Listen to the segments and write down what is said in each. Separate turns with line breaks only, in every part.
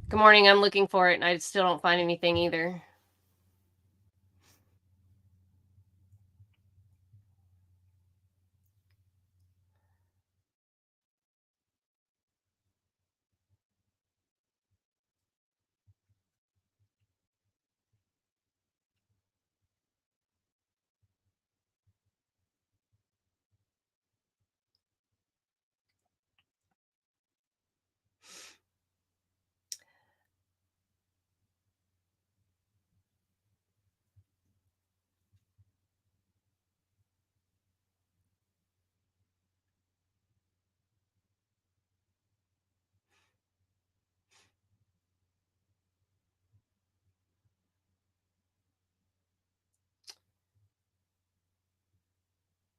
Good morning. I'm looking for it, and I still don't find anything either.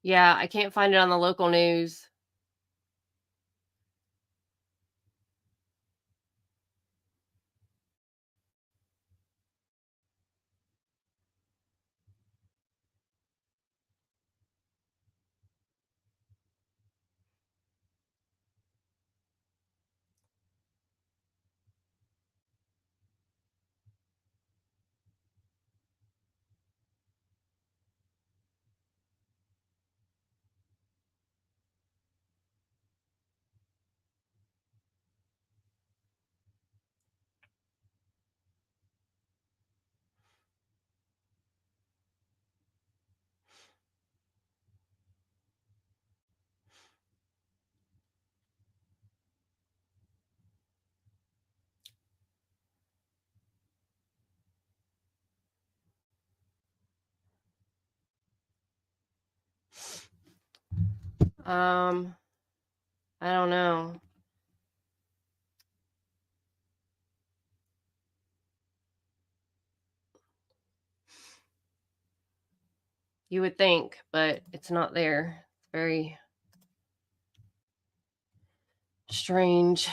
Yeah, I can't find it on the local news. I don't know. You would think, but it's not there. It's very strange.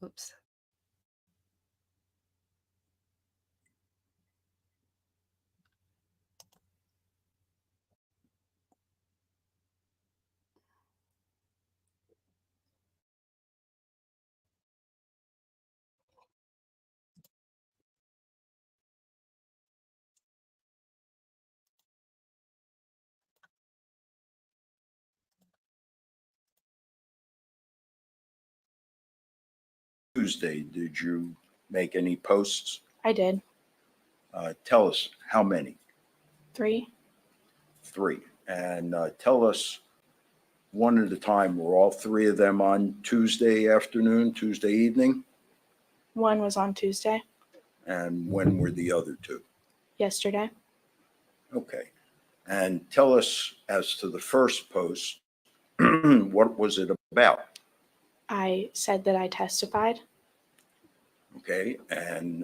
Oops.
Tuesday, did you make any posts?
I did.
Tell us how many?
3.
3. And tell us one at a time. Were all 3 of them on Tuesday afternoon, Tuesday evening?
1 was on Tuesday,
And when were the other 2?
yesterday.
Okay. And tell us as to the first post, what was it about?
I said that I testified.
Okay. And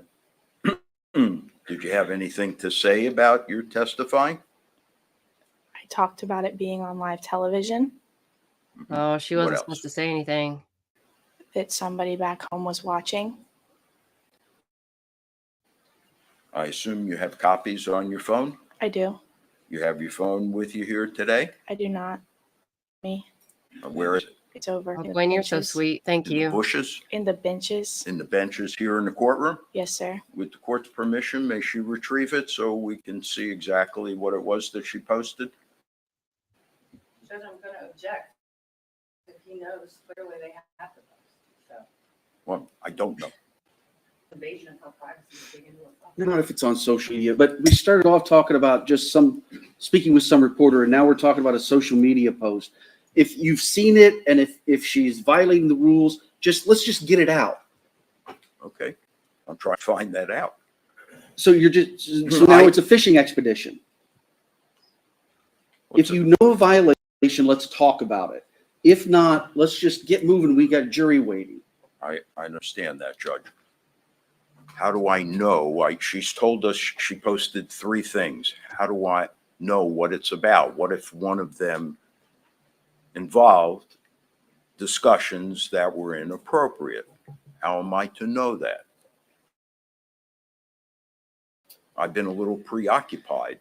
did you have anything to say about your testifying?
I talked about it being on live television,
Oh, she
What
wasn't
else?
supposed to say anything.
that somebody back home was watching.
I assume you have copies on your phone?
I do.
You have your phone with you here today?
I do not. Me.
Where is it?
It's over.
Oh,
in the
Gwen, you're so
benches.
sweet. Thank
In the
you.
bushes?
In the benches.
In the benches here in the courtroom?
Yes, sir.
With the court's permission, may she retrieve it so we can see exactly what it was that she posted?
She says I'm going to object if he knows clearly they have to post. So
Well, I don't know.
invasion of her privacy is big into it.
I don't know if it's on social media, but we started off talking about just speaking with some reporter, and now we're talking about a social media post. If you've seen it and if she's violating the rules, let's just get it out.
Okay. I'll try to find that out.
So now it's a fishing expedition. If you know a violation, let's talk about it. If not, let's just get moving. We got jury waiting.
I understand that, Judge. How do I know? She's told us she posted 3 things. How do I know what it's about? What if one of them involved discussions that were inappropriate? How am I to know that? I've been a little preoccupied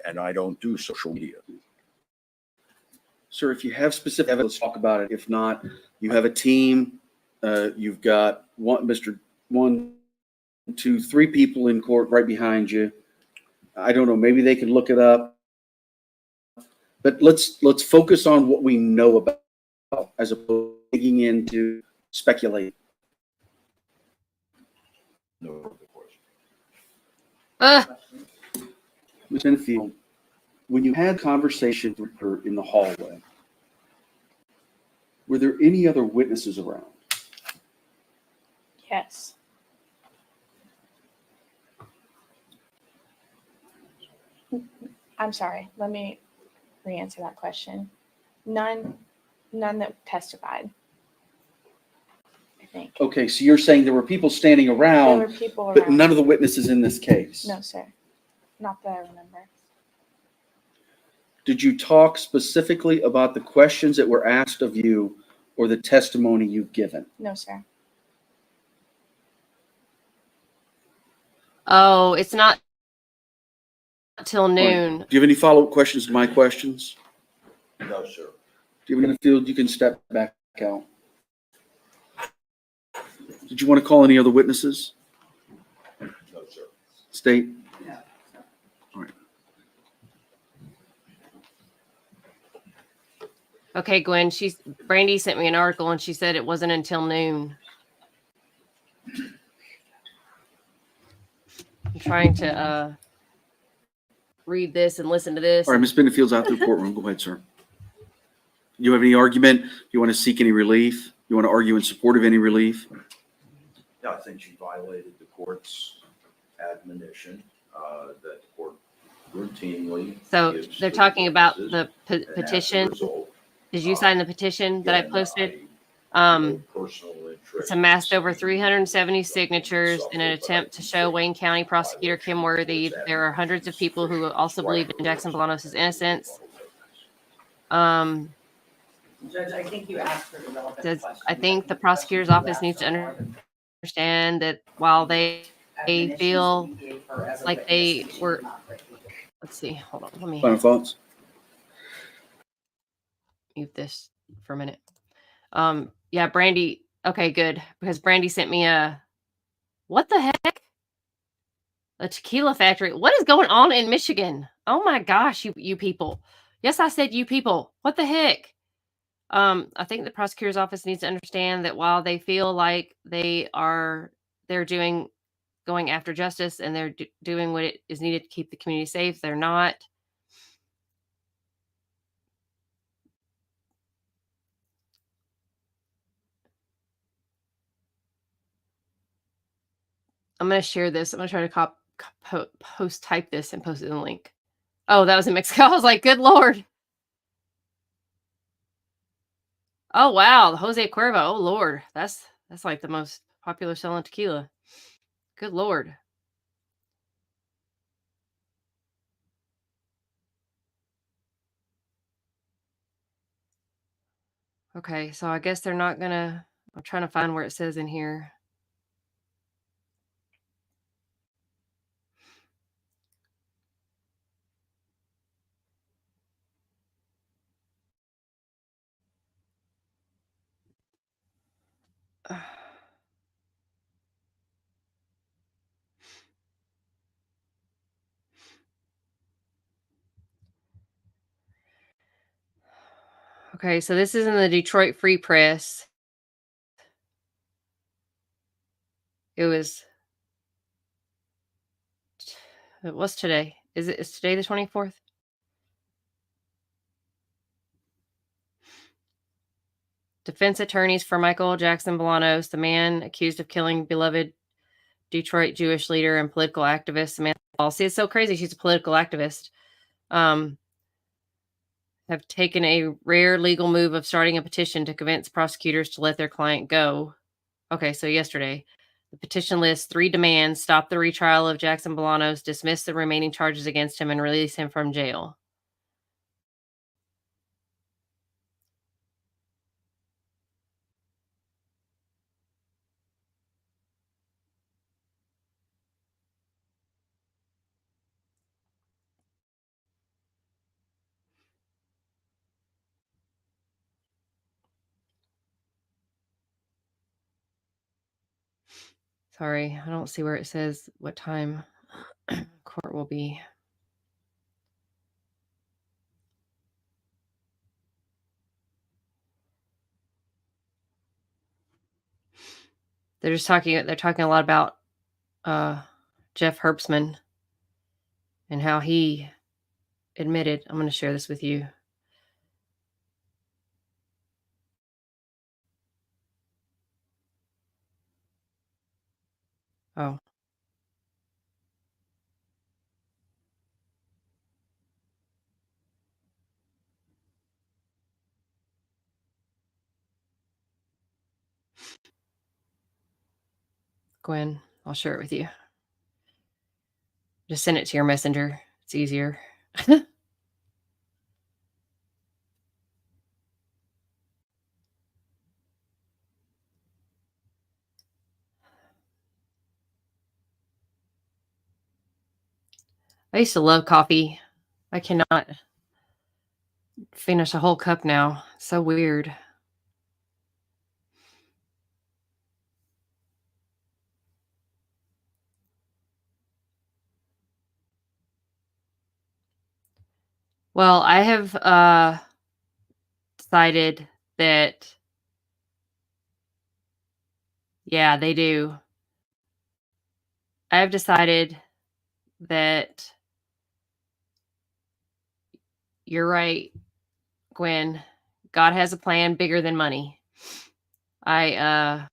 And I don't do social media.
Sir, if you have specific evidence, let's talk about it. If not, you have a team. You've got one, two, three people in court right behind you. I don't know. Maybe they can look it up. But let's focus on what we know about, as opposed to digging into speculating.
No further questions.
Ms. Benfield, when you had conversations with her in the hallway, were there any other witnesses around?
Yes. I'm sorry. Let me re-answer that question. None that testified. I think.
Okay, so you're saying there were people standing
There
around,
were people
but
around.
none of the witnesses in this case?
No, sir. Not that I remember.
Did you talk specifically about the questions that were asked of you or the testimony you've given?
No, sir.
Oh, it's not till noon.
Do you have any follow-up questions to my questions?
No, sir.
Do you have any field you can step back out? Did you want to call any other witnesses?
No, sir.
State?
No.
All right.
Okay, Gwen, Brandy sent me an article and she said it wasn't until noon. I'm trying to read this and listen to this.
All right, Ms. Benefield's out of the courtroom. Go ahead, sir. You have any argument? Do you want to seek any relief? You want to argue in support of any relief?
Yeah, I think she violated the court's admonition that the court routinely.
So
gives
they're
to
talking about
witnesses,
the
and as a
petition.
result,
Did you sign the petition that I
again,
posted?
no personal interest
It's amassed over
in
370 signatures in an
suffered, but
attempt
I
to
do
show
think
Wayne County Prosecutor
violation
Kim
of
Worthy
court's
there are hundreds of people who also believe in Jackson Bolanos' innocence.
Judge, I think you asked for the relevant
Says,
questions.
I think the
the
prosecutor's
questions you
office
asked
needs to
are more than
understand that while they
admonitions
feel
that you gave her as a
like
witness
they
that she
were,
did not break.
let's see, hold on, let me
Final thoughts?
mute this for a minute. Yeah, Brandy. Okay, good. Because Brandy sent me what the heck? A tequila factory. What is going on in Michigan? Oh my gosh, you people. Yes, I said you people. What the heck? I think the prosecutor's office needs to understand that while they feel like they're going after justice and they're doing what it is needed to keep the community safe, they're not. I'm going to share this. I'm going to try to type this and post it in the link. Oh, that was in Mexico. I was like, good Lord. Oh, wow. The Jose Cuervo. Oh, Lord. That's like the most popular selling tequila. Good Lord. Okay, so I guess they're not going to, I'm trying to find where it says in here. Okay, so this is in the Detroit Free Press. It was today. Is today the 24th? Defense attorneys for Michael Jackson Bolanos, the man accused of killing beloved Detroit Jewish leader and political activist Samantha. See, it's so crazy. She's a political activist. Have taken a rare legal move of starting a petition to convince prosecutors to let their client go. Okay, so yesterday, the petition lists 3 demands: stop the retrial of Jackson Bolanos, dismiss the remaining charges against him, and release him from jail. Sorry, I don't see where it says what time court will be. They're talking a lot about Jeff Herbstman and how he admitted. I'm going to share this with you. Oh. Gwen, I'll share it with you. Just send it to your messenger. It's easier. I used to love coffee. I cannot finish a whole cup now. So weird. Well, I have decided that, yeah, they do. I have decided that you're right, Gwen. God has a plan bigger than money. Uh-oh.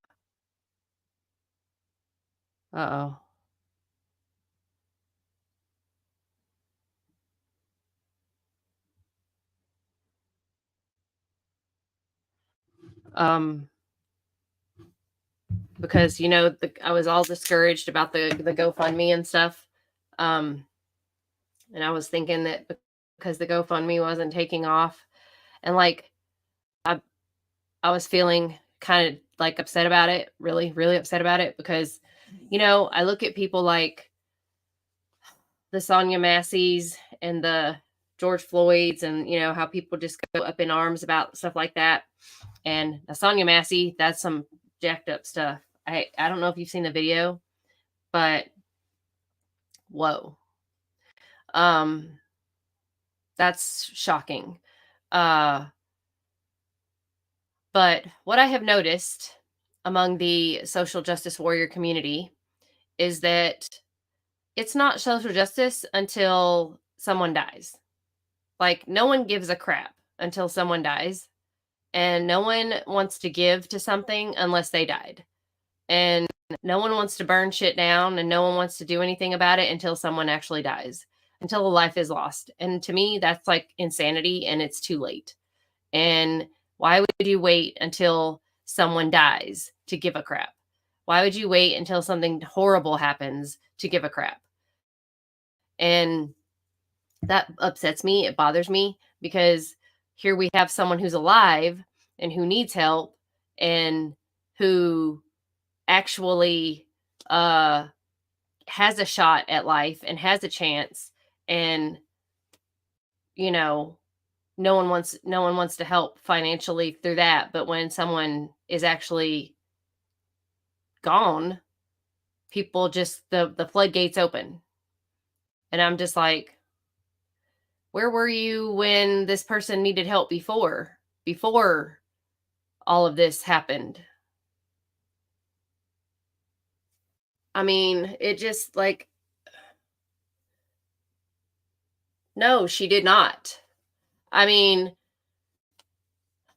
Because I was all discouraged about the GoFundMe and stuff. And I was thinking that because the GoFundMe wasn't taking off, and like I was feeling kind of like upset about it, really, really upset about it, because I look at people like the Sonia Masseys and the George Floyds, and how people just go up in arms about stuff like that. And Sonia Massey, that's some jacked up stuff. I don't know if you've seen the video, but whoa. That's shocking. But what I have noticed among the social justice warrior community is that it's not social justice until someone dies. Like, no one gives a crap until someone dies, and no one wants to give to something unless they died. And no one wants to burn shit down, and no one wants to do anything about it until someone actually dies, until a life is lost. And to me, that's like insanity, and it's too late. And why would you wait until someone dies to give a crap? Why would you wait until something horrible happens to give a crap? And that upsets me. It bothers me, because here we have someone who's alive and who needs help and who actually has a shot at life and has a chance, and no one wants to help financially through that. But when someone is actually gone, people just the floodgates open. And I'm just like, where were you when this person needed help before all of this happened? I mean, it just like, no, she did not. I mean,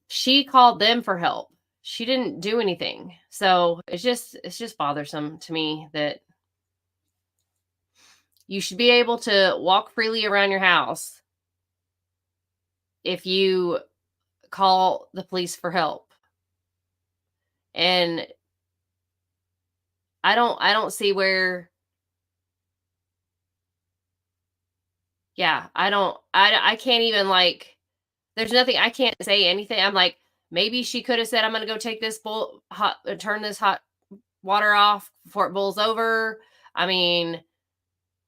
she called them for help. She didn't do anything. So it's just bothersome to me that you should be able to walk freely around your house if you call the police for help. And I don't see where, yeah, I can't even, like, there's nothing, I can't say anything. I'm like, maybe she could have said, I'm going to go take this turn this hot water off before it boils over. I mean,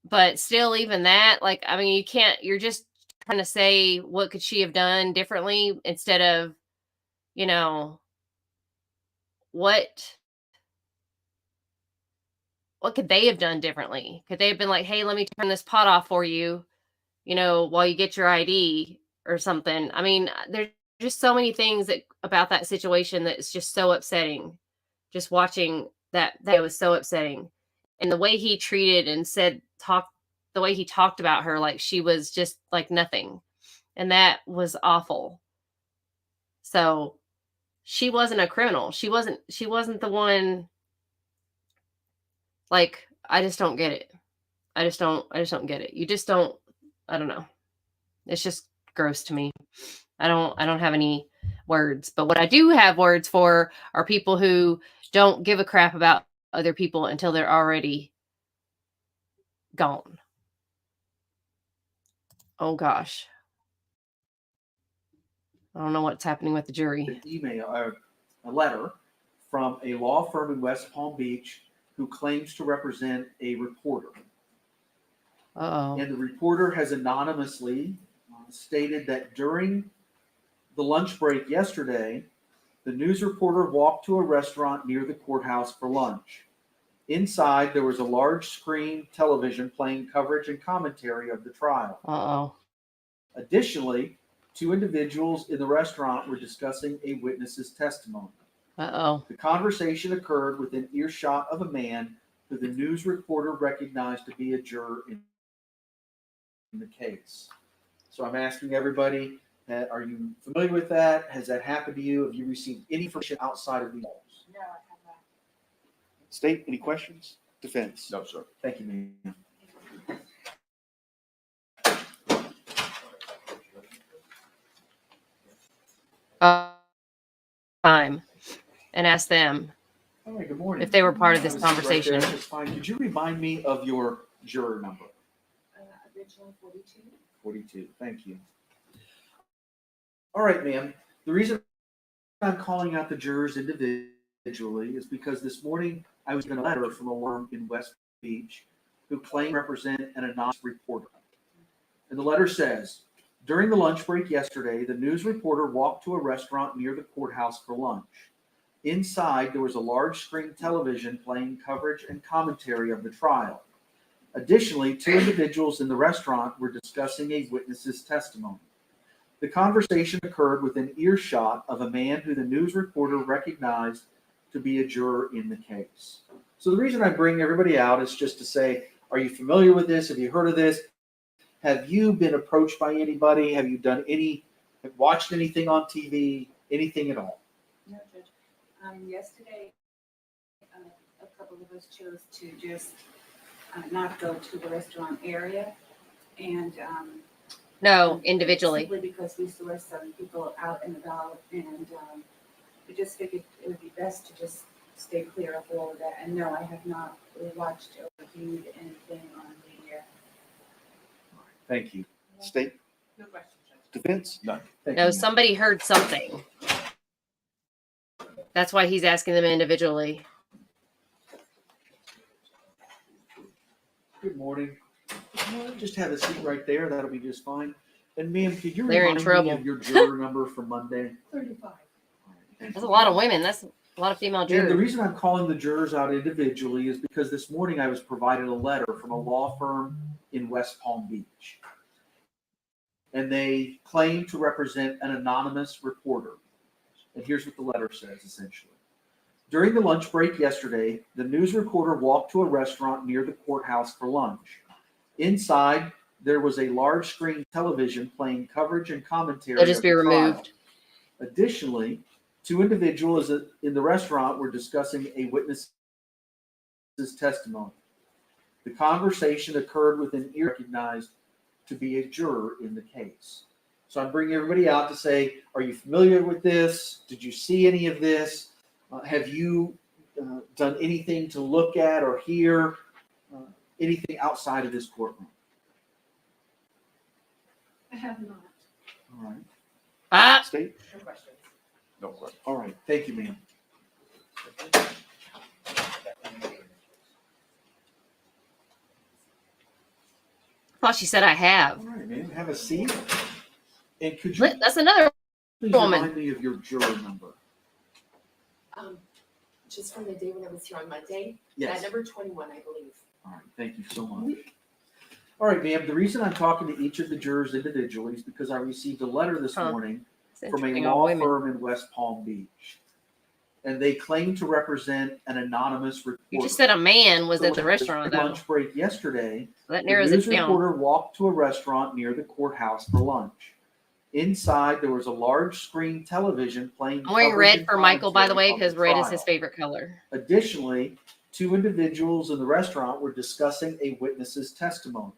but still, even that, like, I mean, you're just trying to say, what could she have done differently, instead of, what what could they have done differently? Could they have been like, hey, let me turn this pot off for you, while you get your ID or something? I mean, there's just so many things about that situation that is just so upsetting. Just watching that was so upsetting. And the way he treated and the way he talked about her, like she was just like nothing. And that was awful. So she wasn't a criminal. She wasn't the one. Like, I just don't get it. I just don't get it. You just don't, I don't know. It's just gross to me. I don't have any words, but what I do have words for are people who don't give a crap about other people until they're already gone. Oh gosh. I don't know what's happening with the jury.
An email or a letter from a law firm in West Palm Beach who claims to represent a reporter.
Uh-oh.
And the reporter has anonymously stated that during the lunch break yesterday, the news reporter walked to a restaurant near the courthouse for lunch. Inside, there was a large screen television playing coverage and commentary of the trial.
Uh-oh.
Additionally, 2 individuals in the restaurant were discussing a witness's testimony.
Uh-oh.
The conversation occurred within earshot of a man who the news reporter recognized to be a juror in the case. So I'm asking everybody, are you familiar with that? Has that happened to you? Have you received any information outside of these walls?
No, I have not.
State, any questions? Defense?
No, sir.
Thank you, ma'am.
Time and ask them
All right, good morning.
if they were part of this
This is right
conversation.
there, it's fine. Could you remind me of your juror number?
Original 42.
42. Thank you. All right, ma'am. The reason I'm calling out the jurors individually is because this morning I was given a letter from a firm in West Beach who claim to represent an anonymous reporter. And the letter says, during the lunch break yesterday, the news reporter walked to a restaurant near the courthouse for lunch. Inside, there was a large screen television playing coverage and commentary of the trial. Additionally, 2 individuals in the restaurant were discussing a witness's testimony. The conversation occurred within earshot of a man who the news reporter recognized to be a juror in the case. So the reason I bring everybody out is just to say, are you familiar with this? Have you heard of this? Have you been approached by anybody? Have you watched anything on TV? Anything at all?
No, Judge. Yesterday, a couple of us chose to just not go to the restaurant area, and
No, individually.
simply because we saw some people out and about, and we just figured it would be best to just stay clear of all of that. And no, I have not watched or viewed anything on media.
Thank you. State?
No questions, Judge.
Defense?
None.
Thank
No,
you.
somebody heard something. That's why he's asking them individually.
Good morning. Just have a seat right there. That'll be just fine. And ma'am, could you
They're in
remind me
trouble.
of your juror number from Monday?
35.
That's a lot of women. That's a lot of female
And the
jurors.
reason I'm calling the jurors out individually is because this morning I was provided a letter from a law firm in West Palm Beach. And they claim to represent an anonymous reporter. And here's what the letter says, essentially. During the lunch break yesterday, the news reporter walked to a restaurant near the courthouse for lunch. Inside, there was a large screen television playing coverage and commentary.
They'll just
of
be
the trial.
removed.
Additionally, 2 individuals in the restaurant were discussing a witness's testimony. The conversation occurred within ear recognized to be a juror in the case. So I'm bringing everybody out to say, are you familiar with this? Did you see any of this? Have you done anything to look at or hear anything outside of this courtroom?
I have not.
All right.
Ah,
State?
No questions.
No question.
All right. Thank you, ma'am.
I thought she said I have.
All right, ma'am. Have a seat. And could you
That's another
please
woman.
remind me of your juror number?
just from the day when I was here on Monday.
Yes.
At number 21, I believe.
All right, thank you so much. All right, ma'am, the reason I'm talking to each of the jurors individually is because I received a letter this morning
It's
from a
interesting on
law
women.
firm in West Palm Beach. And they claim to represent an anonymous reporter.
You just said a man was at the
So
restaurant,
during
though.
lunch break yesterday,
That
the
narrows
news
it down.
reporter walked to a restaurant near the courthouse for lunch. Inside, there was a large screen television playing.
I'm wearing
coverage
red
and
for Michael, by the way,
commentary
because
of
red is his
trial.
favorite color.
Additionally, 2 individuals in the restaurant were discussing a witness's testimony.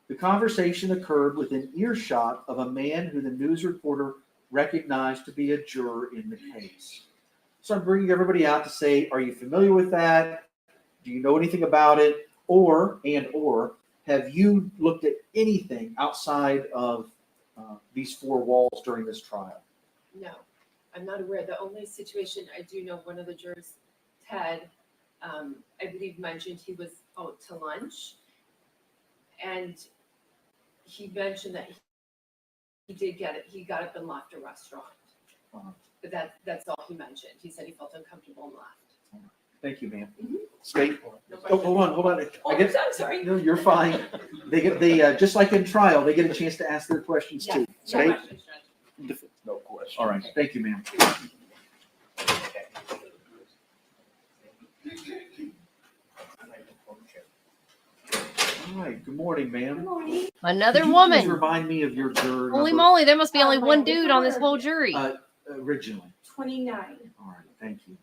The conversation occurred within earshot of a man who the news reporter recognized to be a juror in the case. So I'm bringing everybody out to say, are you familiar with that? Do you know anything about it? Or have you looked at anything outside of these 4 walls during this trial?
No, I'm not aware. The only situation I do know, one of the jurors, Ted, I believe mentioned he was out to lunch. And he mentioned that he did get it. He got up and left a restaurant. But that's all he mentioned. He said he felt uncomfortable and left.
Thank you, ma'am.
Mhm.
State.
No
Oh, hold on.
Oh, I'm sorry.
No, you're fine. They just like in trial, they get a chance to ask their questions too.
No
State.
questions, Judge.
No question.
All right. Thank you, ma'am. All right. Good morning, ma'am.
Another
Could you
woman.
Please remind me of your juror
Holy
number,
moly, there must be only
Oh,
one
my
dude on this
God.
whole jury.
originally.
29.
All right, thank you.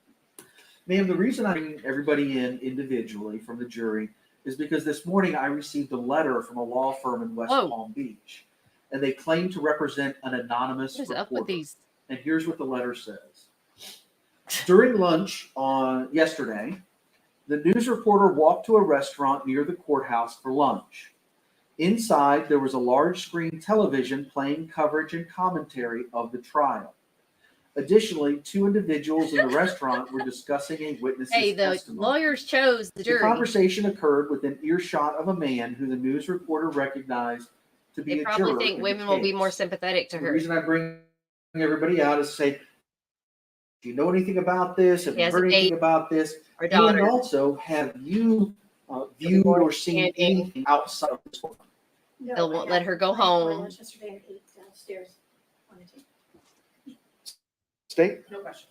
Ma'am, the reason I bring everybody in individually from the jury is because this morning I received a letter from a law firm in West
Whoa.
Palm Beach, and they claim to represent an anonymous
What is
reporter.
up with these?
And here's what the letter says. During lunch on yesterday, the news reporter walked to a restaurant near the courthouse for lunch. Inside, there was a large screen television playing coverage and commentary of the trial. Additionally, 2 individuals in the restaurant were discussing a witness's
Hey, the
testimony.
lawyers chose the
The
jury.
conversation occurred within earshot of a man who the news reporter recognized to be
They
a
probably
juror
think
in
women
the
will be
case.
more sympathetic to
The
her.
reason I bring everybody out is to say, do you know anything about this? Have
He
you
has
heard
a
anything
date.
about this?
Her
And
daughter.
also, have you viewed or seen anything outside of this one?
No,
They
I
won't let
had
her go
my
home.
lunch yesterday and ate downstairs on the table.
State?
No questions.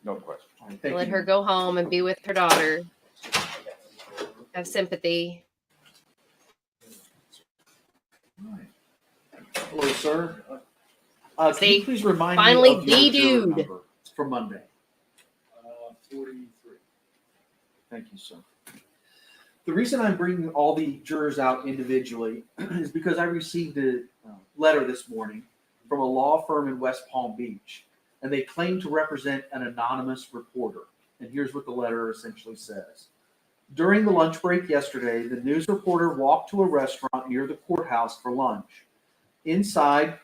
No question.
All right, thank
Let
you.
her go home and be with her daughter. Have sympathy.
All right. Hello, sir. Can
See?
you please remind
Finally,
me of your
the
juror
dude.
number from Monday?
43.
Thank you, sir. The reason I'm bringing all the jurors out individually is because I received a letter this morning from a law firm in West Palm Beach, and they claim to represent an anonymous reporter. And here's what the letter essentially says. During the lunch break yesterday, the news reporter walked to a restaurant near the courthouse for lunch. Inside,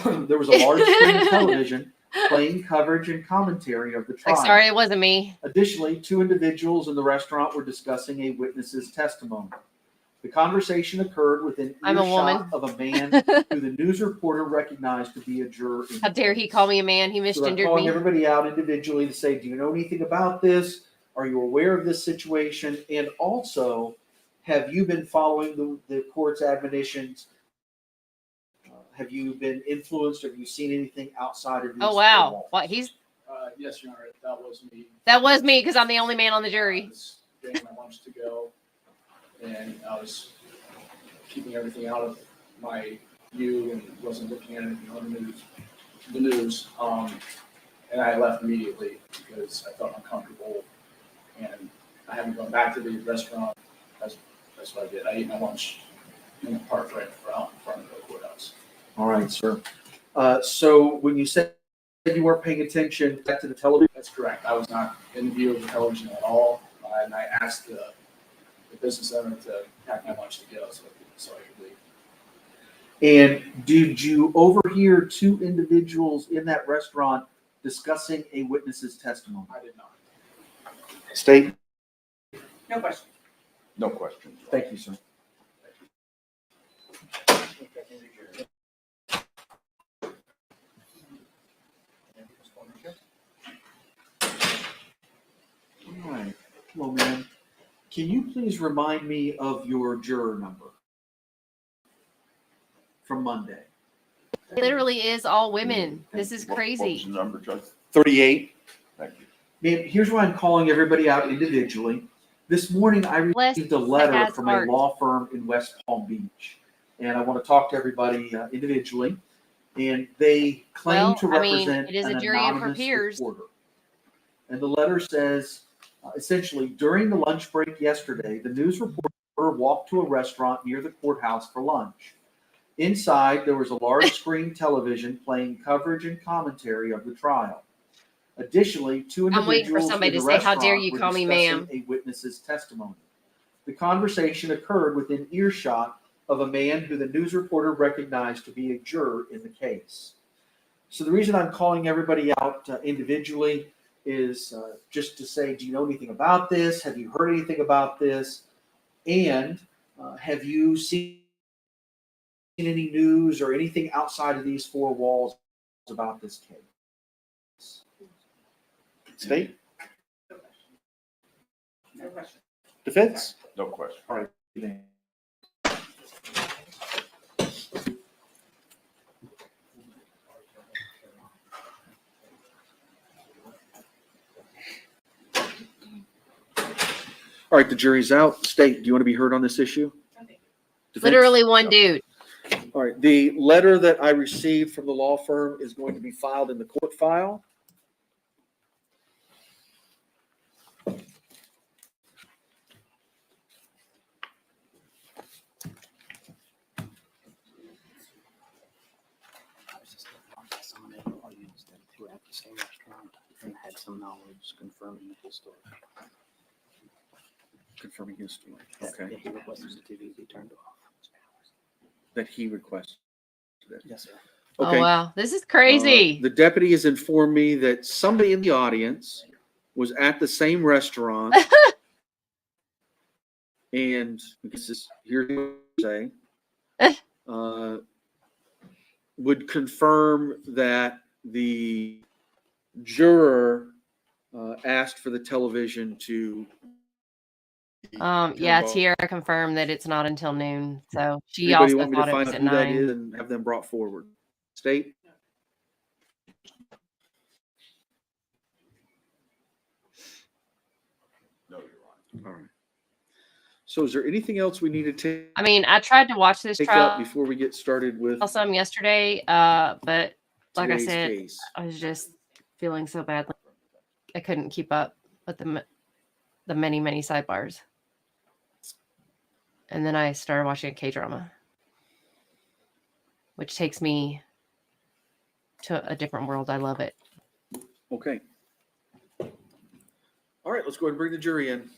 there was a large screen television playing coverage and commentary of the trial.
Like, sorry, it wasn't me.
Additionally, 2 individuals in the restaurant were discussing a witness's testimony. The conversation occurred within
I'm a woman.
earshot of a man who the news reporter recognized to be a juror. in
How
the
dare he
case.
call me a man? He
So I'm
misgendered
calling
me.
everybody out individually to say, do you know anything about this? Are you aware of this situation? And also, have you been following the court's admonitions? Have you been influenced? Have you seen anything outside of these
Oh,
four
wow.
walls?
What? He's
Yes, Your Honor, that was me.
That was me because I'm the only man on the
I
jury.
was getting my lunch to go, and I was keeping everything out of my view and wasn't looking at anything on the news. And I left immediately because I felt uncomfortable, and I haven't gone back to the restaurant. That's what I did. I ate my lunch in the park right out in front of the courthouse.
All right, sir. So when you said you weren't paying attention back to the television,
That's correct. I was not in view of the television at all, and I asked the business owner to pack my lunch to go so I could leave.
and did you overhear 2 individuals in that restaurant discussing a witness's testimony?
I did not.
State.
No questions.
No question.
Thank you, sir. Hello, ma'am. Can you please remind me of your juror number from Monday?
It literally is all women. This is
What was
crazy.
the number, Judge?
38.
Thank you.
Ma'am, here's why I'm calling everybody out individually. This morning, I
Bless
received a letter
God's
from
heart.
a law firm in West Palm Beach, and I want to talk to everybody individually. And they claim
Well,
to
I mean,
represent
it is a
an
jury of her
anonymous
peers.
reporter. And the letter says, essentially, during the lunch break yesterday, the news reporter walked to a restaurant near the courthouse for lunch. Inside, there was a large screen television playing coverage and commentary of the trial. Additionally, two
I'm waiting for
individuals
somebody
in the
to say, "How dare
restaurant
you
were
call me
discussing
ma'am?"
a witness's testimony. The conversation occurred within earshot of a man who the news reporter recognized to be a juror in the case. So the reason I'm calling everybody out individually is just to say, do you know anything about this? Have you heard anything about this? And have you seen any news or anything outside of these four walls about this case? State?
No question.
Defense?
No question.
All right. All right, the jury's out. State, do you want to be heard on this issue? Defense?
Literally one dude.
All right, the letter that I received from the law firm is going to be filed in the court file.
I was just informed by someone in the audience that they were at the same restaurant and had some knowledge confirming his story.
Confirming his story.
That
Okay.
he requested the TV be turned off.
That he requested it.
Yes, sir.
Okay.
Oh wow, this is crazy.
The deputy has informed me that somebody in the audience was at the same restaurant and this is here's what I'm saying, would confirm that the juror asked for the television to
Yeah, Tiara confirmed that it's not until noon. So she
Anybody
also
want me to
thought it
find
was
out
at
who that
9.
is and have them brought forward? State?
No, Your Honor.
All right. So is there anything else we need to take
I mean, I tried to watch this
up
trial
before we get started with
some yesterday, but like I
today's
said,
case?
I was just feeling so badly. I couldn't keep up with the many, many sidebars. And then I started watching a K-drama, which takes me to a different world. I love it.
Okay. All right, let's go ahead and bring the jury in.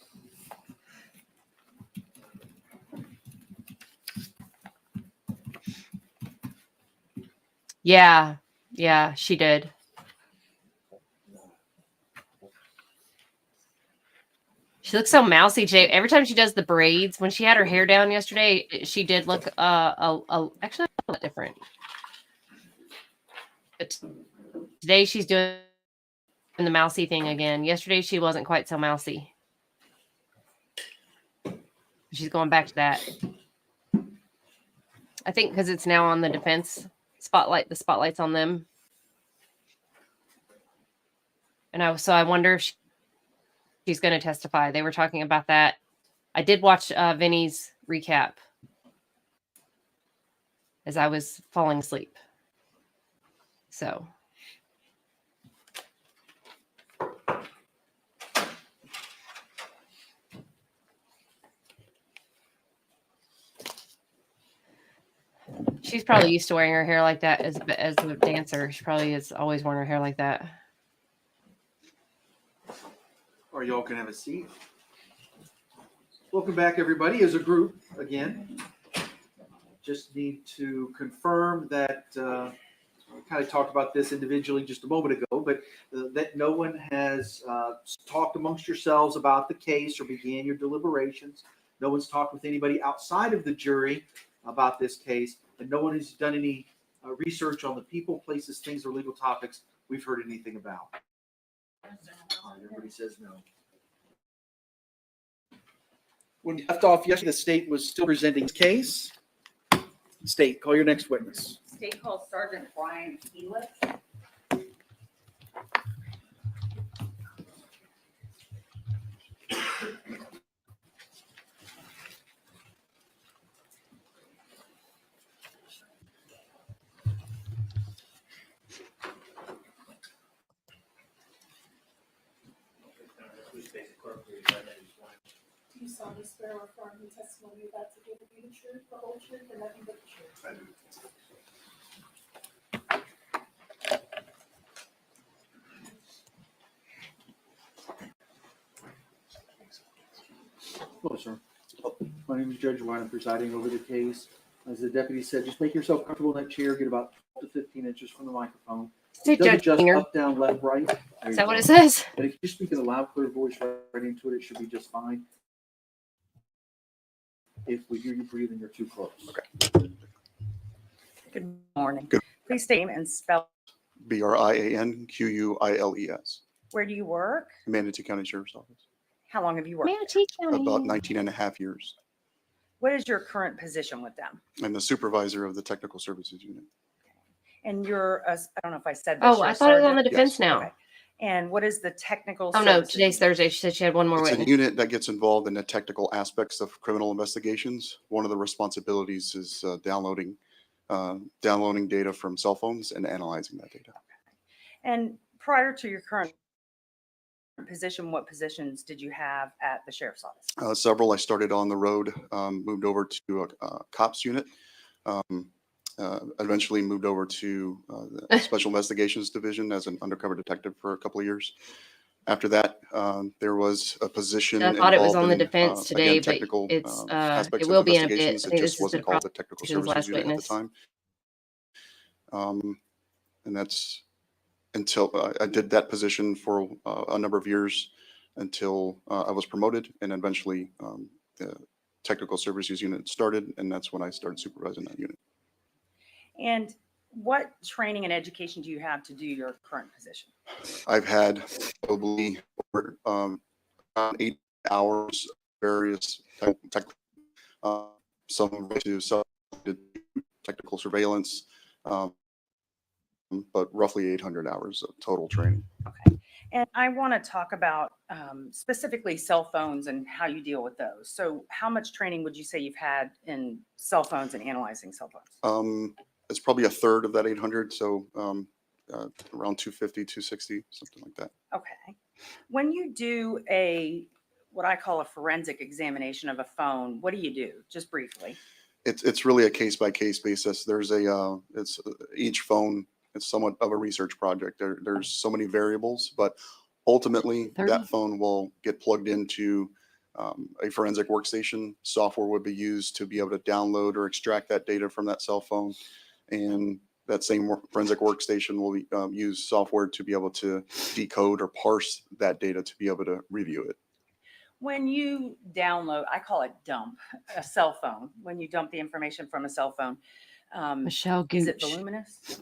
Yeah, she did. She looks so mousy today. Every time she does the braids, when she had her hair down yesterday, she did look actually a lot different. But today she's doing the mousy thing again. Yesterday she wasn't quite so mousy. She's going back to that. I think because it's now on the defense spotlight. The spotlight's on them. And I wonder if she's going to testify. They were talking about that. I did watch Vinny's recap as I was falling asleep. So. She's probably used to wearing her hair like that as a dancer. She probably has always worn her hair like that.
Or y'all can have a seat. Welcome back, everybody, as a group again. Just need to confirm that we kind of talked about this individually just a moment ago, but that no one has talked amongst yourselves about the case or began your deliberations. No one's talked with anybody outside of the jury about this case, and no one has done any research on the people, places, things, or legal topics we've heard anything about. All right, everybody says no. When we left off yesterday, the state was still presenting its case. State, call your next witness.
State Call Sergeant Brian Hewitt.
Do you solemnly swear or affirm the testimony you're about to give will be the truth, the whole truth, and nothing but the truth?
I do.
Hello, sir. My name is Judge Ryan, presiding over the case. As the deputy said, just make yourself comfortable in that chair, get about 12 to 15 inches from the microphone.
Say
It does
Judge
adjust
Finger.
up, down, left, right. There
Is
you
that what
go.
it says?
And if you speak in a loud, clear voice right into it, it should be just fine. If we hear you breathing, you're too close.
Good morning.
Good.
Please state and spell.
BRIANQUILES,
Where do you work?
Manatee County Sheriff's Office.
How long have you worked?
Manatee County.
About 19 and a half years.
What is your current position with them?
I'm the supervisor of the Technical Services Unit.
And you're, I don't know if I said this.
Oh,
you're
I
a
thought it was on the
sergeant?
defense
Yes.
now.
Okay. And what is the technical?
Oh no,
services
today's
unit?
Thursday. She said she had one more
It's a
witness.
unit that gets involved in the technical aspects of criminal investigations. One of the responsibilities is downloading data from cell phones and analyzing that data.
And prior to your current position, what positions did you have at the sheriff's office?
Several. I started on the road, moved over to a cops unit, eventually moved over to the Special Investigations Division as an undercover detective for a couple of years. After that, there was a position.
I thought it was on the
involved in,
defense today,
again,
but
technical
it's
aspects
it
of
will be in a bit.
investigations.
I
It
think
just
this is
wasn't
the
called the Technical
prosecution's
Services
last
Unit
witness.
at the time. And that's until I did that position for a number of years until I was promoted, and eventually the Technical Services Unit started, and that's when I started supervising that unit.
And what training and education do you have to do your current position?
I've had probably around 8 hours of various some to some technical surveillance, but roughly 800 hours of total training.
Okay. And I want to talk about specifically cell phones and how you deal with those. So how much training would you say you've had in cell phones and analyzing cell phones?
It's probably a third of that 800, so around 250, 260, something like that.
Okay. When you do what I call a forensic examination of a phone, what do you do? Just briefly.
It's really a case by case basis. There's each phone. It's somewhat of a research project. There's so many variables, but ultimately
30?
that phone will get plugged into a forensic workstation. Software would be used to be able to download or extract that data from that cell phone, and that same forensic workstation will use software to be able to decode or parse that data to be able to review it.
When you download, I call it dump, a cell phone. When you dump the information from a cell phone,
Michelle
is it
Gooch.
voluminous?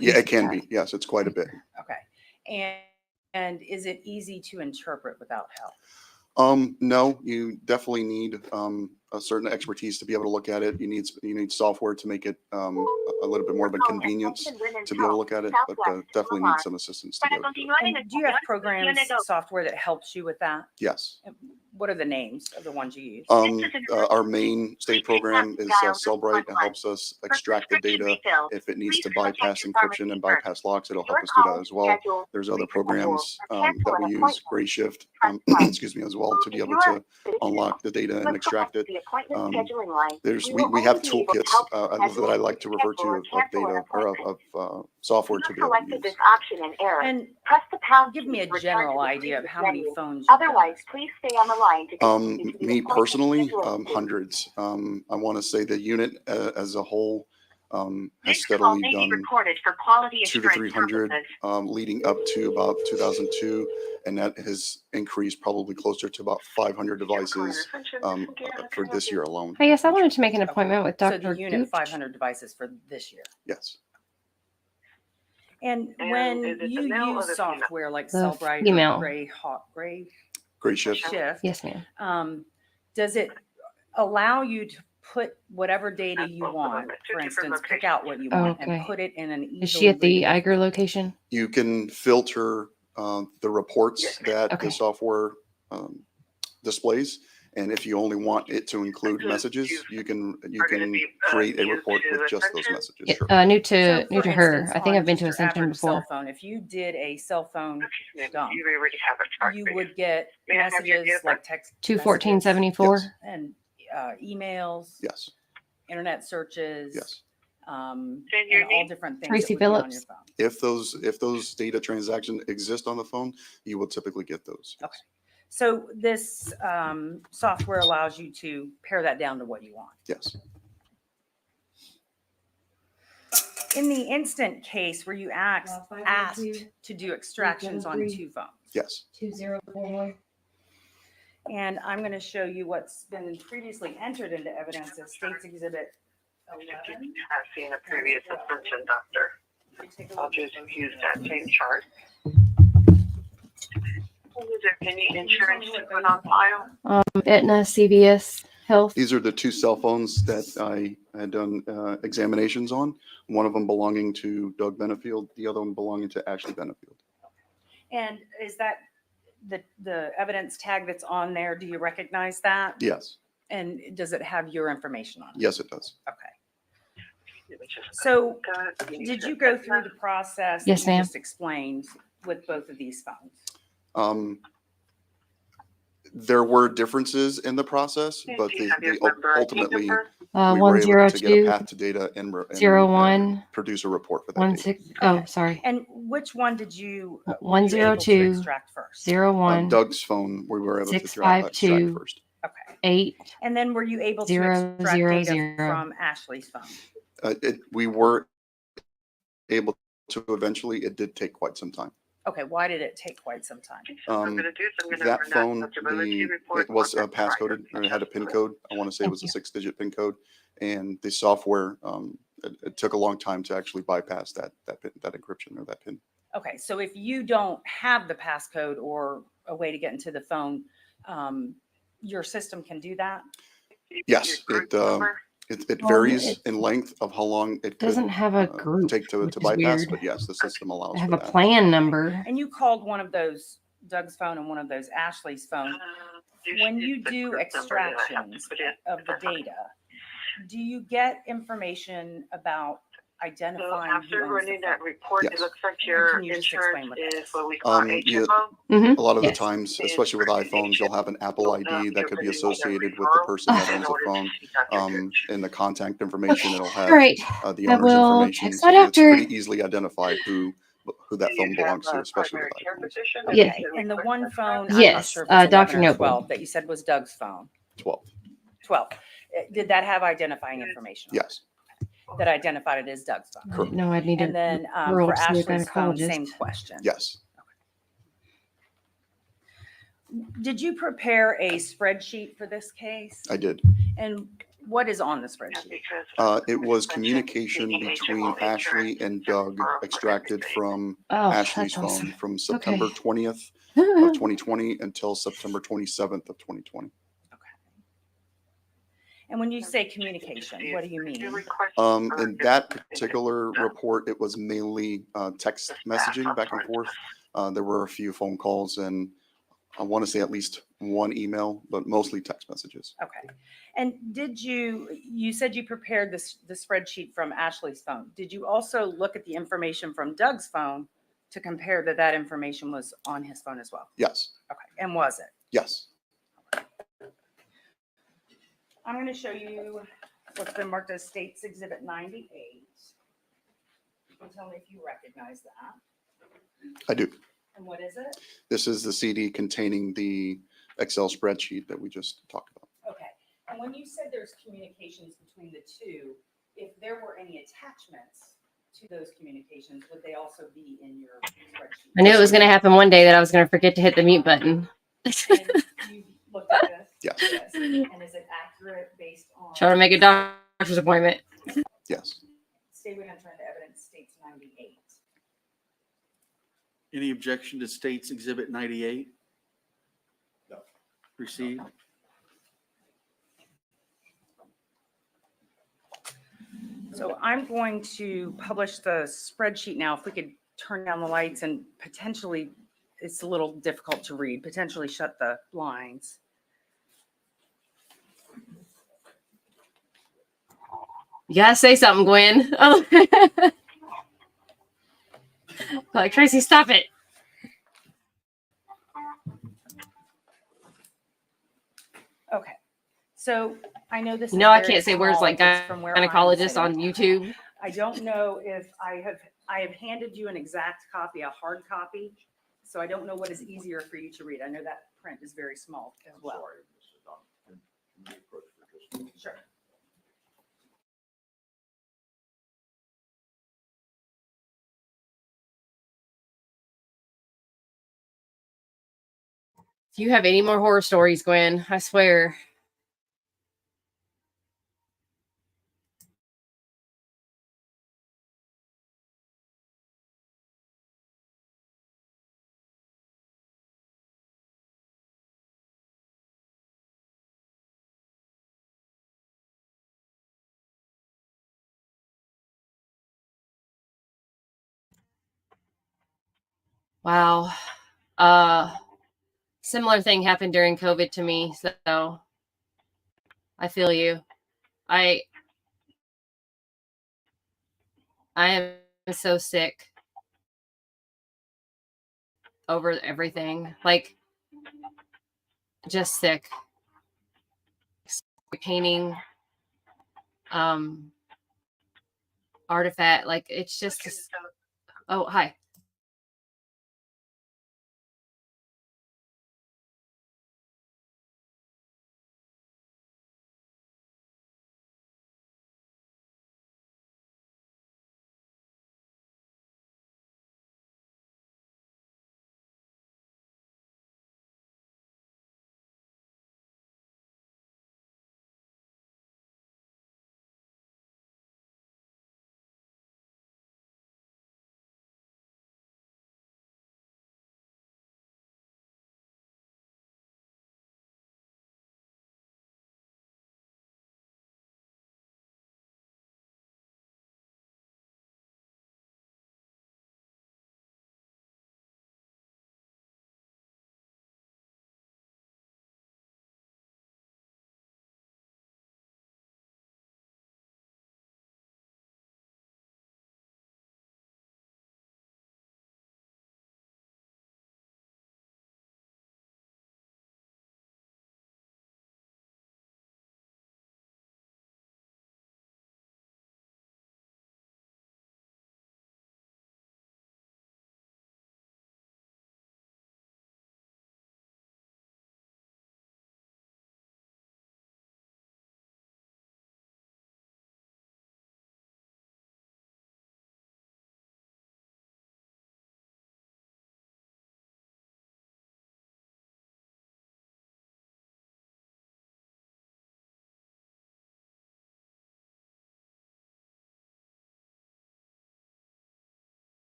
Yeah, it can be. Yes, it's quite a bit.
Okay. And is it easy to interpret without help?
No, you definitely need a certain expertise to be able to look at it. You need software to make it a little bit more of a convenience to be able to look at it, but definitely need some assistance to be able to do it.
And do you have programs, software that helps you with that?
Yes.
What are the names of the ones you use?
Our main state program is Cellbrite. It helps us extract the data. If it needs to bypass encryption and bypass locks, it'll help us do that as well. There's other programs that we use, Gray Shift, excuse me, as well, to be able to unlock the data and extract it. We have toolkits that I like to refer to of data or of software to be able to use.
And give me a general idea of how many phones you've
Otherwise, please stay on the line to
Me personally, hundreds. I want to say the unit as a whole has steadily done 200 to 300 leading up to about 2002, and that has increased probably closer to about 500 devices for this year alone.
I guess I wanted to make an appointment with
So
Dr.
the unit
Gooch.
500 devices for this year.
Yes.
And when you use software like
The
Cellbrite
female.
or Gray
Great shift.
Shift,
Yes, ma'am.
does it allow you to put whatever data you want, for instance, pick out what you want
Okay.
and put it in an
Is she at the
easily
Iger location?
You can filter the reports that
Okay.
the software displays. And if you only want it to include messages, you can create a report with just those messages.
Yeah,
Sure.
new
So,
to
for
her.
instance,
I think
on
I've been to
just your
Ascension
average cell
before.
phone, if you did a cell phone dump,
You already have a chart.
you would get
May I have your
messages
gift?
like text
21474.
messages and emails,
Yes.
internet searches,
Yes.
and
Can you hear
all
me?
different things
Tracy
that would be on your
Phillips.
phone.
If those data transactions exist on the phone, you will typically get those.
Okay. So this software allows you to pare that down to what you want.
Yes.
In the instant case where you asked to do extractions on 2 phones.
Yes.
2041.
And I'm going to show you what's been previously entered into evidence as States Exhibit 11.
I've seen a previous Ascension doctor. I'll just use that same chart. Is there any insurance to put on file?
Aetna, CVS Health.
These are the 2 cell phones that I had done examinations on. One of them belonging to Doug Benefield, the other one belonging to Ashley Benefield.
And is that the evidence tag that's on there? Do you recognize that?
Yes.
And does it have your information on it?
Yes, it does.
Okay. So did you go through the process
Yes,
that you
ma'am.
just explained with both of these phones?
There were differences in the process, but ultimately we were able to get a
102
path to data and
01
produce a report for that data.
16. Oh, sorry.
And which one did you were you able to
102
extract first?
01
Doug's phone, we were able to extract
652
first.
Okay.
8.
And then were you able to
0,
extract
0,
data
0.
from Ashley's phone?
We were able to eventually. It did take quite some time.
Okay, why did it take quite some time?
That phone, it was passcoded, or it had a PIN code. I want to say it was a 6-digit PIN code, and the software it took a long time to actually bypass that encryption or that PIN.
Okay, so if you don't have the passcode or a way to get into the phone, your system can do that?
Yes, it varies in length of how long it
Doesn't have a group,
take to
which is
bypass,
weird.
but yes, the system allows
I have
for
a
that.
plan number.
And you called one of those Doug's phone and one of those Ashley's phone. When you do extractions of the data, do you get information about identifying who
After
owns
running
the
that
phone?
report,
Yes.
it looks like
Can
your
you just
insurance
explain what that
is
is?
what we call
Yeah.
HMO.
A lot of the
Yes.
times, especially with iPhones, you'll have an Apple ID that could be associated with the person that owns the phone. In the contact information, it'll have
All right.
the
I
owner's
will
information.
text
So
that
it's
after.
pretty easily identified who that phone belongs to, especially with iPhones.
Yes.
Okay, and the one phone, I'm not
Yes,
sure if it's 11
Dr.
or
Noble.
12 that you said was Doug's phone.
12.
12. Did that have identifying information? on it
Yes.
That identified it as Doug's phone?
I didn't know I'd need
And then
a referral
for
to see a
Ashley's phone,
gynecologist.
same question.
Yes.
Did you prepare a spreadsheet for this case?
I did.
And what is on the spreadsheet?
It was communication between Ashley and Doug extracted from
Oh,
Ashley's
that's awesome.
phone from September 20th of 2020 until September 27th of 2020.
And when you say communication, what do you mean?
In that particular report, it was mainly text messaging back and forth. There were a few phone calls and I want to say at least one email, but mostly text messages.
Okay. And you said you prepared the spreadsheet from Ashley's phone. Did you also look at the information from Doug's phone to compare that information was on his phone as well?
Yes.
Okay. And was it?
Yes.
I'm going to show you what's been marked as States Exhibit 98. You can tell me if you recognize that.
I do.
And what is it?
This is the CD containing the Excel spreadsheet that we just talked about.
Okay. And when you said there's communications between the two, if there were any attachments to those communications, would they also be in your spreadsheet?
I knew it was going to happen one day that I was going to forget to hit the mute button.
And you looked at this?
Yes.
Yes. And is it accurate based on?
Trying to make a doctor's appointment.
Yes.
State would enter into evidence States 98.
Any objection to States Exhibit 98?
No.
Received.
So I'm going to publish the spreadsheet now. If we could turn down the lights and potentially, it's a little difficult to read, potentially shut the blinds.
You gotta say something, Gwen. Oh, like Tracy, stop it.
Okay. So I know this
You know,
is
I
very
can't say words
small
like
just from where I'm
gynecologist
sitting.
on YouTube.
I don't know if I have handed you an exact copy, a hard copy. So I don't know what is easier for you to read. I know that print is very small as well.
Sorry, Mrs. Dunn. Can we approach for just-
Sure.
If you have any more horror stories, Gwen, I swear. Wow. Similar thing happened during COVID to me, so I feel you. I am so sick over everything. Like, just sick. Painting, artifact, like it's just oh, hi.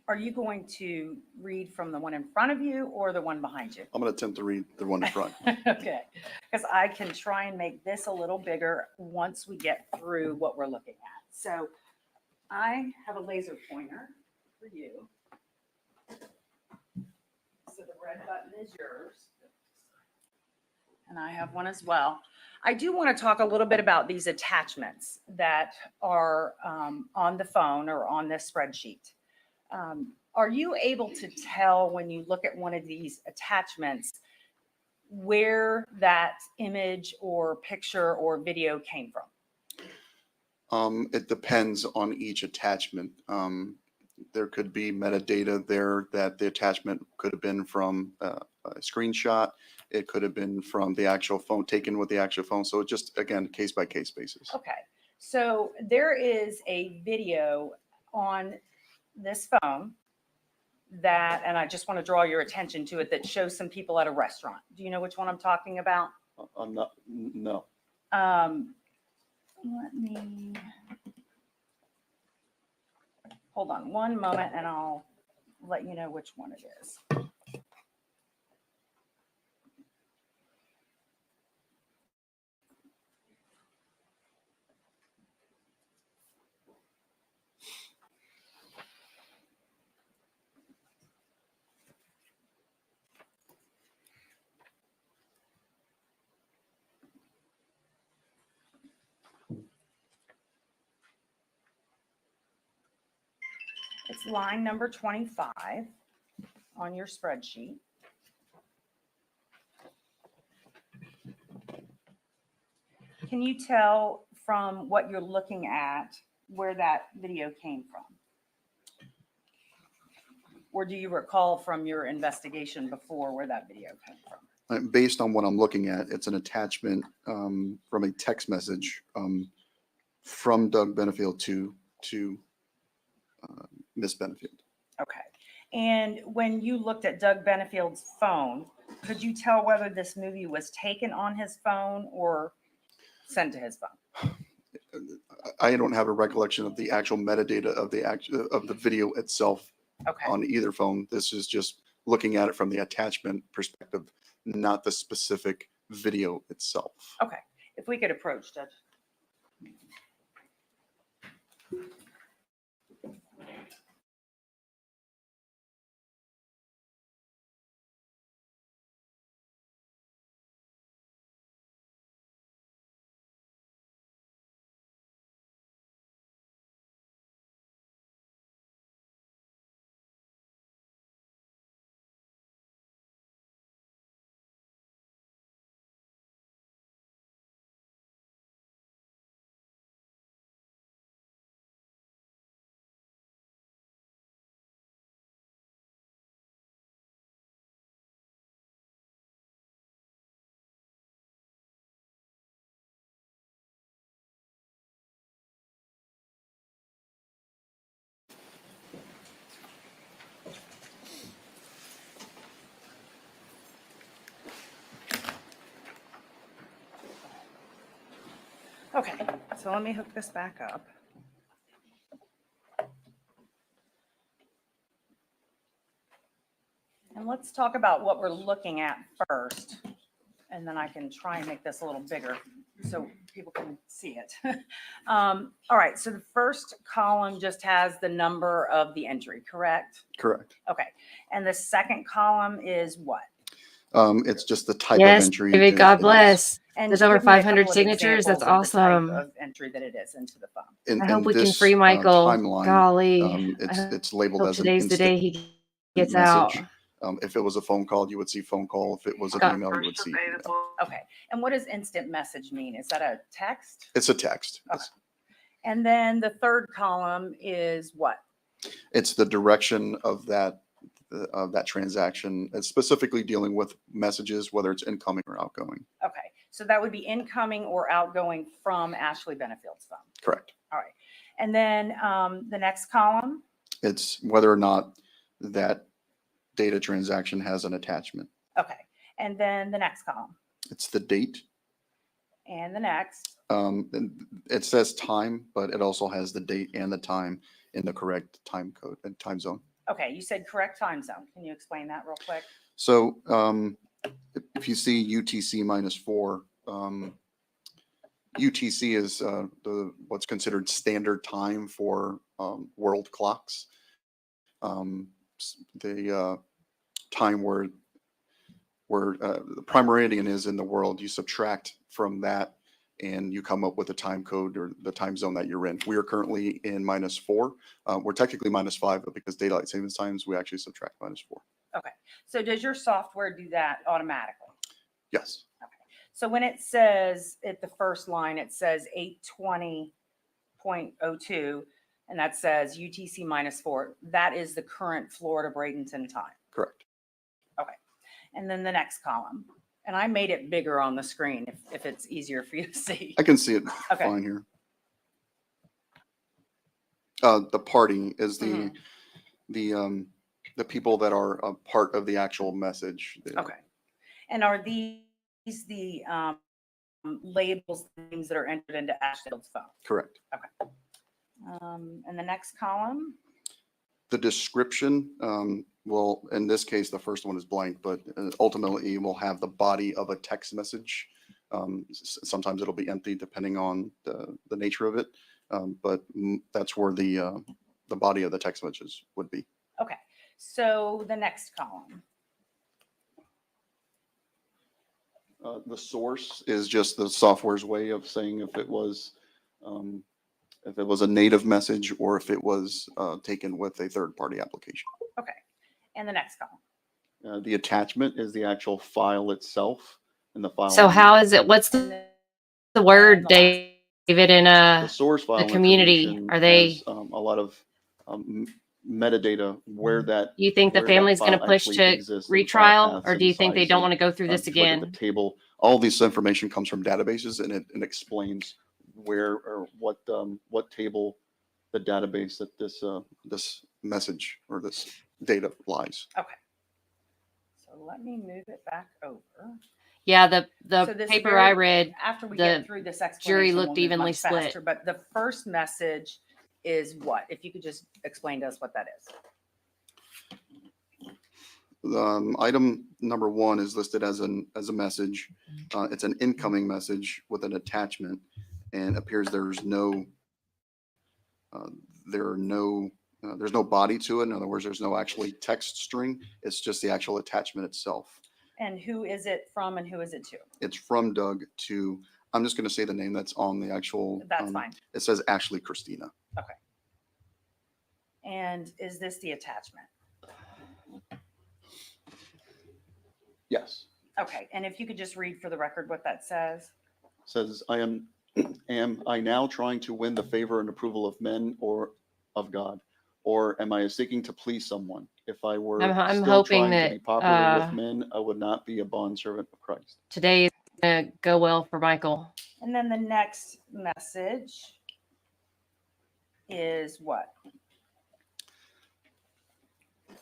Are you going to read from the one in front of you or the one behind you?
I'm going to attempt to read the one in front.
Okay, because I can try and make this a little bigger once we get through what we're looking at. So I have a laser pointer for you. So the red button is yours. And I have one as well. I do want to talk a little bit about these attachments that are on the phone or on this spreadsheet. Are you able to tell when you look at one of these attachments where that image or picture or video came from?
It depends on each attachment. There could be metadata there that the attachment could have been from a screenshot. It could have been from the actual phone, taken with the actual phone. So it just, again, case by case basis.
Okay, so there is a video on this phone that, and I just want to draw your attention to it, that shows some people at a restaurant. Do you know which one I'm talking about?
I'm not, no.
Let me, hold on one moment and I'll let you know which one it is. It's line number 25 on your spreadsheet. Can you tell from what you're looking at where that video came from? Or do you recall from your investigation before where that video came from?
Based on what I'm looking at, it's an attachment from a text message from Doug Benefield to Miss Benefield.
Okay. And when you looked at Doug Benefield's phone, could you tell whether this movie was taken on his phone or sent to his phone?
I don't have a recollection of the actual metadata of the video itself on either phone. This is just looking at it from the attachment perspective, not the specific video itself.
Okay. If we could approach Judge. Okay, so let me hook this back up. And let's talk about what we're looking at first, and then I can try and make this a little bigger so people can see it. All right, so the first column just has the number of the entry, correct?
Correct.
Okay, and the second column is what?
It's just the type
Yes,
of entry.
David, God bless.
And
There's over
give me a
500
couple of
signatures. That's
examples of the type
awesome.
of entry that it is into the phone.
I hope we can free Michael.
Timeline,
Golly.
it's labeled
Hope
as an
today's the day
instant
he gets
message.
out.
If it was a phone call, you would see phone call. If it was an
Got-
email, you would see email.
Okay, and what does instant message mean? Is that a text?
It's a text.
Okay. And then the third column is what?
It's the direction of that transaction. It's specifically dealing with messages, whether it's incoming or outgoing.
Okay, so that would be incoming or outgoing from Ashley Benefield's phone.
Correct.
All right, and then the next column?
It's whether or not that data transaction has an attachment.
Okay, and then the next column?
It's the date.
And the next?
And it says time, but it also has the date and the time in the correct time code and time zone.
Okay, you said correct time zone. Can you explain that real quick?
So if you see UTC -4, UTC is what's considered standard time for world clocks. The time where the prime meridian is in the world, you subtract from that and you come up with a time code or the time zone that you're in. We are currently in -4. We're technically -5, but because daylight savings times, we actually subtract -4.
Okay. So does your software do that automatically?
Yes.
Okay. So when it says at the first line, it says 8:20.02, and that says UTC -4, that is the current Florida Bradenton time.
Correct.
Okay. And then the next column. And I made it bigger on the screen if it's easier for you to see.
I can see it
Okay.
fine here. The party is
Mhm.
the people that are a part of the actual message.
Okay. And are these the labels, names that are entered into Ashfield's phone?
Correct.
And the next column?
The description will, in this case, the first one is blank, but ultimately will have the body of a text message. Sometimes it'll be empty depending on the nature of it, but that's where the body of the text messages would be.
Okay. So the next column.
The source is just the software's way of saying if it was a native message or if it was taken with a third-party application.
Okay. And the next column.
The attachment is the actual file itself, and the file.
So how is it? What's the word, David, in
the source file
the community?
information
Are they?
has, a lot of metadata where that.
You think the
where that
family is going to
file
push
actually
to
exists and file
retrial,
paths
or
and
do you think they
size
don't
and,
want to go through this
if you look at
again?
the table, all this information comes from databases, and it explains where or what table the database that this message or this data lies.
Okay. So let me move it back over.
Yeah, the
So this
paper
very-
I read,
after we
the
get through this explanation,
jury
we'll
looked
move
evenly
much
split.
faster, but the first message is what? If you could just explain to us what that is.
Item number 1 is listed as a message. It's an incoming message with an attachment, and appears there's no body to it. In other words, there's no actually text string. It's just the actual attachment itself.
And who is it from and who is it to?
It's from Doug to. I'm just going to say the name that's on the actual.
That's fine.
It says Ashley Christina.
Okay. And is this the attachment?
Yes.
Okay. And if you could just read for the record what that says.
Says, am I now trying to win the favor and approval of men or of God? Or am I seeking to please someone? If I were
I'm
still
hoping
trying to be popular
that,
with men, I would not be a bondservant of Christ.
today is going to go well for Michael.
And then the next message is what?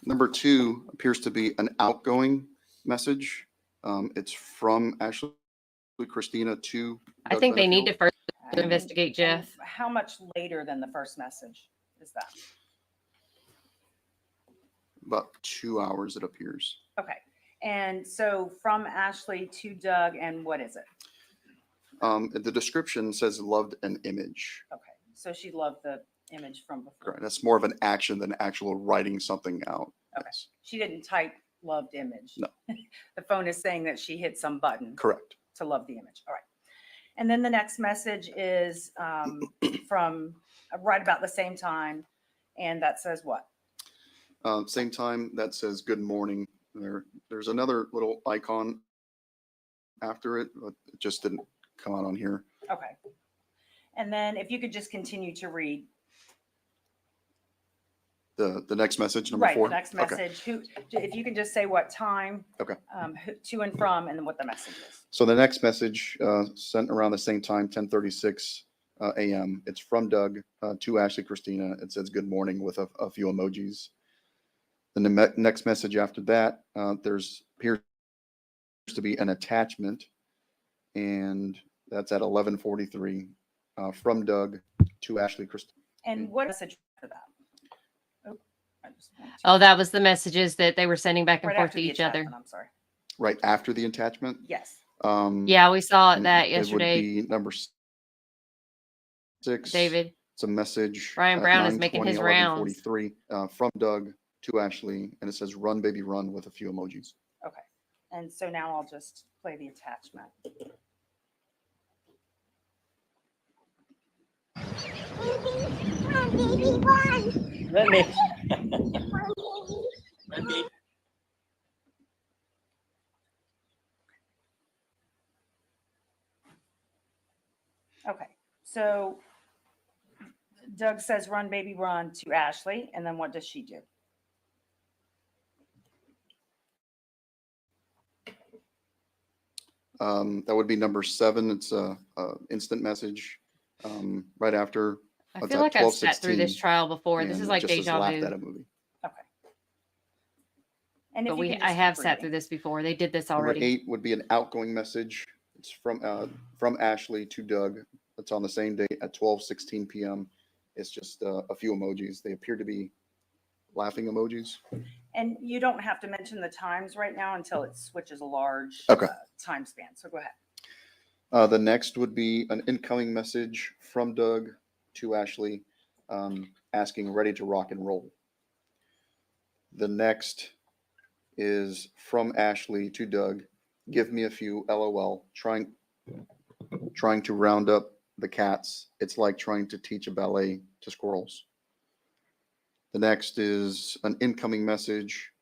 Number 2 appears to be an outgoing message. It's from Ashley Christina to.
I think they need to first
And-
investigate Jeff.
and how much later than the first message is that?
About 2 hours, it appears.
Okay. And so from Ashley to Doug, and what is it?
The description says loved an image.
Okay. So she loved the image from before.
Correct. That's more of an action than actual writing something out.
Okay. She didn't type loved image.
No.
The phone is saying that she hit some button
Correct.
to love the image. All right. And then the next message is from right about the same time. And that says what?
Same time, that says good morning. There's another little icon after it, but it just didn't come out on here.
Okay. And then if you could just continue to read.
The next message, number
Right,
4.
the next
Okay.
message. Who, if you can just say what time.
Okay.
To and from, and then what the message is.
So the next message sent around the same time, 10:36 a.m. It's from Doug to Ashley Christina. It says good morning with a few emojis. Then the next message after that, appears to be an attachment, and that's at 11:43 from Doug to Ashley Christina.
And what message for that? Oh, I just want to-
Oh, that was the messages that they were sending back and
right
forth
after
to
the
each other.
attachment, I'm sorry.
Right after the attachment.
Yes.
Yeah, we saw that
It would
yesterday.
be number
David.
It's a message.
Brian
at
Brown is making
9:20,
his rounds.
11:43, from Doug to Ashley, and it says "Run, baby, run" with a few emojis.
Okay. And so now I'll just play the attachment.
Run, baby. Run, baby.
Okay. So Doug says, "Run, baby, run" to Ashley. And then what does she do?
That would be number 7. It's a instant message right after.
I
It's
feel
at
like I've sat through this
12:16,
trial before. This
and
is
it
like
just says
deja
laughed
vu.
at a movie.
Okay. And if
But
you can
I
just
have
keep
sat
reading.
through this before. They did this
Number
already.
8 would be an outgoing message. It's from Ashley to Doug. It's on the same date at 12:16 p.m. It's just a few emojis. They appear to be laughing emojis.
And you don't have to mention the times right now until it switches a large
Okay.
time span. So go ahead.
The next would be an incoming message from Doug to Ashley, asking ready to rock and roll. The next is from Ashley to Doug, give me a few LOL, trying to round up the cats. It's like trying to teach a ballet to squirrels. The next is an incoming message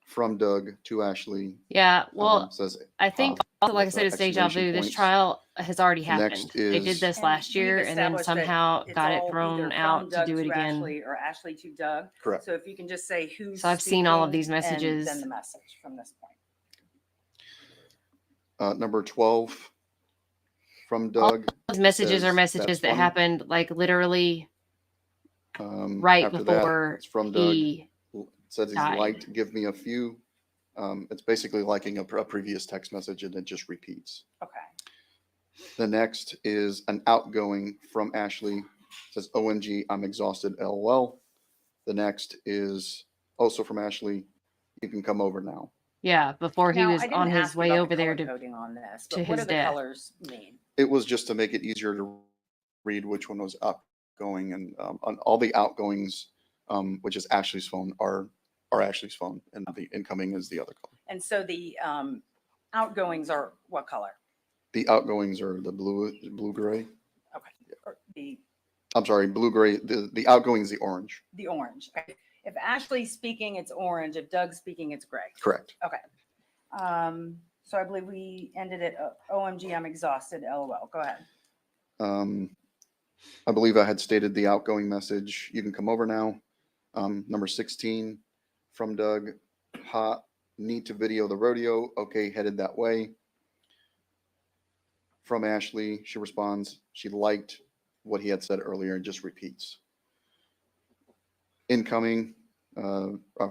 from Doug to Ashley.
Yeah. Well,
Says,
I think also, like I
with,
said, it's deja
exclamation
vu. This
points.
trial has already
The
happened.
next
They did
is-
this
And
last year
we've
and then
established that
somehow
it's
got it
all
thrown
either
out
from
to
Doug
do it again.
Ashley or Ashley to Doug.
Correct.
So if you can just say who's
So I've seen all of
speaking
these messages.
and then the message from this point.
Number 12 from Doug.
Those messages are
says,
messages
"That's
that
funny."
happened like literally right
After
before
that, it's from Doug.
he
It says he's
died.
liked, give me a few. It's basically liking a previous text message, and it just repeats.
Okay.
The next is an outgoing from Ashley. It says, OMG, I'm exhausted, LOL. The next is also from Ashley. You can come over now.
Yeah, before he
Now,
was
I didn't
on his
ask you
way
about
over
the
there
color
to
coding on this,
to
but what
his
do the
death.
colors mean?
It was just to make it easier to read which one was outgoing, and on all the outgoings, which is Ashley's phone, are Ashley's phone, and the incoming is the other color.
And so the outgoings are what color?
The outgoings are the blue gray.
Okay. Or
I'm sorry, blue gray. The outgoing is the orange.
the orange. Okay. If Ashley's speaking, it's orange. If Doug's speaking, it's gray.
Correct.
Okay. So I believe we ended it. OMG, I'm exhausted. LOL. Go ahead.
I believe I had stated the outgoing message. You can come over now. Number 16 from Doug. Hot. Need to video the rodeo. Okay, headed that way. From Ashley, she responds, she liked what he had said earlier and just repeats. Incoming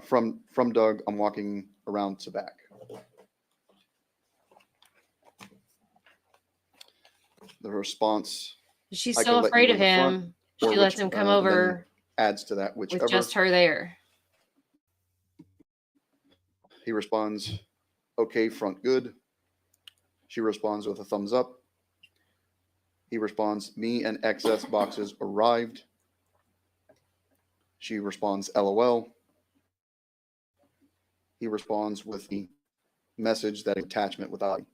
from Doug, I'm walking around to back. The response
she's
I
so
can let you
afraid
in
of
the front,
him.
or
She lets
which-
him come
and then
over
adds to that, whichever.
with just her there.
He responds, okay, front good. She responds with a thumbs up. He responds, me and XS boxes arrived. She responds, LOL. He responds with the message, that attachment with I.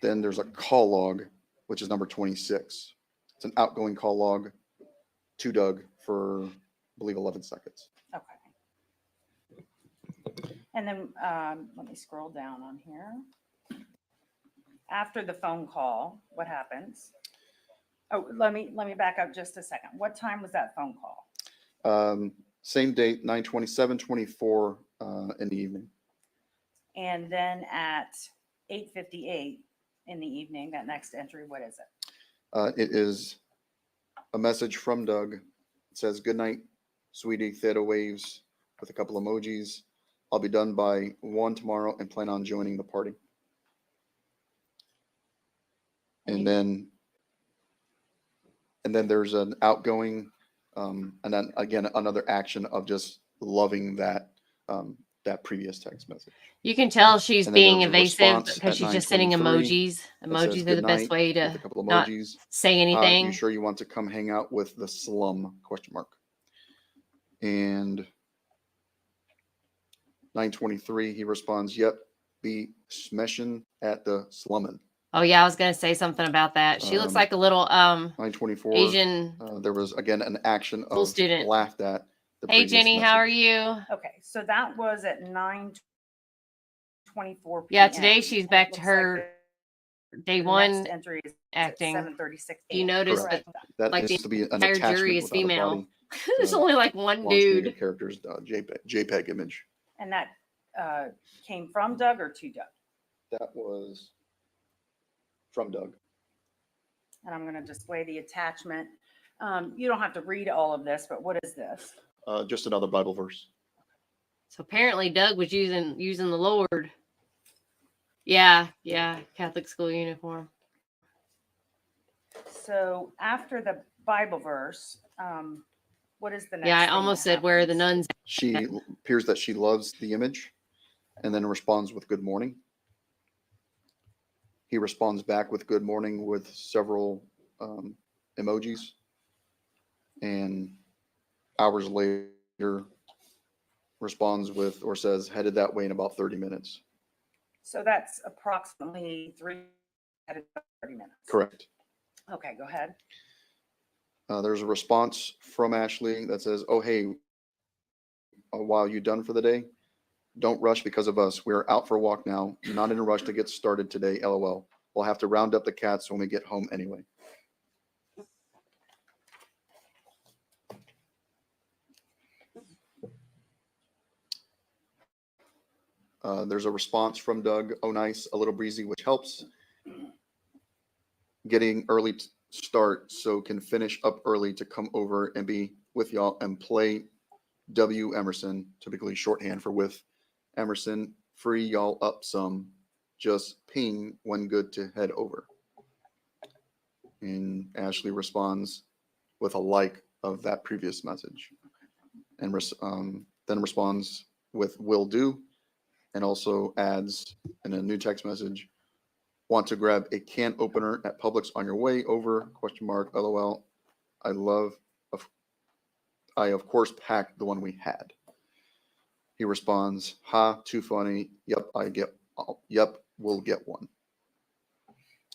Then there's a call log, which is number 26. It's an outgoing call log to Doug for, I believe, 11 seconds.
Okay. And then let me scroll down on here. After the phone call, what happens? Oh, let me back up just a second. What time was that phone call?
Same date, 9/27/24 in the evening.
And then at 8:58 in the evening, that next entry, what is it?
It is a message from Doug. It says, good night, sweetie, theta waves, with a couple emojis. I'll be done by 1 tomorrow and plan on joining the party. And then there's an outgoing, and then again, another action of just loving that that previous text message.
You can tell she's
And then
being
there was a
evasive
response
because
at
she's just sending
9:23
emojis.
that says,
Emojis are
"Good
the best
night,"
way
with
to
a couple
not
emojis.
say
You
anything.
sure you want to come hang out with the slum? ? And 9:23, he responds, "Yep, be smeshin' at the slummin'."
Oh yeah, I was gonna say something about that. She looks like a little
9:24,
Asian
there was again an action
school
of
student.
laughed at the
Hey
previous
Jenny, how are
message.
you?
Okay, so that was at 9:24 p.m.
Yeah, today she's
and
back
it
to
looks like
her day
the
one
next entry is
acting.
at 7:36
Do you
a.m.
notice
Correct.
that
That
like
needs
the
to be an
entire jury
attachment
is
without a
female?
body.
There's only like one
Launch Media
dude.
Characters JPEG image.
And that came from Doug or to Doug?
That was from Doug.
And I'm going to display the attachment. You don't have to read all of this, but what is this?
Just another Bible verse.
So apparently Doug was using the Lord. Yeah, Catholic school uniform.
So after the Bible verse, what is the next?
Yeah, I
thing
almost
that
said where are the
happens?
nuns.
She appears that she loves the image and then responds with good morning. He responds back with good morning with several emojis. And hours later responds with or says headed that way in about 30 minutes.
So that's approximately 30 minutes.
Correct.
Okay, go ahead.
There's a response from Ashley that says, "Oh, hey, while you done for the day? Don't rush because of us. We're out for a walk now. Not in a rush to get started today. LOL. We'll have to round up the cats when we get home anyway." There's a response from Doug. "Oh, nice. A little breezy, which helps. Getting early start so can finish up early to come over and be with y'all and play W. Emerson," typically shorthand for with Emerson. "Free y'all up some. Just ping when good to head over." And Ashley responds with a like of that previous message. And then responds with "will do," and also adds in a new text message, "Want to grab a can opener at Publix on your way over? ? LOL. I of course packed the one we had." He responds, "Ha, too funny. Yep, we'll get one."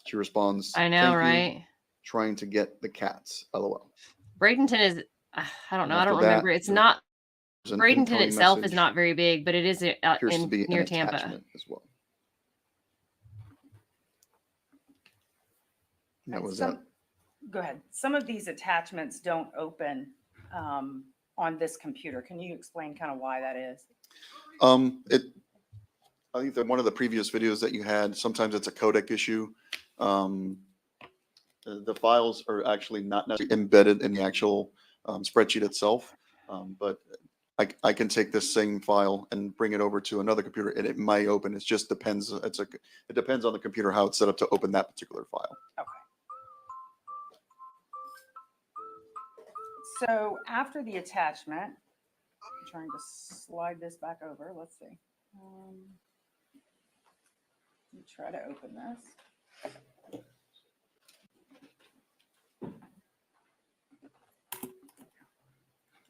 She responds,
I know,
"Thank you.
right?
Trying to get the cats. LOL."
Bradenton is, I don't know, I
After
don't
that,
remember. It's not,
there's an
Bradenton
incoming
itself is
message.
not very big, but it is
Appears to
in
be
near
an
Tampa.
attachment as well. And that was that.
Go ahead. Some of these attachments don't open on this computer. Can you explain kind of why that is?
I think that one of the previous videos that you had, sometimes it's a codec issue. The files are actually not necessarily embedded in the actual spreadsheet itself, but I can take this same file and bring it over to another computer and it might open. It just depends. It depends on the computer how it's set up to open that particular file.
Okay. So after the attachment, I'm trying to slide this back over. Let's see. Let me try to open this.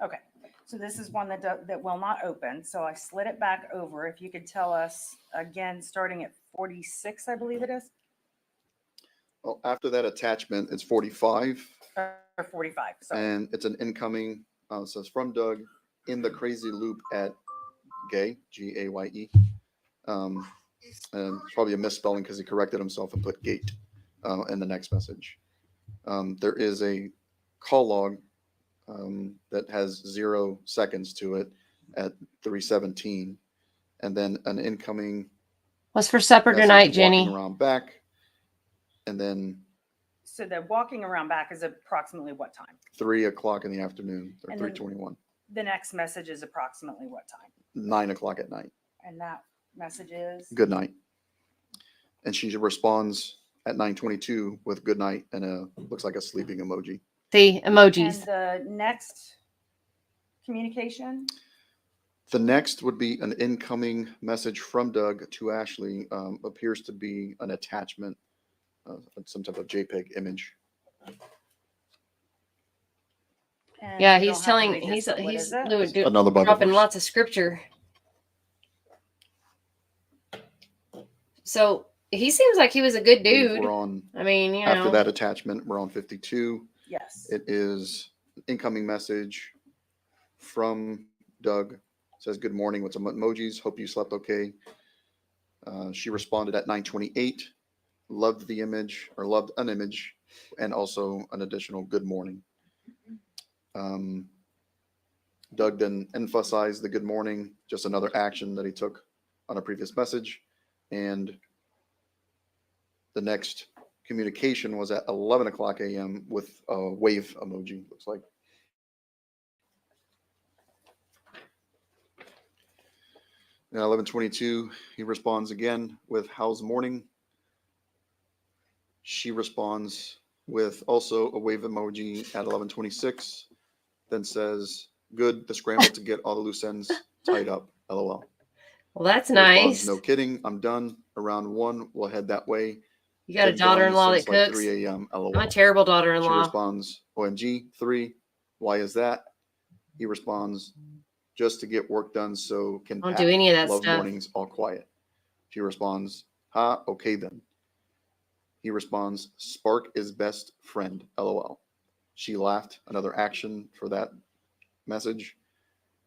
Okay, so this is one that will not open. So I slid it back over. If you could tell us again, starting at 46, I believe it is.
Well, after that attachment, it's 45.
Or 45, sorry.
And it's an incoming, it says from Doug in the crazy loop at Gaye, Gaye. And it's probably a misspelling because he corrected himself and put gate in the next message. There is a call log that has 0 seconds to it at 3:17, and then an incoming.
What's for supper
message
tonight, Jenny?
Walking around back, and then.
So the walking around back is approximately what time?
3 o'clock in the afternoon, or
And
3:21.
The next message is approximately what time?
9 o'clock at night.
And that message is?
Good night. And she responds at 9:22 with good night and looks like a sleeping emoji.
The emojis.
And the next communication?
The next would be an incoming message from Doug to Ashley. Appears to be an attachment, some type of JPEG image.
And
Yeah,
you
he's
don't have to
telling
read this, but what is it?
Another Bible
dropping
verse.
lots of scripture. So he seems like he was a good
Believe
dude.
We're on,
I mean, you
after
know.
that attachment, we're on 52.
Yes.
It is an incoming message from Doug. It says, good morning with some emojis. Hope you slept okay. She responded at 9:28. Loved the image, or loved an image, and also an additional good morning. Doug then emphasized the good morning, just another action that he took on a previous message. And the next communication was at 11 o'clock a.m. with a wave emoji, looks like. Now 11:22, he responds again with how's morning. She responds with also a wave emoji at 11:26, then says, good, the scramble to get all the loose ends tied up, LOL.
Well, that's
He
nice.
responds, no kidding, I'm done. Around 1, we'll head that way.
You got a
Been gone
daughter-in-law that
since like
cooks.
3 a.m. LOL.
I'm a terrible
She
daughter-in-law.
responds, OMG, 3, why is that? He responds, just to get work done so can
Don't
pack.
do any of that
Love
stuff.
mornings, all quiet. She responds, ha, okay then. He responds, Spark is best friend, LOL. She laughed, another action for that message.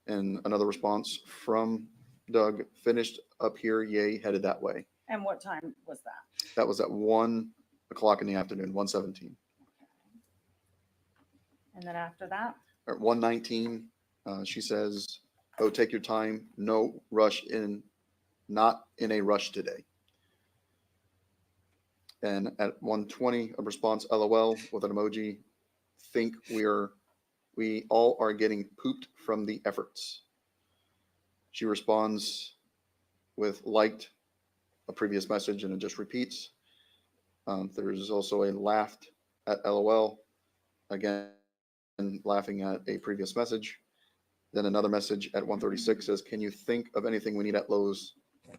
And another response from Doug, finished up here, yay, headed that way.
And what time was that?
That was at 1 o'clock in the afternoon, 1:17.
And then after that?
At 1:19, she says, oh, take your time, no rush not in a rush today. And at 1:20, a response, LOL, with an emoji, think we all are getting pooped from the efforts. She responds with liked a previous message, and it just repeats. There's also a laughed at LOL, again, laughing at a previous message. Then another message at 1:36 says, can you think of anything we need at Lowe's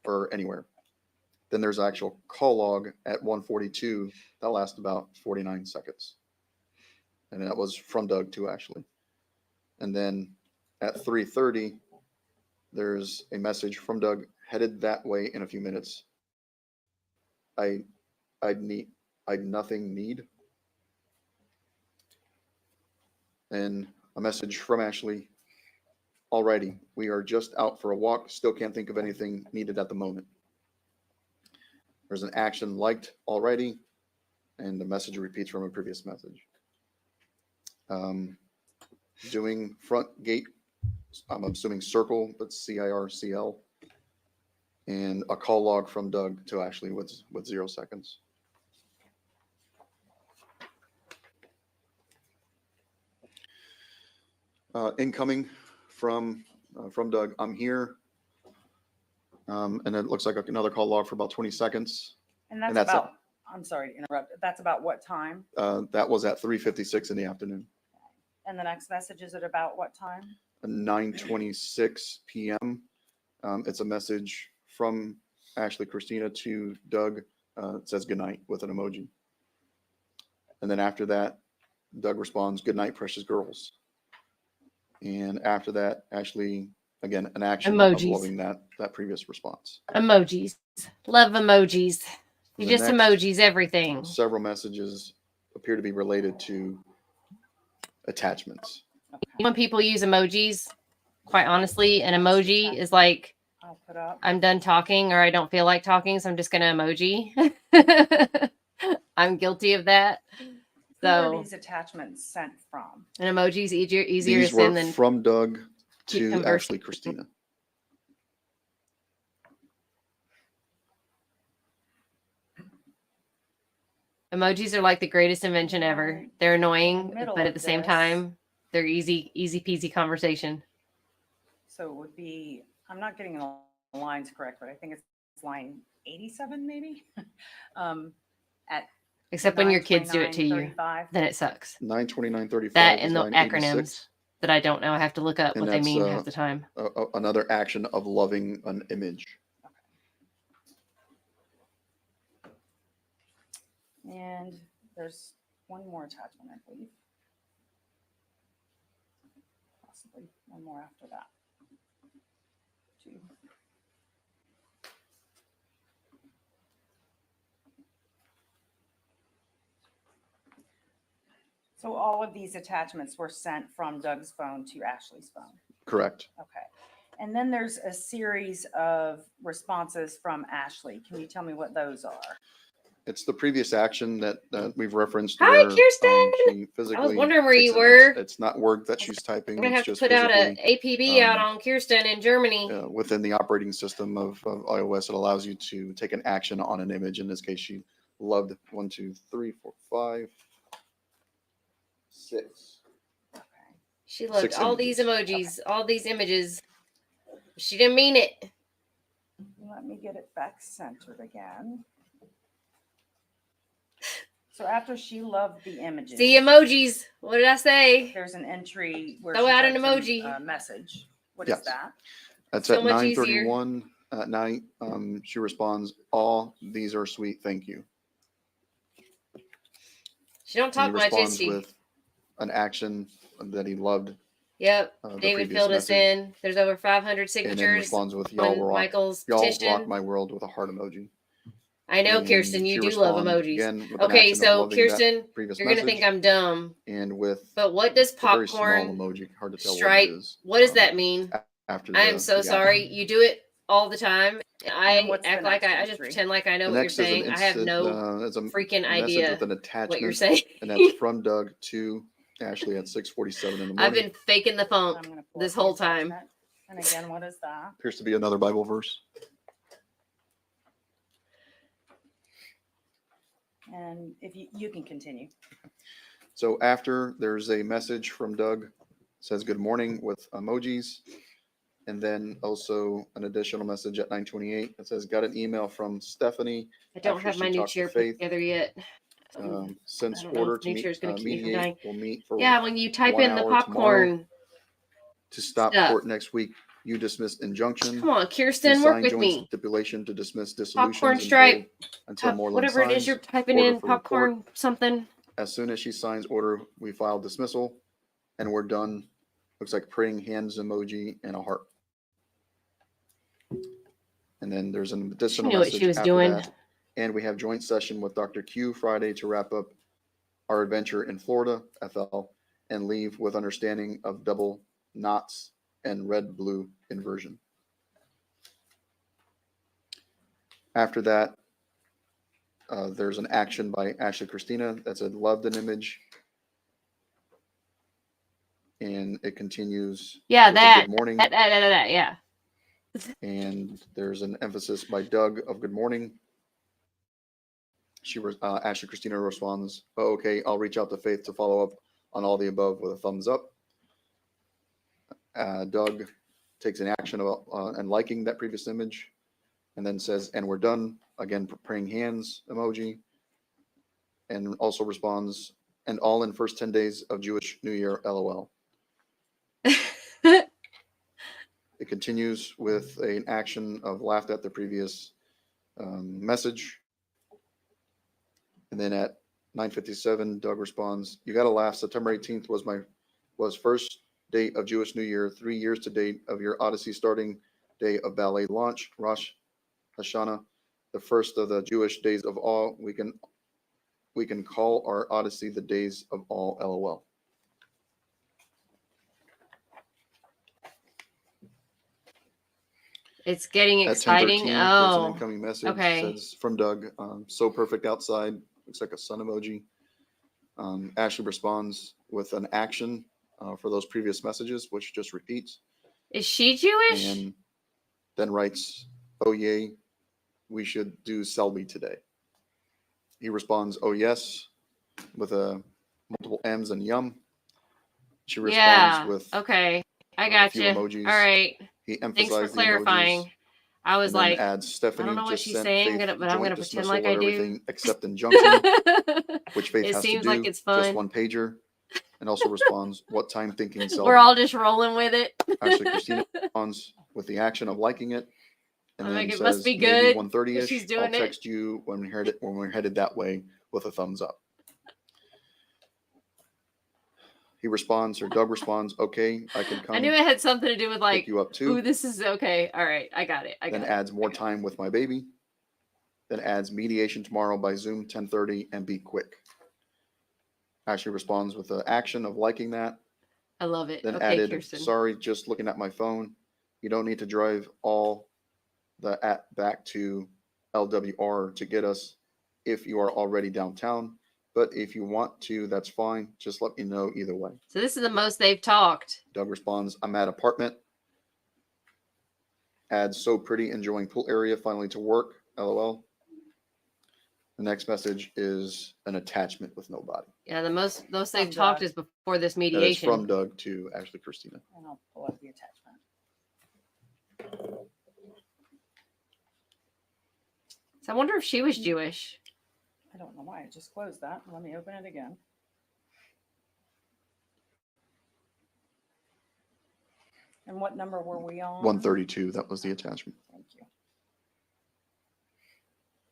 or anywhere? Then there's actual call log at 1:42 that lasts about 49 seconds. And that was from Doug too, actually. And then at 3:30, there's a message from Doug, headed that way in a few minutes. I'd nothing need. And a message from Ashley, alrighty, we are just out for a walk, still can't think of anything needed at the moment. There's an action liked already, and the message repeats from a previous message. Doing front gate, I'm assuming circle, but CIRCL, and a call log from Doug to Ashley with 0 seconds. Incoming from Doug, I'm here. And it looks like another call log for about 20 seconds.
And that's
that's
about, I'm sorry to interrupt. That's about what time?
That was at 3:56 in the afternoon.
And the next message is at about what time?
9:26 p.m. It's a message from Ashley Christina to Doug. It says good night with an emoji. And then after that, Doug responds, good night, precious girls. And after that, Ashley, again, an action
Emojis.
of loving that previous response.
Emojis. Love emojis. You
The
just
next
emojis everything.
Several messages appear to be related to attachments.
When people use emojis, quite honestly, an emoji is like,
I'll put up.
I'm done talking or I don't feel like talking, so I'm just going to emoji. I'm guilty of that.
Who are
So
these attachments sent from?
an emoji is easier
These
to
were
send than
from Doug
keep
to
conversing.
Ashley Christina.
Emojis are like the greatest invention ever. They're annoying,
Middle
but at
of
the same
this.
time, they're easy peasy conversation.
So it would be, I'm not getting the lines correct, but I think it's line 87 maybe. At
Except when your kids do it to you,
9:29:35.
then it sucks.
9:29:35.
That and the
line
acronyms.
86.
that I don't know. I have to look up
And
what they
that's,
mean half the time.
Another action of loving an image.
And there's one more attachment, I believe. Possibly one more after that. 2. So all of these attachments were sent from Doug's phone to Ashley's phone.
Correct.
Okay. And then there's a series of responses from Ashley. Can you tell me what those are?
It's the previous action that we've referenced.
Hi,
where,
Kirsten.
she physically
I was wondering where
takes
you
it.
were.
It's not word that she's typing.
I'm gonna
It's
have to
just
put out a
physically,
APB out on Kirsten in Germany.
within the operating system of iOS. It allows you to take an action on an image. In this case, she loved 1, 2, 3, 4, 5, 6.
She loved
6
all these
images.
emojis, all these images. She didn't mean it.
Let me get it back centered again. So after she loved the images,
The emojis. What did I say?
there's an entry where
Throw
she
out an
types in
emoji.
a message. What
Yes.
is that?
That's
So
at
much easier.
9:31 at night. She responds, "All these are sweet. Thank you."
She don't
And
talk
he
much, is
responds
she?
with an action that he loved.
Yep.
the
David
previous
filled us
message,
in. There's over 500
and then
signatures
responds with
on Michael's
y'all rock
petition.
my world" with a heart emoji.
I know,
And
Kirsten, you
she
do love
responds
emojis.
again with an
Okay,
action of
so
loving that
Kirsten,
previous
you're going to think
message,
I'm dumb.
and with
But what does
a very small
popcorn
emoji, hard to tell
stripe,
what it is.
what does that mean?
After
I am so
the
sorry. You do it all the time.
then
I
what's the
act like
next
I just
entry?
pretend like I know
The
what you're
next is an
saying. I have
instant,
no
it's a
freaking
message
idea
with an
what you're
attachment,
saying.
and that's from Doug to Ashley at 6:47 in the
I've
morning.
been faking the
I'm
funk
gonna pull
this
up the
whole time.
attachment. And again, what is that?
Appears to be another Bible verse.
And if you can continue.
So after, there's a message from Doug, says good morning with emojis. And then also an additional message at 9:28 that says, got an email from Stephanie.
I don't
after
have
she
my new
talked to
chair put
Faith.
together yet.
Since
I don't know
order
if
to
new chair is going to keep me from dying.
mediate will meet for
Yeah, when you type
1
in the
hour tomorrow
popcorn
to stop
stuff.
court next week. You dismissed injunction.
Come on,
You
Kirsten, work
sign
with
joint
me.
stipulation to dismiss
Popcorn
dissolutions and
stripe.
hold until Moreland
Whatever it is
signs.
you're typing
Order
in,
for report.
popcorn something.
As soon as she signs order, we file dismissal, and we're done. Looks like praying hands emoji and a heart. And then there's an additional
knew what
message
she was
after
doing.
that. And we have joint session with Dr. Q Friday to wrap up our adventure in Florida, FL, and leave with understanding of double knots and red-blue inversion. After that, there's an action by Ashley Christina that said loved an image. And it continues.
Yeah,
with a
that.
Good morning.
That, yeah.
And there's an emphasis by Doug of good morning. Ashley Christina responds, "Oh, okay, I'll reach out to Faith to follow up on all the above with a thumbs up." Doug takes an action about and liking that previous image, and then says, "And we're done." Again, praying hands emoji, and also responds, "And all in first 10 days of Jewish New Year, LOL." It continues with an action of laughed at the previous message. And then at 9:57, Doug responds, "You got to laugh. September 18th was first date of Jewish New Year, 3 years to date of your Odyssey starting day of ballet launch, Rosh Hashanah, the first of the Jewish days of all. We can call our Odyssey the days of all, LOL."
It's getting
At
exciting.
10:13, there's an
Oh,
incoming message.
okay.
Says from Doug, "So perfect outside." Looks like a sun emoji. Ashley responds with an action for those previous messages, which just repeats.
Is she Jewish?
And then writes, "Oh yay, we should do Selby today." He responds, "Oh yes," with multiple M's and yum. She responds
Yeah.
with
Okay. I
a
got
few
you.
emojis.
All right.
He
Thanks for
emphasized the
clarifying.
emojis.
I was
And then
like,
adds, "Stephanie
I don't know what
just
she's
sent
saying,
Faith
but I'm
joint
going to pretend
dismissal
like
of
I do.
everything except injunction," which Faith
It
has to
seems
do.
like it's
Just
fun.
one pager. and also responds, what time thinking
We're
seldom.
all just rolling with it.
Actually, Christina responds with the action of liking it. And
I'm
then
like, it
says,
must be
maybe
good
1:30ish.
she's
I'll
doing it.
text you when we're headed that way with a thumbs up. He responds, or Doug responds, okay, I can come.
I knew it had something to do with
pick
like,
you up too.
ooh, this is okay. All right, I got it.
Then adds more time with my baby. Then adds mediation tomorrow by Zoom 10:30 and be quick. Actually responds with the action of liking that.
I love it.
Then
Okay,
added,
Kirsten.
sorry, just looking at my phone. You don't need to drive all the back to LWR to get us if you are already downtown. But if you want to, that's fine. Just let me know either way.
So this is the most they've talked.
Doug responds, I'm at apartment. Adds so pretty, enjoying pool area, finally to work, LOL. The next message is an attachment with no body.
Yeah, the most they've
From
talked
Doug.
is before this
That is
mediation.
from Doug to Ashley Christina.
And I'll pull up the attachment.
So I wonder if she was Jewish.
I don't know why I just closed that. Let me open it again. And what number were we on?
132, that was the attachment.
Thank you.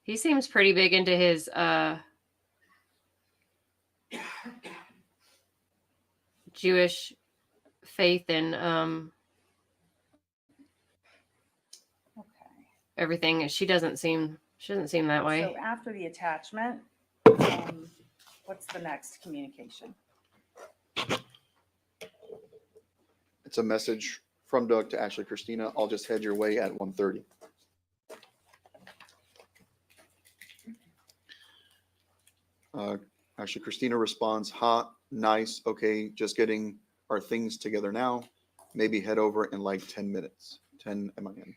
He seems pretty big into his Jewish faith and
Okay.
everything. She doesn't seem that way.
So after the attachment, what's the next communication?
It's a message from Doug to Ashley Christina. I'll just head your way at 1:30. Actually, Christina responds, hot, nice, okay, just getting our things together now. Maybe head over in like 10 minutes. 10 MIN.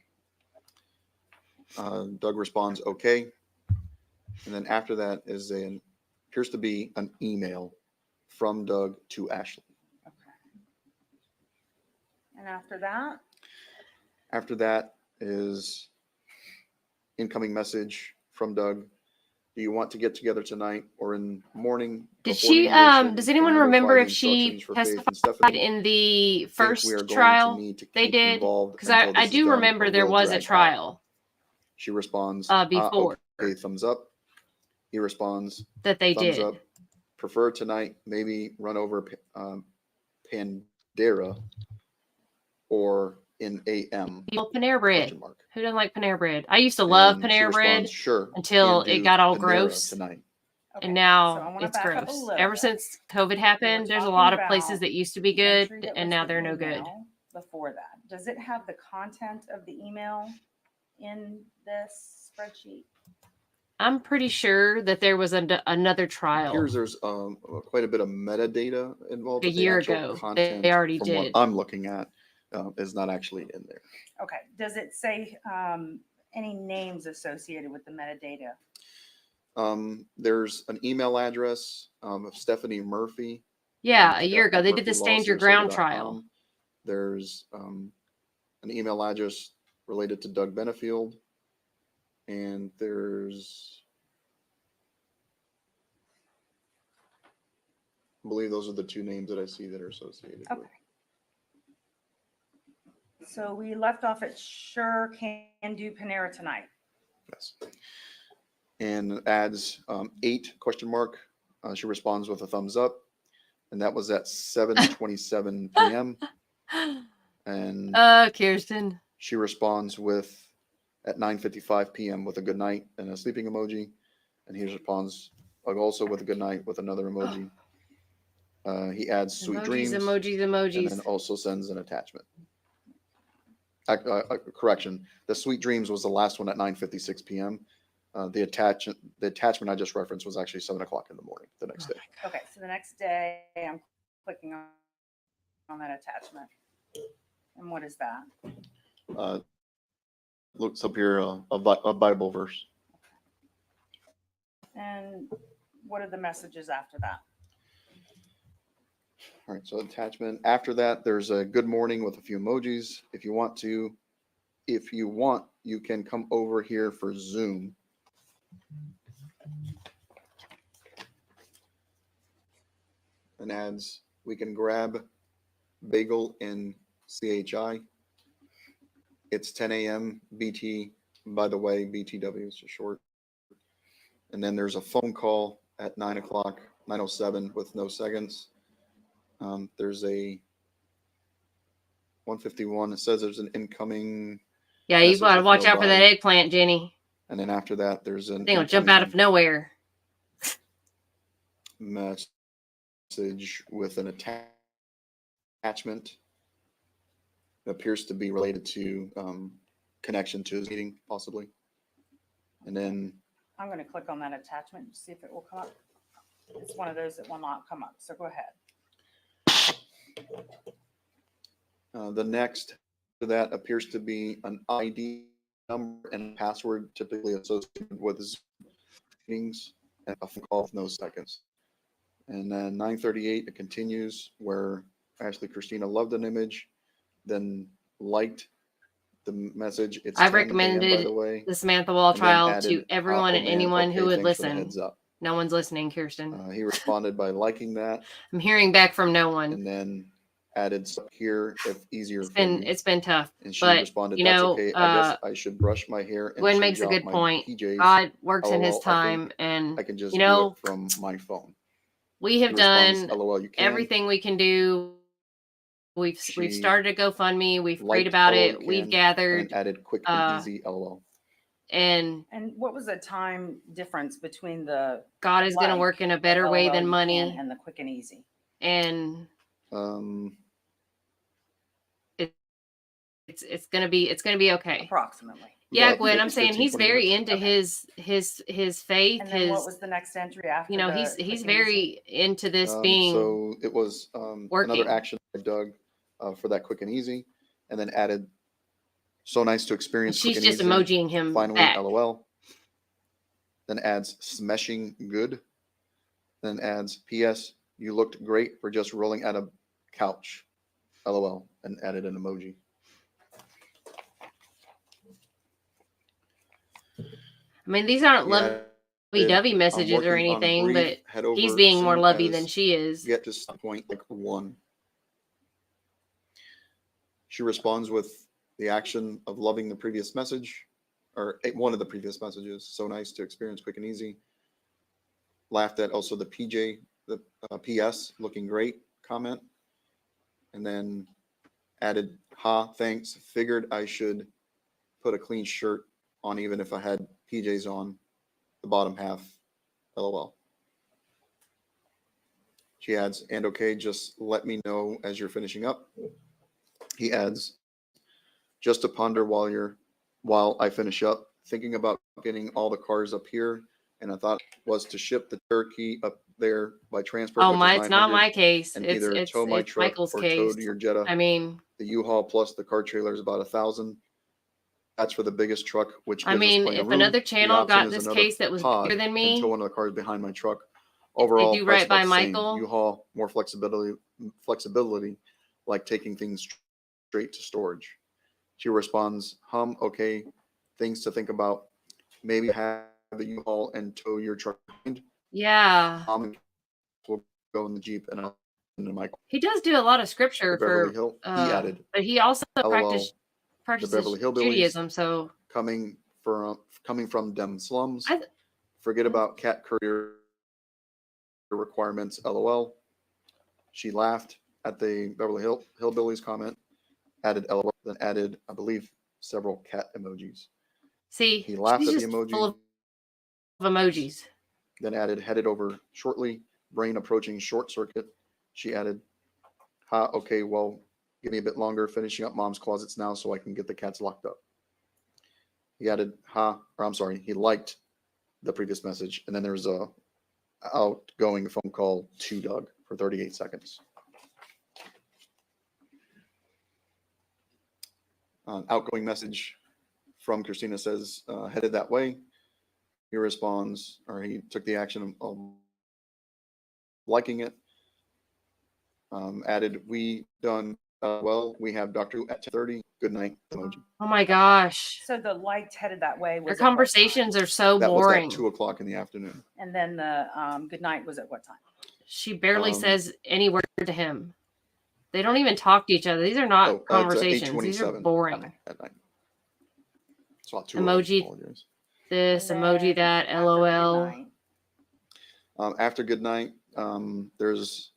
Doug responds, okay. And then after that appears to be an email from Doug to Ashley.
Okay. And after that?
After that is incoming message from Doug. Do you want to get together tonight or in the morning?
Did
before
she
mediation?
does anyone
Can I
remember
verify
if
the
she
instructions for Faith and
testified
Stephanie?
in the
Think
first
we are going to
trial
need to
they
keep
did?
involved
Because
until
I
this is
do
done,
remember
or
there
we'll
was a
drag out.
trial
She responds,
before
okay, thumbs up. He responds,
that they
thumbs
did.
up. Prefer tonight, maybe run over Pandera or in AM.
Well, Panera Bread.
Question mark.
Who doesn't like Panera Bread? I used to love
And she
Panera Bread
responds, sure,
until
can
it
do
got all
Pandera
gross.
tonight.
Okay,
And
so I
now
wanna
it's
back up a
gross.
little
Ever
bit.
since COVID happened, there's a
talking
lot of places
about
that used to be
the
good,
entry that
and
was
now
the
they're no good.
email before that. Does it have the content of the email in this spreadsheet?
I'm pretty sure that there was another trial
Here's there's quite a bit of metadata involved.
a
but the
year
actual
ago.
content
They already
from
did.
what I'm looking at is not actually in there.
Okay, does it say any names associated with the metadata?
There's an email address of Stephanie Murphy.
Yeah, a year ago. They did the Stand Your Ground trial.
There's an email address related to Doug Benefield. And there's, I believe those are the two names that I see that are associated with.
Okay. So we left off at sure can do Panera tonight.
Yes. And adds 8 question mark. She responds with a thumbs up. And that was at 7:27 p.m. And
Kirsten.
she responds with at 9:55 p.m. with a good night and a sleeping emoji. And he responds also with a good night with another emoji. He adds sweet dreams.
Emojis.
And then also sends an attachment. Correction. The sweet dreams was the last one at 9:56 p.m. The attachment I just referenced was actually 7 o'clock in the morning the next day.
Okay, so the next day I'm clicking on that attachment. And what is that?
Looks up here a Bible verse.
And what are the messages after that?
All right, so attachment. After that, there's a good morning with a few emojis. If you want, you can come over here for Zoom. and adds, we can grab bagel in CHI. It's 10 a.m. BT, by the way, BTW is just short. And then there's a phone call at 9 o'clock, 9:07 with no seconds. There's a 151. It says there's an incoming.
Yeah, you
message
gotta
with
watch
no
out for that
body.
eggplant, Jenny.
And then after that, there's an
Thing will jump out of
incoming
nowhere.
message with an attachment that appears to be related to connection to his meeting, possibly. And then
I'm going to click on that attachment to see if it will come up. It's one of those that will not come up. So go ahead.
the next to that appears to be an ID number and password typically associated with Zoom meetings, and a phone call with no seconds. And then 9:38, it continues where actually Christina loved an image, then liked the message. It's
I've
10 a.m., by
recommended
the way.
the Samantha Wall
And then
trial
added,
to everyone
"Oh,
and
man,
anyone
okay,
who would
thanks for the
listen.
heads up."
No one's listening, Kirsten.
He responded by liking that,
I'm hearing back from no one.
and then added here if easier
It's
for
been
you.
it's been tough.
And she
But
responded,
you
"That's
know,
okay. I guess I should brush my hair and
Gwen
change
makes a
out
good
my
point.
PJs.
God works in his
LOL, I think
time, and
I can just
you
do
know,
it from my phone."
we have
He responds,
done
"LOL, you can."
everything we can do. We've
She
started a GoFundMe. We've prayed
liked
about
LOL,
it.
you
We've
can,
gathered,
and added quick and easy LOL.
and
what was the time difference between the
God is going to work in a better way than money
and the quick and easy?
And it's gonna be okay.
Approximately.
Yeah,
About
Gwen, I'm
15,
saying he's
20
very
minutes.
into his faith.
And then what was the next entry after?
You know,
the
he's
quick and
very
easy?
into this being.
So it was
working.
another action by Doug for that quick and easy, and then added, "So nice to experience quick
She's
and
just
easy.
emojiing him
Finally,
back.
LOL." Then adds smeshing good. Then adds, "P.S. You looked great for just rolling out of couch. LOL," and added an emoji.
I mean, these aren't
Yeah,
lovey-dovey
I'm
messages or
working on
anything, but
brief, head over
he's being more
soon
lovey
as
than she is.
Get to some point like 1. She responds with the action of loving the previous message, or one of the previous messages. "So nice to experience quick and easy." Laughed at also the PJ, the PS, looking great comment. And then added, "Ha, thanks. Figured I should put a clean shirt on even if I had PJs on the bottom half. LOL." She adds, "And okay, just let me know as you're finishing up." He adds, "Just to ponder while I finish up, thinking about getting all the cars up here, and I thought was to ship the Cherokee up there by transport,
Oh,
which is
it's not
900,
my case.
and
It's
either tow my truck
Michael's
or
case.
tow to your Jetta.
I mean,
The U-Haul plus the car trailer is about 1,000. That's for the biggest truck, which
I
gives us
mean,
plenty of
if
room.
another
The
channel
option
got
is
this
another
case that was
pod
bigger than
and
me,
tow one of the cars behind my truck.
if they
Overall,
do
price
right by
about the same.
Michael,
U-Haul, more flexibility, like taking things straight to storage." She responds, "Okay, things to think about. Maybe have the U-Haul and tow your truck behind.
yeah,
Will go in the Jeep and I'll into Michael."
he does do a lot of scripture
The Beverly
for.
Hill, he added,
But he also
LOL,
practices
the Beverly Hillbillies,
Judaism. So
coming from them slums.
I,
Forget about cat courier requirements. LOL. She laughed at the Beverly Hillbillies comment, added LOL, then added, I believe, several cat emojis.
see,
He laughed
she's
at the
just
emoji,
full of emojis.
then added, headed over shortly, brain approaching short circuit. She added, "Ha, okay, well, give me a bit longer, finishing up mom's closets now so I can get the cats locked up." He added, he liked the previous message. And then there's a outgoing phone call to Doug for 38 seconds. Outgoing message from Christina says, headed that way. He responds, or he took the action of liking it. Added, "We done well. We have Dr. Who at 10:30. Good night." Emoji.
Oh my gosh,
So the light headed that way was
their
at what
conversations
time?
are so
That was
boring.
at 2:00 in the afternoon.
And then the good night was at what time?
She barely
Um,
says any word to him. They don't even talk to each other. These are not
It's
conversations. These are
8:27
boring.
at night. It's not too early.
Emoji
Apologize.
this,
And
emoji
then
that,
after good
LOL.
night,
After good night, there's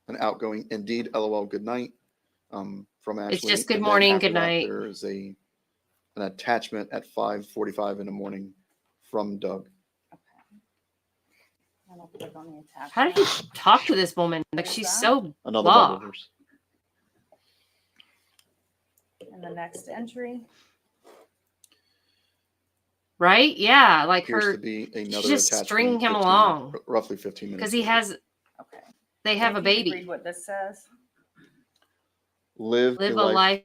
an outgoing Indeed LOL good night from Ashley.
It's just good
And then
morning,
after
good
that,
night.
there is an attachment at 5:45 in the morning from Doug.
and I'll click on the attachment.
How did he talk to this woman? Like,
What is
she's
that?
so
Another
blah.
Bible verse.
And the next entry.
Right? Yeah, like
Appears
her.
to be another
just
attachment.
stringing him
15
along.
Roughly 15 minutes.
Because he
later.
has,
Okay.
they have a
If you could
baby.
Read what this says.
Live
Live a life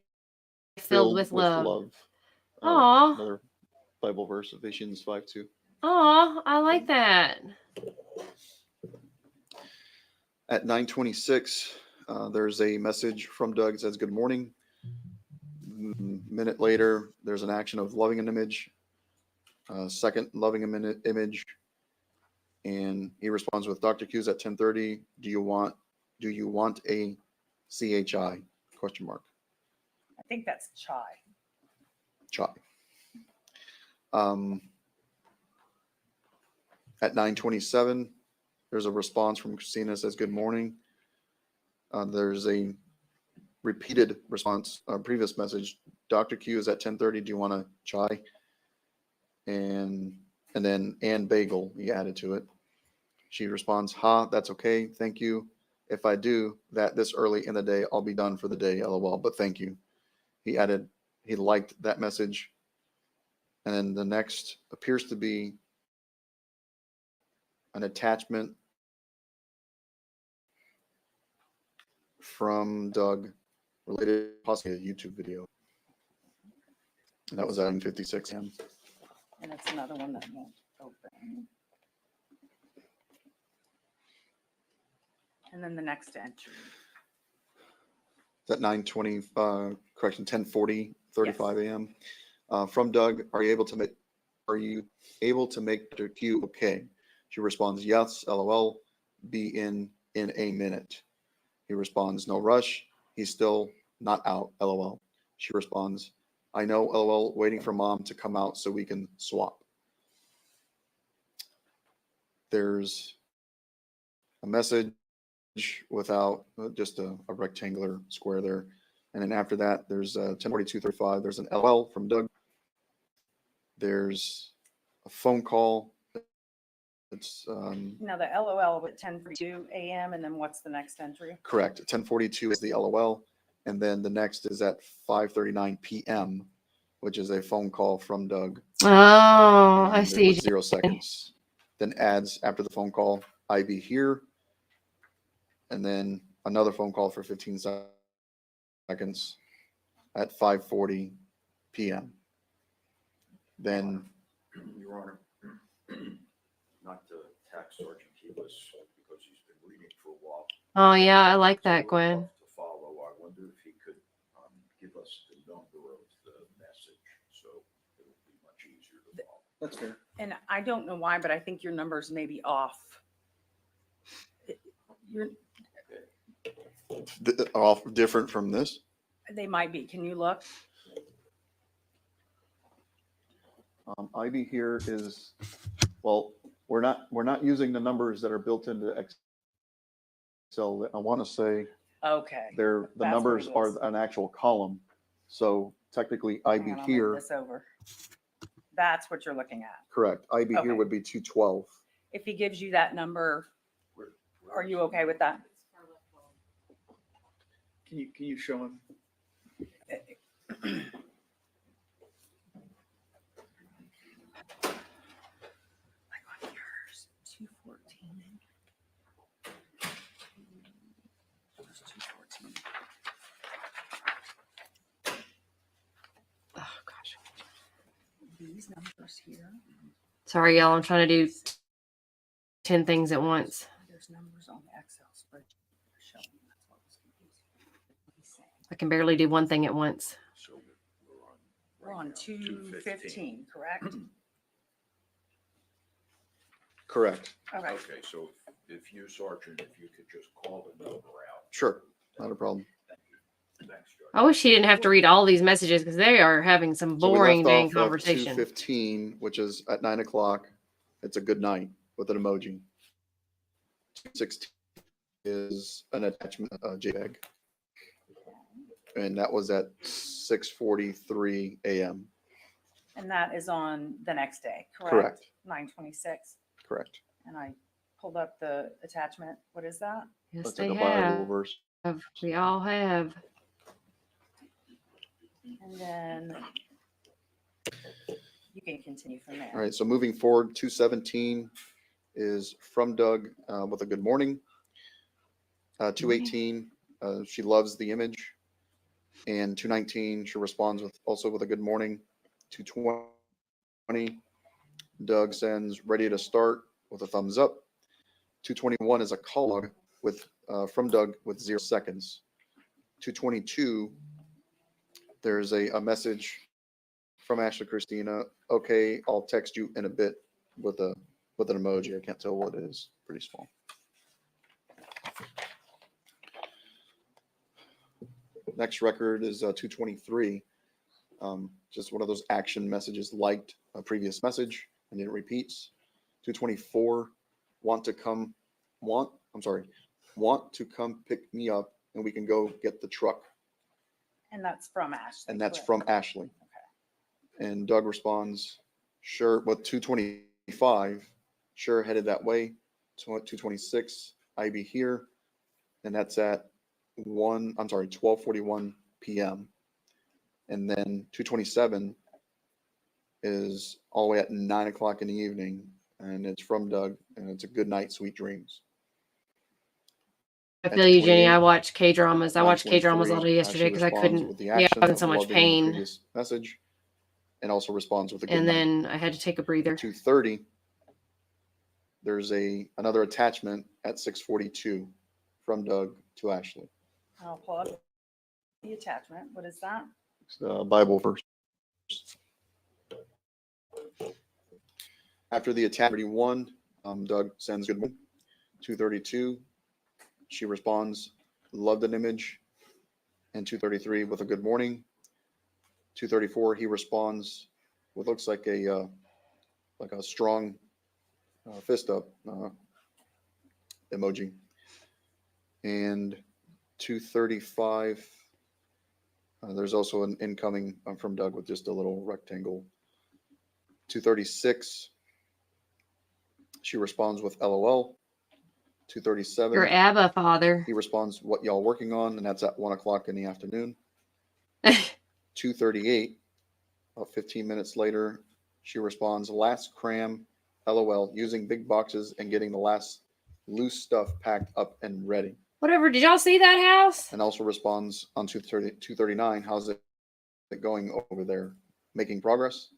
filled with love. Aw.
Another Bible verse, Ephesians 5:2.
Aw, I like that.
At 9:26, there's a message from Doug that says, "Good morning." Minute later, there's an action of loving an image. Second, loving a minute image, and he responds with, "Dr. Q's at 10:30. Do you want a CHI? Question mark.
I think that's chai.
Chai. At 9:27, there's a response from Christina that says, "Good morning." There's a repeated response, previous message. Dr. Q is at 10:30. Do you want a chai? And then bagel, he added to it. She responds, "Ha, that's okay. Thank you. If I do that this early in the day, I'll be done for the day. LOL. But thank you." He added, he liked that message. And then the next appears to be an attachment from Doug related possibly a YouTube video. And that was at 9:56 a.m.
And it's another one that won't open. And then the next entry.
It's at 9:20, 10:35 a.m. From Doug, are you able to make Dr. Q okay? She responds, yes, LOL, be in a minute. He responds, no rush. He's still not out, LOL. She responds, I know, LOL, waiting for mom to come out so we can swap. There's a message without just a rectangular square there. And then after that, there's 10:42:35. There's an LOL from Doug. There's a phone call. It's
Now the LOL at 10:42 a.m. and then what's the next entry?
correct. 10:42 is the LOL, and then the next is at 5:39 p.m., which is a phone call from Doug.
Oh, I
And
see.
with 0 seconds. Then adds after the phone call, I be here, and then another phone call for 15 seconds at 5:40 p.m. Then
Your Honor, not to attack Sergeant Keyless because he's been reading for a while.
Oh, yeah, I like
So
that,
we're
Gwen.
tough to follow. I wonder if he could give us the number of the message, so it'll be much easier to follow.
That's fair.
And I don't know why, but I think your numbers may be off. You're,
off different from this.
they might be. Can you look?
IB here is, well, we're not using the numbers that are built into Excel. I want to say
Okay.
the
That's
numbers
what it is.
are an actual column. So technically
Hang
IB
on, I'll move
here,
this over. That's what you're looking at.
correct. IB
Okay.
here would be 212.
If he gives you that number, are you okay with that?
Can you show him?
Like on yours, 214. 214.
Oh, gosh.
These numbers here.
Sorry, y'all. I'm trying to do 10 things at once.
There's numbers on the Excel spreadsheet showing. That's what was confusing. He's saying
I can barely do one thing at once.
So
we're on 215, correct?
Correct.
Okay.
Okay, so If you, Sergeant, if you could just call the number out.
Sure, not a problem.
Thanks, Judge.
I wish he didn't have to read all these messages because they are having some
So we
boring
left
dang
off of
conversation.
2:15, which is at 9 o'clock. It's a good night with an emoji. 2:16 is an attachment, JPEG. And that was at 6:43 a.m.
And that is on the next day, correct?
Correct.
9/26.
Correct.
And I pulled up the attachment. What is that?
Yes,
That's
they
like a Bible
have.
verse.
We all have.
And then you can continue from there.
All right, so moving forward, 2:17 is from Doug with a good morning. 2:18, she loves the image. And 2:19, she responds with also with a good morning. 2:20, Doug sends ready to start with a thumbs up. 2:21 is a call log with from Doug with 0 seconds. 2:22, there's a message from Ashley Christina. Okay, I'll text you in a bit with an emoji. I can't tell what it is. Pretty small. Next record is 2:23. Just one of those action messages, liked a previous message and then it repeats. 2:24, want to come pick me up and we can go get the truck.
And that's from Ashley.
And that's
correct?
from Ashley. And Doug responds, sure, with 2:25, sure, headed that way. 2:26, I be here. And that's at 12:41 p.m. And then 2:27 is all the way at 9 o'clock in the evening. And it's from Doug, and it's a good night, sweet dreams.
I
At
feel you, Jenny.
2:28,
I watch K-dramas. I watched K-dramas all
9:23,
day yesterday
Ashley
because I
responds
couldn't.
with the
Yeah, I
action
was in
of
so much
loving the
pain.
previous message, and also responds with a good
And
night.
then I had to take a breather.
2:30, there's another attachment at 6:42 from Doug to Ashley.
I'll pull up the attachment. What is that?
It's the Bible verse. After the attachment 31, Doug sends good morning. 2:32, she responds, loved an image. And 2:33 with a good morning. 2:34, he responds with looks like a strong fist up emoji. And 2:35, there's also an incoming from Doug with just a little rectangle. 2:36, she responds with LOL. 2:37,
Your ABBA father.
he responds, what y'all working on? And that's at 1 o'clock in the afternoon. 2:38, about 15 minutes later, she responds, last cram, LOL, using big boxes and getting the last loose stuff packed up and ready.
Whatever. Did y'all see that house?
And also responds on 2:39, how's it going over there? Making progress?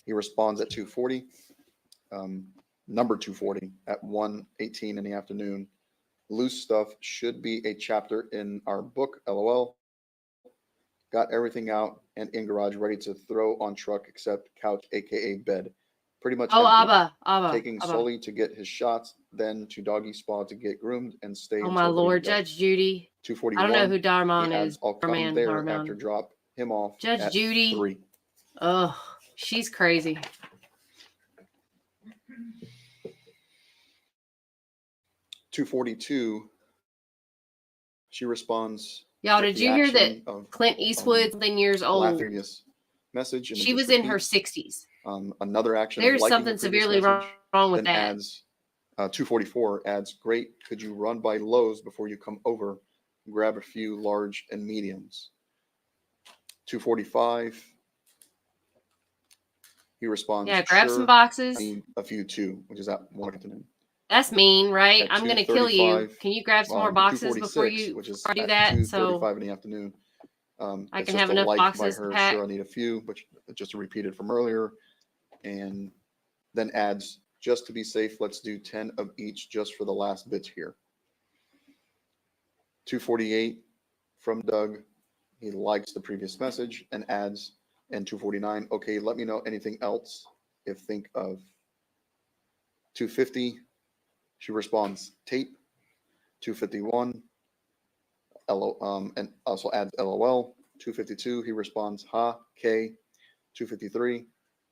He responds at 2:40, number 2:40 at 1:18 in the afternoon. Loose stuff should be a chapter in our book, LOL. Got everything out and in garage ready to throw on truck except couch, aka bed. Pretty much
Oh,
empty.
Abba.
Taking Sully to get his shots, then to doggy spa to get groomed and stay
Oh
until
my
ready to
Lord,
go.
Judge Judy.
2:41.
I don't know who Darman
he adds,
is.
I'll come
Darman,
there
Darman.
after drop him off
Judge
at
Judy.
3.
Oh, she's crazy.
2:42, she responds.
Y'all,
with
did
the
you hear that
action of
Clint Eastwood's something years old?
laughing this message. And it
She
just
was in her
repeats.
60s.
Another action. of
There's
liking
something
the previous
severely
message,
wrong with
then
that.
adds 2:44 adds, great. Could you run by Lowe's before you come over? Grab a few large and mediums. 2:45. He responds,
Yeah, grab
sure,
some boxes.
I need a few too, which is at 1 afternoon.
That's mean, right?
At
I'm gonna kill you.
2:35,
Can you grab some more boxes before
2:46,
you
which is
do
at
that?
2:35
So
in the afternoon.
I
It's
can
just
have
a
enough
like by
boxes to
her.
pack.
Sure, I need a few, but just to repeat it from earlier. And then adds, just to be safe, let's do 10 of each just for the last bits here. 2:48 from Doug. He likes the previous message and adds, and 2:49, okay, let me know anything else if think of. 2:50, She responds tape. 251. And also adds LOL. 252. He responds ha K. 253.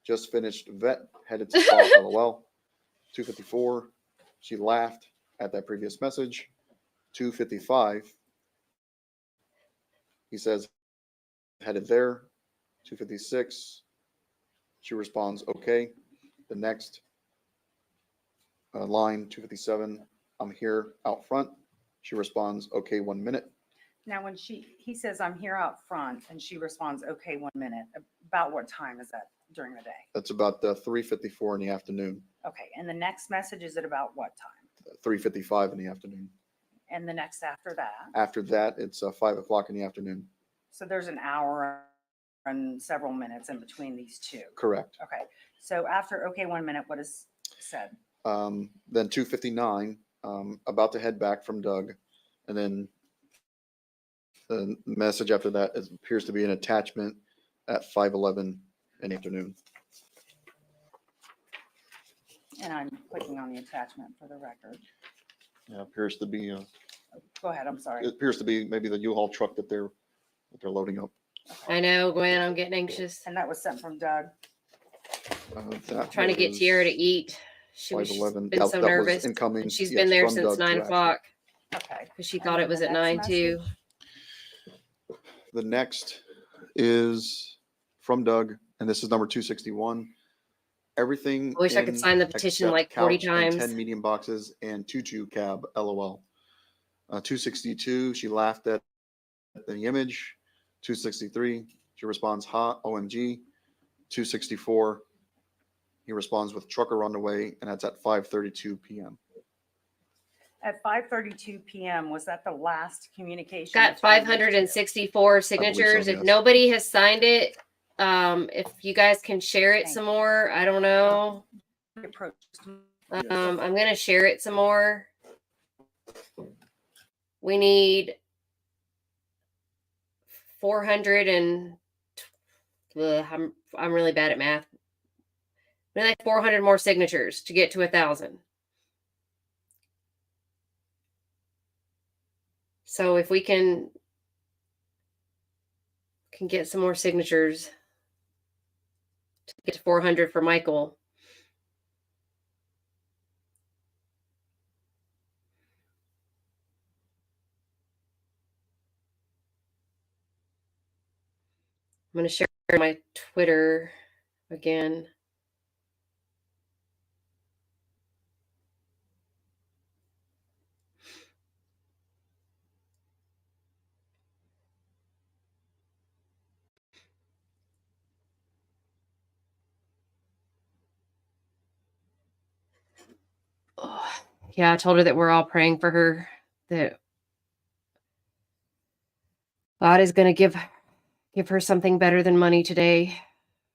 Just finished vet. Headed to spa. LOL. 254. She laughed at that previous message. 255. He says headed there. 256. She responds okay. The next line 257. I'm here out front. She responds okay 1 minute.
Now, when he says, I'm here out front, and she responds, okay, 1 minute, about what time is that during the day?
That's about 3:54 in the afternoon.
Okay, and the next message is at about what time?
3:55 in the afternoon.
And the next after that?
After that, it's 5 o'clock in the afternoon.
So there's an hour and several minutes in between these two.
Correct.
Okay, so after okay 1 minute, what is said?
Then 2:59, about to head back from Doug, and then the message after that appears to be an attachment at 5:11 in the afternoon.
And I'm clicking on the attachment for the record.
Yeah, appears to be.
Go ahead, I'm sorry.
It appears to be maybe the U-Haul truck that they're loading up.
I know, Gwen, I'm getting anxious.
And that was sent from Doug.
Trying to get Tiara to eat. She's
5:11.
been so nervous.
Was incoming.
She's
yes,
been there
from
since
Doug
9
to
o'clock
Okay.
because she
And
thought
then
it was
the
at
next
9 too.
message?
The next is from Doug, and this is number 261. Everything.
I wish I could sign the petition
except
like 40
couch and
times.
10 medium boxes and 2 cab. LOL. 262. She laughed at the image. 263. She responds, "Ha, OMG." 264. He responds with trucker on the way, and that's at 5:32 p.m.
At 5:32 p.m., was that the last communication?
Got
between those two?
564 signatures. If
yes.
nobody has signed it, if you guys can share it
Thank
some
you.
more, I don't know. I'm going to share it some more. We need 400 and I'm really bad at math. We need like 400 more signatures to get to 1,000. So if we can get some more signatures to get to 400 for Michael. I'm going to share my Twitter again. Oh, yeah, I told her that we're all praying for her, that God is going to give her something better than money today.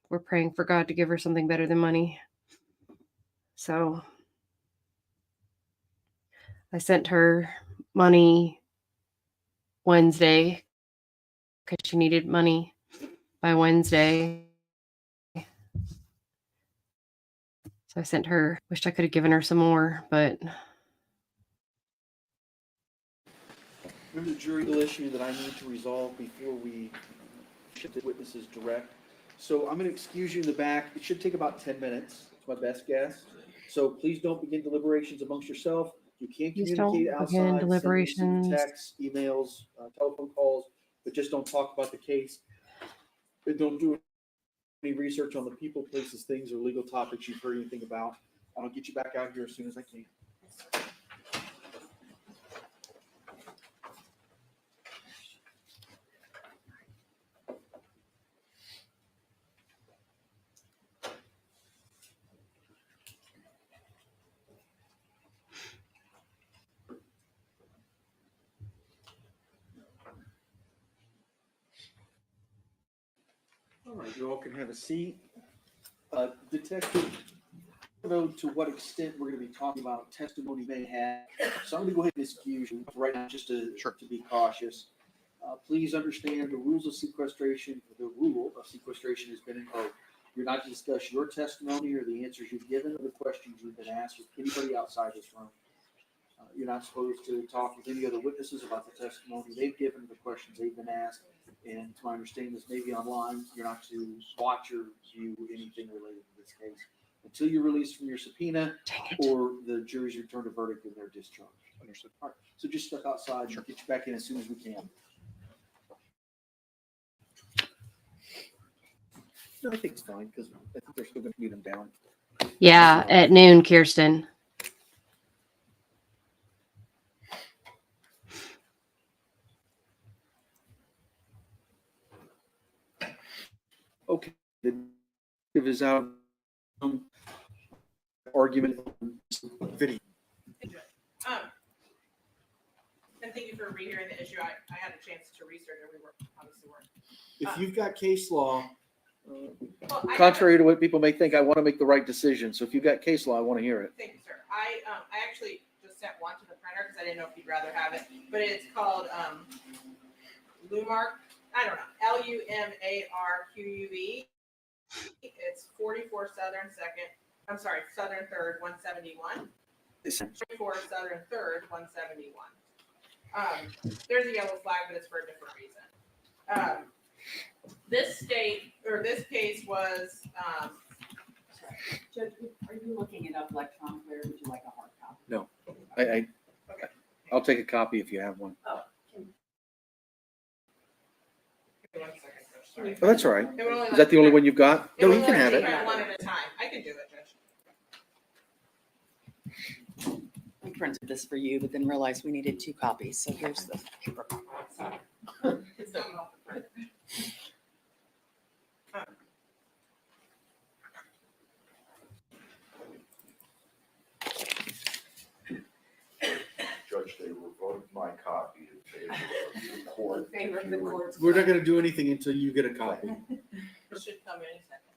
We're praying for God to give her something better than money. So I sent her money Wednesday because she needed money by Wednesday. So I sent her, wished I could have given her some more, but.
There's a jury issue that I need to resolve before we shift the witnesses direct. So I'm going to excuse you in the back. It should take about 10 minutes. It's my best guess. So please don't begin deliberations amongst yourself. You can
Please
communicate
don't
outside,
begin
send
deliberations.
texts, emails, telephone calls, but just don't talk about the case. And don't do any research on the people, places, things, or legal topics you've heard anything about. I'll get you back out here as soon as I can. All right, you all can have a seat. Detective, I don't know to what extent we're going to be talking about testimony may have. So I'm going to go ahead and excuse you right now just to be cautious. Please understand the rules of sequestration. The rule of sequestration has been invoked. You're not to discuss your testimony or the answers you've given or the questions you've been asked with anybody outside this room. You're not supposed to talk with any other witnesses about the testimony they've given, the questions they've been asked. And to my understanding, this may be online. You're not to watch or view anything related to this case until you're released from your subpoena or the jury's returned a verdict in their discharge.
Understood.
All right. So just step outside and get you back in as soon as we can. No, I think it's fine because I think they're still going to need them down.
Yeah, at noon, Kirsten.
Okay. The is out. Argument video.
And thank you for rehearing the issue. I had a chance to research it. We obviously weren't.
If you've got case law,
Well,
contrary to what people may think, I want to make the right decision. So if you've got case law, I want to hear it.
Thank you, sir. I actually just sent one to the printer because I didn't know if you'd rather have it, but it's called Lumark. I don't know. LUMARQUV. It's 44 Southern 2nd. I'm sorry, Southern 3rd 171. 44 Southern 3rd 171. There's a yellow flag, but it's for a different reason. This case was,
Sorry. Judge, are you looking it up electronically or would you like a hard copy?
No,
Okay.
I'll take a copy if you have one.
Oh,
Give me 1 second, Judge. Sorry.
Oh, that's all right.
It would only
Is that the only one you've got?
It
No,
would
you can
only
have
take
it.
one at a time. I can do it, Judge.
I printed this for you, but then realized we needed 2 copies, so here's the paper copy.
It's not off the print.
Judge, they revoked my copy in favor of the court.
In favor of the court's.
We're not going to do anything until you get a copy.
It should come any second.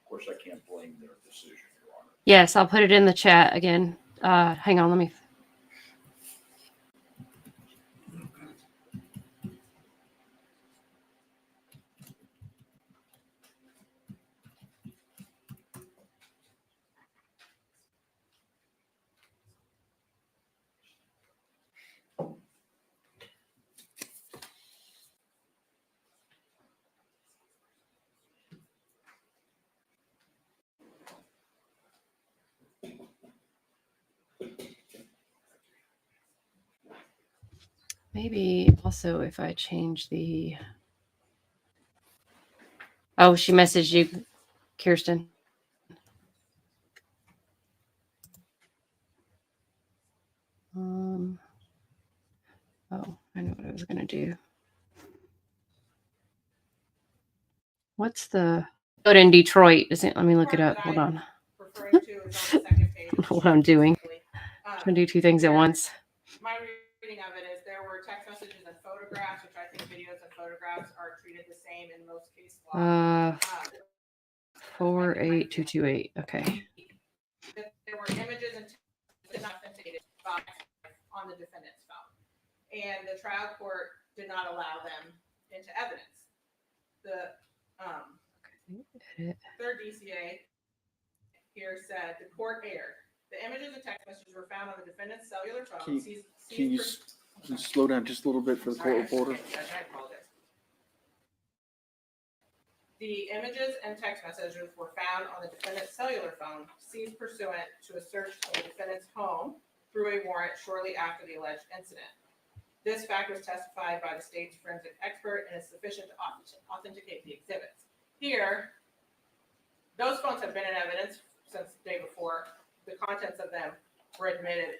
Of course, I can't blame their decision, Your Honor.
Yes, I'll put it in the chat again. Hang on, let me. Maybe also if I change the. Oh, she messaged you, Kirsten. Oh, I know what I was going to do. What's the code in Detroit? Isn't? Let me look it up. Hold on.
Referring to is on the second page.
I don't know what I'm doing. I'm trying to do 2 things at once.
My reading of it is there were text messages and photographs, which I think videos and photographs are treated the same in most case law.
48228. Okay.
There were images and text authenticated on the defendant's phone, and the trial court did not allow them into evidence. The third DCA here said the court erred. The images and text messages were found on the defendant's cellular phone.
Can you slow down just a little bit for the court reporter?
I apologize. The images and text messages were found on the defendant's cellular phone, seized pursuant to a search of the defendant's home through a warrant shortly after the alleged incident. This fact was testified by the state's forensic expert and is sufficient to authenticate the exhibits. Here, those phones have been in evidence since the day before. The contents of them were admitted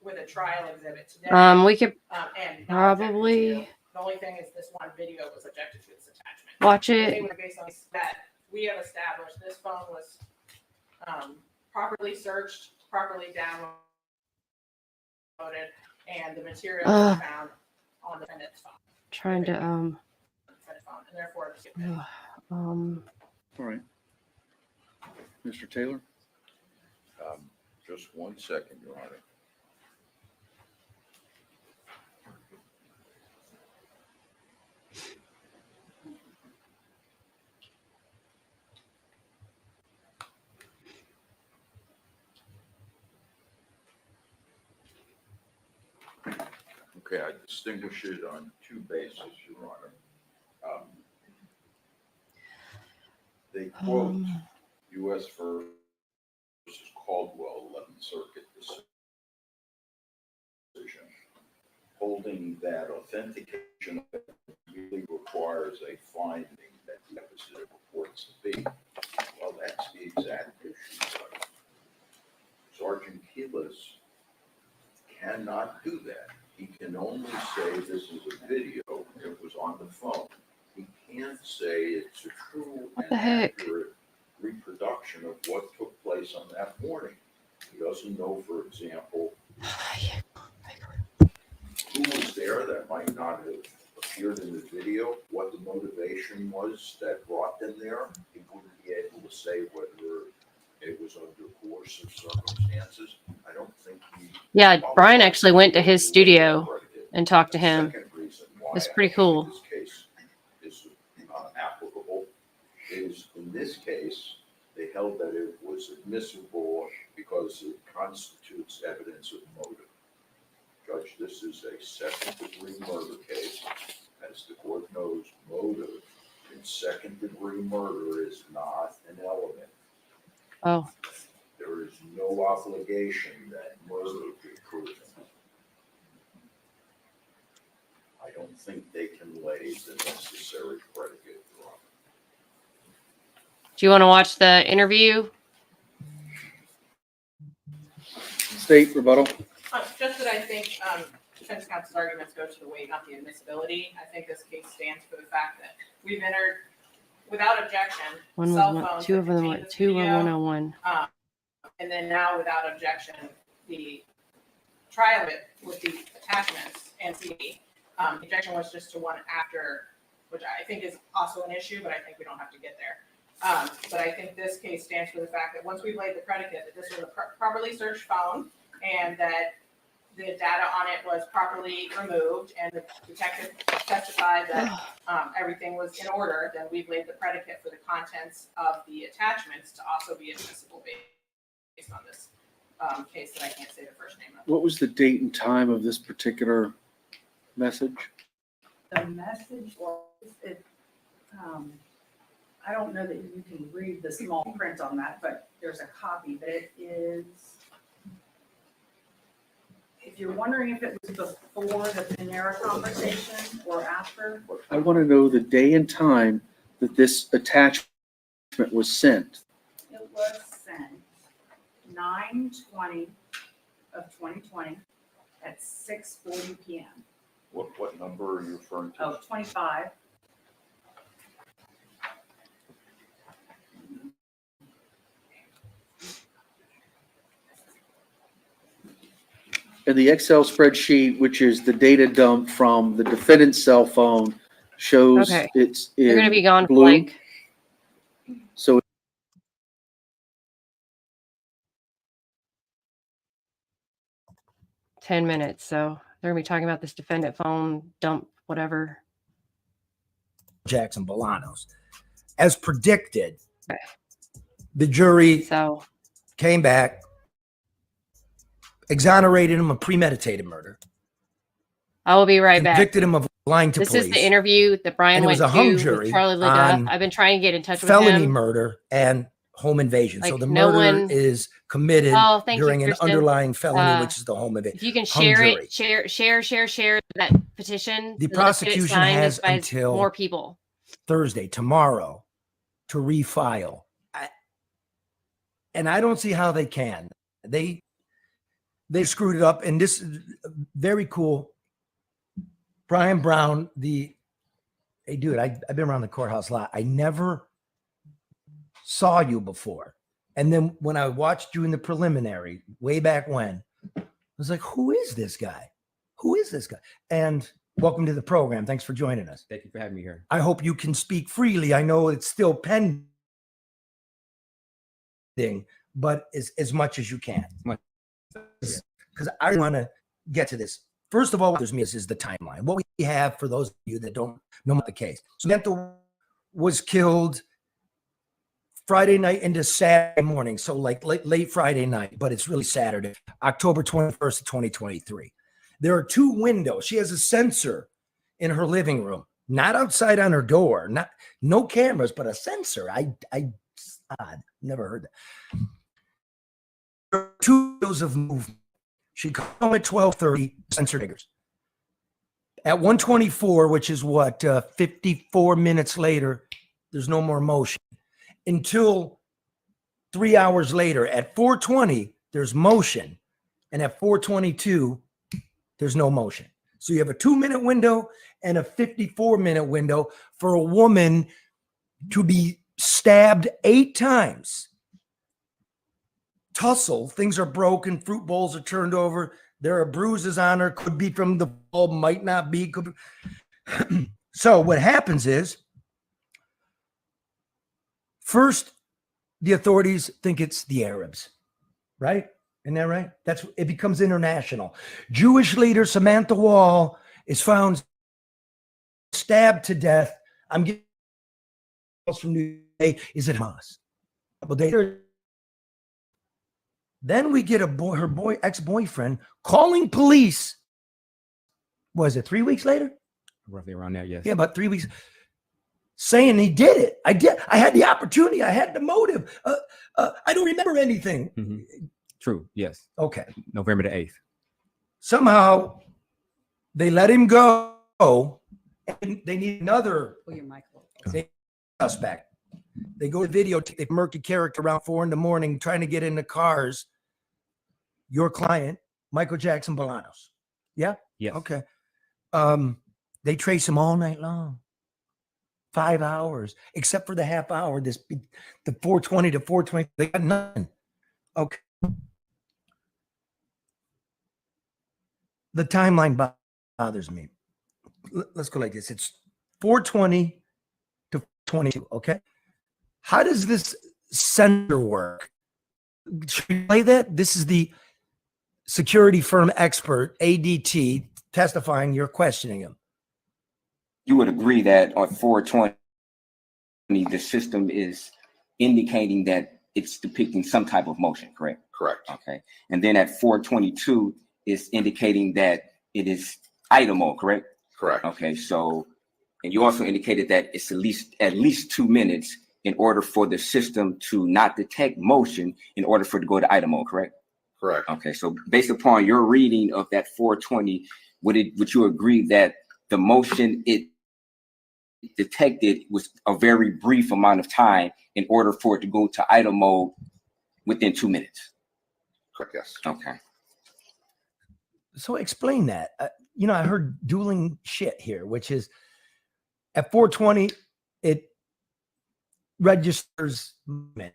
with a trial exhibit today.
We could
and
probably
the only thing is this one video was objected to its attachment.
watch
They
it.
were based on that we have established this phone was properly searched, properly downloaded, and the material was found on the defendant's phone.
Trying to
And therefore,
All right. Mr. Taylor?
Just 1 second, Your Honor. Okay, I distinguish it on two bases, Your Honor. They quote U.S. versus Caldwell, 11th Circuit decision, holding that authentication really requires a finding that the deficit purports to be. Well, that's the exact issue. Sergeant Keelis cannot do that. He can only say this is a video, it was on the phone. He can't say it's a true and accurate reproduction of what took place on that morning. He doesn't know, for example, who was there that might not have appeared in the video, what the motivation was that brought them there. He wouldn't be able to say whether it was under coercive circumstances. I don't think he.
Yeah, Brian actually went to his studio and talked to him. It's pretty cool.
This case is applicable. Is in this case, they held that it was admissible because it constitutes evidence of motive. Judge, this is a second-degree murder case. As the court knows, motive in second-degree murder is not an element.
Oh.
There is no obligation that murder be proven. I don't think they can lay the necessary predicate wrong.
Do you want to watch the interview?
State rebuttal.
Just that I think defense counsel's arguments go to the weight, not the admissibility. I think this case stands for the fact that we've entered without objection.
One
cell
was
phones
two of
that
them.
contain this
Two were
video,
101.
And then now without objection, the trial it with the attachments and CD. The objection was just to one after, which I think is also an issue, but I think we don't have to get there. But I think this case stands for the fact that once we've laid the predicate that this was a properly searched phone and that the data on it was properly removed and the detective testified that everything was in order, then we've laid the predicate for the contents of the attachments to also be admissible based on this case that I can't say the first name of.
What was the date and time of this particular message?
The message was, I don't know that you can read the small print on that, but there's a copy, but it is, if you're wondering if it was before the Panera conversation or after.
I want to know the day and time that this attachment was sent.
It was sent 9/20 of 2020 at 6:40 p.m.
What number are you referring to?
Oh, 25.
And the Excel spreadsheet, which is the data dump from the defendant's cell phone, shows
Okay.
it's in
You're going to be gone for
blue.
like
So
10 minutes. So they're going to be talking about this defendant phone dump, whatever.
Jackson Bolanos. As predicted, the jury came back, exonerated him of premeditated murder.
I will be right back.
Convicted him of lying to
This
police.
is the interview that Brian
And it
went
was a hung
to
jury
with Charlie LaDuff.
on
I've been trying to get in touch with
felony
him.
murder and home invasion. So
Like,
the
no
murder
one-
is committed
Oh, thank you,
during an
Kristen.
underlying felony, which is the home invasion.
If you can
Hung
share
jury.
it, share that petition.
The
so let's get it
prosecution
signed
has
by
until
more people.
Thursday, tomorrow, to refile. And I don't see how they can. They screwed it up. And this is very cool. Brian Brown, hey dude, I've been around the courthouse a lot. I never saw you before. And then when I watched you in the preliminary way back when, I was like, who is this guy? Who is this guy? And welcome to the program. Thanks for joining us.
Thank you for having me here.
I hope you can speak freely. I know it's still pending, but as much as you can. Because I want to get to this. First of all, what there's me is the timeline. What we have, for those of you that don't know about the case. Samantha was killed Friday night into Saturday morning. So like late Friday night, but it's really Saturday, October 21st of 2023. There are 2 windows. She has a sensor in her living room, not outside on her door, no cameras, but a sensor. Odd, never heard that. There are 2 windows of movement. She comes home at 12:30, sensor triggers. At 1:24, which is what, 54 minutes later, there's no more motion. Until 3 hours later, at 4:20, there's motion. And at 4:22, there's no motion. So you have a 2-minute window and a 54-minute window for a woman to be stabbed 8 times. Tussle, things are broken, fruit bowls are turned over, there are bruises on her, could be from the fall, might not be. Could be. So what happens is, first, the authorities think it's the Arabs, right? Isn't that right? It becomes international. Jewish leader Samantha Woll is found stabbed to death. I'm getting calls from New York. Is it Hamas? Then we get her ex-boyfriend calling police. Was it 3 weeks later?
Roughly around there, yes.
Yeah, about 3 weeks. Saying he did it. I had the opportunity. I had the motive. I don't remember anything.
Mm-hmm. True. Yes.
Okay.
November the 8th.
Somehow they let him go, and they need another suspect. They go to videotape the murky character around 4 a.m. trying to get in the cars. Your client, Michael Jackson Bolanos. Yeah?
Yes.
Okay. They trace him all night long. 5 hours, except for the half hour, the 4:20 to 4:20, they got nothing. Okay. The timeline bothers me. Let's go like this. It's 4:20 to 22. Okay. How does this sensor work? Should we play that? This is the security firm expert, ADT, testifying. You're questioning him.
You would agree that on 4:20, the system is indicating that it's depicting some type of motion, correct?
Correct.
Okay. And then at 4:22, it's indicating that it is idle mode, correct?
Correct.
Okay. So, and you also indicated that it's at least 2 minutes in order for the system to not detect motion in order for it to go to idle mode, correct?
Correct.
Okay. So based upon your reading of that 4:20, would you agree that the motion it detected was a very brief amount of time in order for it to go to idle mode within 2 minutes?
Correct. Yes.
Okay.
So explain that. I heard dueling shit here, which is at 4:20, it registers movement.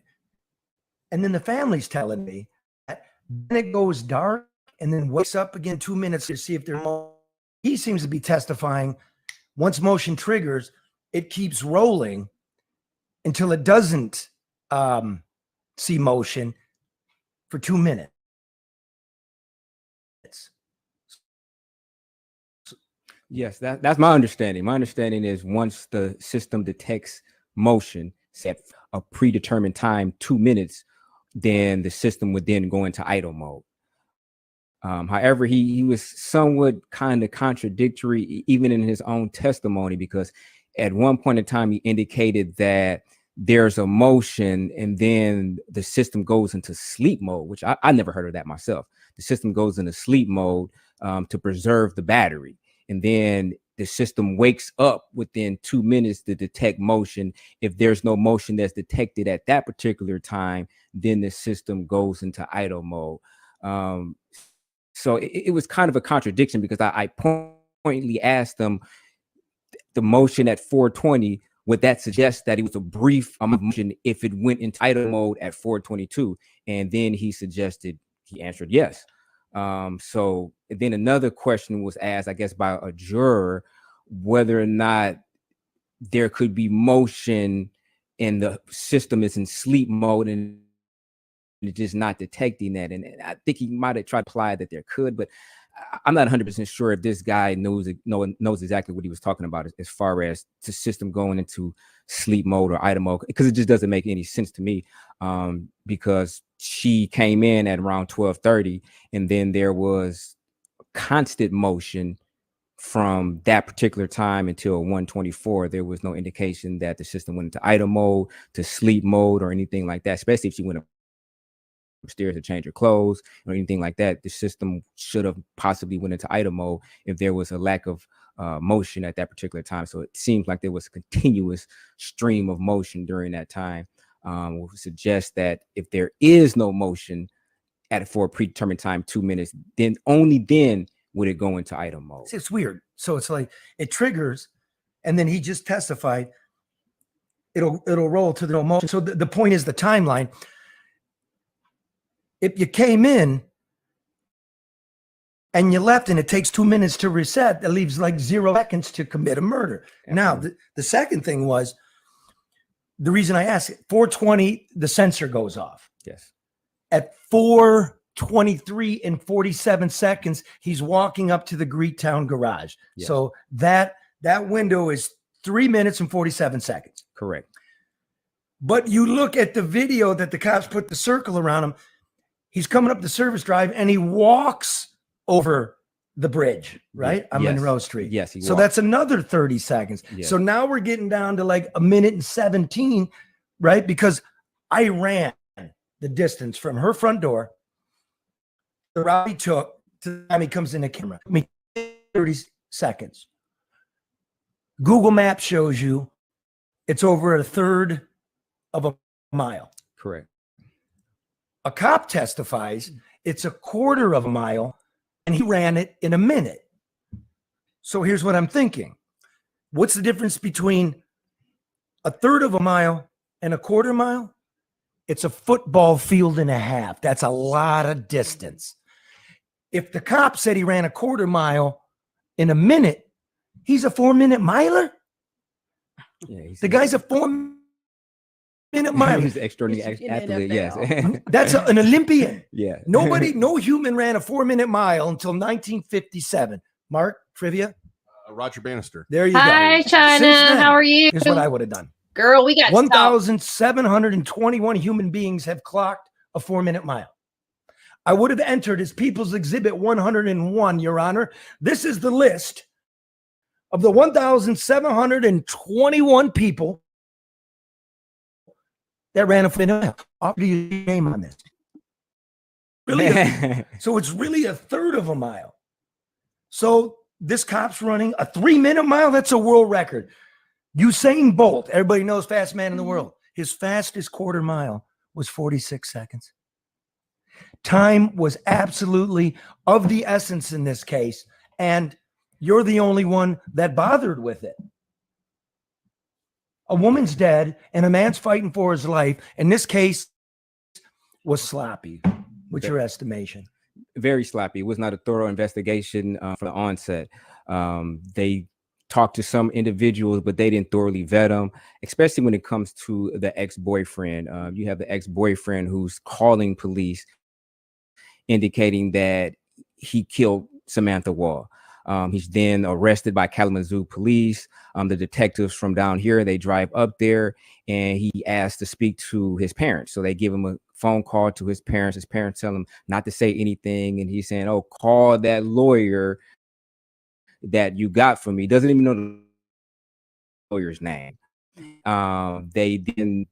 And then the family's telling me that then it goes dark and then wakes up again 2 minutes to see if there's more. He seems to be testifying. Once motion triggers, it keeps rolling until it doesn't see motion for 2 minutes.
Yes, that's my understanding. My understanding is once the system detects motion, set a predetermined time, 2 minutes, then the system would then go into idle mode. However, he was somewhat kind of contradictory, even in his own testimony, because at one point in time, he indicated that there's a motion and then the system goes into sleep mode, which I never heard of that myself. The system goes into sleep mode to preserve the battery. And then the system wakes up within 2 minutes to detect motion. If there's no motion that's detected at that particular time, then the system goes into idle mode. So it was kind of a contradiction because I pointedly asked them the motion at 4:20, would that suggest that it was a brief motion if it went into idle mode at 4:22? And then he answered yes. So then another question was asked, I guess, by a juror, whether or not there could be motion and the system is in sleep mode and it's just not detecting that. And I think he might have tried to imply that there could, but I'm not 100% sure if this guy knows exactly what he was talking about as far as the system going into sleep mode or idle mode, because it just doesn't make any sense to me. Because she came in at around 12:30, and then there was constant motion from that particular time until 1:24. There was no indication that the system went into idle mode, to sleep mode, or anything like that, especially if she went upstairs to change her clothes or anything like that. The system should have possibly went into idle mode if there was a lack of motion at that particular time. So it seems like there was a continuous stream of motion during that time. Would suggest that if there is no motion for a predetermined time, 2 minutes, then only then would it go into idle mode.
It's weird. So it's like it triggers, and then he just testified. It'll roll to the no motion. So the point is the timeline. If you came in and you left and it takes 2 minutes to reset, that leaves like 0 seconds to commit a murder. Absolutely. Now, the second thing was the reason I asked it, 4:20, the sensor goes off.
Yes.
At 4:23 and 47 seconds, he's walking up to the Greektown garage.
Yes.
So that window is 3 minutes and 47 seconds.
Correct.
But you look at the video that the cops put the circle around him, he's coming up the service drive and he walks over the bridge, right? On
Yes.
Monroe Street.
Yes.
So that's another 30 seconds.
Yes.
So now we're getting down to like 1:17, right? Because I ran the distance from her front door, the route he took to the time he comes in the camera. I mean, 30 seconds. Google Maps shows you it's over a third of a mile.
Correct.
A cop testifies it's a quarter of a mile and he ran it in a minute. So here's what I'm thinking. What's the difference between a third of a mile and a quarter mile? It's a football field and a half. That's a lot of distance. If the cop said he ran a quarter mile in a minute, he's a 4-minute miler.
Yeah,
The guy's a 4-minute miler.
He's an extraordinary athlete. Yes.
That's an Olympian.
Yeah.
No human ran a 4-minute mile until 1957. Mark, trivia?
Roger Bannister.
There you go.
Hi, China.
Since then,
How are you?
Here's what I would have done.
Girl, we got
1,721 human beings have clocked a 4-minute mile. I would have entered as People's Exhibit 101, Your Honor. This is the list of the 1,721 people that ran a 4-minute mile. I'll give you your name on this. Really? So it's really a third of a mile. So this cop's running a 3-minute mile. That's a world record. Usain Bolt, everybody knows fast man in the world. His fastest quarter mile was 46 seconds. Time was absolutely of the essence in this case, and you're the only one that bothered with it. A woman's dead, and a man's fighting for his life, and this case was sloppy. What's your estimation?
Very sloppy. It was not a thorough investigation from the onset. They talked to some individuals, but they didn't thoroughly vet them, especially when it comes to the ex-boyfriend. You have the ex-boyfriend who's calling police, indicating that he killed Samantha Woll. He's then arrested by Kalamazoo police. The detectives from down here, they drive up there, and he asked to speak to his parents. So they give him a phone call to his parents. His parents tell him not to say anything, and he's saying, "Oh, call that lawyer that you got for me." Doesn't even know the lawyer's name. They didn't,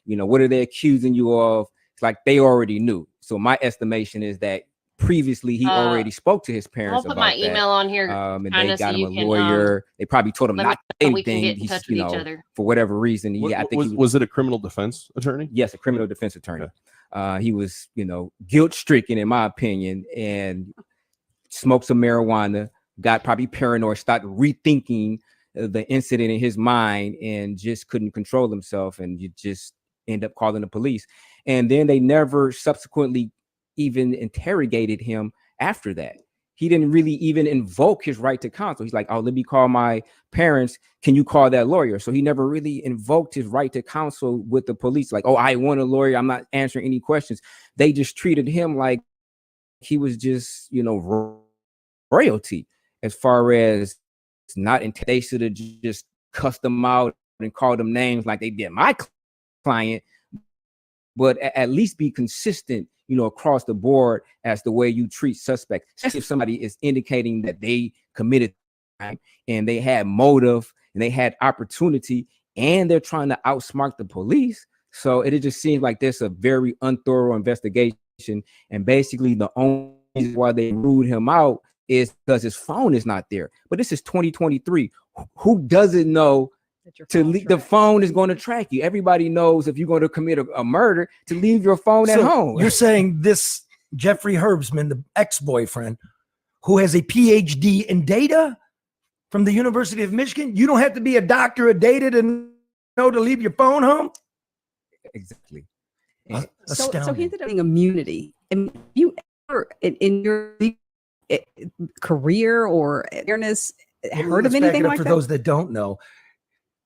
what are they accusing you of? It's like they already knew. So my estimation is that previously he already spoke to his parents.
I'll put
about
my email on here,
and
kinda,
they got
so
him a
you can,
lawyer. They probably told him
let me
not to say
know we can
anything.
get in
He's,
touch with each other.
for whatever reason, I think
was it a criminal defense attorney?
Yes, a criminal defense attorney. He was, guilt stricken, in my opinion, and smoked some marijuana, got probably paranoid, started rethinking the incident in his mind, and just couldn't control himself, and you just end up calling the police. And then they never subsequently even interrogated him after that. He didn't really even invoke his right to counsel. He's like, "Oh, let me call my parents. Can you call that lawyer?" So he never really invoked his right to counsel with the police. Like, "Oh, I want a lawyer. I'm not answering any questions." They just treated him like he was just, royalty, as far as not. They should have just cussed them out and called them names like they did my client. but at least be consistent, you know, across the board as the way you treat suspects. Especially if somebody is indicating that they committed crime and they had motive and they had opportunity and they're trying to outsmart the police. So it just seems like there's a very unthorough investigation, and basically the only reason why they ruled him out is because his phone is not there. But this is 2023. Who doesn't know the phone is going to track you? Everybody knows if you're going to commit a murder to leave your phone at home.
You're saying this Jeffrey Herbsman, the ex-boyfriend, who has a PhD in data from the University of Michigan, you don't have to be a doctor of data to know to leave your phone home?
Exactly.
So he ended up getting immunity. And you ever in your career or awareness heard of anything like
for
that?
those that don't know,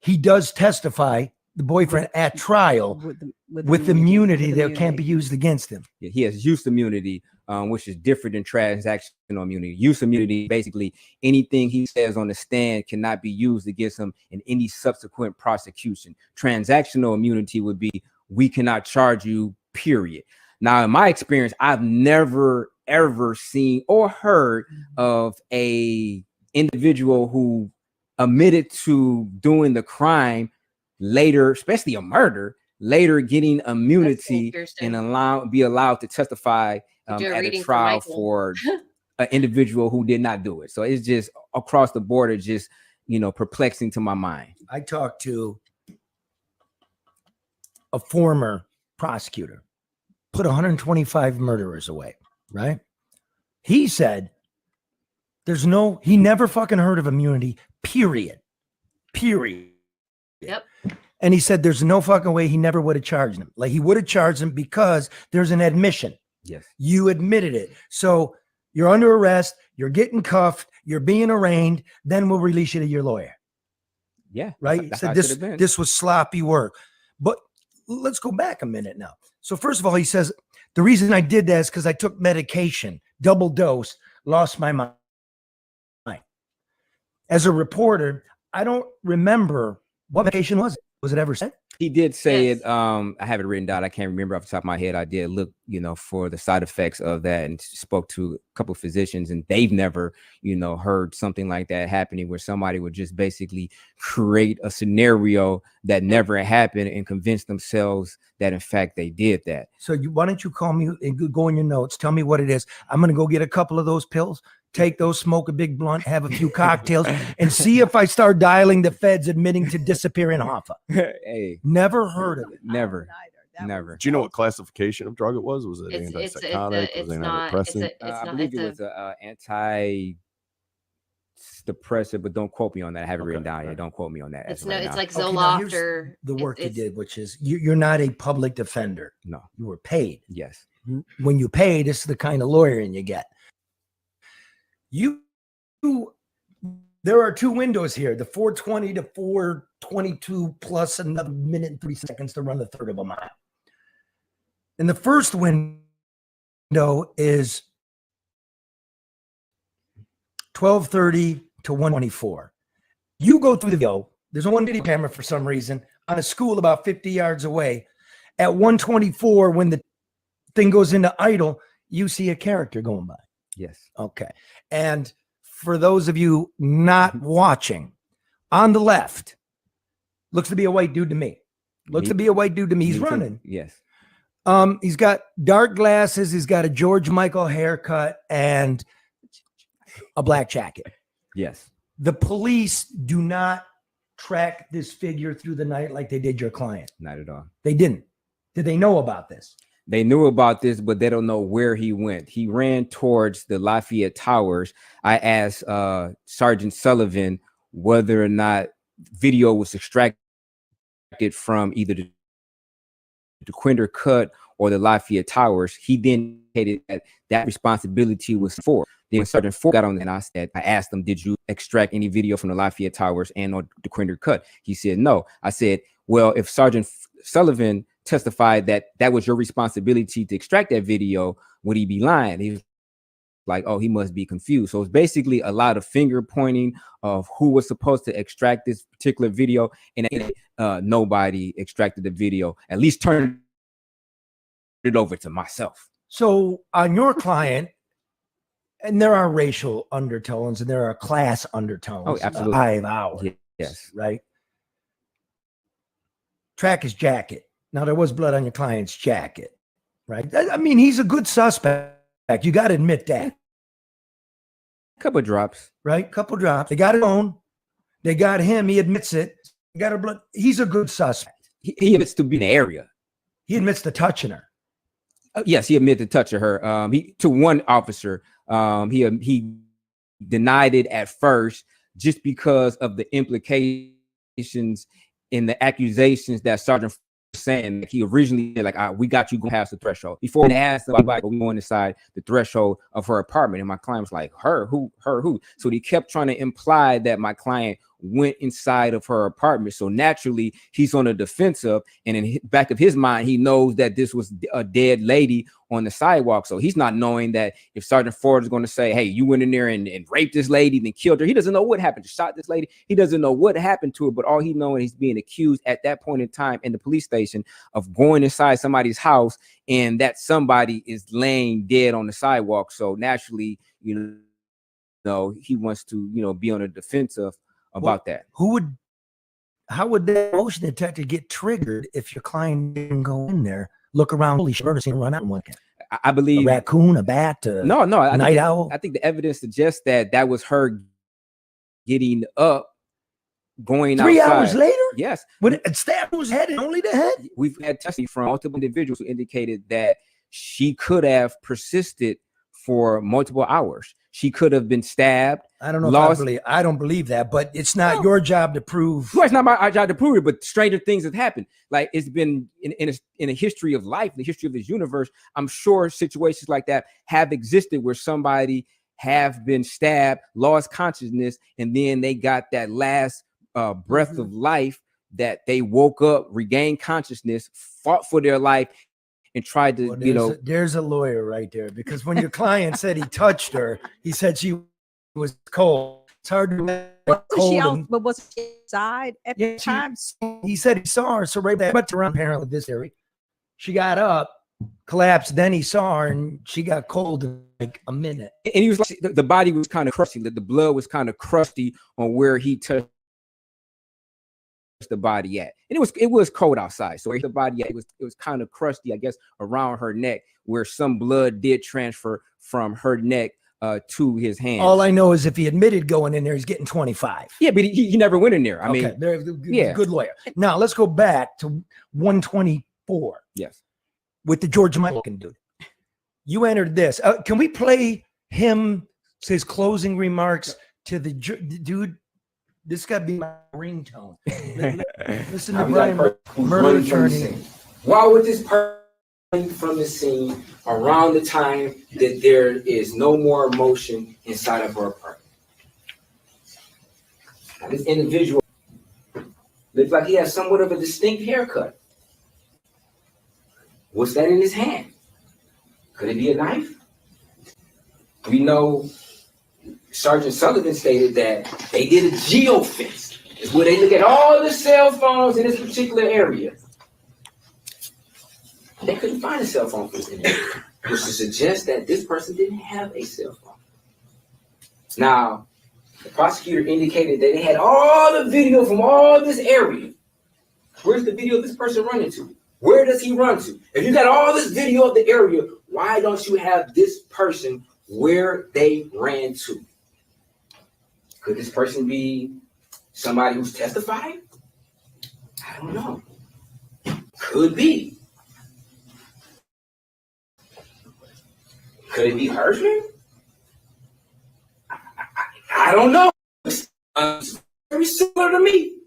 he does testify, the boyfriend, at trial with immunity that can't be used against him.
Yeah, he has use immunity, which is different than transactional immunity. Use immunity, basically anything he says on the stand cannot be used against him in any subsequent prosecution. Transactional immunity would be, we cannot charge you, period. Now, in my experience, I've never ever seen or heard of a individual who admitted to doing the crime later, especially a murder, later getting immunity and be allowed to testify at a trial for an individual who did not do it. So it's just across the board, it's just, you know, perplexing to my mind.
I talked to a former prosecutor, put 125 murderers away, right? He said he never fucking heard of immunity, period.
Yep.
And he said there's no fucking way he never would have charged him. Like, he would have charged him because there's an admission.
Yes.
You admitted it. So you're under arrest, you're getting cuffed, you're being arraigned, then we'll release you to your lawyer.
Yeah.
Right? He said this was sloppy work. But let's go back a minute now. So first of all, he says, the reason I did that is because I took medication, double dose, lost my mind. As a reporter, I don't remember what medication was it. Was it ever said?
He did say it. I have it written down. I can't remember off the top of my head. I did look, you know, for the side effects of that and spoke to a couple of physicians, and they've never, you know, heard something like that happening where somebody would just basically create a scenario that never happened and convince themselves that in fact they did that.
So why don't you call me and go in your notes? Tell me what it is. I'm going to go get a couple of those pills. Take those, smoke a big blunt, have a few cocktails, and see if I start dialing the feds admitting to disappearing Hoffa.
Hey,
never heard of it.
Never.
Do you know what classification of drug it was? Was it antipsychotic? Was it antidepressant?
I believe it was antidepressant, but don't quote me on that. I have it written down here. Don't quote me on that.
It's like
Okay, now
Zoloft
here's
or
the work you did, which is you're not a public defender.
No,
you were paid.
Yes.
When you pay, this is the kind of lawyer you get. There are two windows here, the 420 to 422 plus another minute and 3 seconds to run the third of a mile. And the first window is 12:30 to 124. You go through the video. There's a one video camera for some reason on a school about 50 yards away. At 124, when the thing goes into idle, you see a character going by.
Yes.
Okay. And for those of you not watching, on the left, looks to be a white dude to me. He's running.
Yes.
He's got dark glasses. He's got a George Michael haircut and a black jacket.
Yes.
The police do not track this figure through the night like they did your client.
Not at all.
They didn't. Did they know about this?
They knew about this, but they don't know where he went. He ran towards the Lafayette Towers. I asked Sergeant Sullivan whether or not video was extracted from either the Quinder Cut or the Lafayette Towers. He then indicated that responsibility was for. Then Sergeant Ford got on and I asked him, did you extract any video from the Lafayette Towers and or the Quinder Cut? He said, no. I said, well, if Sergeant Sullivan testified that that was your responsibility to extract that video, would he be lying? He was like, oh, he must be confused. So it's basically a lot of finger pointing of who was supposed to extract this particular video, and nobody extracted the video, at least turned it over to myself.
So on your client, and there are racial undertones and there are class undertones.
Oh, absolutely.
5 hours.
Yes.
Right. Track his jacket. Now there was blood on your client's jacket. Right. I mean, he's a good suspect. You got to admit that.
Couple drops.
Right. Couple drops. They got his own. They got him. He admits it. He got her blood. He's a good suspect.
He admits to be in the area.
He admits to touching her.
Yes, he admitted to touching her. He to one officer. He denied it at first just because of the implications in the accusations that Sergeant was saying. He originally said, like, we got you going past the threshold. Before they asked him, like, we going inside the threshold of her apartment. And my client was like, her who? So he kept trying to imply that my client went inside of her apartment. So naturally, he's on the defensive. And in the back of his mind, he knows that this was a dead lady on the sidewalk. So he's not knowing that if Sergeant Ford is going to say, hey, you went in there and raped this lady, then killed her. He doesn't know what happened. Shot this lady. He doesn't know what happened to her. But all he knows, he's being accused at that point in time in the police station of going inside somebody's house and that somebody is laying dead on the sidewalk. So naturally, you know, he wants to, be on the defensive about that.
How would that motion detector get triggered if your client didn't go in there, look around, holy shit, murder scene, run out and one?
I believe
a raccoon, a bat, a night owl.
I think the evidence suggests that was her getting up, going
3
outside.
hours later?
Yes.
When it stabbed whose head and only the head?
We've had testimony from multiple individuals who indicated that she could have persisted for multiple hours. She could have been stabbed.
I don't know. I don't believe that, but it's not your job to prove.
No, it's not our job to prove it, but stranger things have happened. Like it's been in a history of life, the history of this universe. I'm sure situations like that have existed where somebody have been stabbed, lost consciousness, and then they got that last breath of life that they woke up, regained consciousness, fought for their life, and tried to,
there's a lawyer right there, because when your client said he touched her, he said she was cold. It's hard to
but was she inside at the time?
He said he saw her. So right there, but around apparently this area, she got up, collapsed. Then he saw her, and she got cold in like a minute.
And he was like, the body was kind of crusty. The blood was kind of crusty on where he touched the body at, and it was cold outside, so where the body at, it was kind of crusty, I guess, around her neck, where some blood did transfer from her neck to his hand.
All I know is if he admitted going in there, he's getting 25.
Yeah, but he never went in there. I mean,
good lawyer. Now let's go back to 124.
Yes,
with the George Michael dude. You entered this. Can we play his closing remarks to the dude? This got to be my ringtone. Listen to Brian, murder attorney.
Why would this person run from the scene around the time that there is no more emotion inside of her apartment? Now, this individual looks like he has somewhat of a distinct haircut. What's that in his hand? Could it be a knife? We know Sergeant Sullivan stated that they did a geofence. It's where they look at all the cell phones in this particular area. They couldn't find a cell phone for this individual, which suggests that this person didn't have a cell phone. Now, the prosecutor indicated that they had all the video from all this area. Where's the video of this person running to? Where does he run to? If you got all this video of the area, why don't you have this person where they ran to? Could this person be somebody who's testified? I don't know. Could be. Could it be Hershman? I don't know. It's very similar to me.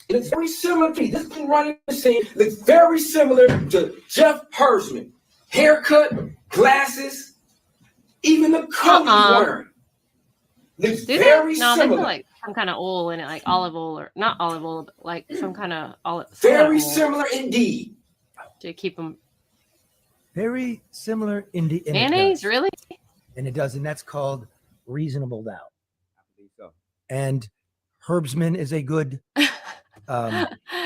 It's very similar to me. This person running the scene looks very similar to Jeff Hershman. Haircut, glasses, even the color he's wearing. Looks very
no,
similar.
they put like some kind of oil in it, like olive oil, or not olive oil, but like some kind of olive.
Very similar indeed.
To keep them.
Very similar indeed.
Mayonnaise, really?
And it does, and that's called reasonable doubt.
I believe so.
And Herbsman is a good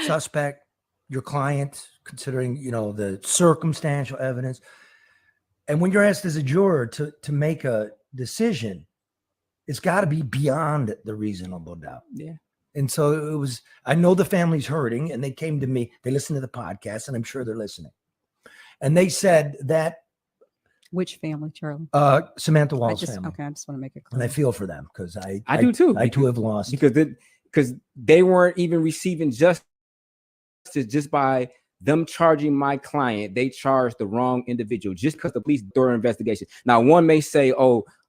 suspect. Your client considering, the circumstantial evidence. And when you're asked as a juror to make a decision, it's got to be beyond the reasonable doubt.
Yeah.
And so I know the family's hurting, and they came to me, they listened to the podcast, and I'm sure they're listening. And they said that.
Which family, Charlie?
Samantha Wall's family.
Okay, I just want to make it
And
clear.
I feel for them because
I do too.
I too have lost.
Because they weren't even receiving justice just by them charging my client. They charged the wrong individual just because the police thorough investigation. Now, one may say,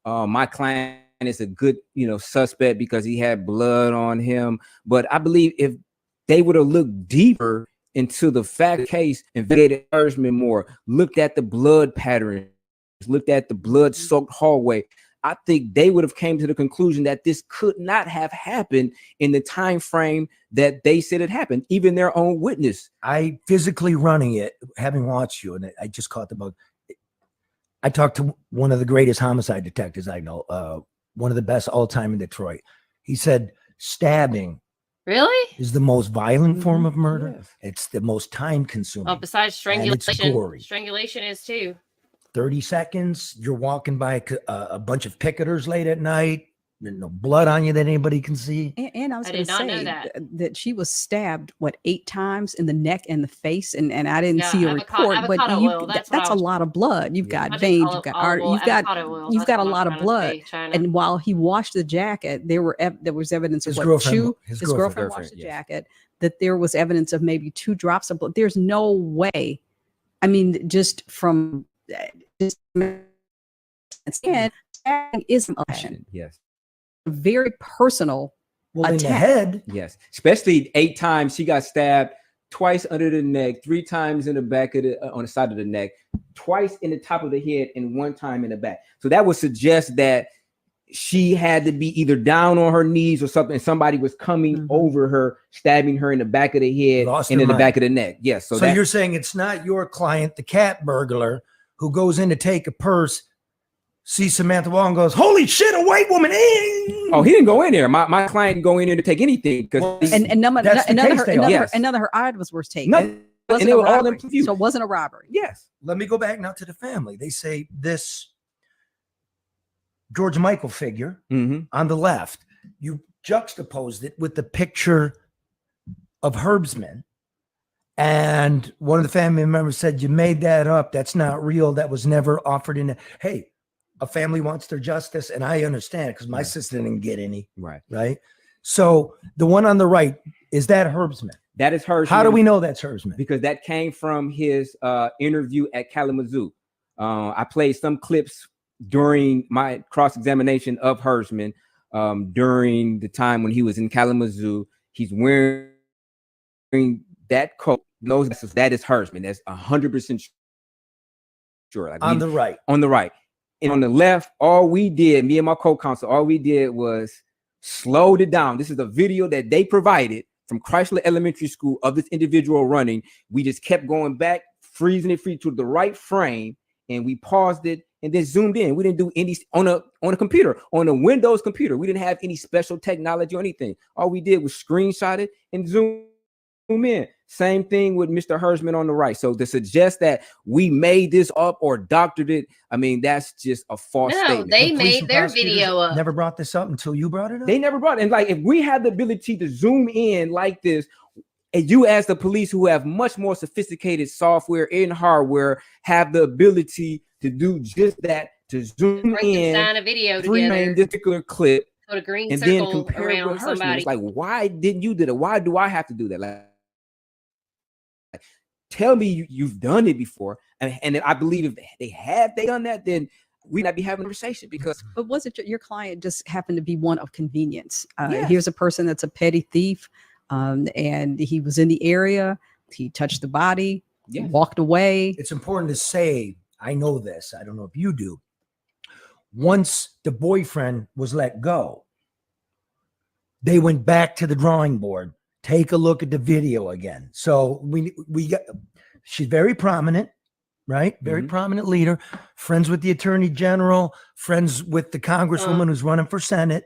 my client is a good, suspect because he had blood on him. But I believe if they would have looked deeper into the fact case, investigated Hersman more, looked at the blood pattern, looked at the blood-soaked hallway, I think they would have came to the conclusion that this could not have happened in the time frame that they said it happened. Even their own witness.
I physically running it, having watched you, and I just caught the bug. I talked to one of the greatest homicide detectives I know, one of the best all time in Detroit. He said stabbing
really
is the most violent form of murder.
Yes.
It's the most time consuming.
Well, besides strangulation, strangulation is too.
30 seconds, you're walking by a bunch of picketers late at night, no blood on you that anybody can see.
And I was
I
going
did
to
not know
say
that.
that she was stabbed 8 times in the neck and the face, and I didn't
Yeah,
see a report, but
avocado oil, that's what I
that's a
was-
lot of blood. You've
I
got
just
veins,
olive-
you've got
olive
artery,
oil,
you've got
avocado oil,
you've
that's
got a
what I was
lot of
trying to
blood.
say, China.
And while he washed the jacket, there was evidence of
His
what
girlfriend-
his
his
girlfriend washed the jacket. That there was evidence of maybe 2 drops of blood. There's no way. I mean, just from just and stabbing is an option.
Yes.
Very personal
Well, in the
attack.
head,
Yes. Especially 8 times she got stabbed, twice under the neck, 3 times in the back of on the side of the neck, twice in the top of the head, and 1 time in the back. So that would suggest that she had to be either down on her knees or something, and somebody was coming over her, stabbing her in the back of the head
Lost
and
her
in the
mind.
back of the neck. Yes.
So,
that,
you're saying it's not your client, the cat burglar, who goes in to take a purse, sees Samantha Wall and goes, "Holy shit, a white woman!"
Oh, he didn't go in there. My client didn't go in there to take anything because
And none of
That's the
another
case
her,
they
another,
are.
her, another her items was taken.
Nothing.
It wasn't
And they
a
were all in
robbery.
view.
So it wasn't a robbery.
Yes.
Let me go back now to the family. They say this George Michael figure on the left, you juxtaposed it with the picture of Herbsman. And one of the family members said, "You made that up. That's not real. That was never offered in." Hey, a family wants their justice, and I understand because my sister didn't get any.
Right.
Right. So the one on the right, is that Herbsman?
That is Hersman.
How do we know that's Hersman?
Because that came from his interview at Kalamazoo. I played some clips during my cross-examination of Hersman during the time when he was in Kalamazoo. He's wearing that coat. Knows that is Hersman. That's 100% sure. Like
On the right.
On the right. And on the left, all we did, me and my co-counsel, all we did was slowed it down. This is a video that they provided from Chrysler Elementary School of this individual running. We just kept going back, freezing it free to the right frame, and we paused it and then zoomed in. We didn't do any on a computer, on a Windows computer. We didn't have any special technology or anything. All we did was screenshot it and zoom in. Same thing with Mr. Hersman on the right. So to suggest that we made this up or doctored it, I mean, that's just a false
No,
statement.
they
The police
made
and
their
prosecutors
video up.
Never brought this up until you brought it up.
They never brought it. And like, if we had the ability to zoom in like this, and you as the police who have much more sophisticated software and hardware have the ability to do just that, to zoom in,
sign a video
frame
together.
this particular clip,
Put a green
and then
circle
compare it
around
with Hersman.
somebody.
It's like, why didn't you do that? Why do I have to do that? Like, tell me you've done it before. And I believe if they done that, then we'd not be having a conversation because.
But was it your client just happened to be one of convenience?
Yes.
Here's a person that's a petty thief, and he was in the area. He touched the body,
Yes.
walked away.
It's important to say, I know this. I don't know if you do. Once the boyfriend was let go, they went back to the drawing board. Take a look at the video again. So we got. She's very prominent, right? Very prominent leader. Friends with the attorney general. Friends with the congresswoman who's running for Senate.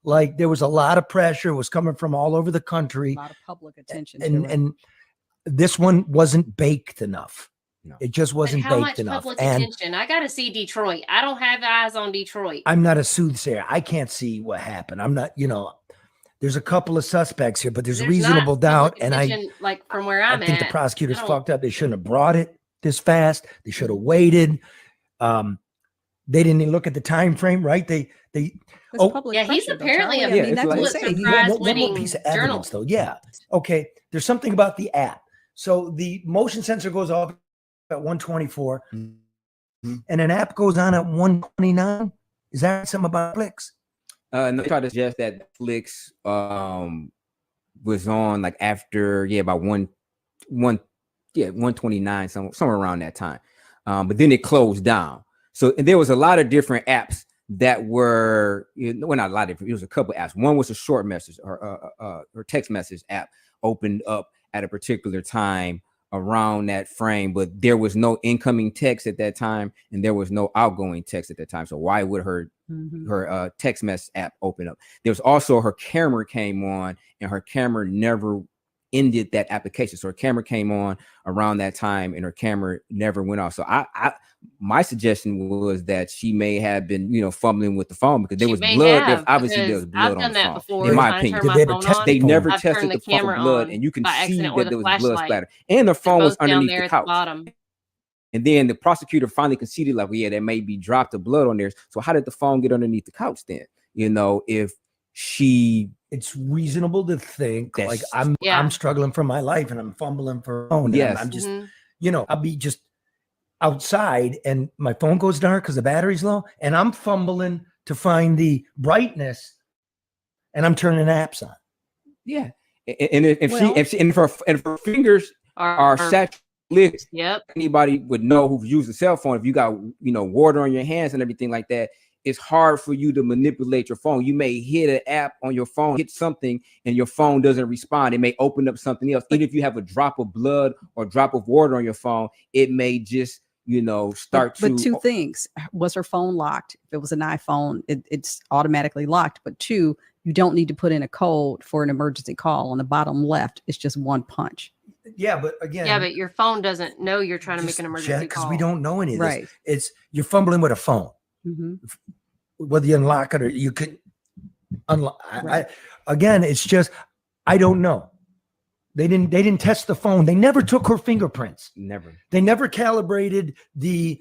Like there was a lot of pressure. Was coming from all over the country.
A lot of public attention.
And this one wasn't baked enough.
No.
It just
But
wasn't
how
baked
much
enough.
public
And
attention? I got to see Detroit. I don't have eyes on Detroit.
I'm not a soothsayer. I can't see what happened. I'm not, there's a couple of suspects here, but there's
There's
reasonable
not
doubt.
public
And
attention, like from where I'm
I think the
at.
prosecutors
I don't-
fucked up. They shouldn't have brought it this fast. They should have waited. They didn't even look at the time frame, right?
Yeah, he's apparently
Charlie.
a
I mean, that's what I'm
Pulitzer
saying.
Prize
one more
winning
piece of evidence,
journalist.
though. Yeah. Okay. There's something about the app. So the motion sensor goes off at 124, and an app goes on at 129. Is that something about Netflix?
No, they tried to suggest that Netflix was on like after about 129, somewhere around that time. But then it closed down. So and there was a lot of different apps that were, well, not a lot of different. It was a couple of apps. One was a short message or text message app opened up at a particular time around that frame, but there was no incoming text at that time, and there was no outgoing text at that time. So why would her text message app open up? There was also her camera came on, and her camera never ended that application. So her camera came on around that time, and her camera never went off. So my suggestion was that she may have been, fumbling with the phone because there was blood. Obviously, there was blood on the phone.
Before,
in my opinion,
they
never
I've
tested
turned
the
the camera
phone blood,
on
and you can
by
see
accident or
that
the
there was blood
flashlight.
splatter, and the phone
They're
was
both down
underneath
there
the
at
couch.
bottom.
And then the prosecutor finally conceded, like, well, yeah, there may be dropped of blood on there. So how did the phone get underneath the couch then? If
it's reasonable to think like I'm struggling for my life and I'm fumbling for a phone.
Yes.
I'm just, I'll be just outside and my phone goes dark because the battery's low and I'm fumbling to find the brightness and I'm turning apps on.
Yeah. And if her fingers are saturated, anybody would know who's used a cell phone. If you got, water on your hands and everything like that, it's hard for you to manipulate your phone. You may hit an app on your phone, hit something, and your phone doesn't respond. It may open up something else. Even if you have a drop of blood or drop of water on your phone, it may just, start to.
But two things. Was her phone locked? If it was an iPhone, it's automatically locked. But two, you don't need to put in a code for an emergency call. On the bottom left, it's just one punch.
Yeah, but again.
Yeah, but your phone doesn't know you're trying to make an emergency call.
Because we don't know any of this.
Right.
You're fumbling with a phone.
Mm-hmm.
Whether you unlock it or you could unlock.
Right.
Again, it's just, I don't know. They didn't test the phone. They never took her fingerprints.
Never.
They never calibrated the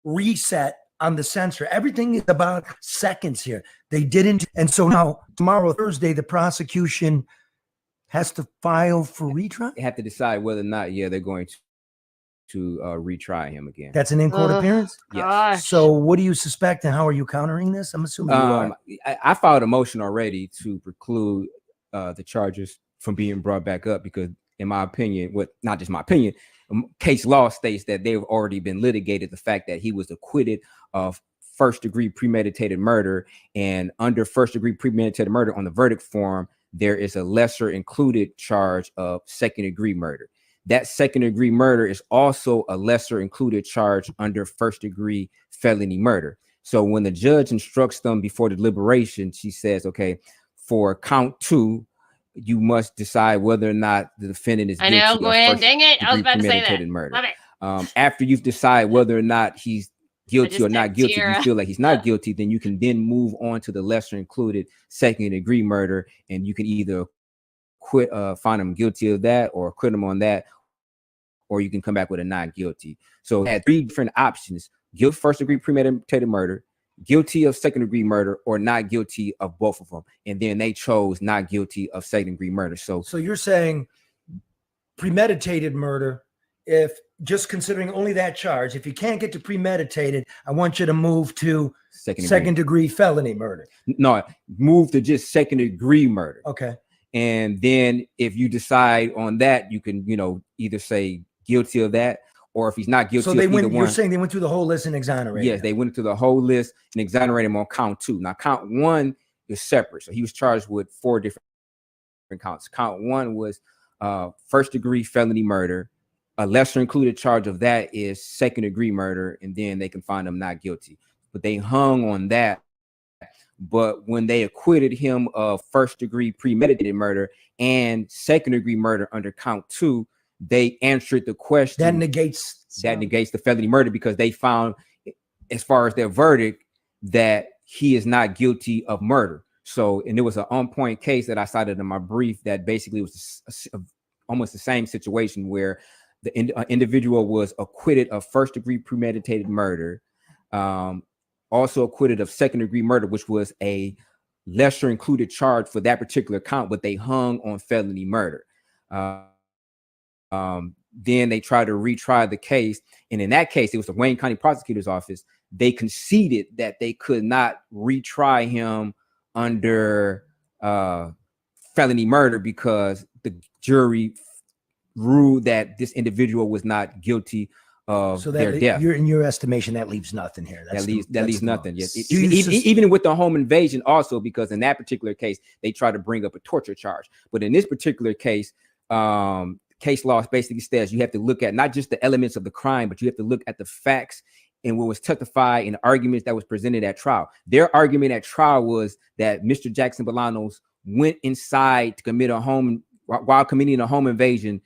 reset on the sensor. Everything is about seconds here. They didn't. And so now tomorrow, Thursday, the prosecution has to file for retry.
They have to decide whether or not, they're going to retry him again.
That's an in-court appearance?
Yes.
So what do you suspect and how are you countering this? I'm assuming you are.
I filed a motion already to preclude the charges from being brought back up because, in my opinion, not just my opinion, case law states that they've already been litigated. The fact that he was acquitted of first-degree premeditated murder, and under first-degree premeditated murder on the verdict form, there is a lesser included charge of second-degree murder. That second-degree murder is also a lesser included charge under first-degree felony murder. So when the judge instructs them before the deliberation, she says, okay, for count 2, you must decide whether or not the defendant is guilty of
Go ahead. Dang it. I was
first-degree
about to say that.
premeditated murder.
Love it.
After you've decided whether or not he's guilty or not guilty, if you feel like he's not guilty, then you can then move on to the lesser included second-degree murder, and you can either find him guilty of that or acquit him on that, or you can come back with a not guilty. So it had 3 different options: guilty first-degree premeditated murder, guilty of second-degree murder, or not guilty of both of them. And then they chose not guilty of second-degree murder. So
you're saying premeditated murder, if just considering only that charge, if you can't get to premeditated, I want you to move to second-degree felony murder.
No, move to just second-degree murder.
Okay.
And then if you decide on that, you can, either say guilty of that, or if he's not guilty.
So you're saying they went through the whole list and exonerated.
Yes, they went through the whole list and exonerated him on count 2. Now, count 1 is separate. So he was charged with 4 different counts. Count 1 was first-degree felony murder. A lesser included charge of that is second-degree murder, and then they can find him not guilty. But they hung on that But when they acquitted him of first-degree premeditated murder and second-degree murder under count 2, they answered the question.
That negates
the felony murder, because they found, as far as their verdict, that he is not guilty of murder. So, and there was an on-point case that I cited in my brief that basically was almost the same situation where the individual was acquitted of first-degree premeditated murder, also acquitted of second-degree murder, which was a lesser included charge for that particular count, but they hung on felony murder. Then they tried to retry the case, and in that case, it was the Wayne County Prosecutor's Office. They conceded that they could not retry him under felony murder because the jury ruled that this individual was not guilty of their death.
In your estimation, that leaves nothing here.
That leaves nothing. Yes,
even
even with the home invasion, also, because in that particular case they tried to bring up a torture charge, but in this particular case, case law basically says you have to look at not just the elements of the crime, but you have to look at the facts and what was testified in the arguments that was presented at trial. Their argument at trial was that Mr. Jackson Bolanos went inside to commit while committing a home invasion,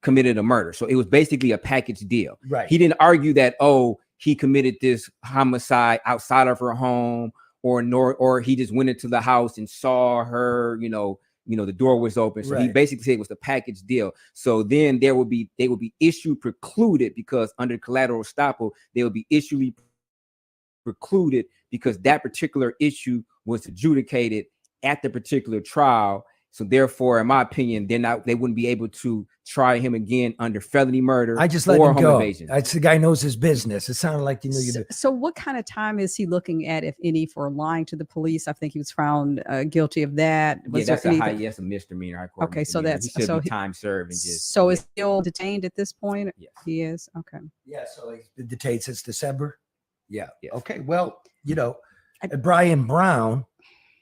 committed a murder. So it was basically a package deal.
Right.
He didn't argue that, he committed this homicide outside of her home, or he just went into the house and saw her, the door was open. So he basically said it was the package deal. So then they would be issue precluded, because under collateral estoppel, they would be issue precluded because that particular issue was adjudicated at the particular trial. So therefore, in my opinion, they wouldn't be able to try him again under felony murder.
I just let
or
him
home
go.
invasion.
The guy knows his business. It sounded like you knew you did.
So what kind of time is he looking at, if any, for lying to the police? I think he was found guilty of that.
Yeah, that's a misdemeanor. High court
Okay, so
misdemeanor.
that's
he should be time served and just.
So is still detained at this point?
Yes.
He is. Okay.
Yeah. So he's been detained since December. Yeah.
Yes.
Okay. Well, Brian Brown,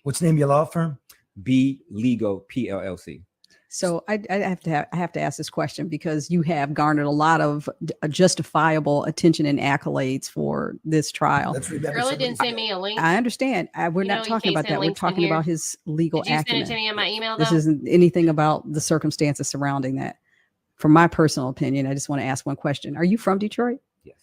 what's the name of your law firm?
B Legal PLLC.
So I have to ask this question because you have garnered a lot of justifiable attention and accolades for this trial.
Really didn't send me a link.
I understand. We're not talking about that. We're talking about his legal
Did you
acumen.
send it to me in my email, though?
This isn't anything about the circumstances surrounding that. From my personal opinion, I just want to ask one question. Are you from Detroit?
Yes.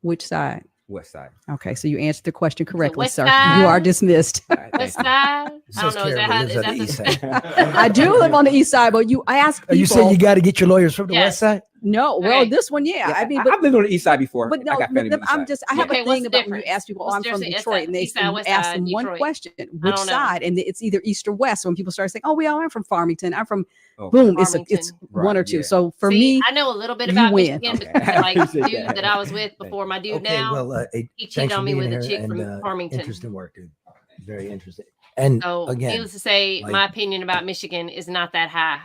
Which side?
West Side.
Okay, so you answered the question correctly,
West
sir.
Side?
You are dismissed.
West Side? I don't know. Is that
I do live on the east side, but I ask people.
You said you got to get your lawyers from the west side?
No, well, this one, yeah. I mean,
I've lived on the east side before.
But no,
I got family on the east
I'm
side.
just, I have
Okay,
a
what's
thing
the
about when you
difference?
ask people,
What's
I'm
the
from
difference?
Detroit, and they
East side, west
ask
side,
them one
Detroit.
question,
I
which
don't know.
side? And it's either east or west. When people start saying, oh, well, I'm from Farmington, I'm from,
Oh,
boom, it's
Farmington.
one or two.
yeah.
So for
See,
me,
I know a little bit
you
about
win.
Michigan
Okay.
because like the
Appreciate
dude
that.
that I was with before my dude
Okay,
now,
well,
he
thanks
cheated
for
on me
being
with a
here,
chick from
and,
Farmington.
interesting work, dude. Very interesting. And
So
again,
needless to say,
like-
my opinion about Michigan is not that high.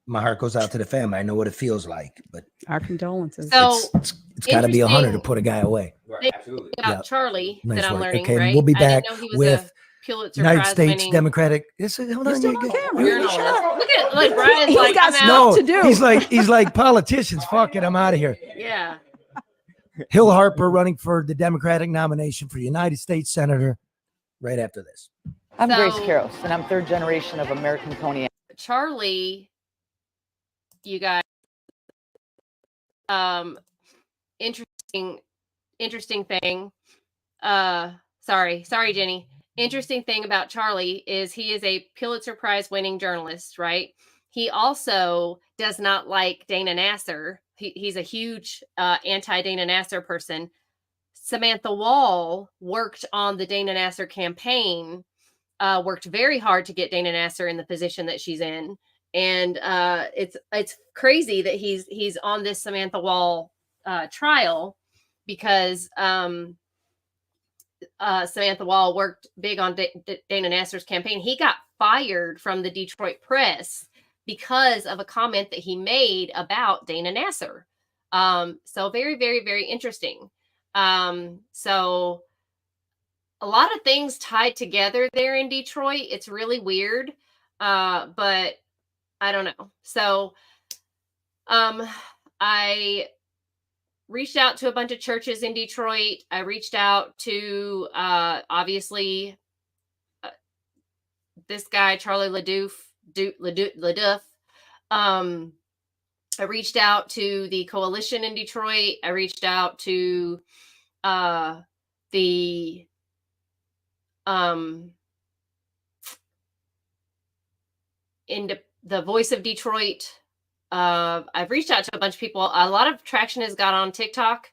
my heart goes out to the family. I know what it feels like, but
our condolences.
So
it's got to be 100 to
interesting
put a guy away.
thing
Absolutely.
about
Yeah.
Charlie
Nice
that I'm
work.
learning,
Okay,
right?
we'll be
I
back
didn't know he was
with
a Pulitzer
United
Prize
States
winning.
Democratic. Hold
You're
on,
still
you
on
get-
camera.
you-
You're an oldest. Look at like Brian's
He's
like
got
I'm
stuff
out.
to do.
he's like politicians. Fuck it, I'm out of here.
Yeah.
Hill Harper running for the Democratic nomination for United States Senator right after this.
I'm Grace
So-
Karros, and I'm third generation of American Coney.
Charlie, you guys, interesting thing. Sorry, Jenny. Interesting thing about Charlie is he is a Pulitzer Prize winning journalist, right? He also does not like Dana Nassar. He's a huge anti-Dana Nassar person. Samantha Woll worked on the Dana Nassar campaign, worked very hard to get Dana Nassar in the position that she's in. And it's crazy that he's on this Samantha Woll trial because Samantha Woll worked big on Dana Nassar's campaign. He got fired from the Detroit Press because of a comment that he made about Dana Nassar. So very, very, very interesting. So a lot of things tied together there in Detroit. It's really weird. But I don't know. So I reached out to a bunch of churches in Detroit. I reached out to obviously this guy, Charlie LaDuff. I reached out to the coalition in Detroit. I reached out to the in the Voice of Detroit. I've reached out to a bunch of people. A lot of traction has got on TikTok.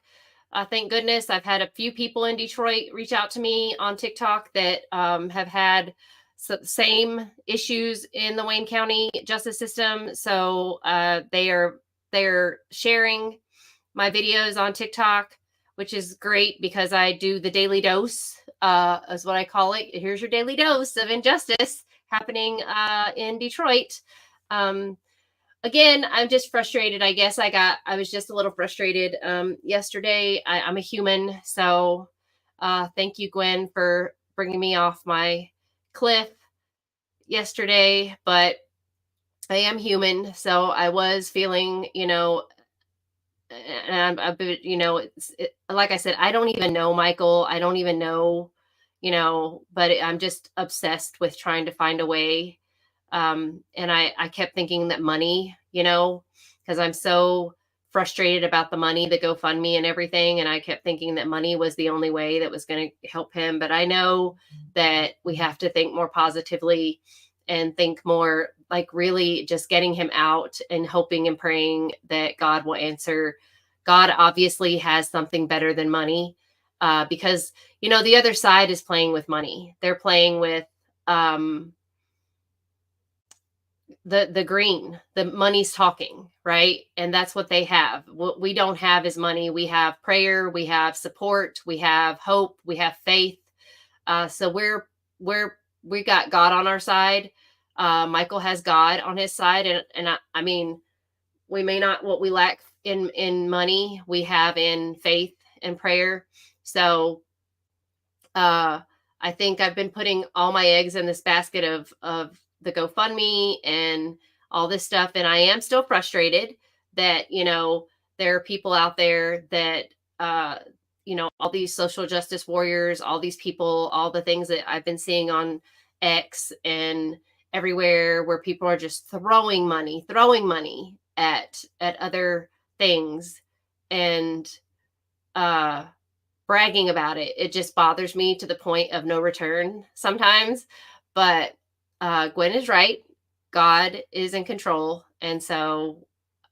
Thank goodness. I've had a few people in Detroit reach out to me on TikTok that have had same issues in the Wayne County justice system. So they're sharing my videos on TikTok, which is great because I do the daily dose, is what I call it. Here's your daily dose of injustice happening in Detroit. Again, I'm just frustrated. I guess I was just a little frustrated yesterday. I'm a human. So thank you, Gwen, for bringing me off my cliff yesterday. But I am human. So I was feeling, and I'm a bit, like I said, I don't even know Michael. I don't even know, but I'm just obsessed with trying to find a way. And I kept thinking that money, because I'm so frustrated about the money, the GoFundMe and everything. And I kept thinking that money was the only way that was going to help him. But I know that we have to think more positively and think more like really just getting him out and hoping and praying that God will answer. God obviously has something better than money, because, the other side is playing with money. They're playing with, the green, the money's talking, right? And that's what they have. What we don't have is money. We have prayer, we have support, we have hope, we have faith. So we got God on our side. Michael has God on his side. And I mean, we may not, what we lack in money, we have in faith and prayer. So, I think I've been putting all my eggs in this basket of the GoFundMe and all this stuff. And I am still frustrated that, there are people out there that, all these social justice warriors, all these people, all the things that I've been seeing on X and everywhere where people are just throwing money at other things and, bragging about it. It just bothers me to the point of no return sometimes. But Gwen is right. God is in control. And so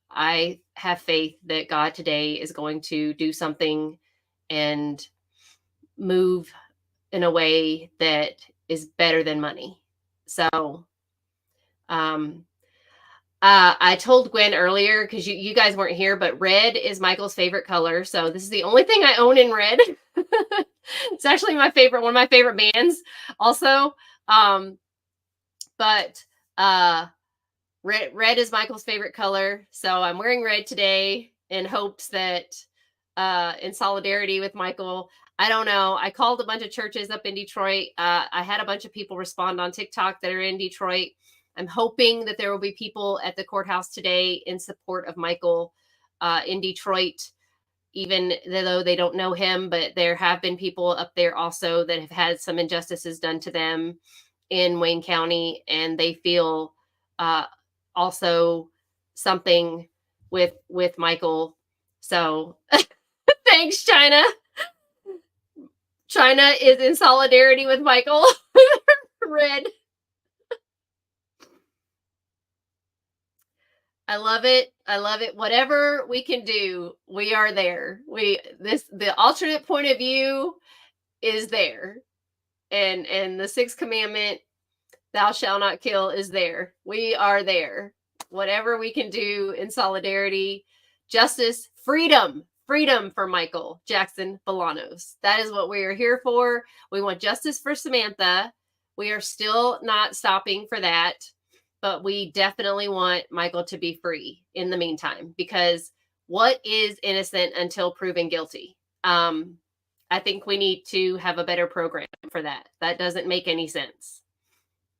I have faith that God today is going to do something and move in a way that is better than money. So I told Gwen earlier, because you guys weren't here, but red is Michael's favorite color. So this is the only thing I own in red. It's actually one of my favorite bands also. But red is Michael's favorite color. So I'm wearing red today in hopes that in solidarity with Michael. I don't know. I called a bunch of churches up in Detroit. I had a bunch of people respond on TikTok that are in Detroit. I'm hoping that there will be people at the courthouse today in support of Michael in Detroit, even though they don't know him. But there have been people up there also that have had some injustices done to them in Wayne County, and they feel also something with Michael. So thanks, China. China is in solidarity with Michael. Red. I love it. I love it. Whatever we can do, we are there. The alternate point of view is there. And the sixth commandment, thou shalt not kill, is there. We are there. Whatever we can do in solidarity, justice, freedom for Michael Jackson Bolanos. That is what we are here for. We want justice for Samantha. We are still not stopping for that. But we definitely want Michael to be free in the meantime, because what is innocent until proven guilty? I think we need to have a better program for that. That doesn't make any sense.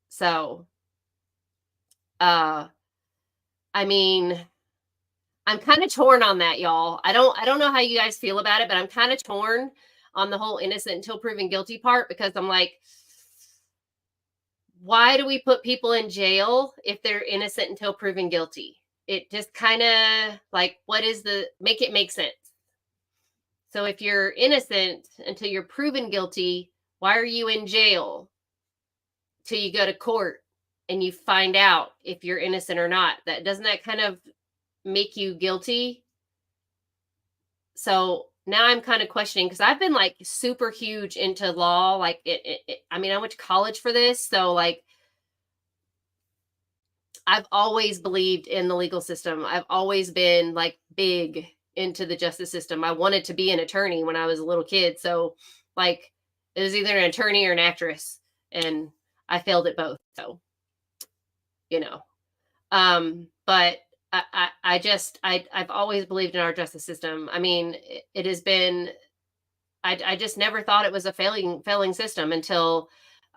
So, I mean, I'm kind of torn on that, y'all. I don't know how you guys feel about it, but I'm kind of torn on the whole innocent until proven guilty part, because I'm like, why do we put people in jail if they're innocent until proven guilty? It just kind of like, what is make it make sense? So if you're innocent until you're proven guilty, why are you in jail till you go to court and you find out if you're innocent or not? Doesn't that kind of make you guilty? So now I'm kind of questioning, because I've been like super huge into law. Like I mean, I went to college for this. So like, I've always believed in the legal system. I've always been like big into the justice system. I wanted to be an attorney when I was a little kid. So like, it was either an attorney or an actress, and I failed at both. So, you know, but I've always believed in our justice system. I mean, it has been, I just never thought it was a failing system until,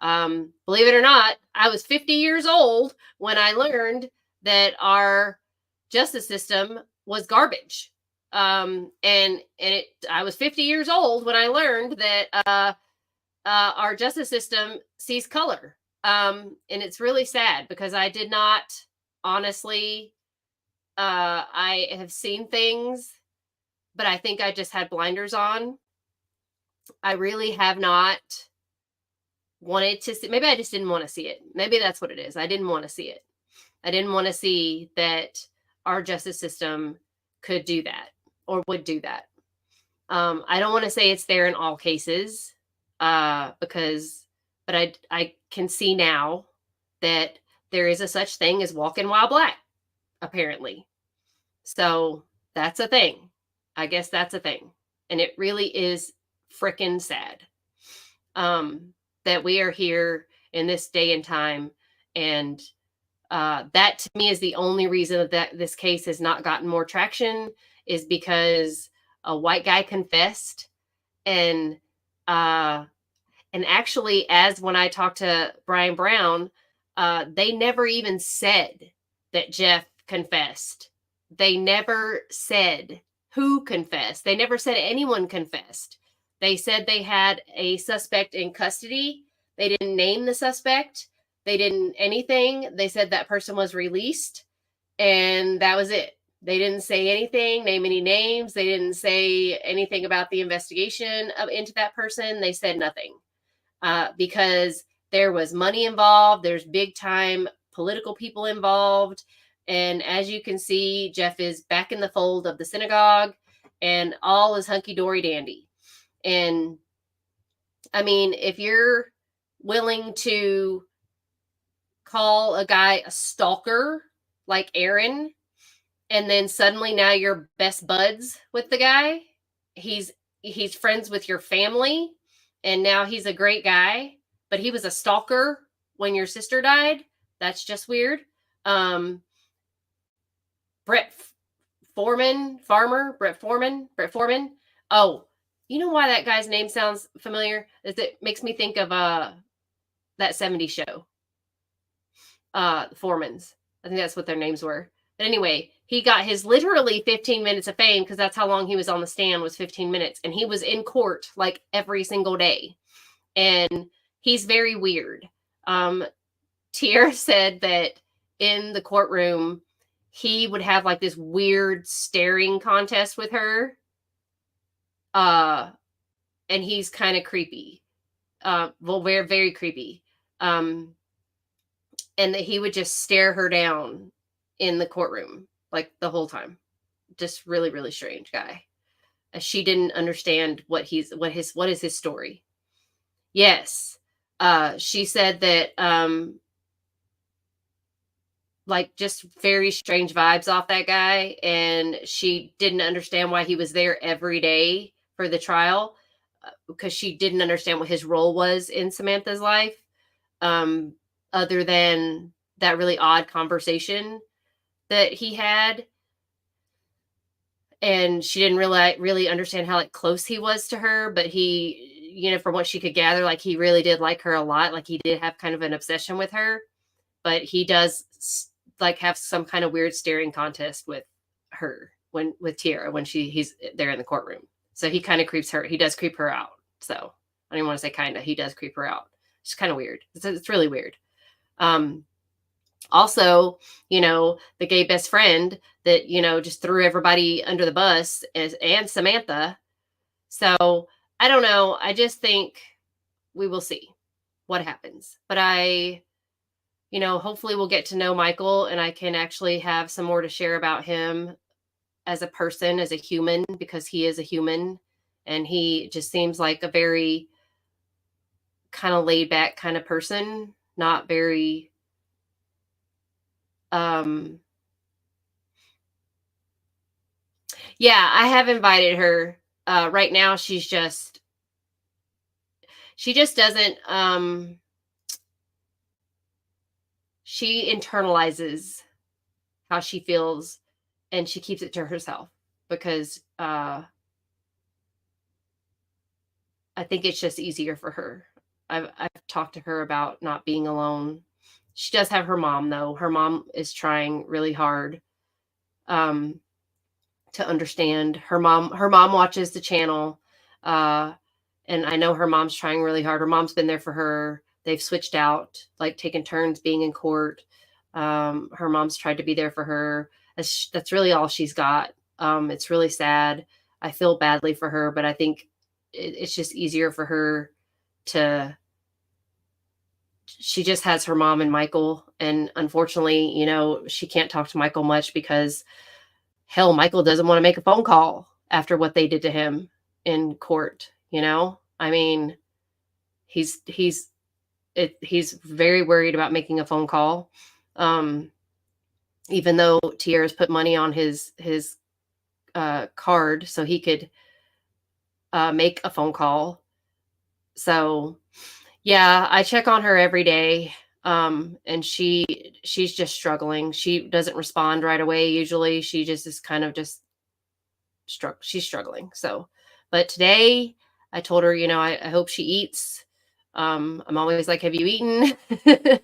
believe it or not, I was 50 years old when I learned that our justice system was garbage. I was 50 years old when I learned that our justice system sees color. And it's really sad, because I did not, honestly, I have seen things, but I think I just had blinders on. I really have not wanted to see. Maybe I just didn't want to see it. Maybe that's what it is. I didn't want to see it. I didn't want to see that our justice system could do that or would do that. I don't want to say it's there in all cases, but I can see now that there is a such thing as walking while black, apparently. So that's a thing. I guess that's a thing. And it really is freaking sad that we are here in this day and time. And that to me is the only reason that this case has not gotten more traction, is because a white guy confessed. And actually, as when I talked to Brian Brown, they never even said that Jeff confessed. They never said who confessed. They never said anyone confessed. They said they had a suspect in custody. They didn't name the suspect. They didn't anything. They said that person was released, and that was it. They didn't say anything, name any names. They didn't say anything about the investigation into that person. They said nothing because there was money involved. There's big time political people involved. And as you can see, Jeff is back in the fold of the synagogue, and all is hunky-dory dandy. And I mean, if you're willing to call a guy a stalker like Aaron, and then suddenly now you're best buds with the guy, he's friends with your family, and now he's a great guy, but he was a stalker when your sister died. That's just weird. Brett Foreman. Oh, you know why that guy's name sounds familiar? Is it makes me think of that 70s show. Foremans. I think that's what their names were. But anyway, he got his literally 15 minutes of fame, because that's how long he was on the stand, was 15 minutes. And he was in court like every single day. And he's very weird. Tier said that in the courtroom, he would have like this weird staring contest with her. And he's kind of creepy. Well, very, very creepy. And that he would just stare her down in the courtroom like the whole time. Just really, really strange guy. She didn't understand what is his story. Yes. She said that like just very strange vibes off that guy, and she didn't understand why he was there every day for the trial, because she didn't understand what his role was in Samantha's life, other than that really odd conversation that he had. And she didn't really understand how like close he was to her, but he, you know, from what she could gather, like he really did like her a lot. Like he did have kind of an obsession with her, but he does like have some kind of weird staring contest with her with Tiara when he's there in the courtroom. So he kind of creeps her. He does creep her out. So I don't even want to say kind of, he does creep her out. It's kind of weird. It's really weird. Also, the gay best friend that, just threw everybody under the bus and Samantha. So I don't know. I just think we will see what happens. But hopefully we'll get to know Michael and I can actually have some more to share about him as a person, as a human, because he is a human and he just seems like a very kind of laid back kind of person, not very, yeah, I have invited her. Right now she just doesn't, she internalizes how she feels and she keeps it to herself because, I think it's just easier for her. I've talked to her about not being alone. She does have her mom though. Her mom is trying really hard, to understand. Her mom watches the channel, and I know her mom's trying really hard. Her mom's been there for her. They've switched out, like taking turns being in court. Her mom's tried to be there for her. That's really all she's got. It's really sad. I feel badly for her, but I think it's just easier for her she just has her mom and Michael. And unfortunately, she can't talk to Michael much because hell, Michael doesn't want to make a phone call after what they did to him in court. I mean, he's very worried about making a phone call. Even though Tierra's put money on his card so he could make a phone call. So yeah, I check on her every day. And she's just struggling. She doesn't respond right away. Usually she just is kind of just she's struggling. So, but today I told her, I hope she eats. I'm always like, have you eaten? But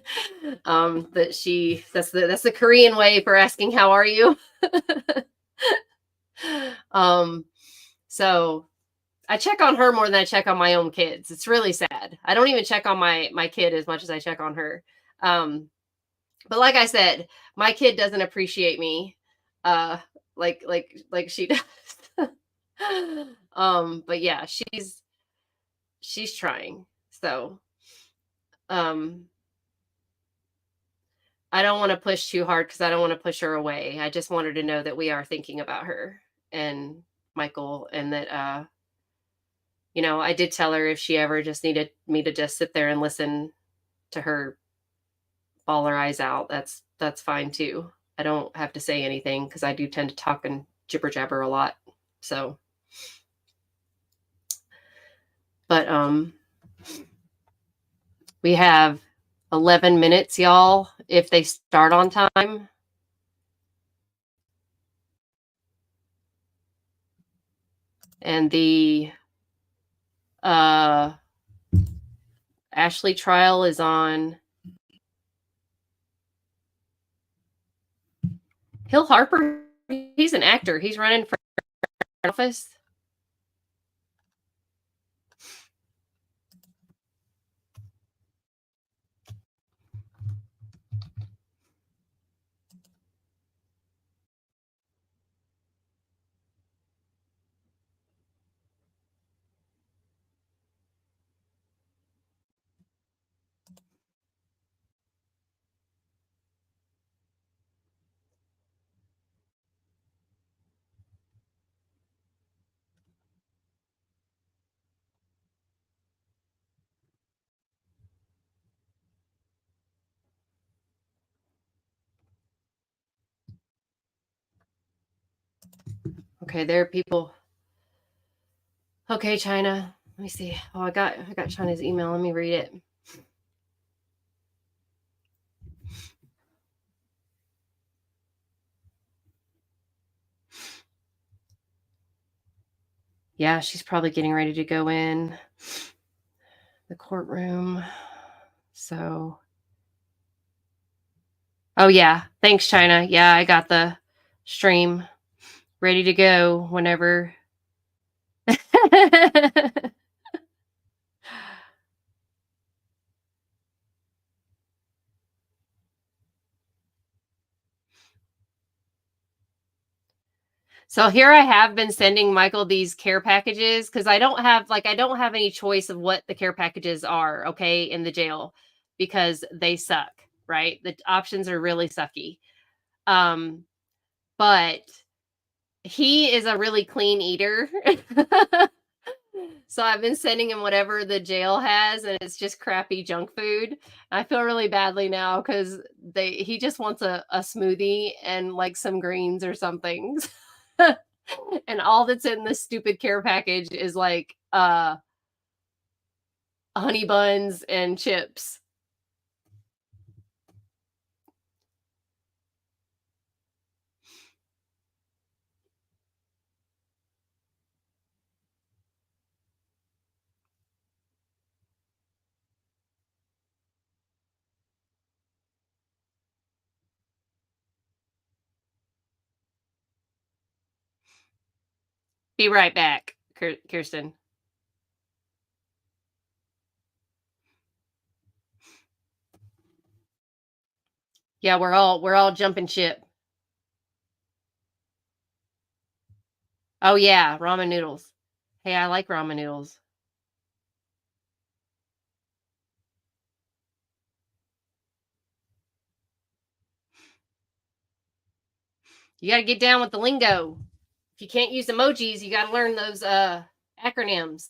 that's the Korean way for asking, how are you? So I check on her more than I check on my own kids. It's really sad. I don't even check on my kid as much as I check on her. But like I said, my kid doesn't appreciate me, like she does. But yeah, she's trying. So, I don't want to push too hard because I don't want to push her away. I just want her to know that we are thinking about her and Michael, and that, I did tell her if she ever just needed me to just sit there and listen to her bawl her eyes out, that's fine too. I don't have to say anything because I do tend to talk and jibber jabber a lot. So, but we have 11 minutes, y'all, if they start on time. And the Ashley trial is on Hill Harper. He's an actor. He's running for office. Okay, there are people. Okay, China. Let me see. Oh, I got China's email. Let me read it. Yeah, she's probably getting ready to go in the courtroom. So, oh yeah, thanks, China. Yeah, I got the stream ready to go whenever. So here I have been sending Michael these care packages because I don't have any choice of what the care packages are, okay, in the jail because they suck, right? The options are really sucky. But he is a really clean eater. So I've been sending him whatever the jail has, and it's just crappy junk food. I feel really badly now because he just wants a smoothie and like some greens or something. And all that's in this stupid care package is like honey buns and chips. Be right back, Kirsten. Yeah, we're all jumping ship. Oh yeah, ramen noodles. Hey, I like ramen noodles. You got to get down with the lingo. If you can't use emojis, you got to learn those acronyms.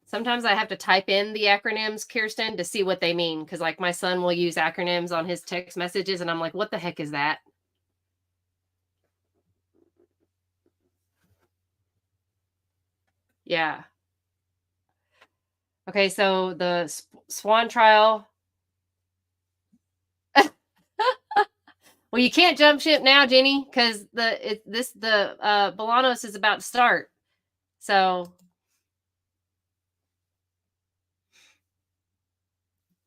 Sometimes I have to type in the acronyms, Kirsten, to see what they mean. Because like my son will use acronyms on his text messages, and I'm like, what the heck is that? Yeah. Okay, so the Swan trial. Well, you can't jump ship now, Jenny, because the Bolanos is about to start. So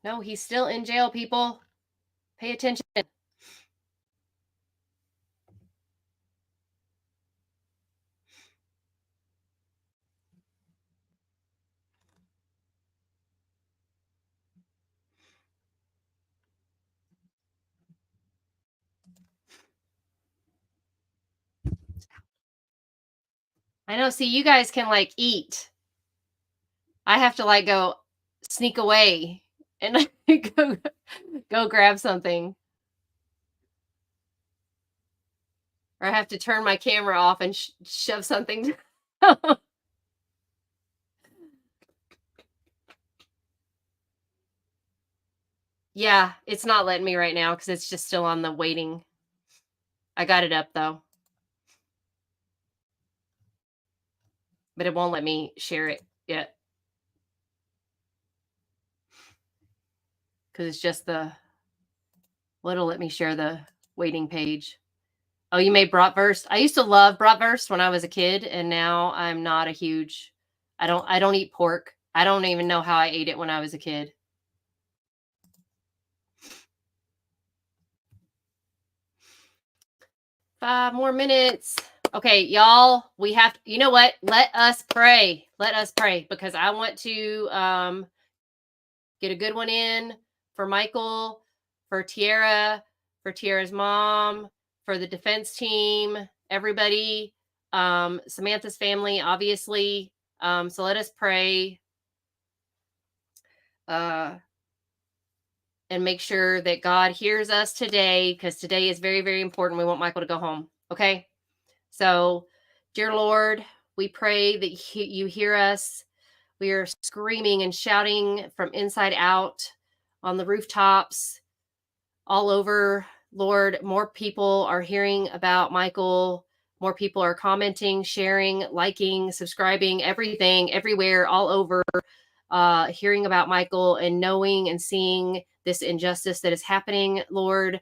no, he's still in jail, people. Pay attention. I know. See, you guys can like eat. I have to like go sneak away and go grab something. Or I have to turn my camera off and shove something. Yeah, it's not letting me right now because it's just still on the waiting. I got it up though. But it won't let me share it yet. Because it's just well, it'll let me share the waiting page. Oh, you made bratwurst. I used to love bratwurst when I was a kid, and now I'm not a huge. I don't eat pork. I don't even know how I ate it when I was a kid. Five more minutes. Okay, y'all, we have, you know what? Let us pray. Let us pray because I want to get a good one in for Michael, for Tiara's mom, for the defense team, everybody, Samantha's family, obviously. So let us pray and make sure that God hears us today because today is very, very important. We want Michael to go home. Okay. So, dear Lord, we pray that you hear us. We are screaming and shouting from inside out on the rooftops all over. Lord, more people are hearing about Michael. More people are commenting, sharing, liking, subscribing, everything, everywhere, all over, hearing about Michael and knowing and seeing this injustice that is happening, Lord.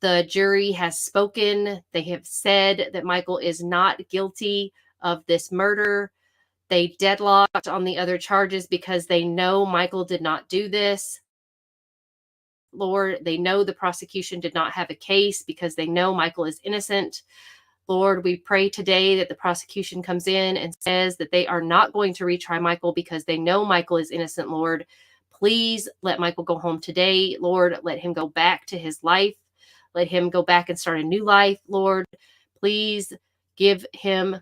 The jury has spoken. They have said that Michael is not guilty of this murder. They deadlocked on the other charges because they know Michael did not do this. Lord, they know the prosecution did not have a case because they know Michael is innocent. Lord, we pray today that the prosecution comes in and says that they are not going to retry Michael because they know Michael is innocent, Lord. Please let Michael go home today, Lord. Let him go back to his life. Let him go back and start a new life, Lord. Please give him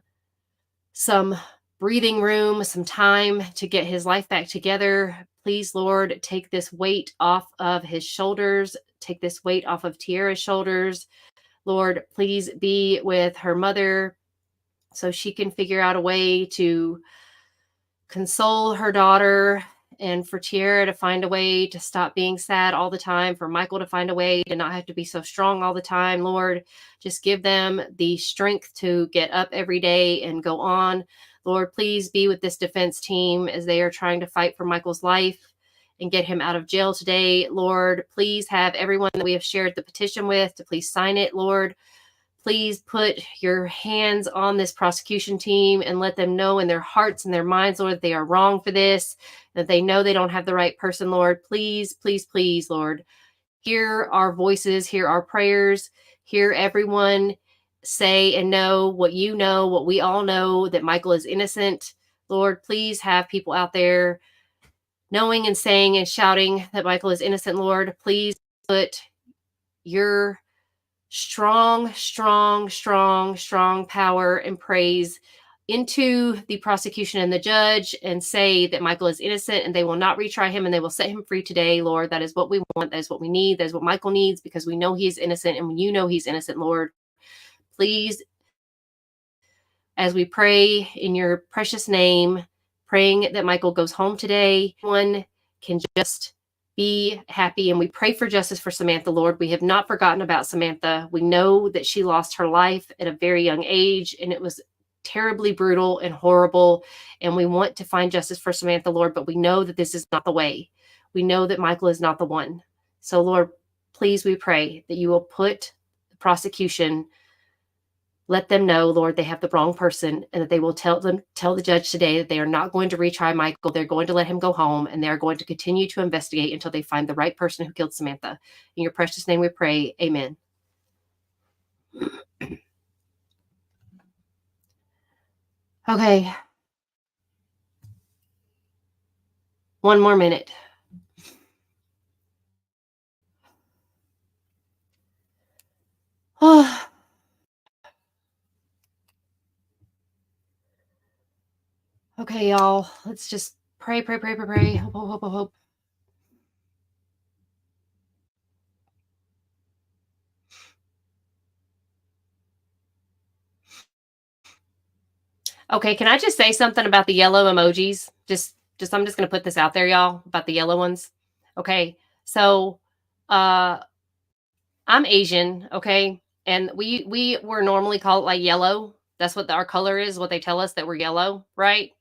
some breathing room, some time to get his life back together. Please, Lord, take this weight off of his shoulders. Take this weight off of Tiara's shoulders. Lord, please be with her mother so she can figure out a way to console her daughter, and for Tiara to find a way to stop being sad all the time, for Michael to find a way to not have to be so strong all the time. Lord, just give them the strength to get up every day and go on. Lord, please be with this defense team as they are trying to fight for Michael's life and get him out of jail today. Lord, please have everyone that we have shared the petition with to please sign it, Lord. Please put your hands on this prosecution team and let them know in their hearts and their minds, Lord, that they are wrong for this, that they know they don't have the right person, Lord. Please, please, please, Lord, hear our voices, hear our prayers, hear everyone say and know what we all know, that Michael is innocent. Lord, please have people out there knowing and saying and shouting that Michael is innocent, Lord. Please put your strong, strong, strong, strong power and praise into the prosecution and the judge and say that Michael is innocent and they will not retry him and they will set him free today, Lord. That is what we want. That is what we need. That is what Michael needs, because we know he is innocent and you know he's innocent, Lord. Please, as we pray in your precious name, praying that Michael goes home today, one can just be happy. And we pray for justice for Samantha, Lord. We have not forgotten about Samantha. We know that she lost her life at a very young age, and it was terribly brutal and horrible. And we want to find justice for Samantha, Lord, but we know that this is not the way. We know that Michael is not the one. So, Lord, please, we pray that you will put the prosecution, let them know, Lord, they have the wrong person, and that they will tell the judge today that they are not going to retry Michael. They're going to let him go home, and they are going to continue to investigate until they find the right person who killed Samantha. In your precious name we pray. Amen. Okay. One more minute. Oh. Okay, y'all. Let's just pray, pray, pray, pray, pray. Hope, hope, hope, hope, hope. Okay, can I just say something about the yellow emojis? I'm just going to put this out there, y'all, about the yellow ones. Okay, so I'm Asian, okay? And we were normally called like yellow. That's what our color is, what they tell us, that we're yellow, right?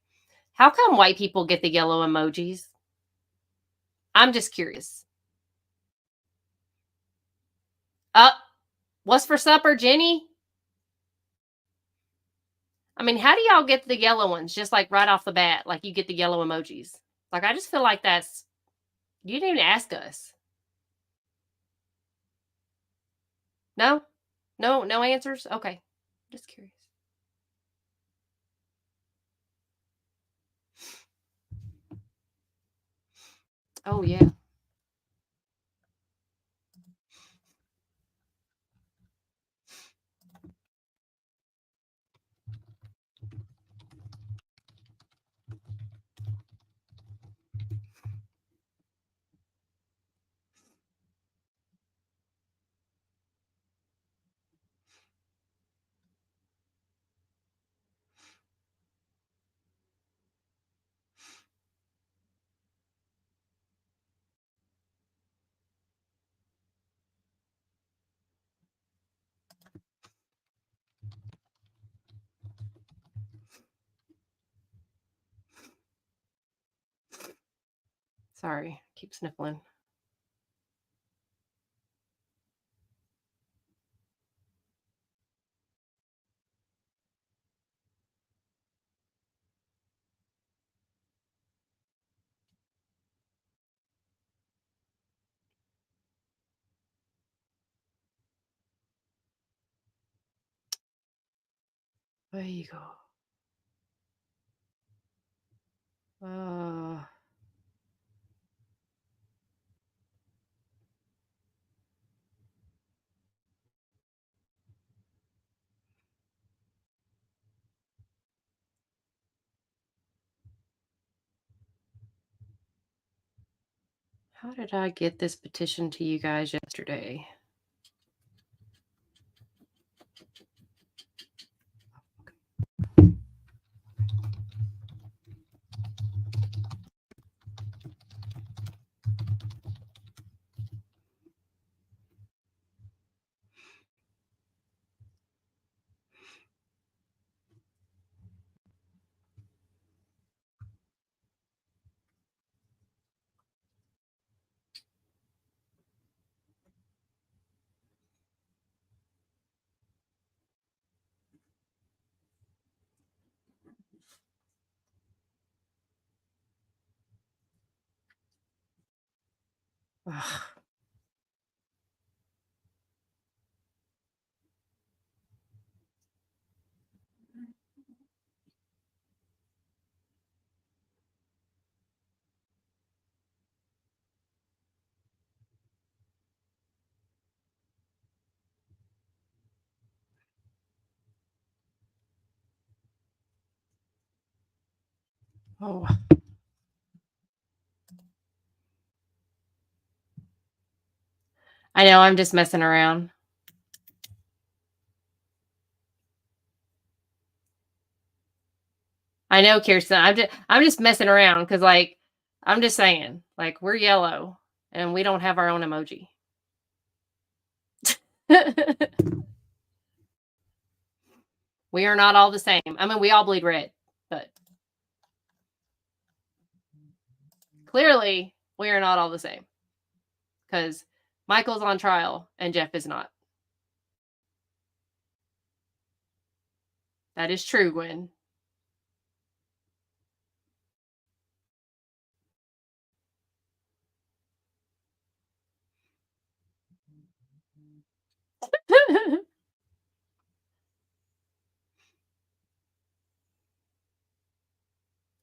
How come white people get the yellow emojis? I'm just curious. What's for supper, Jenny? I mean, how do y'all get the yellow ones? Just like right off the bat, like you get the yellow emojis. Like, I just feel like you didn't even ask us. No? No answers? Okay. Just curious. Oh, yeah. Sorry, keep sniffling. There you go. How did I get this petition to you guys yesterday? Ugh. Oh. I know, I'm just messing around. I know, Kirsten. I'm just messing around because, like, I'm just saying, like, we're yellow and we don't have our own emoji. We are not all the same. I mean, we all bleed red, but clearly we are not all the same because Michael's on trial and Jeff is not. That is true, Gwen.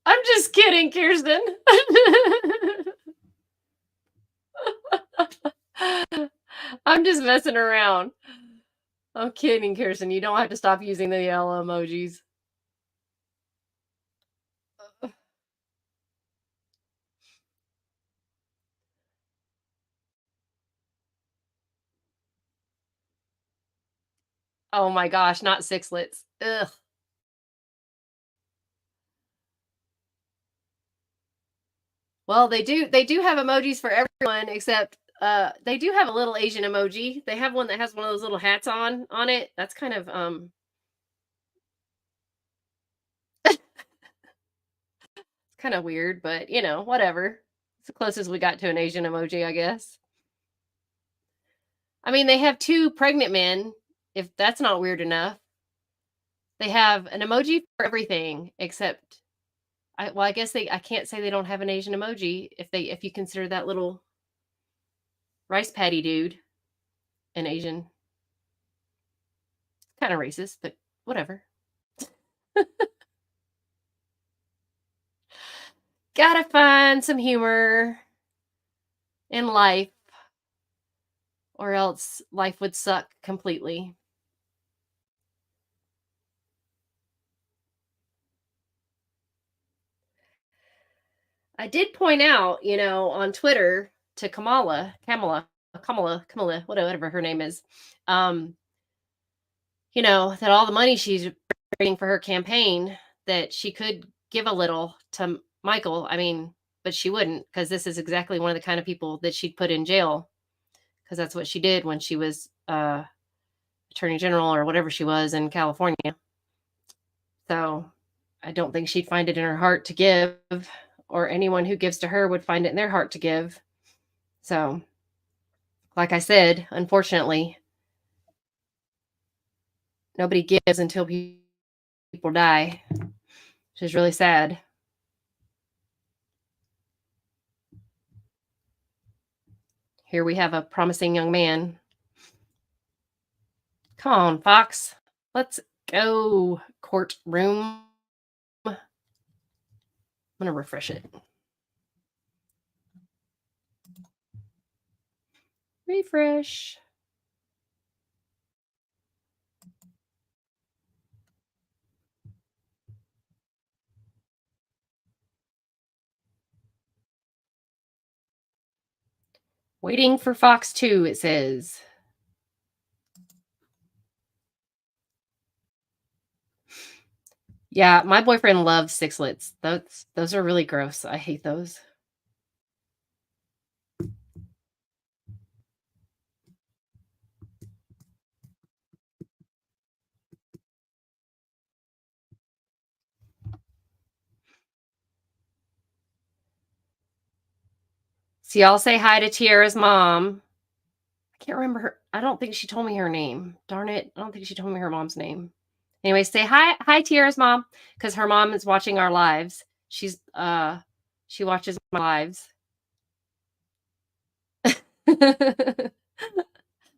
I'm just kidding, Kirsten. I'm just messing around. I'm kidding, Kirsten. You don't have to stop using the yellow emojis. Oh my gosh, not sixlets. Ugh. Well, they do have emojis for everyone except they do have a little Asian emoji. They have one that has one of those little hats on it. That's kind of it's kind of weird, but you know, whatever. It's the closest we got to an Asian emoji, I guess. I mean, they have two pregnant men, if that's not weird enough. They have an emoji for everything except I guess I can't say they don't have an Asian emoji if you consider that little rice patty dude an Asian. Kind of racist, but whatever. Gotta find some humor in life, or else life would suck completely. I did point out, on Twitter to Kamala, whatever her name is, that all the money she's raising for her campaign, that she could give a little to Michael. I mean, but she wouldn't, because this is exactly one of the kind of people that she'd put in jail, because that's what she did when she was attorney general or whatever she was in California. So I don't think she'd find it in her heart to give, or anyone who gives to her would find it in their heart to give. So, like I said, unfortunately, nobody gives until people die, which is really sad. Here we have a promising young man. Come on, Fox. Go courtroom. I'm going to refresh it. Refresh. Waiting for Fox 2, it says. Yeah, my boyfriend loves sixlets. Those are really gross. I hate those. So y'all say hi to Tiara's mom. I can't remember her. I don't think she told me her name. Darn it. I don't think she told me her mom's name. Anyway, say hi Tiara's mom, because her mom is watching our lives. She watches my lives.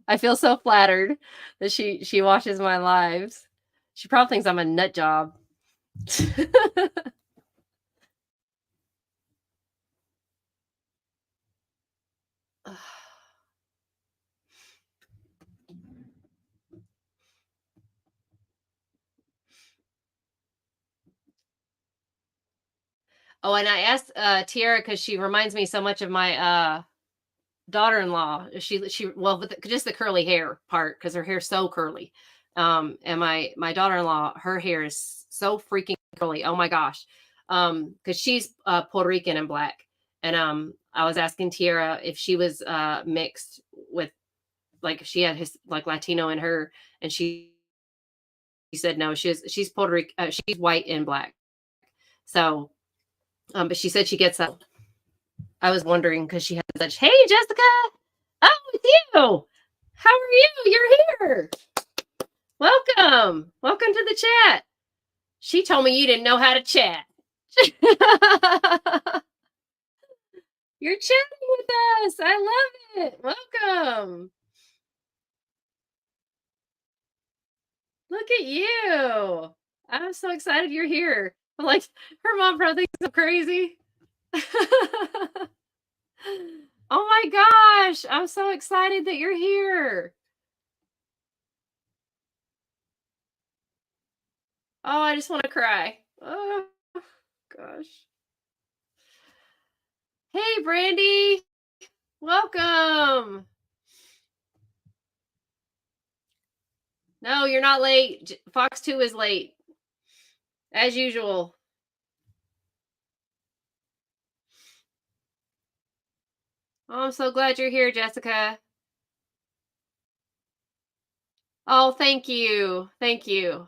I feel so flattered that she watches my lives. She probably thinks I'm a nut job. Oh, and I asked Tiara because she reminds me so much of my daughter-in-law. Well, with just the curly hair part, because her hair's so curly. And my daughter-in-law, her hair is so freaking curly. Oh my gosh. Because she's Puerto Rican and black. And I was asking Tiara if she was mixed with, like, she had his like Latino in her, and she said no. She's Puerto Rican. She's white and black. So, but she said she gets up. I was wondering because she had such. Hey, Jessica. Oh, it's you. How are you? You're here. Welcome. Welcome to the chat. She told me you didn't know how to chat. You're chatting with us. I love it. Welcome. Look at you. I'm so excited you're here. Like, her mom probably thinks I'm crazy. Oh my gosh. I'm so excited that you're here. Oh, I just want to cry. Oh gosh. Hey, Brandy. Welcome. No, you're not late. Fox 2 is late. As usual. Oh, I'm so glad you're here, Jessica. Oh, thank you. Thank you.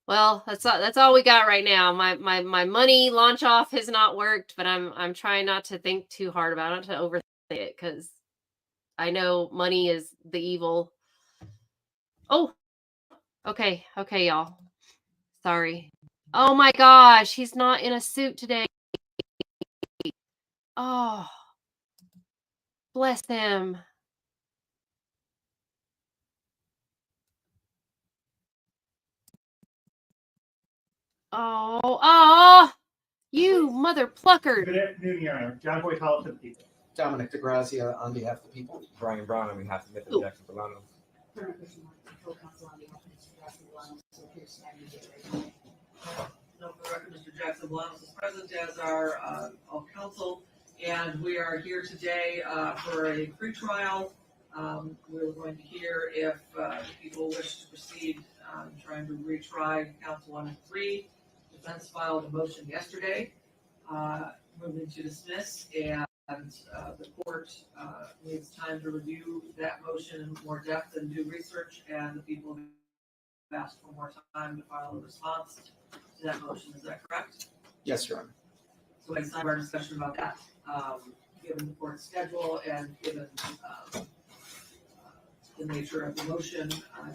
Well, that's all we got right now. My money launch off has not worked, but I'm trying not to think too hard about it, not to overthink it, because I know money is the evil. Oh, okay, y'all. Sorry. Oh my gosh, he's not in a suit today. Oh, bless him. Oh, you mother plucker.
Good afternoon, Your Honor. John Boyd Hall to the people.
Dominic DeGrazia on behalf of the people.
Brian Brown on behalf of Mr. Jackson Bolano.
No, for the record, Mr. Jackson Blunt is present as our counsel, and we are here today for a pretrial. We're going to hear if the people wish to proceed trying to retry counts 1 and 3. Defense filed a motion yesterday moving to dismiss, and the court needs time to review that motion in more depth and do research, and the people have asked for more time to file a response to that motion. Is that correct?
Yes, Your Honor.
So we have our discussion about that, given the court's schedule and given the nature of the motion,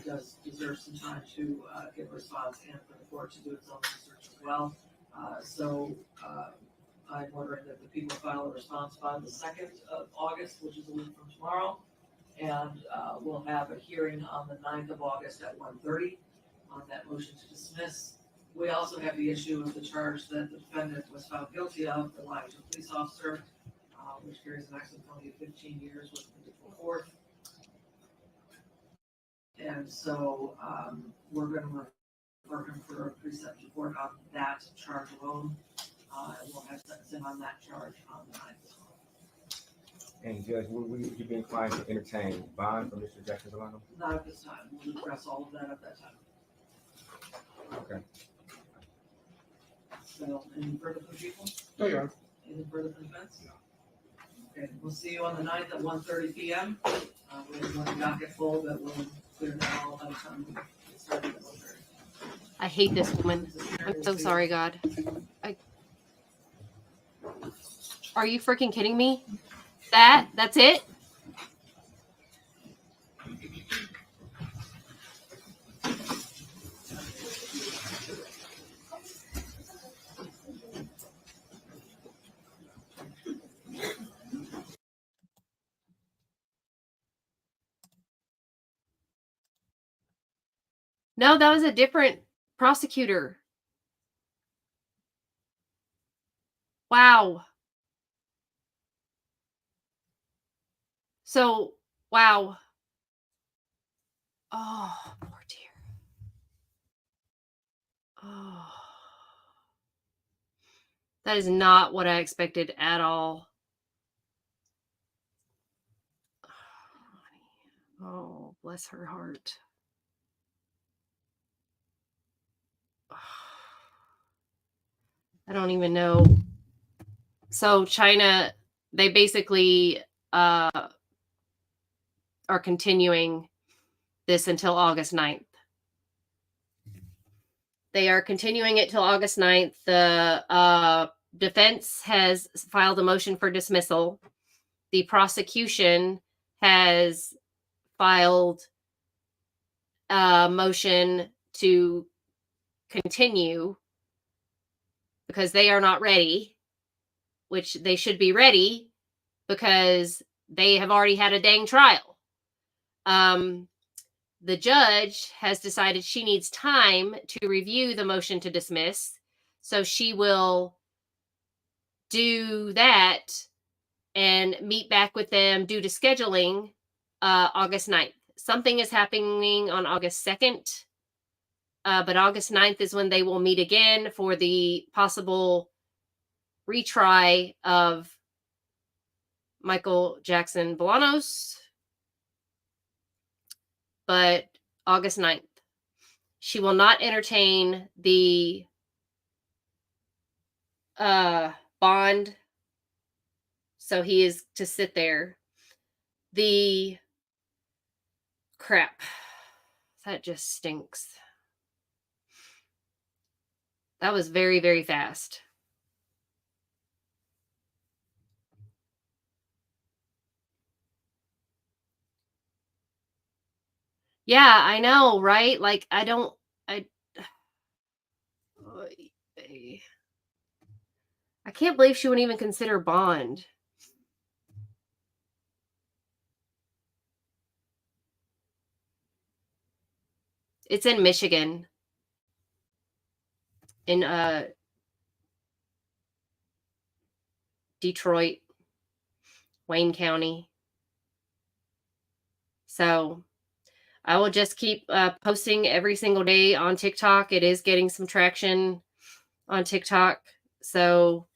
does deserve some time to give a response and for the court to do its own research as well. So I'm ordering that the people file a response by the 2nd of August, which is a week from tomorrow. And we'll have a hearing on the 9th of August at 1:30 on that motion to dismiss. We also have the issue of the charge that the defendant was found guilty of, the lying to a police officer, which carries a maximum penalty of 15 years with a fourth. And so we're going to refer him for a pre-sentence report on that charge alone. And we'll have sentencing on that charge on the 9th as well.
And Judge, would you be inclined to entertain bond for Mr. Jackson Delano?
Not at this time. We'll address all of that at that time.
Okay.
So, any further from people?
No, Your Honor.
Anything further from defense? No. Okay, we'll see you on the 9th at 1:30 p.m. We want to not get full, but we'll clear that all by the time we get started at 1:30.
I hate this woman. I'm so sorry, God. Are you freaking kidding me? That's it? No, that was a different prosecutor. Wow. So, wow. Oh, poor dear. Oh. That is not what I expected at all. Oh, bless her heart. I don't even know. So China, they basically are continuing this until August 9th. They are continuing it till August 9th. The defense has filed a motion for dismissal. The prosecution has filed a motion to continue because they are not ready, which they should be ready because they have already had a dang trial. The judge has decided she needs time to review the motion to dismiss, so she will do that and meet back with them due to scheduling August 9th. Something is happening on August 2nd, but August 9th is when they will meet again for the possible retry of Michael Jackson Bolanos. But August 9th. She will not entertain the bond, so he is to sit there. The crap. That just stinks. That was very, very fast. Yeah, I know, right? Like, I can't believe she wouldn't even consider bond. It's in Michigan. In Detroit, Wayne County. So I will just keep posting every single day on TikTok. It is getting some traction on TikTok. So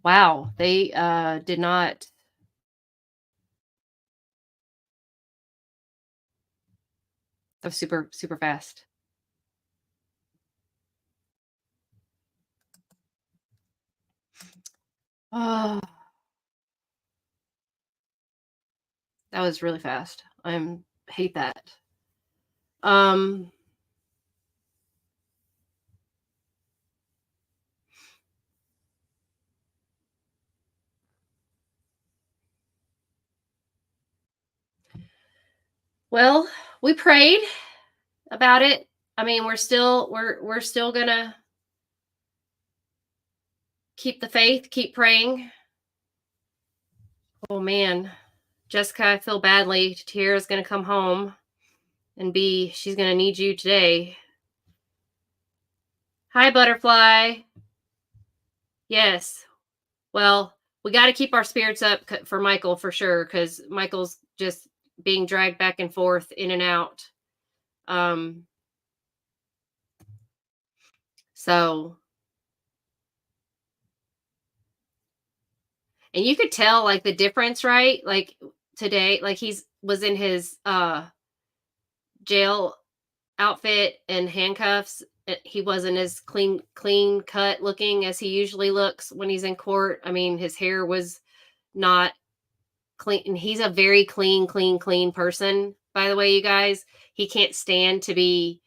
wow, they did not. That was super, super fast. Oh, that was really fast. I hate that. Well, we prayed about it. I mean, we're still gonna keep the faith, keep praying. Oh man, Jessica, I feel badly. Tiara's going to come home and she's going to need you today. Hi, Butterfly. Yes. Well, we got to keep our spirits up for Michael for sure, because Michael's just being dragged back and forth in and out. So, and you could tell like the difference, right? Like today, like was in his jail outfit and handcuffs. He wasn't as clean cut looking as he usually looks when he's in court. I mean, his hair was not clean, and he's a very clean person, by the way, you guys. He can't stand to be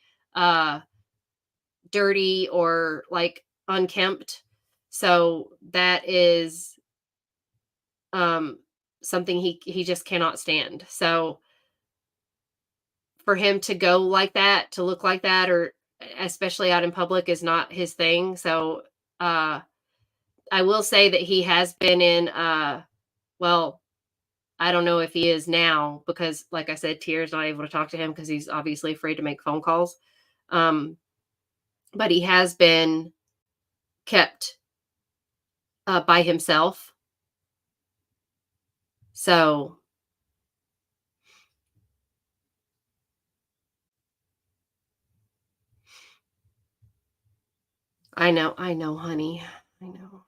dirty or like unkempt. So that is something he just cannot stand. So for him to go like that, to look like that, or especially out in public, is not his thing. So I will say that he has been in well, I don't know if he is now, because like I said, Tiara's not able to talk to him because he's obviously afraid to make phone calls. But he has been kept by himself. So I know, honey. I know.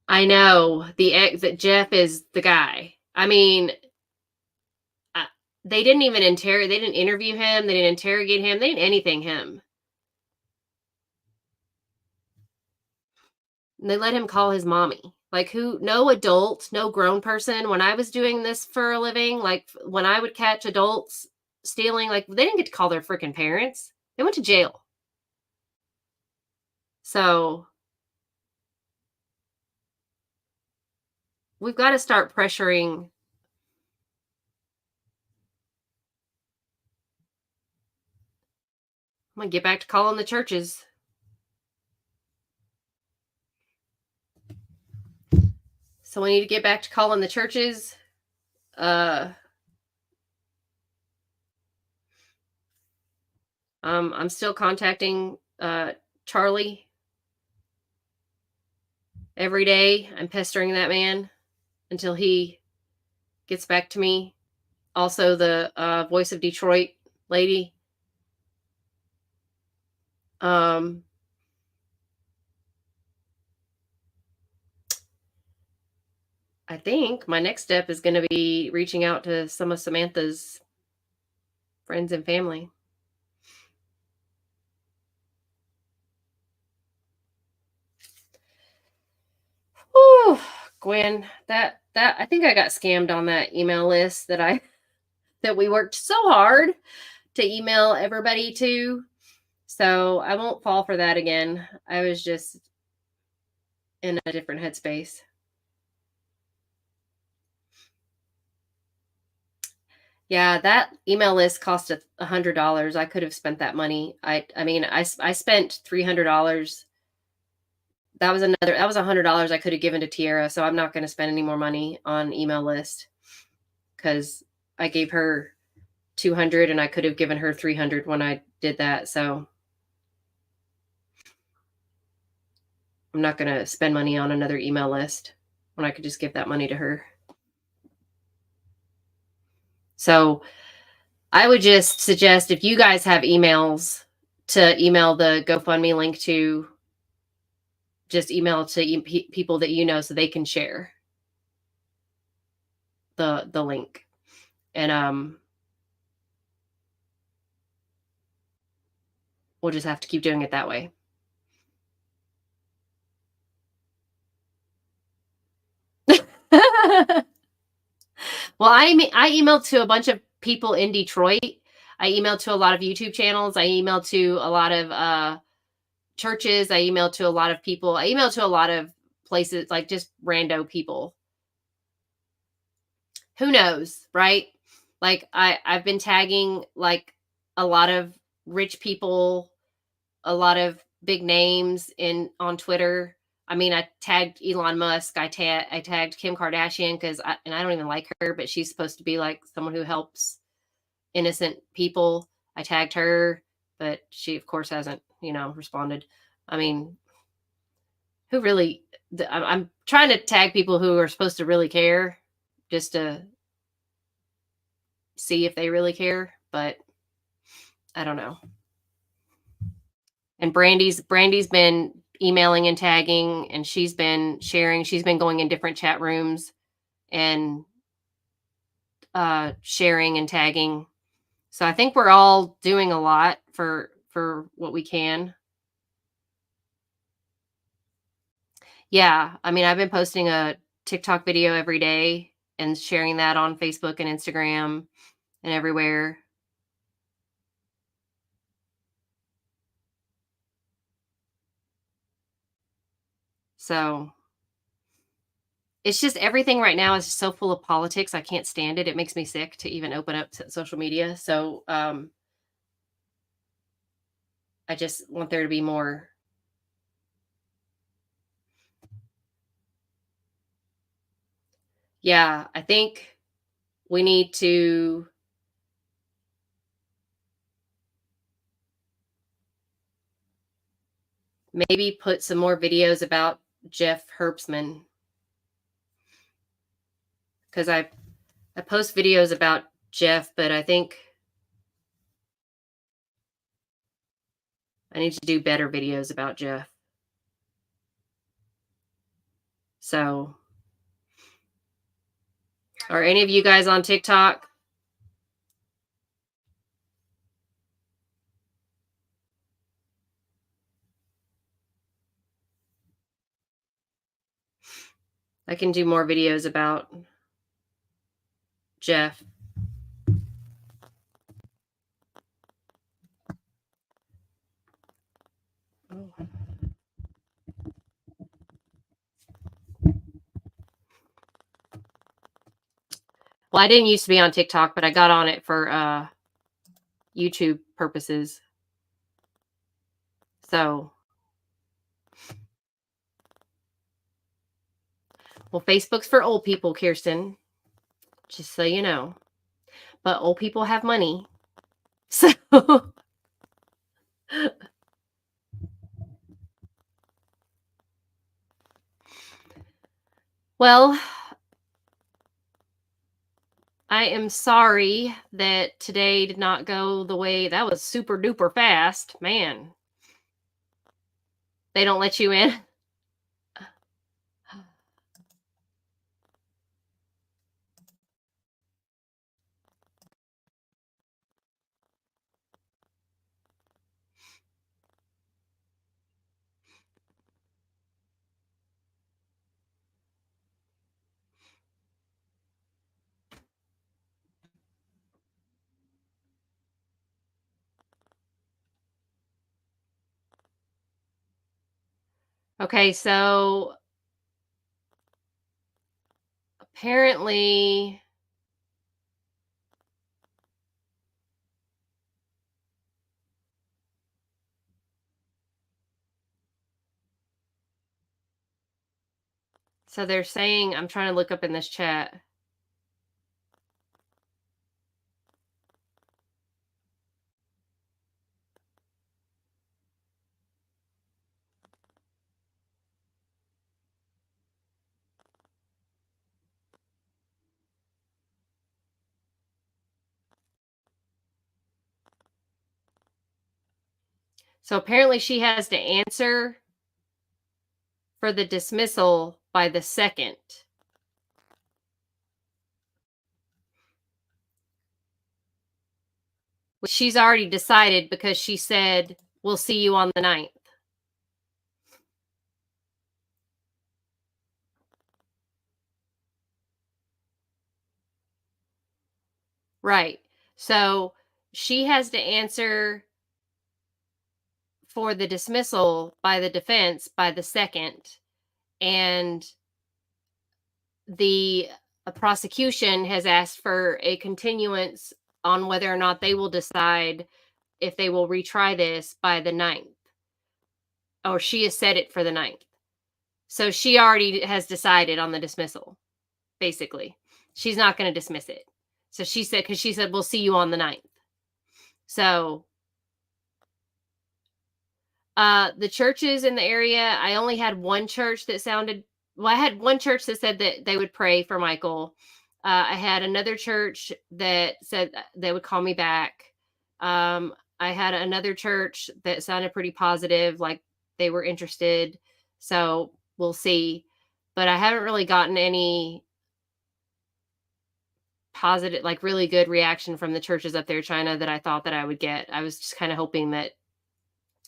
I know that Jeff is the guy. I mean, they didn't even they didn't interview him. They didn't interrogate him. They didn't anything him. And they let him call his mommy. Like no adult, no grown person. When I was doing this for a living, like when I would catch adults stealing, like they didn't get to call their freaking parents. They went to jail. So we've got to start pressuring. I'm going to get back to calling the churches. So we need to get back to calling the churches. I'm still contacting Charlie every day. I'm pestering that man until he gets back to me. Also, the Voice of Detroit lady. I think my next step is going to be reaching out to some of Samantha's friends and family. Oh, Gwen, that I think I got scammed on that email list that we worked so hard to email everybody to. So I won't fall for that again. I was just in a different headspace. Yeah, that email list cost $100. I could have spent that money. I mean, I spent $300. That was $100 I could have given to Tiara. So I'm not going to spend any more money on email list, because I gave her $200 and I could have given her $300 when I did that. So I'm not going to spend money on another email list when I could just give that money to her. So I would just suggest, if you guys have emails, to email the GoFundMe link to, just email to people that you know so they can share the link. And we'll just have to keep doing it that way. Well, I emailed to a bunch of people in Detroit. I emailed to a lot of YouTube channels. I emailed to a lot of churches. I emailed to a lot of people. I emailed to a lot of places, like just rando people. Who knows, right? Like I've been tagging like a lot of rich people, a lot of big names on Twitter. I mean, I tagged Elon Musk. I tagged Kim Kardashian because I don't even like her, but she's supposed to be like someone who helps innocent people. I tagged her, but she of course hasn't, responded. I mean, who really? I'm trying to tag people who are supposed to really care, just to see if they really care, but I don't know. And Brandy's been emailing and tagging, and she's been sharing. She's been going in different chat rooms and sharing and tagging. So I think we're all doing a lot for what we can. Yeah, I mean, I've been posting a TikTok video every day and sharing that on Facebook and Instagram and everywhere. So it's just everything right now is so full of politics. I can't stand it. It makes me sick to even open up social media. So I just want there to be more. Yeah, I think we need to maybe put some more videos about Jeff Herbstman, because I post videos about Jeff, but I think I need to do better videos about Jeff. So, are any of you guys on TikTok? I can do more videos about Jeff. Oh. Well, I didn't used to be on TikTok, but I got on it for YouTube purposes. So, well, Facebook's for old people, Kirsten, just so you know. But old people have money. So, well, I am sorry that today did not go the way. That was super duper fast, man. They don't let you in. Okay, so apparently so they're saying, I'm trying to look up in this chat. So apparently she has to answer for the dismissal by the 2nd. Which she's already decided because she said, we'll see you on the 9th. Right. So she has to answer for the dismissal by the defense by the 2nd, and the prosecution has asked for a continuance on whether or not they will decide if they will retry this by the 9th. Or she has set it for the 9th. So she already has decided on the dismissal, basically. She's not going to dismiss it. So she said, because she said, we'll see you on the 9th. So the churches in the area, I only had one church that sounded, well, I had one church that said that they would pray for Michael. I had another church that said they would call me back. I had another church that sounded pretty positive, like they were interested. So we'll see. But I haven't really gotten any positive, like really good reaction from the churches up there in China that I thought that I would get. I was just kind of hoping that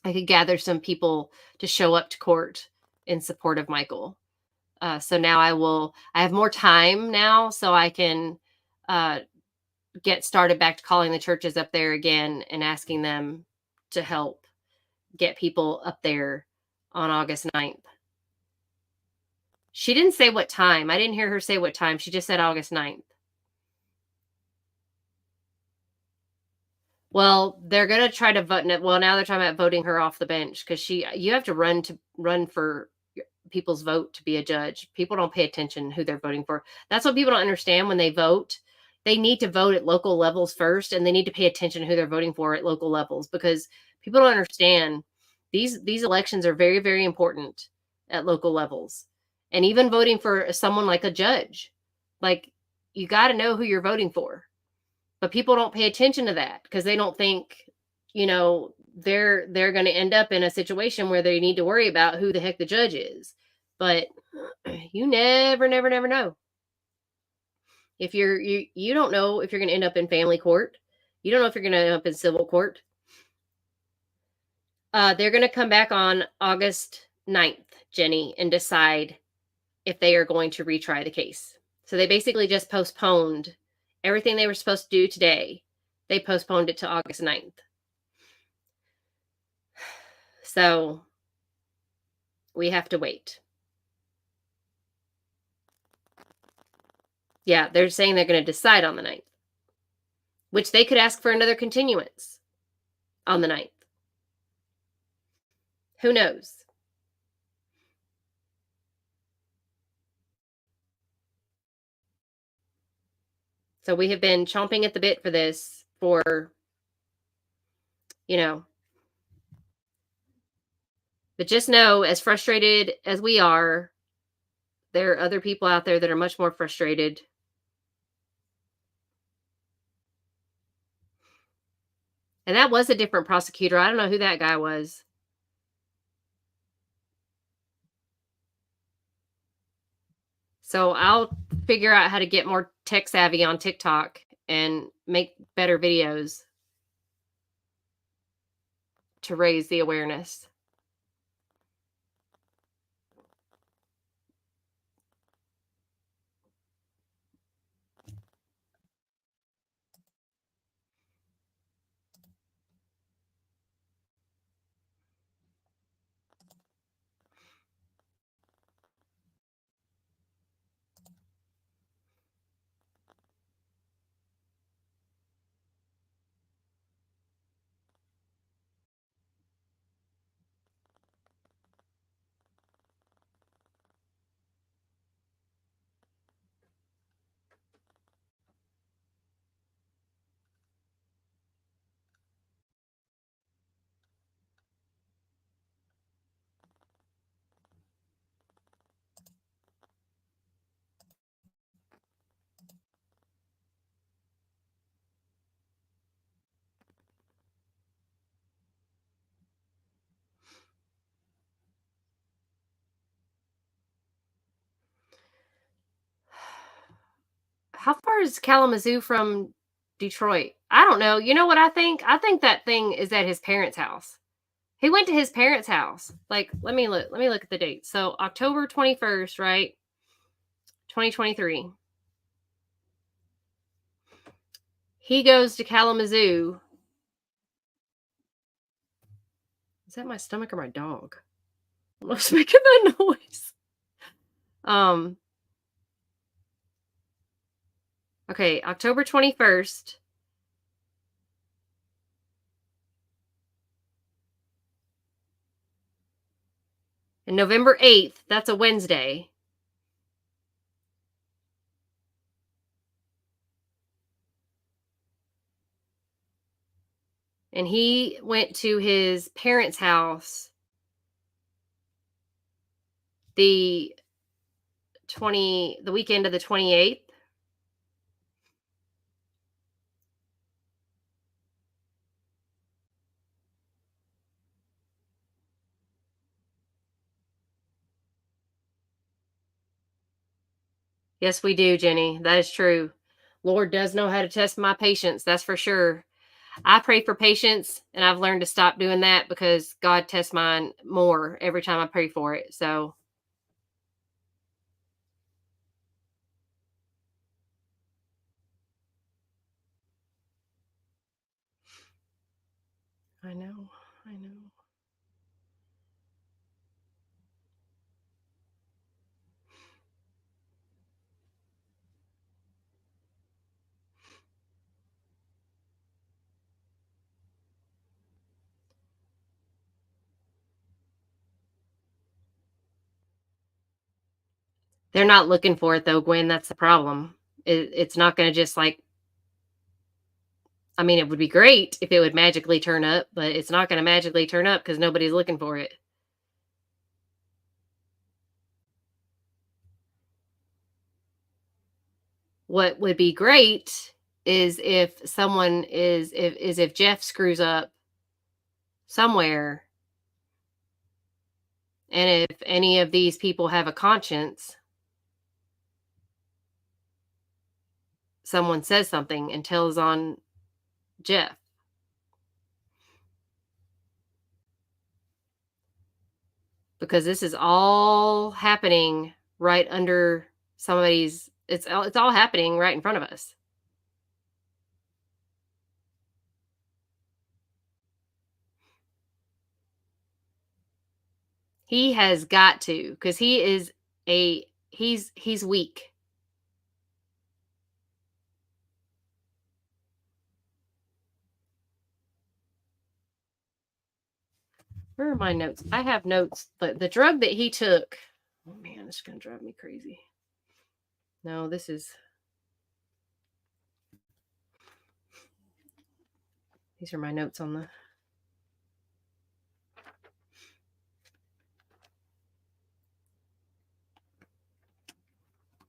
I could gather some people to show up to court in support of Michael. So now I have more time now, so I can get started back to calling the churches up there again and asking them to help get people up there on August 9th. She didn't say what time. I didn't hear her say what time. She just said August 9th. Well, they're going to try to vote. Well, now they're talking about voting her off the bench because you have to run for people's vote to be a judge. People don't pay attention who they're voting for. That's what people don't understand when they vote. They need to vote at local levels first, and they need to pay attention to who they're voting for at local levels because people don't understand these elections are very, very important at local levels. And even voting for someone like a judge, like you got to know who you're voting for. But people don't pay attention to that because they don't think, they're going to end up in a situation where they need to worry about who the heck the judge is. But you never know. If you don't know if you're going to end up in family court. You don't know if you're going to end up in civil court. They're going to come back on August 9th, Jenny, and decide if they are going to retry the case. So they basically just postponed everything they were supposed to do today. They postponed it to August 9th. So we have to wait. Yeah, they're saying they're going to decide on the 9th, which they could ask for another continuance on the 9th. Who knows? So we have been chomping at the bit for this for, but just know, as frustrated as we are, there are other people out there that are much more frustrated. And that was a different prosecutor. I don't know who that guy was. So I'll figure out how to get more tech savvy on TikTok and make better videos to raise the awareness. How far is Kalamazoo from Detroit? I don't know. You know what I think? I think that thing is at his parents' house. He went to his parents' house. Like, let me look at the date. So October 21st, right? 2023. He goes to Kalamazoo Is that my stomach or my dog? What's making that noise? Okay, October 21st. And November 8th, that's a Wednesday. And he went to his parents' house the weekend of the 28th. Yes, we do, Jenny. That is true. Lord does know how to test my patience. That's for sure. I pray for patience, and I've learned to stop doing that because God tests mine more every time I pray for it. So I know. They're not looking for it though, Gwen. That's the problem. It's not going to just like, I mean, it would be great if it would magically turn up, but it's not going to magically turn up because nobody's looking for it. What would be great is if if Jeff screws up somewhere, and if any of these people have a conscience, someone says something and tells on Jeff. Because this is all happening right under somebody's, it's all happening right in front of us. He has got to, because he is he's weak. Where are my notes? I have notes. The drug that he took, oh man, it's going to drive me crazy. No, this is, these are my notes on the,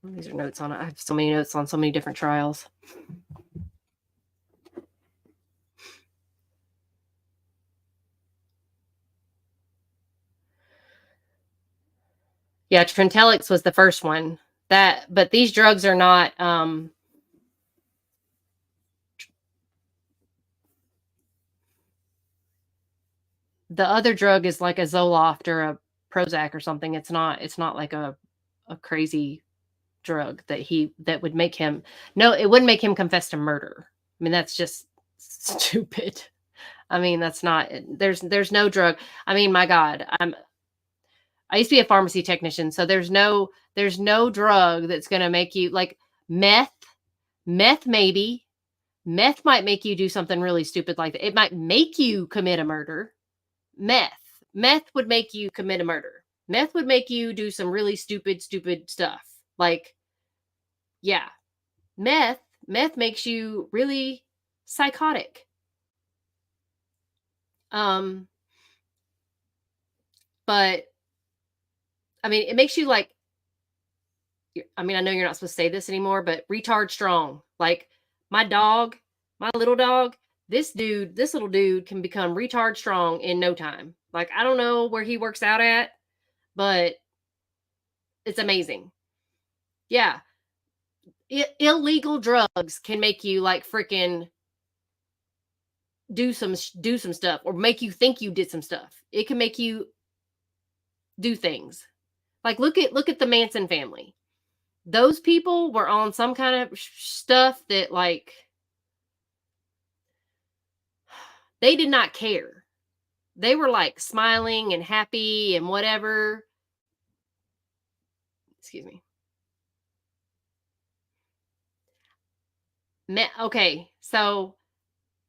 these are notes on it. I have so many notes on so many different trials. Yeah, Trintellix was the first one. But these drugs are not the other drug is like a Zoloft or a Prozac or something. It's not like a crazy drug that would make him, no, it wouldn't make him confess to murder. I mean, that's just stupid. I mean, that's not, there's no drug. I mean, my God, I used to be a pharmacy technician, so there's no drug that's going to make you, like meth maybe. Meth might make you do something really stupid like that. It might make you commit a murder. Meth would make you commit a murder. Meth would make you do some really stupid stuff. Like, yeah, meth makes you really psychotic. But I mean, it makes you like, I mean, I know you're not supposed to say this anymore, but retard strong. Like my little dog, this little dude can become retard strong in no time. Like, I don't know where he works out at, but it's amazing. Yeah. Illegal drugs can make you like freaking do some stuff, or make you think you did some stuff. It can make you do things. Like look at the Manson family. Those people were on some kind of stuff that, like, they did not care. they were like smiling and happy and whatever. Excuse me. Okay, so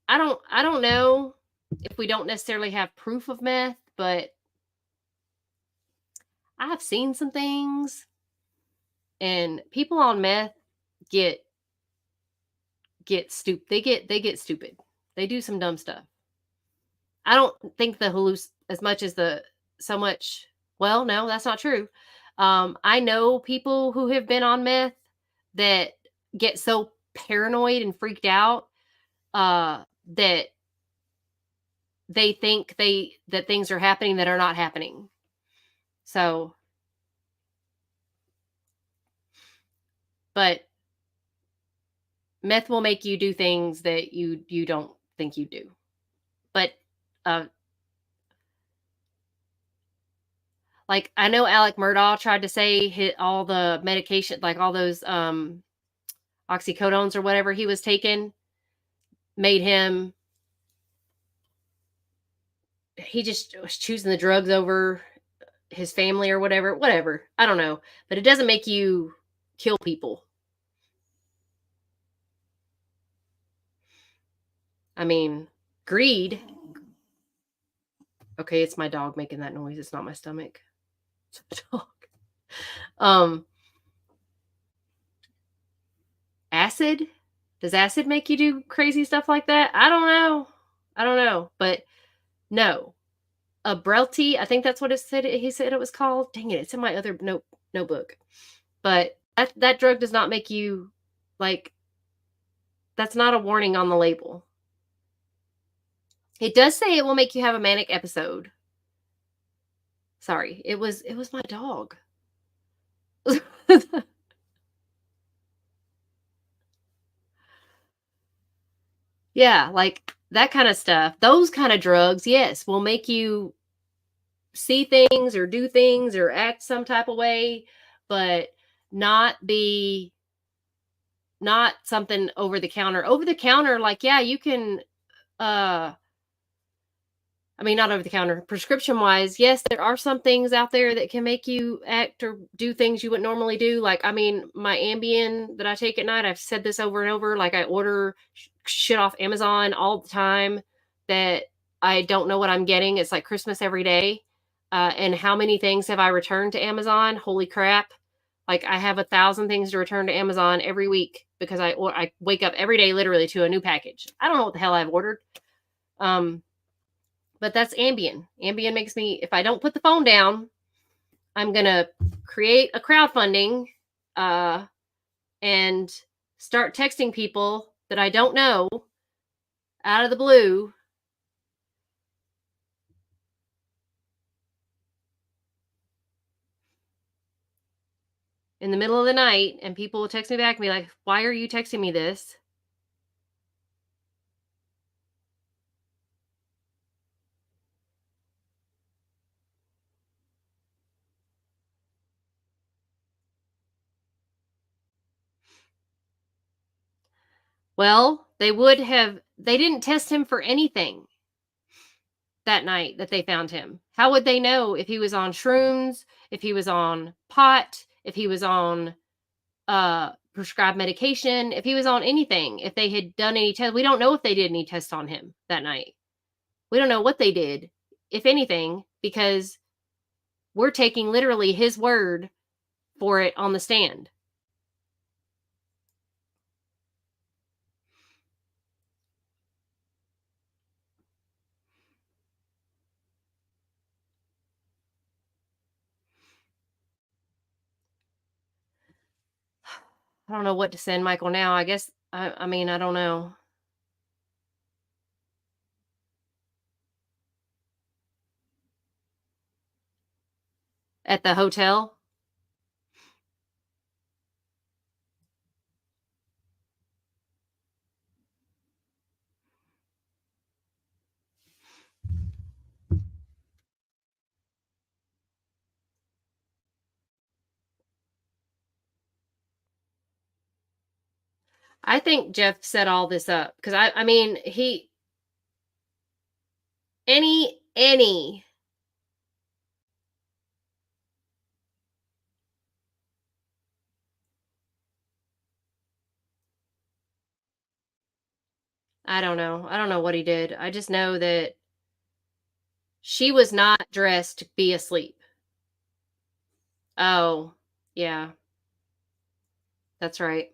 I don't know if we don't necessarily have proof of meth, but I've seen some things, and people on meth get stupid. They get stupid. They do some dumb stuff. I don't think as much as so much. Well, no, that's not true. I know people who have been on meth that get so paranoid and freaked out that they think that things are happening that are not happening. So, but meth will make you do things that you don't think you do. But like I know Alec Murdaugh tried to say all the medication, like all those oxycodones or whatever he was taking, made him. He just was choosing the drugs over his family or whatever. I don't know, but it doesn't make you kill people. I mean, greed. Okay, it's my dog making that noise. It's not my stomach. It's a dog. Acid? Does acid make you do crazy stuff like that? I don't know. But no. A Brelty, I think that's what it said. He said it was called. Dang it, it's in my other notebook. But that drug does not make you, like, that's not a warning on the label. It does say it will make you have a manic episode. Sorry, it was my dog. Yeah, like that kind of stuff. Those kind of drugs, yes, will make you see things or do things or act some type of way, but not something over the counter. Over the counter, like, yeah, you can I mean, not over the counter, prescription wise, yes, there are some things out there that can make you act or do things you wouldn't normally do. Like, I mean, my Ambien that I take at night, I've said this over and over, like I order shit off Amazon all the time that I don't know what I'm getting. It's like Christmas every day. And how many things have I returned to Amazon? Holy crap. Like I have 1,000 things to return to Amazon every week because I wake up every day literally to a new package. I don't know what the hell I've ordered. But that's Ambien. Ambien makes me, if I don't put the phone down, I'm going to create a crowdfunding and start texting people that I don't know out of the blue. In the middle of the night, and people will text me back and be like, why are you texting me this? Well, they didn't test him for anything that night that they found him. How would they know if he was on shrooms, if he was on pot, if he was on prescribed medication, if he was on anything, if they had done any tests? We don't know if they did any tests on him that night. We don't know what they did, if anything, because we're taking literally his word for it on the stand. I don't know what to send Michael now. I guess, I mean, I don't know. At the hotel? I think Jeff set all this up because I mean, any. I don't know. I don't know what he did. I just know that she was not dressed to be asleep. Oh, yeah. That's right.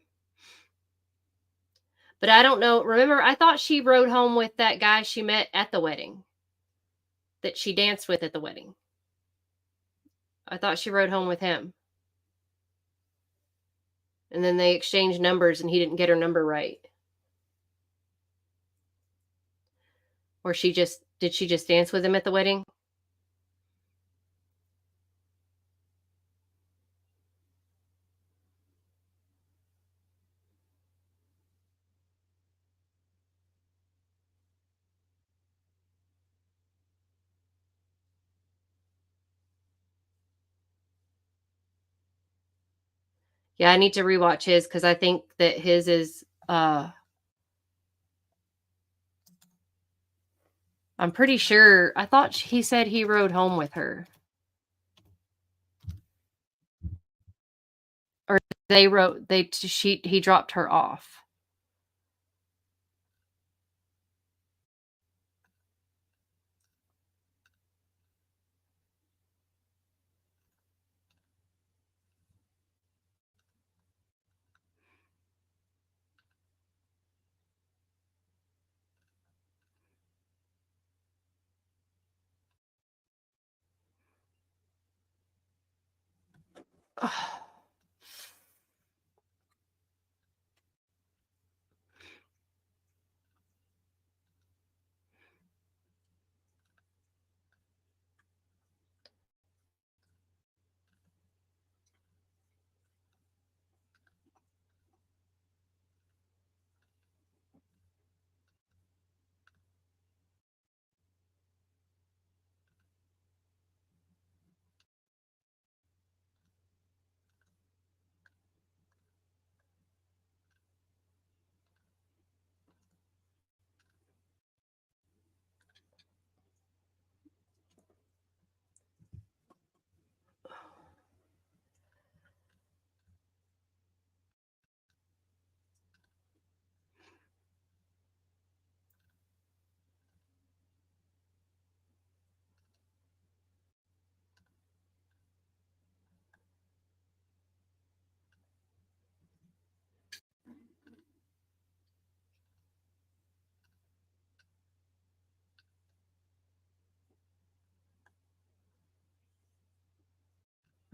But I don't know. Remember, I thought she rode home with that guy she met at the wedding, that she danced with at the wedding. I thought she rode home with him. And then they exchanged numbers and he didn't get her number right. Or did she just dance with him at the wedding? Yeah, I need to rewatch his because I think that his is I'm pretty sure. I thought he said he rode home with her. Or he dropped her off.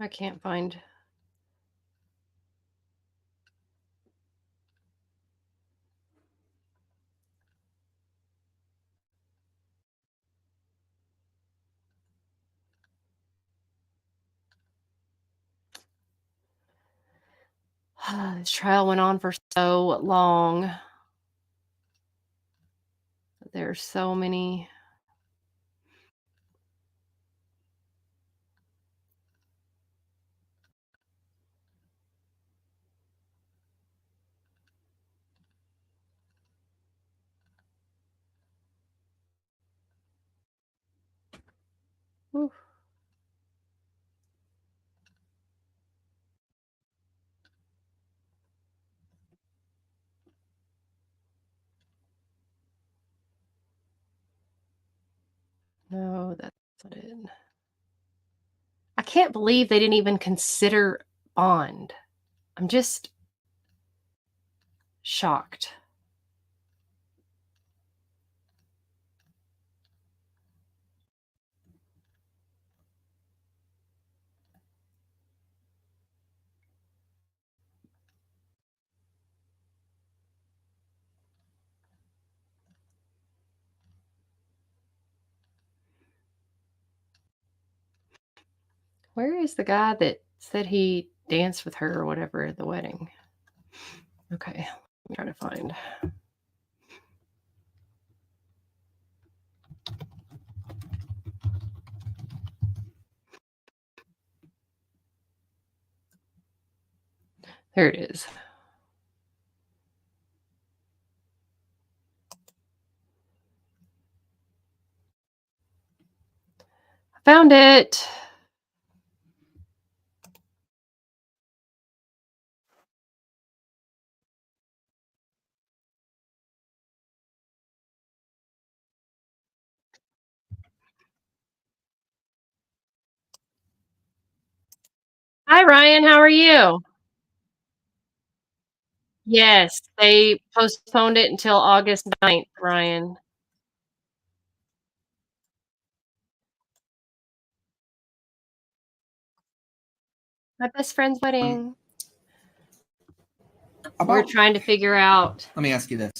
I can't find. This trial went on for so long. There's so many. Whew. No, that's not it. I can't believe they didn't even consider bond. I'm just shocked. Where is the guy that said he danced with her or whatever at the wedding? Okay, I'm trying to find. There it is. Found it. Hi, Ryan. How are you? Yes, they postponed it until August 9th, Ryan. My best friend's wedding. We're trying to figure out.
Let me ask you this.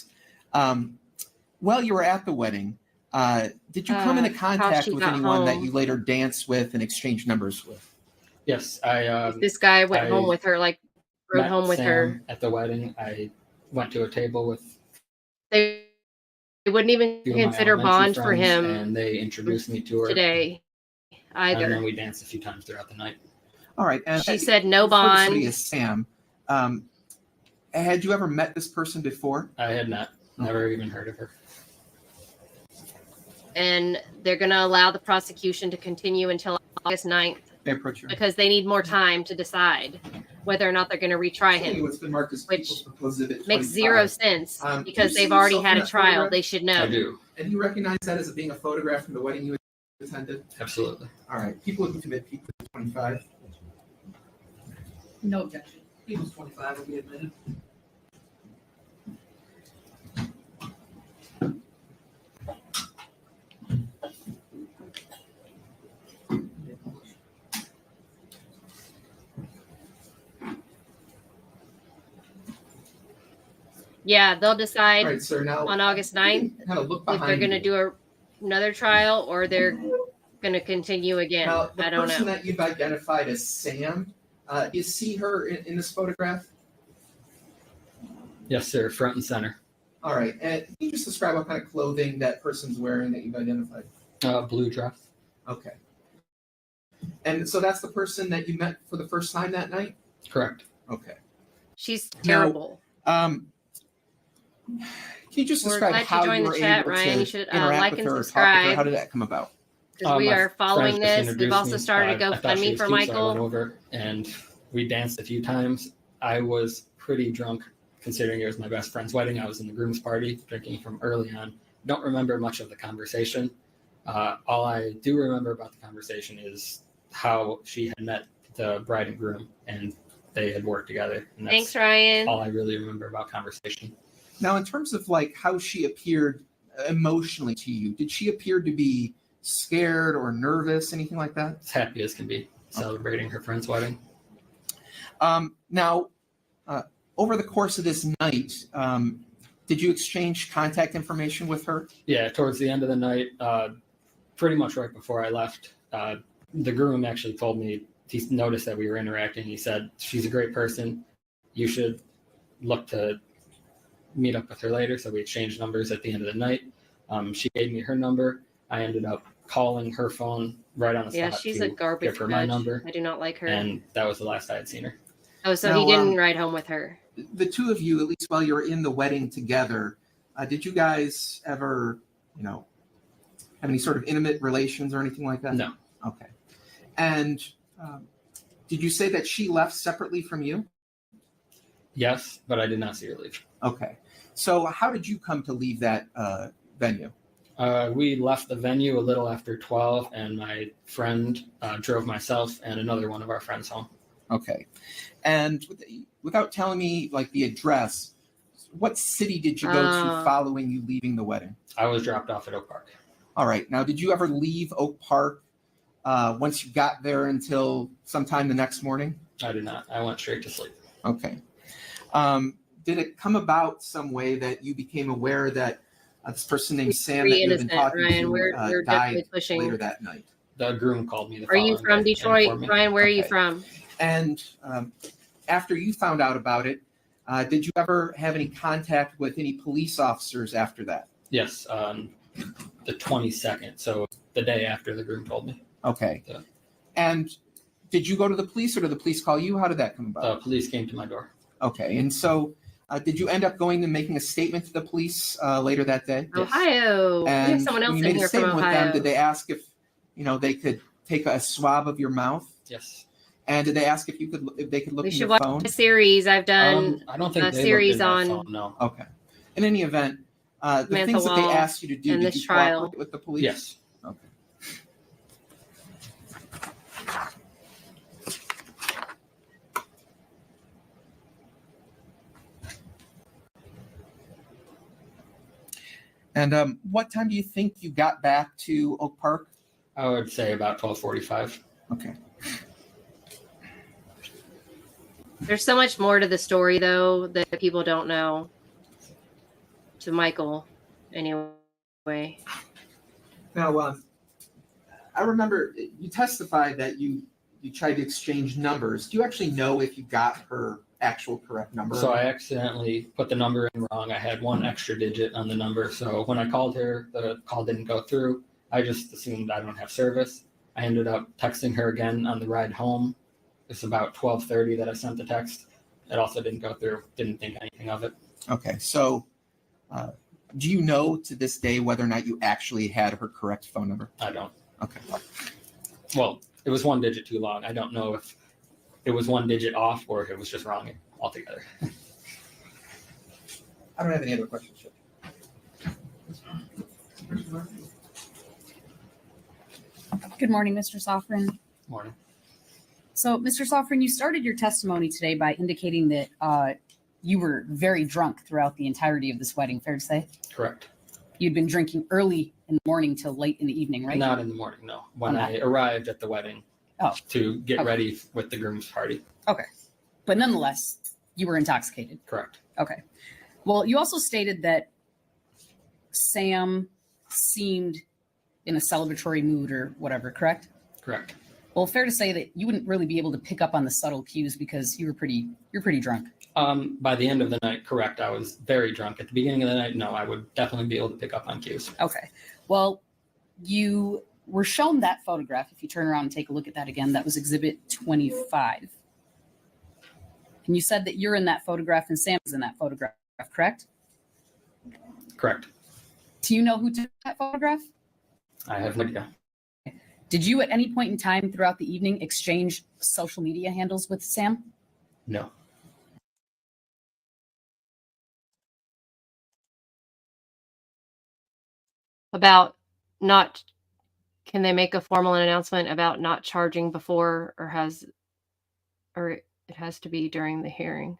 While you were at the wedding, did you come into
how
contact
she
with
got
anyone that
home.
you later danced with and exchanged numbers with?
Yes, I
This guy went home with her, like rode
met
home with
Sam
her.
at the wedding. I went to a table with
They wouldn't even
a few of my
consider
elementary
bond for
friends,
him
and they introduced me to her
today
and then
either.
we danced a few times throughout the night.
All right. And
She said no
referred to somebody
bond.
as Sam. Had you ever met this person before?
I had not, never even heard of her.
And they're going to allow the prosecution to continue until August 9th
May I approach you?
because they need more time to decide whether or not they're going to retry
Showing you
him,
what's been marked as
which
People's Proposed Exhibit
makes
25.
zero sense
Do you
because
see
they've already
yourself
had
in
a
that
trial.
photograph?
They should know.
I do.
And you recognize that as being a photograph from the wedding you attended?
Absolutely.
All right. People who commit People's 25.
No objection.
People's 25 will be admitted.
Yeah, they'll decide
All right, sir. Now,
on August 9th
kind of look
if they're
behind
going to
you.
do another trial or they're going to continue again.
Now, the
I don't
person
know.
that you've identified as Sam, is he her in this photograph?
Yes, sir, front and center.
All right. And can you just describe what kind of clothing that person's wearing that you've identified?
Blue dress.
Okay. And so that's the person that you met for the first time that night?
Correct.
Okay.
She's
Now,
terrible.
Can you just
We're
describe
glad you
how
joined
you
the
were
chat,
able
Ryan.
to
You should,
interact
like
with
and
her or talk with her?
subscribe.
How did that come about?
Because we
my
are following
friends just
this. We've
introduced
also
me.
started a
I thought she
GoFundMe
was
for
cute, so I went
Michael.
over and we danced a few times. I was pretty drunk considering it was my best friend's wedding. I was in the groom's party drinking from early on. Don't remember much of the conversation. All I do remember about the conversation is how she had met the bride and groom and they had worked together. And that's
Thanks, Ryan.
all I really remember about conversation.
Now, in terms of like how she appeared emotionally to you, did she appear to be scared or nervous, anything like that?
As happy as can be, celebrating her friend's wedding.
Now, over the course of this night, did you exchange contact information with her?
Yeah, towards the end of the night, pretty much right before I left, the groom actually told me, he noticed that we were interacting. He said, she's a great person. You should look to meet up with her later. So we exchanged numbers at the end of the night. She gave me her number. I ended up calling her phone right on the
Yeah,
spot
she's
to
a garbage
give her my
judge.
number.
I do not like her.
And that was the last I had seen her.
Oh, so
Now,
he didn't ride home with her.
The two of you, at least while you were in the wedding together, did you guys ever, have any sort of intimate relations or anything like that?
No.
Okay. And did you say that she left separately from you?
Yes, but I did not see her leave.
Okay. So how did you come to leave that venue?
We left the venue a little after 12, and my friend drove myself and another one of our friends home.
Okay. And without telling me like the address, what city did you go to following you leaving the wedding?
I was dropped off at Oak Park.
All right. Now, did you ever leave Oak Park once you got there until sometime the next morning?
I did not. I went straight to sleep.
Okay. Did it come about some way that you became aware that this person named Sam that you've been talking
Ryan.
to
We're
died
definitely pushing.
later that night?
The groom called me.
Are you from Detroit, Ryan? Where are you
Okay.
from?
And after you found out about it, did you ever have any contact with any police officers after that?
Yes, the 22nd. So the day after the groom told me.
Okay.
So,
And did you go to the police or did the police call you? How did that come about?
the police came to my door.
Okay. And so did you end up going and making a statement to the police later that day?
Ohio. We have
And
someone else
when you
in
made a
here from
statement with them,
Ohio.
did they ask if, they could take a swab of your mouth?
Yes.
And did they ask if they could look
We
in
should
your
watch
phone?
a series. I've done
I don't think
a
they
series
looked in my
on
phone, no.
Okay. In any event, the
Samantha
things that they
Wall
asked you to do,
and
did
this
you
trial.
cooperate with the police?
Yes.
Okay. And what time do you think you got back to Oak Park?
I would say about 12:45.
Okay.
There's so much more to the story, though, that people don't know. To Michael, anyway.
Now, I remember you testified that you tried to exchange numbers. Do you actually know if you got her actual correct number?
So I accidentally put the number in wrong. I had one extra digit on the number. So when I called her, the call didn't go through. I just assumed I don't have service. I ended up texting her again on the ride home. It's about 12:30 that I sent the text. It also didn't go through. Didn't think anything of it.
Okay. So do you know to this day whether or not you actually had her correct phone number?
I don't.
Okay.
Well, it was one digit too long. I don't know if it was one digit off or if it was just wrong altogether.
I don't have any other questions.
Good morning, Mr. Sofrin.
Morning.
So, Mr. Sofrin, you started your testimony today by indicating that you were very drunk throughout the entirety of this wedding, fair to say?
Correct.
You'd been drinking early in the morning till late in the evening, right?
Not in the morning, no. When I arrived at the wedding to get ready with the groom's party.
Okay. But nonetheless, you were intoxicated.
Correct.
Okay. Well, you also stated that Sam seemed in a celebratory mood or whatever, correct?
Correct.
Well, fair to say that you wouldn't really be able to pick up on the subtle cues because you're pretty drunk.
By the end of the night, correct. I was very drunk. At the beginning of the night, no, I would definitely be able to pick up on cues.
Okay. Well, you were shown that photograph. If you turn around and take a look at that again, that was exhibit 25. And you said that you're in that photograph and Sam is in that photograph, correct?
Correct.
Do you know who took that photograph?
I have no idea.
Did you at any point in time throughout the evening exchange social media handles with Sam?
No.
About not, can they make a formal announcement about not charging before or it has to be during the hearing?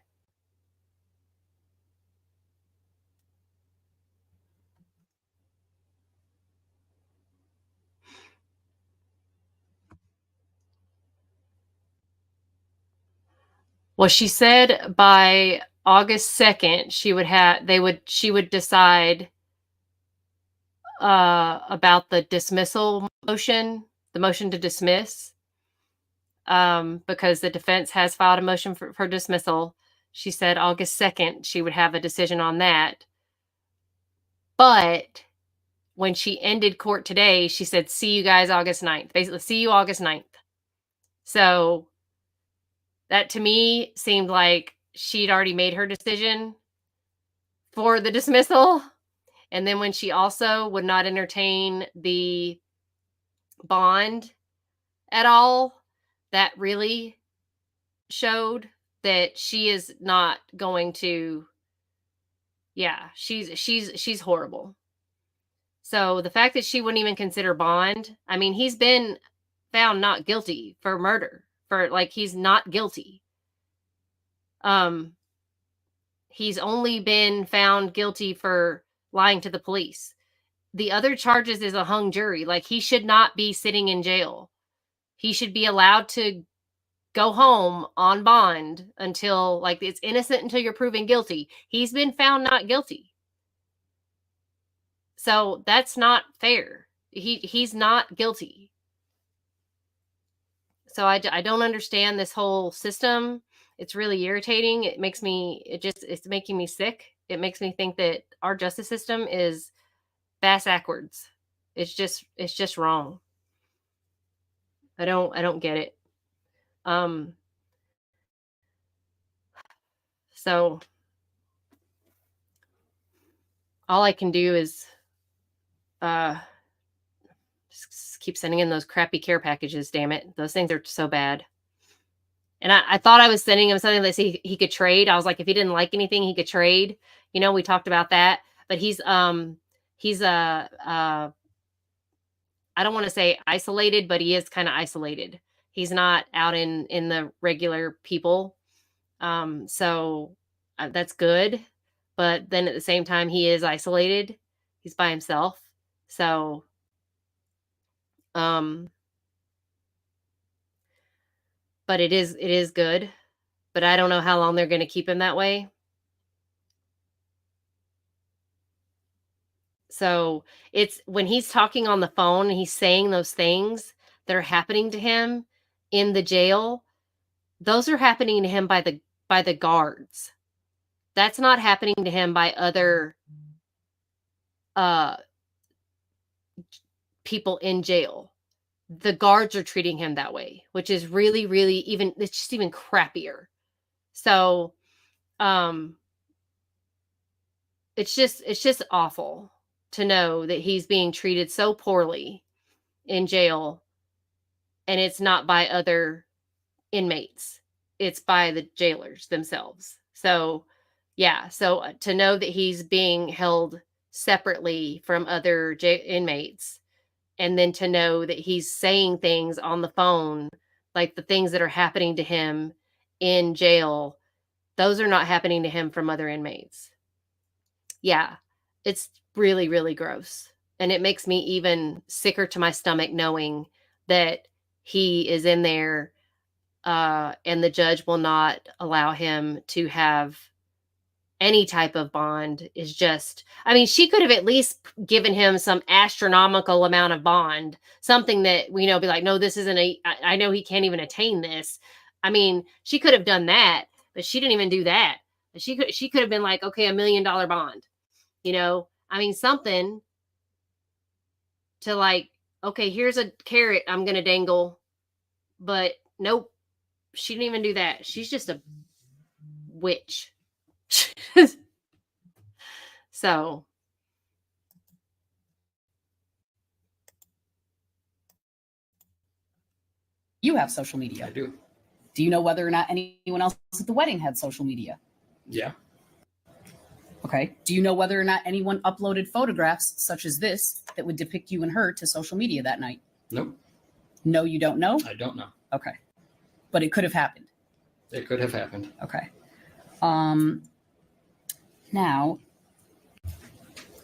Well, she said by August 2nd, she would decide about the dismissal motion, the motion to dismiss, because the defense has filed a motion for dismissal. She said August 2nd, she would have a decision on that. But when she ended court today, she said, see you guys August 9th. Basically, see you August 9th. So that to me seemed like she'd already made her decision for the dismissal. And then when she also would not entertain the bond at all, that really showed that she is not going to, she's horrible. So the fact that she wouldn't even consider bond, I mean, he's been found not guilty for murder, he's not guilty. He's only been found guilty for lying to the police. The other charges is a hung jury. He should not be sitting in jail. He should be allowed to go home on bond until, it's innocent until you're proven guilty. He's been found not guilty. So that's not fair. He's not guilty. So I don't understand this whole system. It's really irritating. It's making me sick. It makes me think that our justice system is bass-ackwards. It's just wrong. I don't get it. So all I can do is just keep sending in those crappy care packages. Damn it. Those things are so bad. And I thought I was sending him something that he could trade. I was like, if he didn't like anything, he could trade. You know, we talked about that, but he's I don't want to say isolated, but he is kind of isolated. He's not out in the regular people. So that's good. But then at the same time, he is isolated. He's by himself. So, but it is good. But I don't know how long they're going to keep him that way. So it's when he's talking on the phone and he's saying those things that are happening to him in the jail, those are happening to him by the guards. That's not happening to him by other people in jail. The guards are treating him that way, which is really, really it's just even crappier. So, it's just awful to know that he's being treated so poorly in jail, and it's not by other inmates. It's by the jailers themselves. So, yeah. So to know that he's being held separately from other inmates, and then to know that he's saying things on the phone, like the things that are happening to him in jail, those are not happening to him from other inmates. Yeah, it's really, really gross. And it makes me even sicker to my stomach knowing that he is in there and the judge will not allow him to have any type of bond. Is just, I mean, she could have at least given him some astronomical amount of bond, something that, be like, no, this isn't I know he can't even attain this. I mean, she could have done that, but she didn't even do that. She could have been like, okay, $1 million bond, I mean, something to like, okay, here's a carrot I'm going to dangle, but nope. She didn't even do that. She's just a witch. So.
You have social media.
I do.
Do you know whether or not anyone else at the wedding had social media?
Yeah.
Okay. Do you know whether or not anyone uploaded photographs such as this that would depict you and her to social media that night?
Nope.
No, you don't know?
I don't know.
Okay. But it could have happened.
It could have happened.
Okay. Now,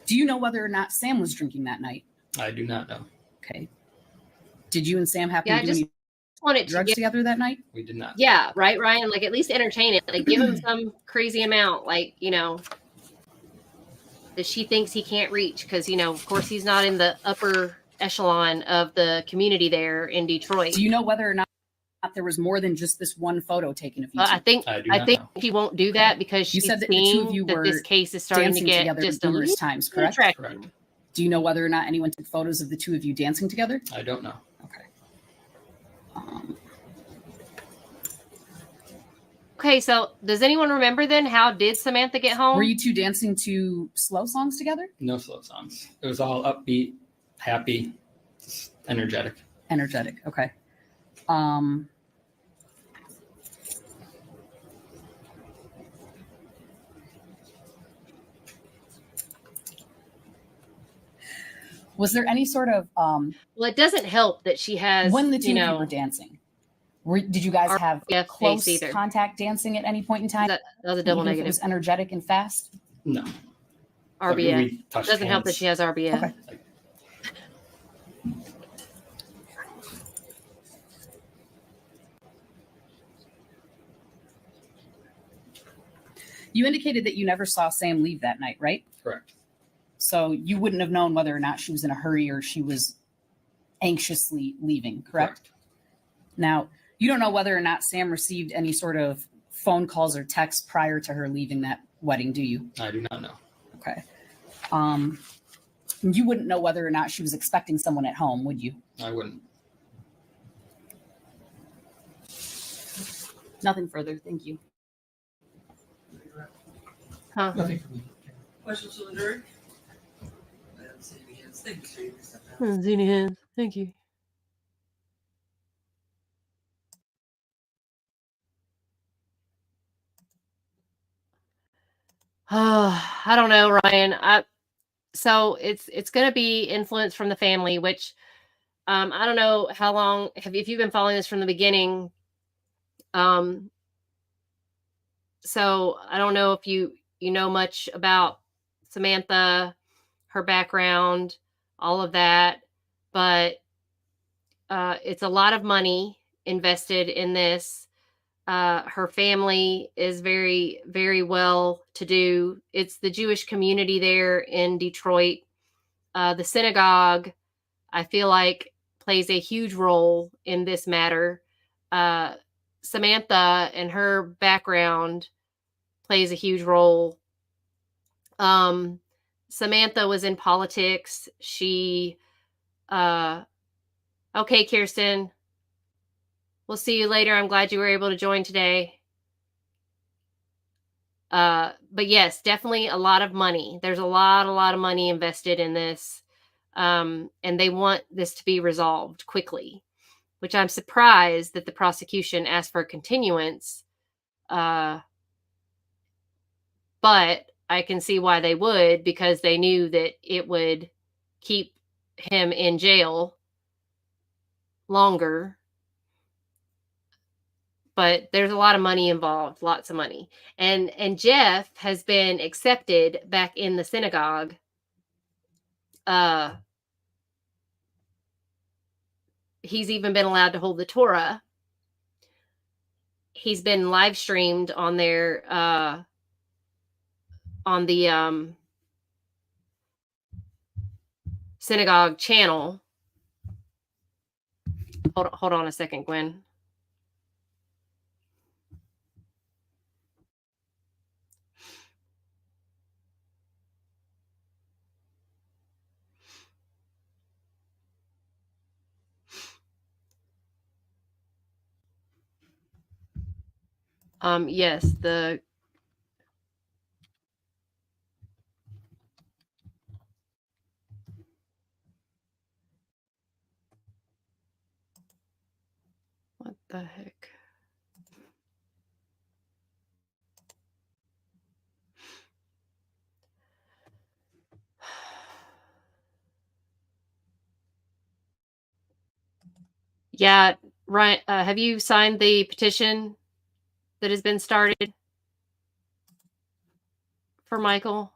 do you know whether or not Sam was drinking that night?
I do not know.
Okay. Did you and Sam happen to do any
wanted
drugs together that night?
We did not.
Yeah, right, Ryan? Like, at least entertain it. Like, give him some crazy amount, like, that she thinks he can't reach. Because, of course, he's not in the upper echelon of the community there in Detroit.
Do you know whether or not there was more than just this one photo taken of you?
I think he won't do that because
you
she's
said that the two of you were
this case is starting to get
together
just
numerous times, correct?
Correct.
Do you know whether or not anyone took photos of the two of you dancing together?
I don't know.
Okay.
Okay, so does anyone remember then? How did Samantha get home?
Were you two dancing to slow songs together?
No slow songs. It was all upbeat, happy, just energetic.
Energetic. Okay. Was there any sort of
well, it doesn't help that she has
when the two of you were dancing? Did you guys have close contact dancing at any point in time?
That was a double
Even if
negative.
it was energetic and fast?
No.
RBF. It doesn't help that she has RBF.
Okay. You indicated that you never saw Sam leave that night, right?
Correct.
So you wouldn't have known whether or not she was in a hurry or she was anxiously leaving, correct? Now, you don't know whether or not Sam received any sort of phone calls or texts prior to her leaving that wedding, do you?
I do not know.
Okay. You wouldn't know whether or not she was expecting someone at home, would you?
I wouldn't.
Nothing further. Thank you.
Huh.
Nothing from me. Questions from the jury? I don't see any hands. Thank you, sir.
Zini hands. Thank you. I don't know, Ryan. So it's going to be influence from the family, which I don't know how long if you've been following this from the beginning. So I don't know if you know much about Samantha, her background, all of that, but it's a lot of money invested in this. Her family is very, very well to do. It's the Jewish community there in Detroit. The synagogue, I feel like, plays a huge role in this matter. Samantha and her background plays a huge role. Samantha was in politics. She, okay, Kirsten, we'll see you later. I'm glad you were able to join today. But yes, definitely a lot of money. There's a lot of money invested in this. And they want this to be resolved quickly, which I'm surprised that the prosecution asked for a continuance. But I can see why they would, because they knew that it would keep him in jail longer. But there's a lot of money involved, lots of money. And Jeff has been accepted back in the synagogue. He's even been allowed to hold the Torah. He's been live streamed on their on the synagogue channel. Hold on a second, Gwen. Yes, what the heck? Yeah, Ryan, have you signed the petition that has been started for Michael?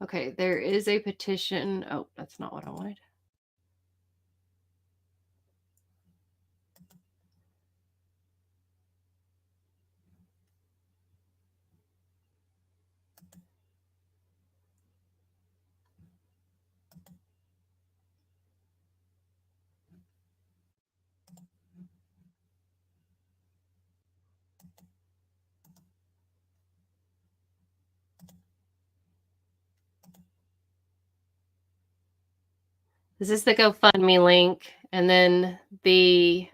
Okay, there is a petition. Oh, that's not what I wanted. This is the GoFundMe link, and then the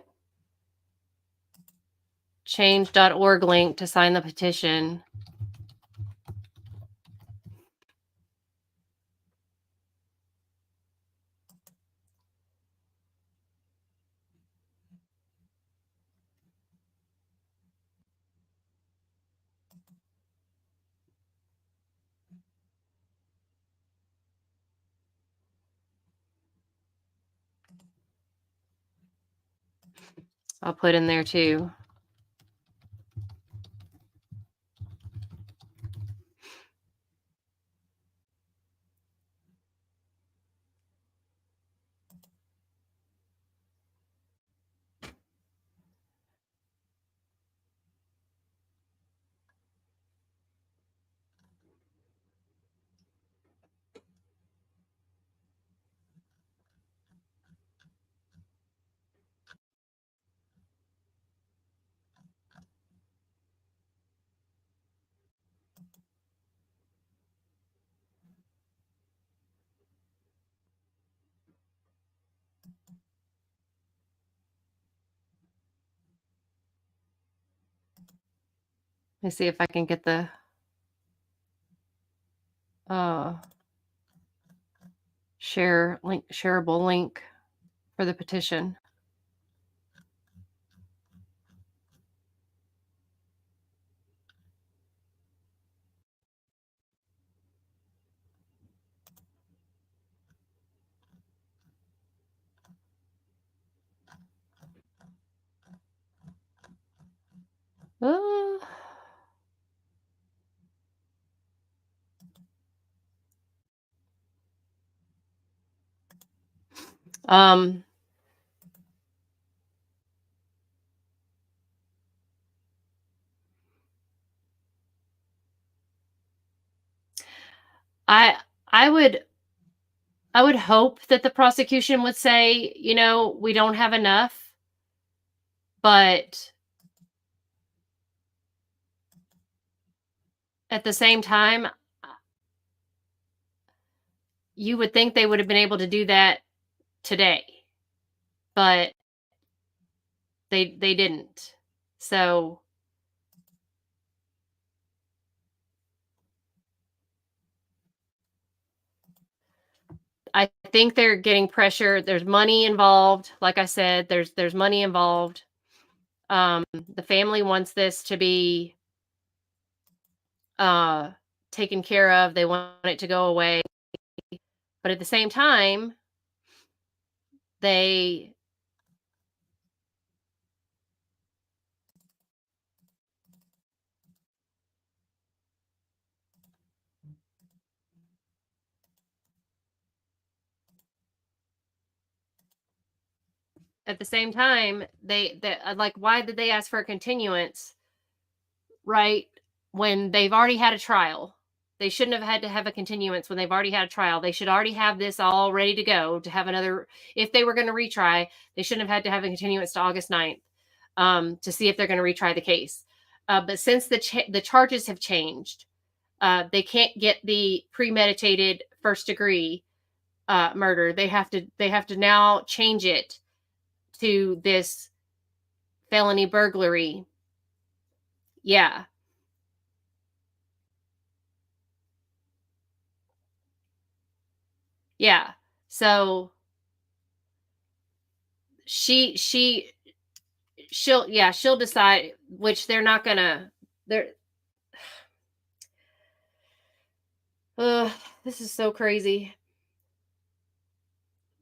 change.org link to sign the petition. I'll put in there too. Let me see if I can get the shareable link for the petition. Uh, um, I I would hope that the prosecution would say, you know, we don't have enough, but at the same time, you would think they would have been able to do that today, but they didn't. So I think they're getting pressure. There's money involved. Like I said, there's money involved. The family wants this to be taken care of. They want it to go away. But at the same time, they like, why did they ask for a continuance, right? When they've already had a trial. They shouldn't have had to have a continuance when they've already had a trial. They should already have this all ready to go to have another. If they were going to retry, they shouldn't have had to have a continuance to August 9th to see if they're going to retry the case. But since the charges have changed, they can't get the premeditated first degree murder. They have to now change it to this felony burglary. Yeah. Yeah. So she'll decide, which they're not gonna, this is so crazy.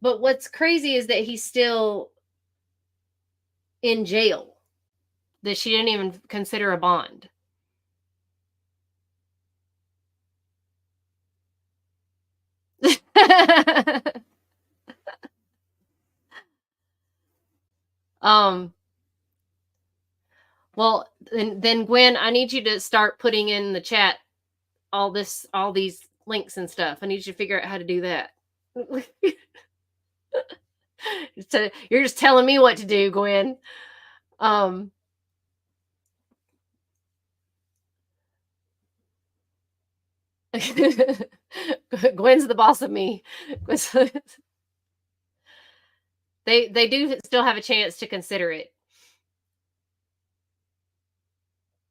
But what's crazy is that he's still in jail, that she didn't even consider a bond. Well, then Gwen, I need you to start putting in the chat all these links and stuff. I need you to figure out how to do that. So you're just telling me what to do, Gwen. Gwen's the boss of me. They do still have a chance to consider it.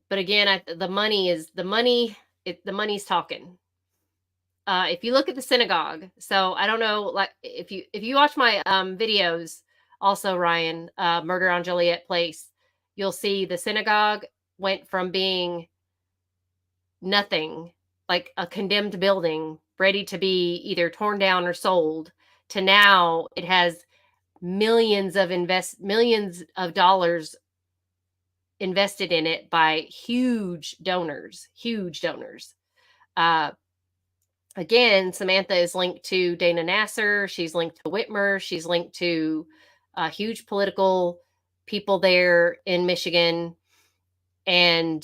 But again, the money's talking. If you look at the synagogue, so I don't know, like if you watch my videos, also Ryan, Murder on Joliet Place, you'll see the synagogue went from being nothing, like a condemned building ready to be either torn down or sold, to now it has millions of dollars invested in it by huge donors. Again, Samantha is linked to Dana Nasser. She's linked to Whitmer. She's linked to huge political people there in Michigan. And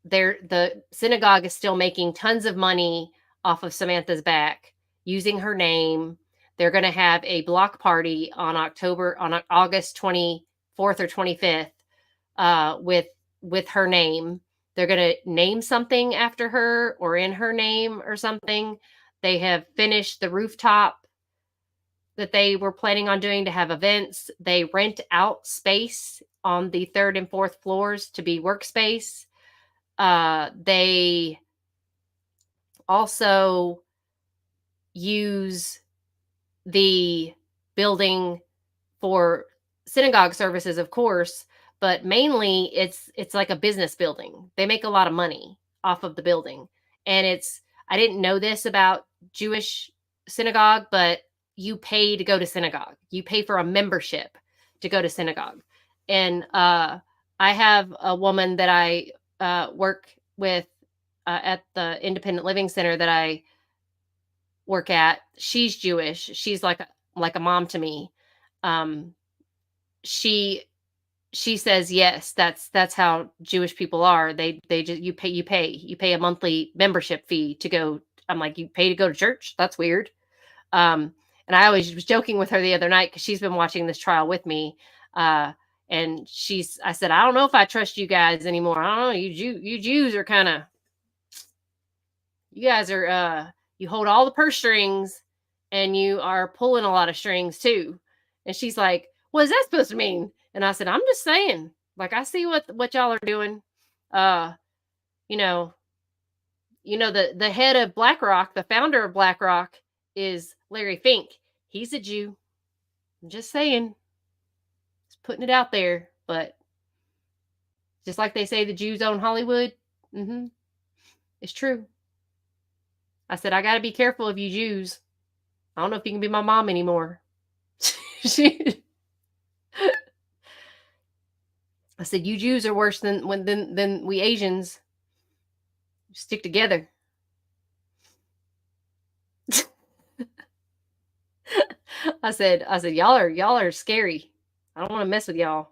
the synagogue is still making tons of money off of Samantha's back, using her name. They're going to have a block party on August 24th or 25th with her name. They're going to name something after her or in her name or something. They have finished the rooftop that they were planning on doing to have events. They rent out space on the 3rd and 4th floors to be workspace. They also use the building for synagogue services, of course, but mainly it's like a business building. They make a lot of money off of the building. And I didn't know this about Jewish synagogue, but you pay to go to synagogue. You pay for a membership to go to synagogue. And I have a woman that I work with at the Independent Living Center that I work at. She's Jewish. She's like a mom to me. She says yes, that's how Jewish people are. They just you pay a monthly membership fee to go. I'm like, you pay to go to church? That's weird. And I always was joking with her the other night because she's been watching this trial with me. And I said, I don't know if I trust you guys anymore. I don't know. You Jews are kind of, you guys are, you hold all the purse strings and you are pulling a lot of strings too. And she's like, what is that supposed to mean? And I said, I'm just saying, like, I see what y'all are doing. You know, the head of BlackRock, the founder of BlackRock is Larry Fink. He's a Jew. I'm just saying, just putting it out there. But just like they say, the Jews own Hollywood. It's true. I said, I got to be careful of you Jews. I don't know if you can be my mom anymore. I said, you Jews are worse than we Asians. Stick together. I said, y'all are scary. I don't want to mess with y'all.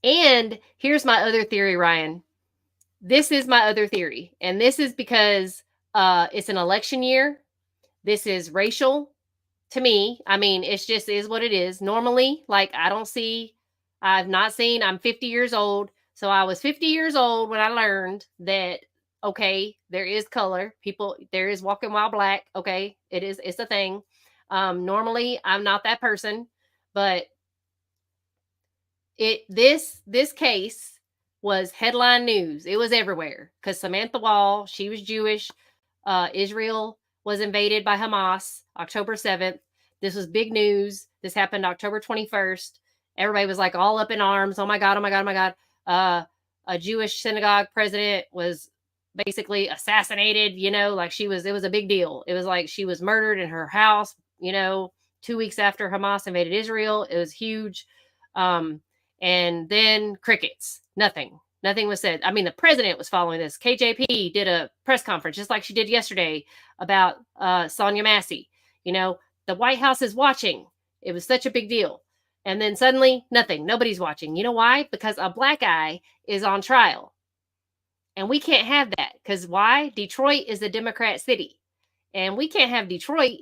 And here's my other theory, Ryan. This is my other theory. And this is because it's an election year. This is racial to me. I mean, it's just is what it is. Normally, like I'm 50 years old. So I was 50 years old when I learned that, okay, there is color. There is walking while black. Okay, it's a thing. Normally I'm not that person, but this case was headline news. It was everywhere because Samantha Woll, she was Jewish. Israel was invaded by Hamas October 7th. This was big news. This happened October 21st. Everybody was like all up in arms. Oh my God, oh my God, oh my God. A Jewish synagogue president was basically assassinated, like it was a big deal. It was like she was murdered in her house, 2 weeks after Hamas invaded Israel. It was huge. And then crickets, nothing was said. I mean, the president was following this. KJP did a press conference just like she did yesterday about Sonia Massey. The White House is watching. It was such a big deal. And then suddenly nothing, nobody's watching. You know why? Because a black guy is on trial. And we can't have that. Because why? Detroit is a Democrat city. And we can't have Detroit,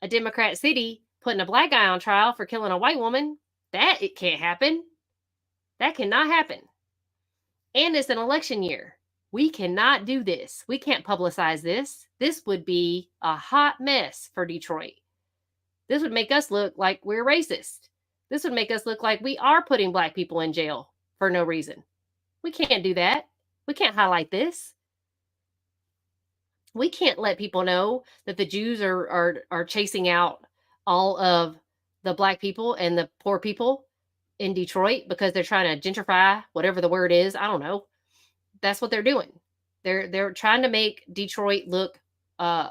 a Democrat city, putting a black guy on trial for killing a white woman. It can't happen. That cannot happen. And it's an election year. We cannot do this. We can't publicize this. This would be a hot mess for Detroit. This would make us look like we're racist. This would make us look like we are putting black people in jail for no reason. We can't do that. We can't highlight this. We can't let people know that the Jews are chasing out all of the black people and the poor people in Detroit because they're trying to gentrify, whatever the word is. I don't know. That's what they're doing. They're trying to make Detroit look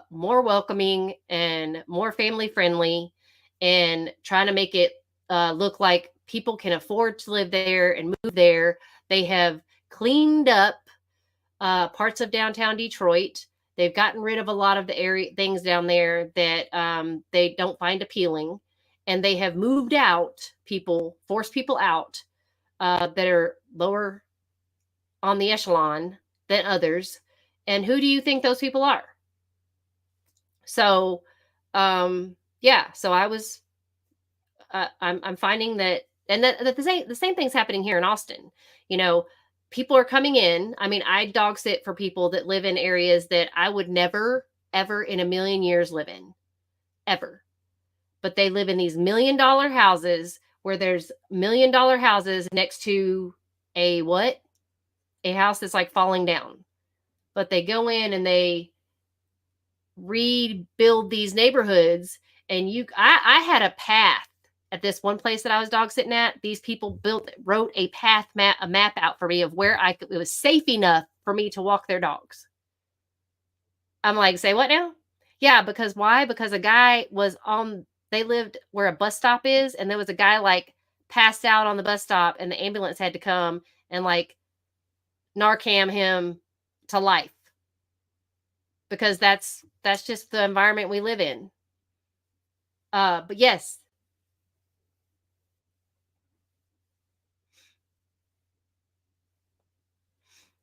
more welcoming and more family friendly, and trying to make it look like people can afford to live there and move there. They have cleaned up parts of downtown Detroit. They've gotten rid of a lot of the things down there that they don't find appealing. And they have moved out forced people out that are lower on the echelon than others. And who do you think those people are? So, so I was, I'm finding that, and that the same thing's happening here in Austin. People are coming in. I mean, I dog sit for people that live in areas that I would never, ever in a million years live in, ever. But they live in these $1 million houses where there's $1 million houses next to a what? A house that's like falling down. But they go in and they rebuild these neighborhoods, and I had a path at this one place that I was dog sitting at. These people wrote a map out for me of where it was safe enough for me to walk their dogs. I'm like, say what now? Yeah, because why? Because a guy they lived where a bus stop is, and there was a guy like passed out on the bus stop, and the ambulance had to come and like Narcan him to life. Because that's just the environment we live in. But yes.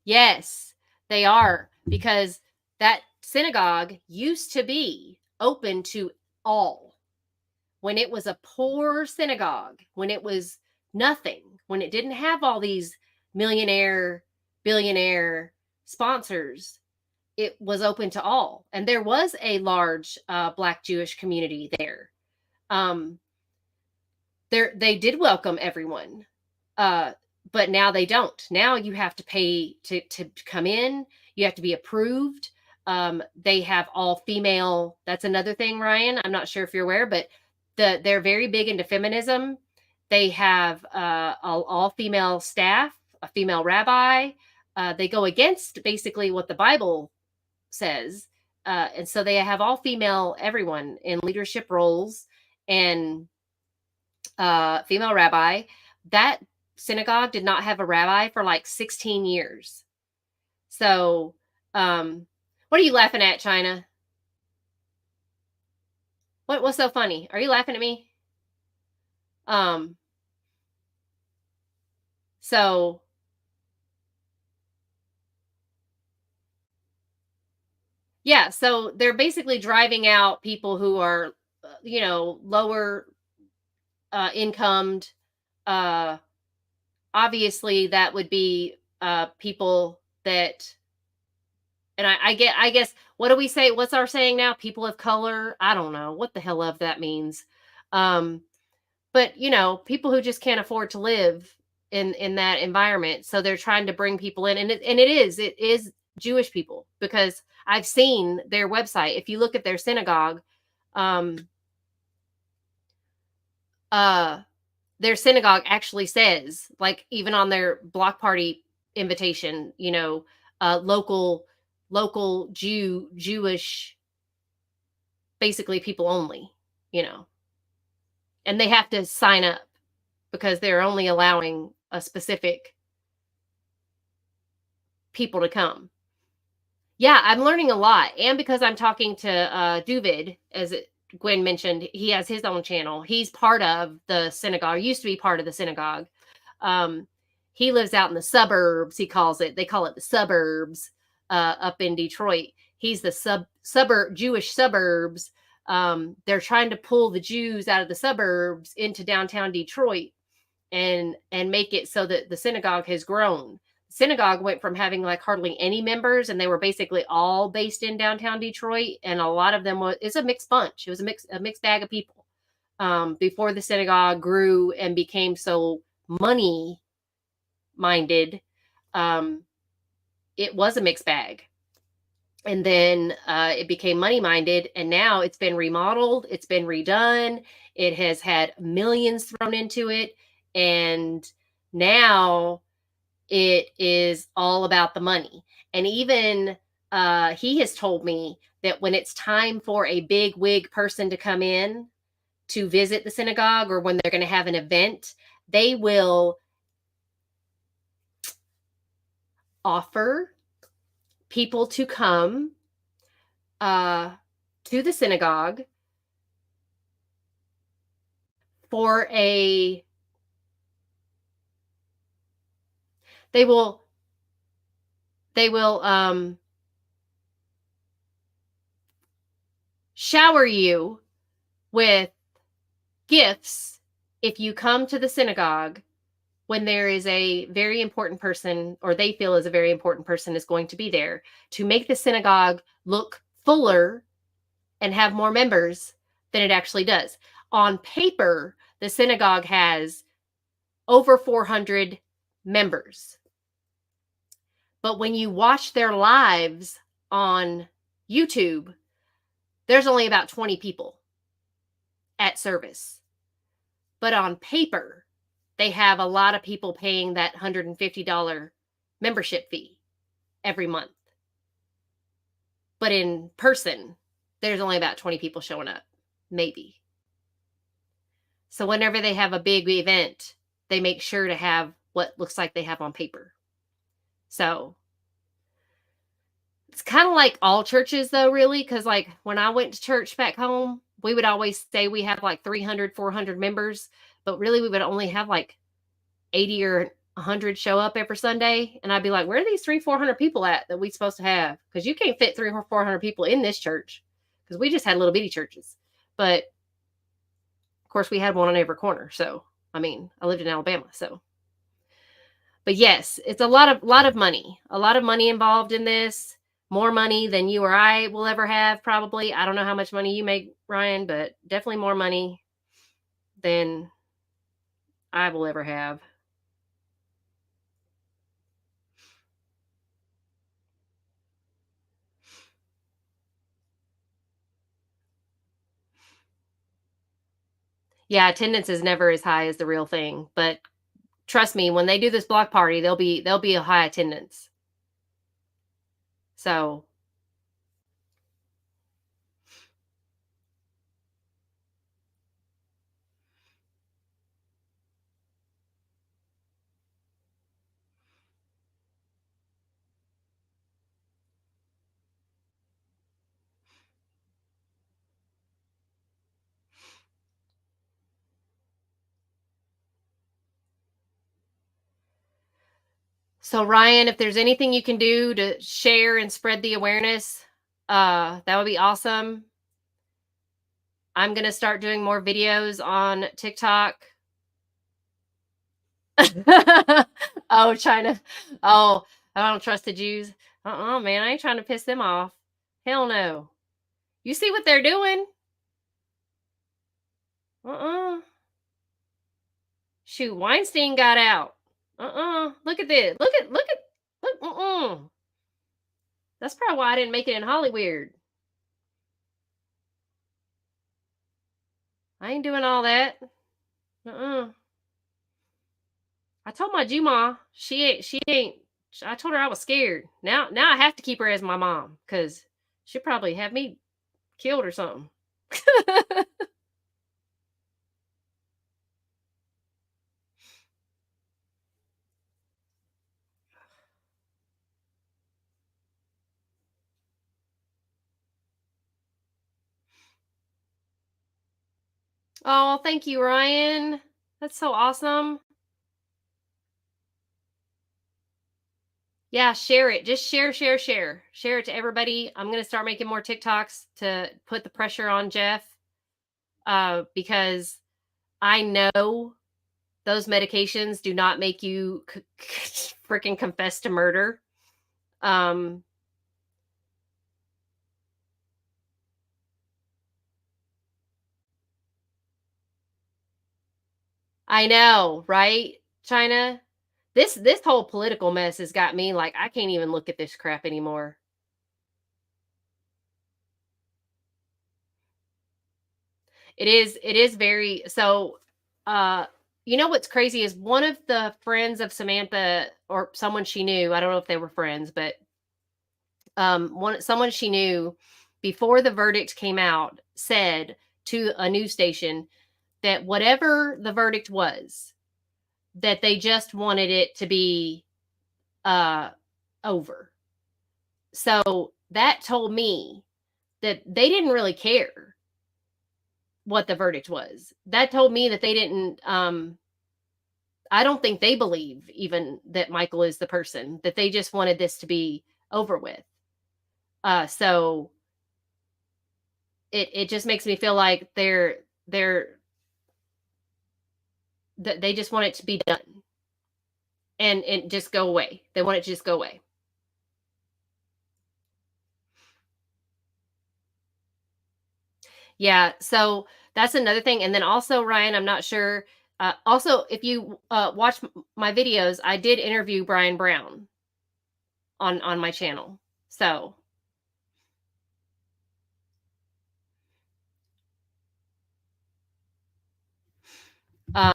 Yes, they are, because that synagogue used to be open to all. When it was a poor synagogue, when it was nothing, when it didn't have all these millionaire, billionaire sponsors, it was open to all. And there was a large Black Jewish community there. They did welcome everyone. But now they don't. Now you have to pay to come in. You have to be approved. They have all female. That's another thing, Ryan. I'm not sure if you're aware, but they're very big into feminism. They have all female staff, a female rabbi. They go against basically what the Bible says. And so they have all female everyone in leadership roles and female rabbi. That synagogue did not have a rabbi for like 16 years. So, what are you laughing at, China? What's so funny? Are you laughing at me? So yeah, so they're basically driving out people who are, lower incomed. Obviously that would be people that, and I guess, what do we say? What's our saying now? People of color? I don't know what the hell of that means. But people who just can't afford to live in that environment. So they're trying to bring people in, and it is Jewish people, because I've seen their website. If you look at their synagogue, their synagogue actually says, like, even on their block party invitation, local Jewish, basically people only, and they have to sign up because they're only allowing a specific people to come. Yeah, I'm learning a lot. And because I'm talking to Duvid, as Gwen mentioned, he has his own channel. He's part of the synagogue, used to be part of the synagogue. He lives out in the suburbs, they call it the suburbs, up in Detroit. He's the Jewish suburbs. They're trying to pull the Jews out of the suburbs into downtown Detroit and make it so that the synagogue has grown. Synagogue went from having like hardly any members, and they were basically all based in downtown Detroit, and a lot of them it's a mixed bunch. It was a mixed bag of people. Before the synagogue grew and became so money minded, it was a mixed bag, and then it became money minded, and now it's been remodeled, it's been redone, it has had millions thrown into it, and now it is all about the money. And even he has told me that when it's time for a big wig person to come in to visit the synagogue, or when they're going to have an event, they will offer people to come to the synagogue for they will shower you with gifts if you come to the synagogue when there is a very important person, or they feel is a very important person is going to be there, to make the synagogue look fuller and have more members than it actually does. On paper, the synagogue has over 400 members. But when you watch their lives on YouTube, there's only about 20 people at service. But on paper, they have a lot of people paying that $150 membership fee every month. But in person, there's only about 20 people showing up, maybe. So whenever they have a big event, they make sure to have what looks like they have on paper. So it's kind of like all churches though, really, because like when I went to church back home, we would always say we have like 300, 400 members, but really we would only have like 80 or 100 show up every Sunday. And I'd be like, where are these 300-400 people at that we supposed to have? Because you can't fit 300 or 400 people in this church, because we just had little bitty churches. But of course we had one on every corner. So, I mean, I lived in Alabama, so. But yes, it's a lot of money involved in this. More money than you or I will ever have, probably. I don't know how much money you make, Ryan, but definitely more money than I will ever have. Yeah, attendance is never as high as the real thing, but trust me, when they do this block party, there'll be a high attendance. So So Ryan, if there's anything you can do to share and spread the awareness, that would be awesome. I'm going to start doing more videos on TikTok. Oh, China. Oh, I don't trust the Jews. Man, I ain't trying to piss them off. Hell no. You see what they're doing? Shoot, Weinstein got out. Look at this. Look. That's probably why I didn't make it in Hollywood. I ain't doing all that. I told my Juma, she ain't. I told her I was scared. Now I have to keep her as my mom, because she'll probably have me killed or something. Oh, thank you, Ryan. That's so awesome. Yeah, share it. Just share. Share it to everybody. I'm going to start making more TikToks to put the pressure on Jeff, because I know those medications do not make you freaking confess to murder. I know, right, China? This whole political mess has got me like, I can't even look at this crap anymore. It is very so. You know what's crazy is one of the friends of Samantha, or someone she knew, I don't know if they were friends, but someone she knew before the verdict came out said to a news station that whatever the verdict was, that they just wanted it to be over. So that told me that they didn't really care what the verdict was. That told me that they didn't, I don't think they believe even that Michael is the person, that they just wanted this to be over with. So it just makes me feel like they just want it to be done and just go away. They want it to just go away. Yeah, so That's another thing. And then also, Ryan, I'm not sure. Also, if you watch my videos, I did interview Brian Brown on my channel. So I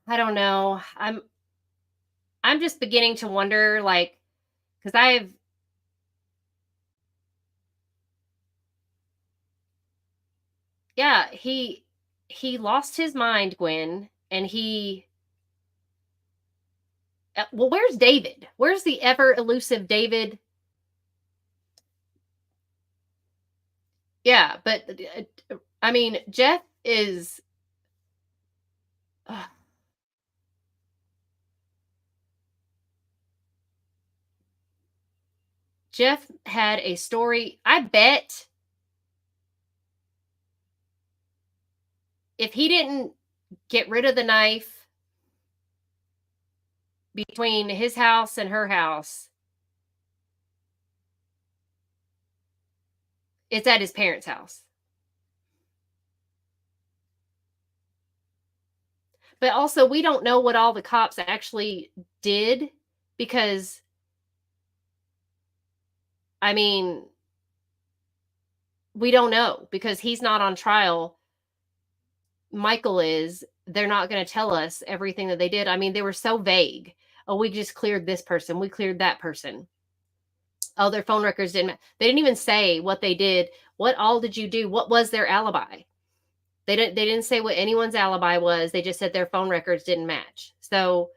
don't know. I'm just beginning to wonder, like, because he lost his mind, Gwen, and well, where's David? Where's the ever elusive David? Yeah, but I mean, Jeff is. Jeff had a story. I bet if he didn't get rid of the knife between his house and her house, it's at his parents' house. But also, we don't know what all the cops actually did because, I mean, we don't know because he's not on trial. Michael is. They're not going to tell us everything that they did. I mean, they were so vague. Oh, we just cleared this person. We cleared that person. Oh, their phone records didn't. They didn't even say what they did. What all did you do? What was their alibi? They didn't say what anyone's alibi was. They just said their phone records didn't match. So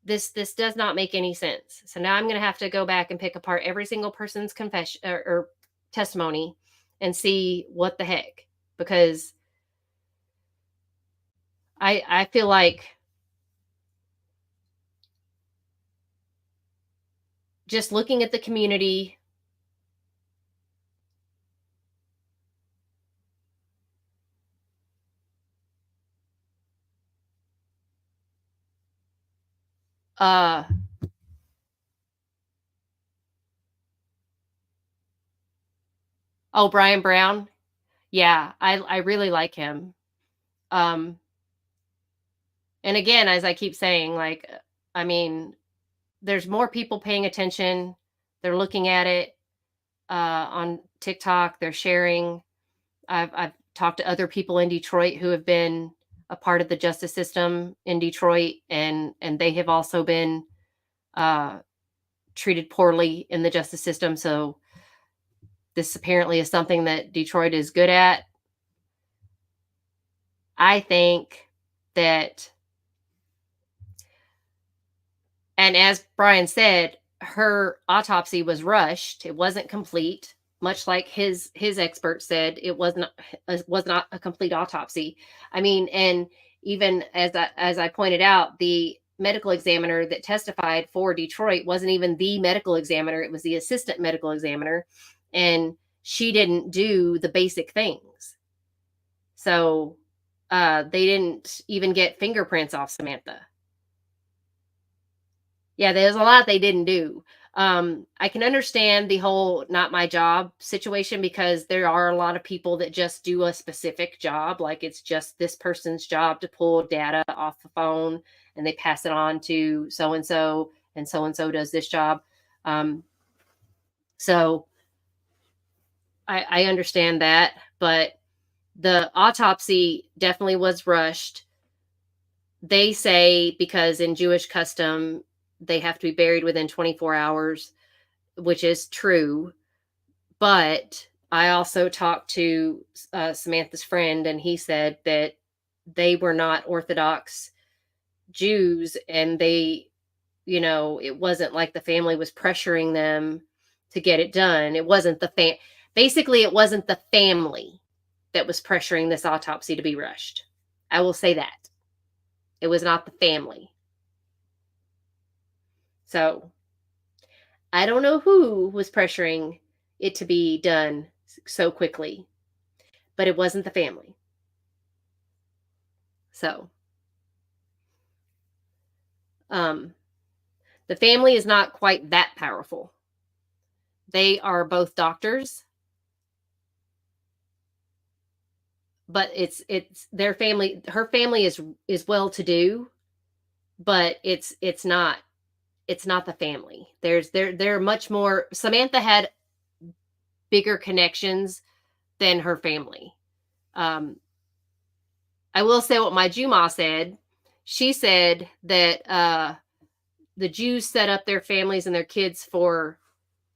this does not make any sense. So now I'm going to have to go back and pick apart every single person's confession or testimony and see what the heck, because I feel like just looking at the community, oh, Brian Brown. Yeah, I really like him. And again, as I keep saying, like, I mean, there's more people paying attention. They're looking at it on TikTok. They're sharing. I've talked to other people in Detroit who have been a part of the justice system in Detroit, and they have also been treated poorly in the justice system. So this apparently is something that Detroit is good at. I think that, and as Brian said, her autopsy was rushed. It wasn't complete, much like his expert said it was not a complete autopsy. I mean, and even as I pointed out, the medical examiner that testified for Detroit wasn't even the medical examiner. It was the assistant medical examiner, and she didn't do the basic things. So they didn't even get fingerprints off Samantha. Yeah, there's a lot they didn't do. I can understand the whole not my job situation because there are a lot of people that just do a specific job. Like it's just this person's job to pull data off the phone and they pass it on to so-and-so and so-and-so does this job. So I understand that, but the autopsy definitely was rushed. They say because in Jewish custom, they have to be buried within 24 hours, which is true. But I also talked to Samantha's friend, and he said that they were not Orthodox Jews, and they, you know, it wasn't like the family was pressuring them to get it done. It wasn't basically, it wasn't the family that was pressuring this autopsy to be rushed. I will say that. It was not the family. So I don't know who was pressuring it to be done so quickly, but it wasn't the family. So the family is not quite that powerful. They are both doctors, but it's their family. Her family is well to do, but it's not the family. They're much more. Samantha had bigger connections than her family. I will say what my Juma said. She said that the Jews set up their families and their kids for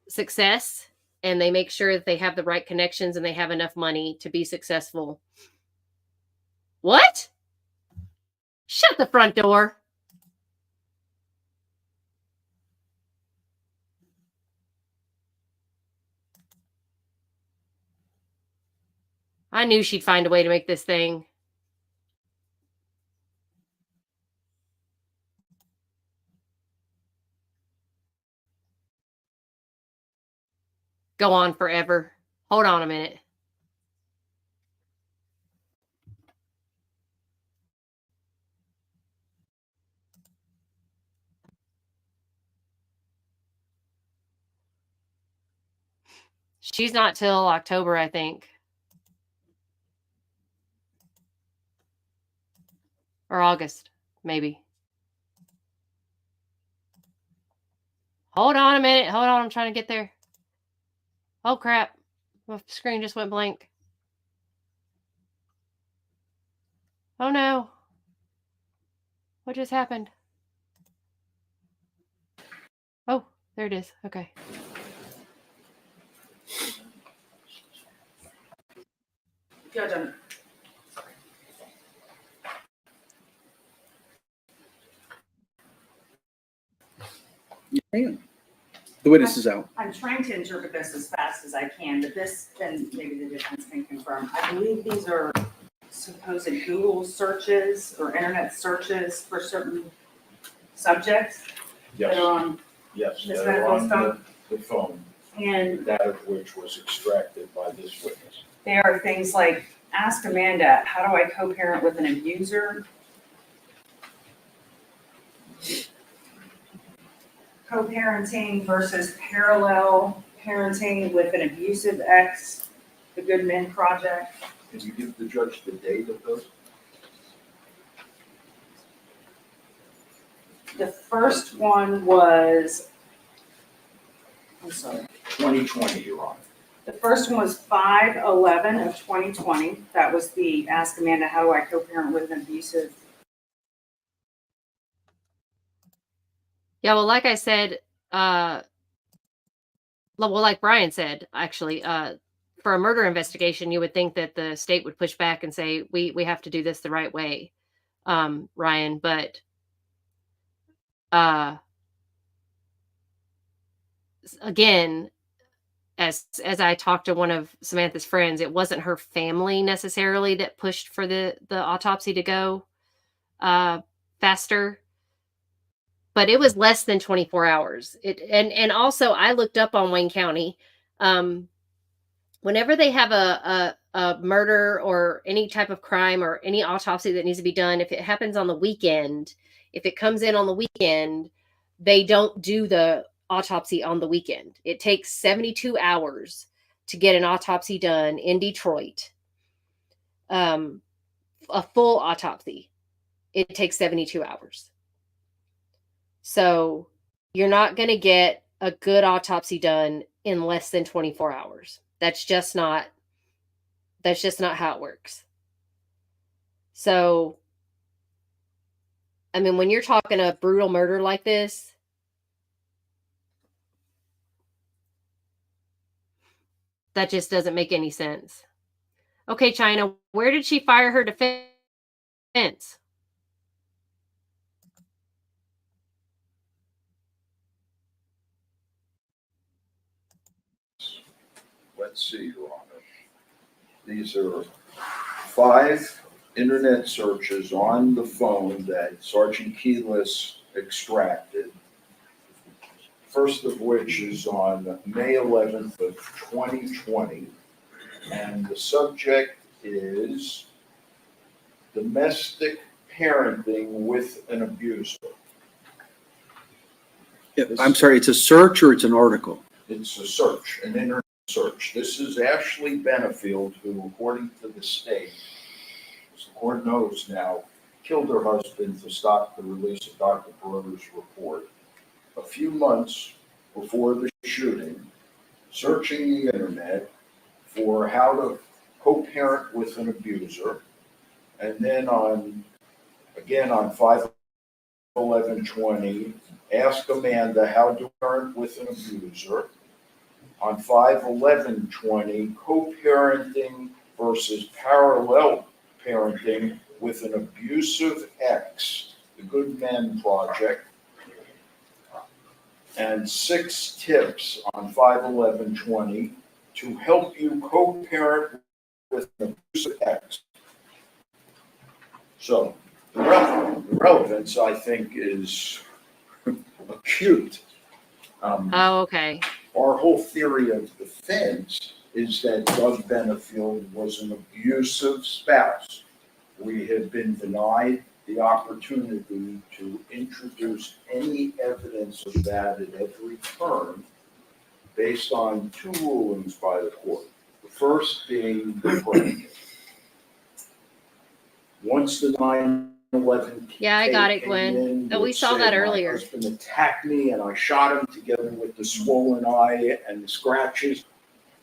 success, and they make sure that they have the right connections and they have enough money to be successful. What? Shut the front door. I knew she'd find a way to make this thing. Go on forever. Hold on a minute. She's not till October, I think. Or August, maybe. Hold on a minute. Hold on. I'm trying to get there. Oh, crap. My screen just went blank. Oh, no. What just happened? Oh, there it is. Okay.
Yeah, done.
The witness is out.
I'm trying to interpret this as fast as I can, but this, and maybe the defense can confirm. I believe these are supposed Google searches or internet searches for certain subjects that are on
Yes,
this
that are
medical
on
stuff.
the phone,
And
that of which was extracted by this witness.
there are things like, ask Amanda, how do I co-parent with an abuser? Co-parenting versus parallel parenting with an abusive ex, the Good Men Project.
Can you give the judge the date of those?
The first one was, I'm sorry.
2020, Your Honor.
The first one was 5/11 of 2020. That was the Ask Amanda, how do I co-parent with an abusive?
Yeah, well, like I said, like Brian said, actually, for a murder investigation, you would think that the state would push back and say, we have to do this the right way, Ryan, but again, as I talked to one of Samantha's friends, it wasn't her family necessarily that pushed for the autopsy to go faster, but it was less than 24 hours. And also I looked up on Wayne County, whenever they have a murder or any type of crime or any autopsy that needs to be done, if it happens on the weekend, if it comes in on the weekend, they don't do the autopsy on the weekend. It takes 72 hours to get an autopsy done in Detroit. A full autopsy. It takes 72 hours. So you're not going to get a good autopsy done in less than 24 hours. That's just not how it works. So, I mean, when you're talking a brutal murder like this, that just doesn't make any sense. Okay, China, where did she fire her defense?
Let's see, Your Honor. These are 5 internet searches on the phone that Sergeant Keyless extracted. First of which is on May 11th of 2020. And the subject is domestic parenting with an abuser.
I'm sorry, it's a search or it's an article?
It's a search, an internet search. This is Ashley Benefield, who, according to the state, as the court knows now, killed her husband to stop the release of Dr. Perotta's report. A few months before the shooting, searching the internet for how to co-parent with an abuser, and then on 5/11/20, ask Amanda how to parent with an abuser. On 5/11/20, co-parenting versus parallel parenting with an abusive ex, the Good Men Project, and 6 tips on 5/11/20 to help you co-parent with an abusive ex. So the relevance, I think, is acute.
Okay.
Our whole theory of defense is that Doug Benefield was an abusive spouse. We have been denied the opportunity to introduce any evidence of that at every turn based on 2 rulings by the court. The first being the pregnancy. Once the 9/11
Yeah, I got it,
came
Gwen.
in,
Oh, we
it
saw
said
that
my
earlier.
husband attacked me and I shot him, together with the swollen eye and the scratches.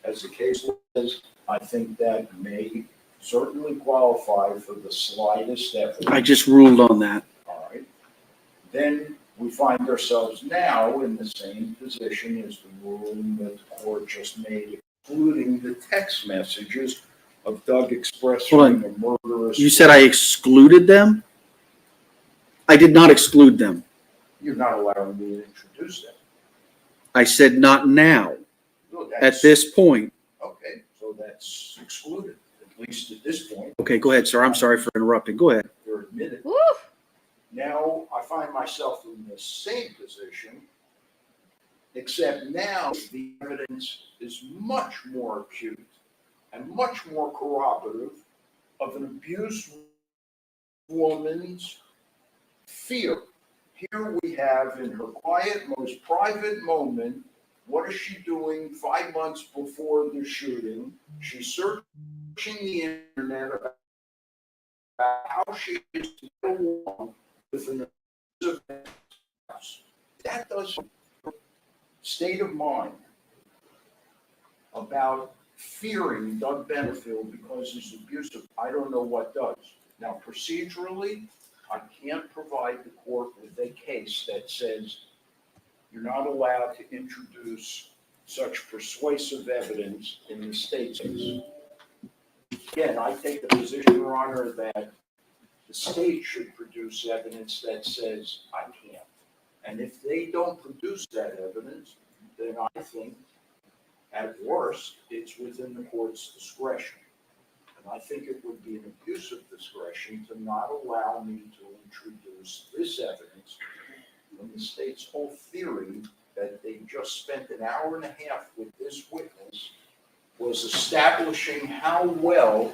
As the case says, I think that may certainly qualify for the slightest effort.
I just ruled on that.
All right. Then we find ourselves now in the same position as the ruling that the court just made, including the text messages of Doug expressing
Hold
a murderous.
You said I excluded them? I did not exclude them.
You're not allowing me to introduce them.
I said not now,
No,
at
that's-
this point.
Okay, so that's excluded, at least at this point.
Okay, go ahead, sir. I'm sorry for interrupting. Go ahead.
They're admitted. Now I find myself in the same position, except now the evidence is much more acute and much more corroborative of an abused woman's fear. Here we have, in her quiet, most private moment, what is she doing 5 months before the shooting? She's searching the internet about how she is to get along with an abusive spouse. That does state of mind about fearing Doug Benefield because he's abusive. I don't know what does. Now, procedurally, I can't provide the court with a case that says you're not allowed to introduce such persuasive evidence in the state's case. Again, I take the position, Your Honor, that the state should produce evidence that says I can't. And if they don't produce that evidence, then I think, at worst, it's within the court's discretion. And I think it would be an abuse of discretion to not allow me to introduce this evidence when the state's whole theory that they just spent an hour and a half with this witness was establishing how well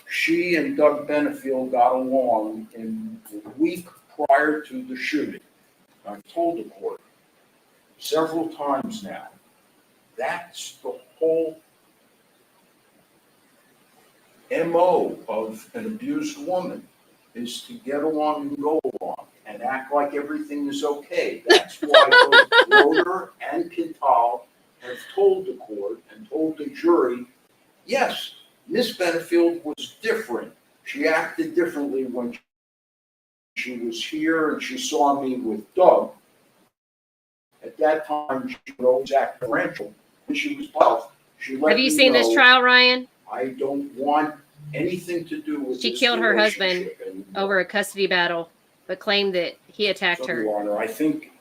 she and Doug Benefield got along in the week prior to the shooting. I've told the court several times now, that's the whole MO of an abused woman, is to get along and go along and act like everything is okay. That's why both Roeder and Quintal have told the court and told the jury, yes, Miss Benefield was different. She acted differently when she was here and she saw me with Doug. At that time, she would always act parental. When she was 12, she let
Have you
me
seen this
know,
trial, Ryan?
I don't want anything to do with
She
this
killed her husband
relationship anymore.
over a custody battle, but claimed that he attacked
So,
her.
Your Honor, I think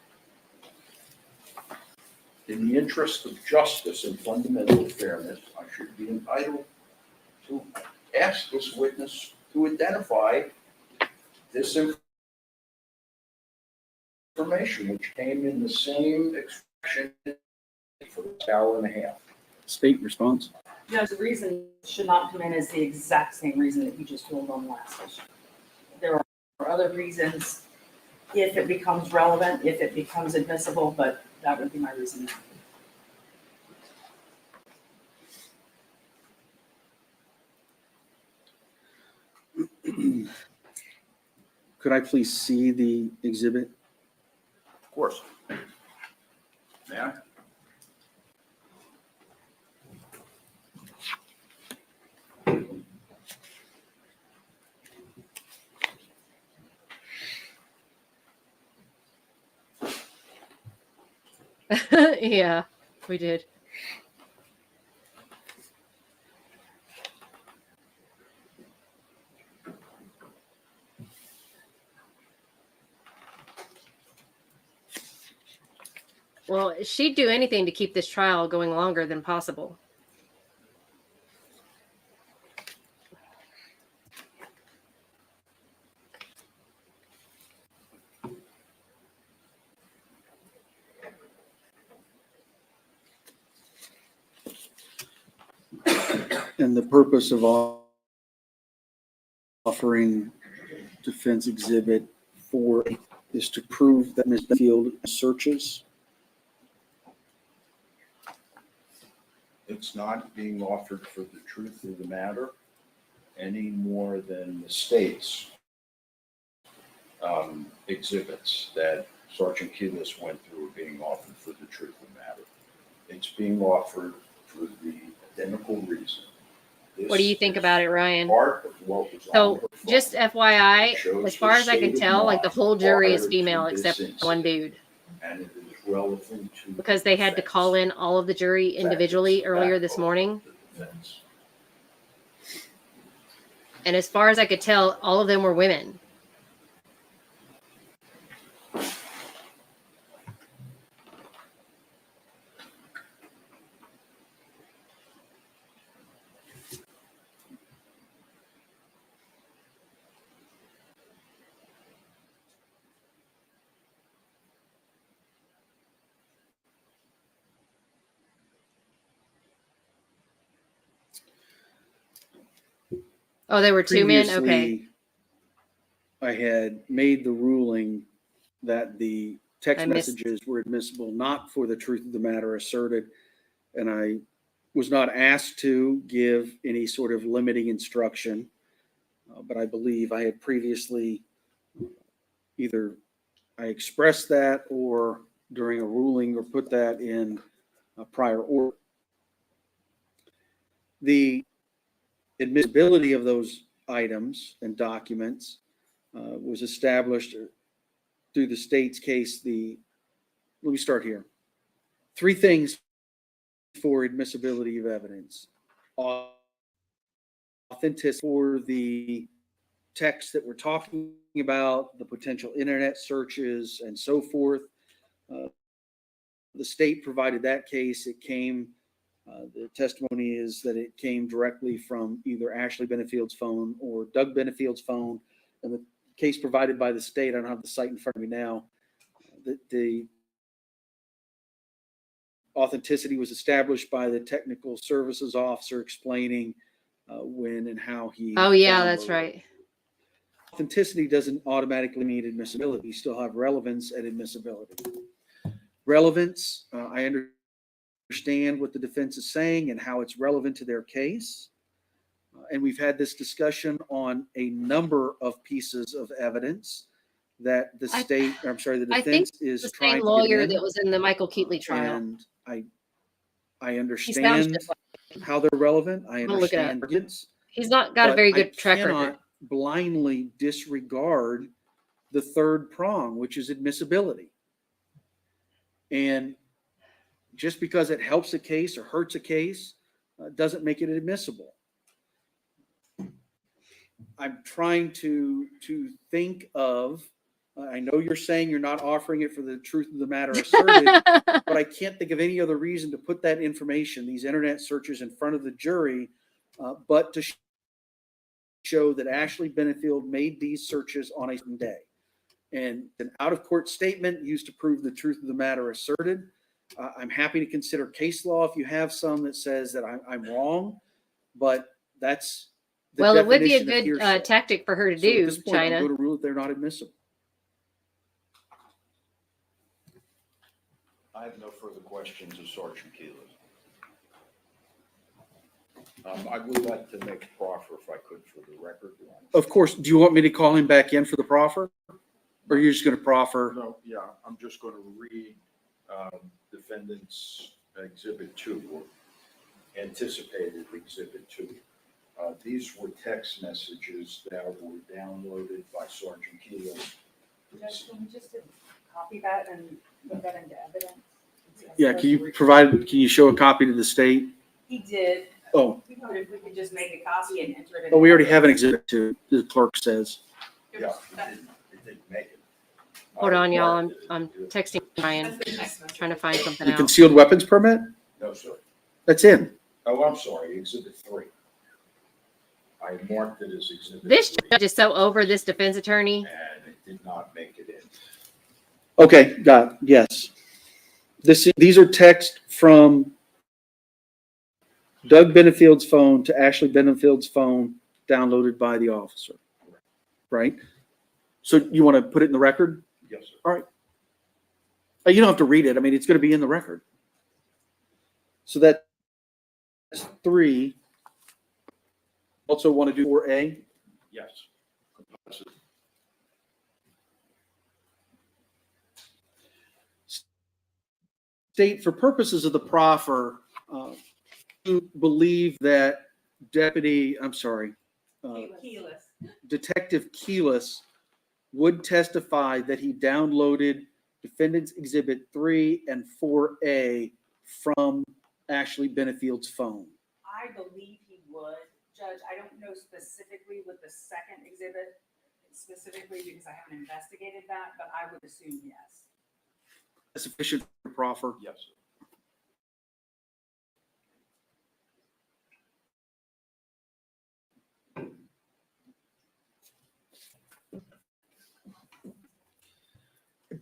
in the interest of justice and fundamental fairness, I should be entitled to ask this witness to identify this information, which came in the same expression for an hour and a half.
State response.
Judge, the reason it should not come in is the exact same reason that you just ruled on last issue. There are other reasons if it becomes relevant, if it becomes admissible, but that would be my reason.
Could I please see the exhibit?
Of course. May I?
Yeah, we did. Well, she'd do anything to keep this trial going longer than possible.
And the purpose of offering defense exhibit 4 is to prove that Ms. Benfield searches.
It's not being offered for the truth of the matter any more than the state's exhibits that Sergeant Keyless went through are being offered for the truth of the matter. It's being offered for the identical reason.
What do you think about it, Ryan?
Part of what was on
So,
her phone
just FYI,
shows
as far
her
as I can
state of
tell, like the
mind
whole jury is
prior to
female
this
except
incident,
one dude.
and it is relevant to
Because they had to call in all of the jury individually earlier this morning.
the defense.
And as far as I could tell, all of them were women. Oh, there were two men? Okay.
Previously, I had made the ruling that the text
I missed-
messages were admissible not for the truth of the matter asserted, and I was not asked to give any sort of limiting instruction, but I believe I had previously either I expressed that or during a ruling or put that in a prior order. The admissibility of those items and documents was established through the state's case. Let me start here. 3 things for admissibility of evidence. Authenticity for the text that we're talking about, the potential internet searches and so forth. The state provided that case. It came, the testimony is that it came directly from either Ashley Benefield's phone or Doug Benefield's phone. And the case provided by the state, I don't have the site in front of me now, the authenticity was established by the technical services officer explaining when and how he.
Oh, yeah, that's right.
Authenticity doesn't automatically mean admissibility. You still have relevance and admissibility. Relevance, I understand what the defense is saying and how it's relevant to their case. And we've had this discussion on a number of pieces of evidence that the state, I'm sorry, the
I think
defense is
the
trying
same
to
lawyer
get in.
that was in the Michael Keatley trial.
And I
He sounds
understand
just like
how they're relevant. I
I'm gonna look it up.
understand arguments,
He's not got a
but
very
I
good track
cannot
record.
blindly disregard the third prong, which is admissibility. And just because it helps a case or hurts a case doesn't make it admissible. I'm trying to think of, I know you're saying you're not offering it for the truth of the matter asserted, but I can't think of any other reason to put that information, these internet searches in front of the jury, but to show that Ashley Benefield made these searches on a certain day. And an out-of-court statement used to prove the truth of the matter asserted. I'm happy to consider case law if you have some that says that I'm wrong, but that's the
Well, it would be a
definition of
good
hearsay.
tactic for her to
So at
do,
this point, I'm
China.
going to rule that they're not admissible.
I have no further questions of Sergeant Keyless. I would like to make a proffer if I could for the record. Your Honor.
Of course. Do you want me to call him back in for the proffer? Or you're just going to proffer?
No, yeah, I'm just going to read defendant's Exhibit 2, or anticipated Exhibit 2. These were text messages that were downloaded by Sergeant Keel.
Judge, can we just copy that and put that into evidence?
Yeah, can you show a copy to the state?
He did.
Oh.
But if we could just make a copy and enter it in.
Oh, we already have an Exhibit 2, the clerk says.
Yeah, it didn't make it.
Hold on, y'all. I'm texting Ryan, trying to find something
The
out.
concealed weapons permit?
No, sir.
That's in.
Oh, I'm sorry, Exhibit 3. I marked it as Exhibit
This
3,
judge is so over this defense attorney.
and it did not make it in.
Okay, got it. Yes. These are texts from Doug Benefield's phone to Ashley Benefield's phone, downloaded by the officer. Right? So you want to put it in the record?
Yes, sir.
All right. You don't have to read it. I mean, it's going to be in the record. So that's 3. Also want to do 4A?
Yes.
State, for purposes of the proffer, you believe that Detective Keyless would testify that he downloaded Defendant's Exhibit 3 and 4A from Ashley Benefield's phone.
I believe he would. Judge, I don't know specifically with the second exhibit, specifically because I haven't investigated that, but I would assume yes.
Sufficient for proffer?
Yes, sir.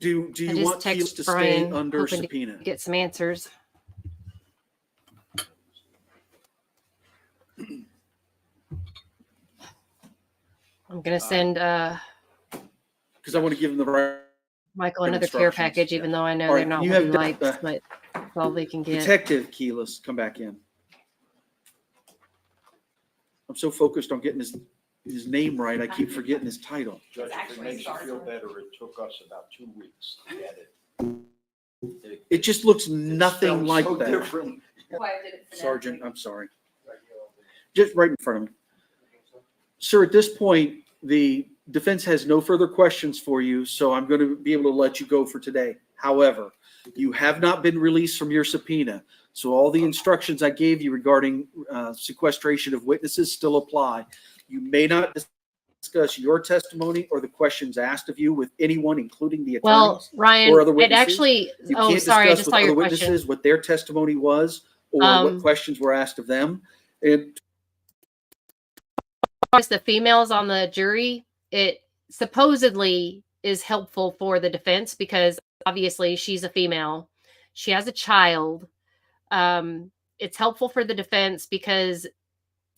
Do
I
you
just
want Keyless
text
to stay
Brian,
under
hoping to
subpoena?
get some answers. I'm gonna send
Because I want to give him the right
Michael another care
instructions.
package, even though I know
All
they're
right,
not
you
what he
have
likes, but that's all they can get.
Detective Keyless, come back in. I'm so focused on getting his name right, I keep forgetting his title.
Judge, if it makes you feel better, it took us about 2 weeks to get it.
It just looks nothing
spelled
like
so
that.
different.
Sergeant, I'm sorry. Just right in front of me. Sir, at this point, the defense has no further questions for you, so I'm going to be able to let you go for today. However, you have not been released from your subpoena, so all the instructions I gave you regarding sequestration of witnesses still apply. You may not discuss your testimony or the questions asked of you with anyone, including the attorneys
Well, Ryan,
or other
it
witnesses.
actually.
You
Oh,
can't
sorry, I
discuss
just
with
saw your
other
question.
witnesses what their testimony was or what questions were asked of them. And
As the females on the jury, it supposedly is helpful for the defense because obviously she's a female. She has a child. It's helpful for the defense because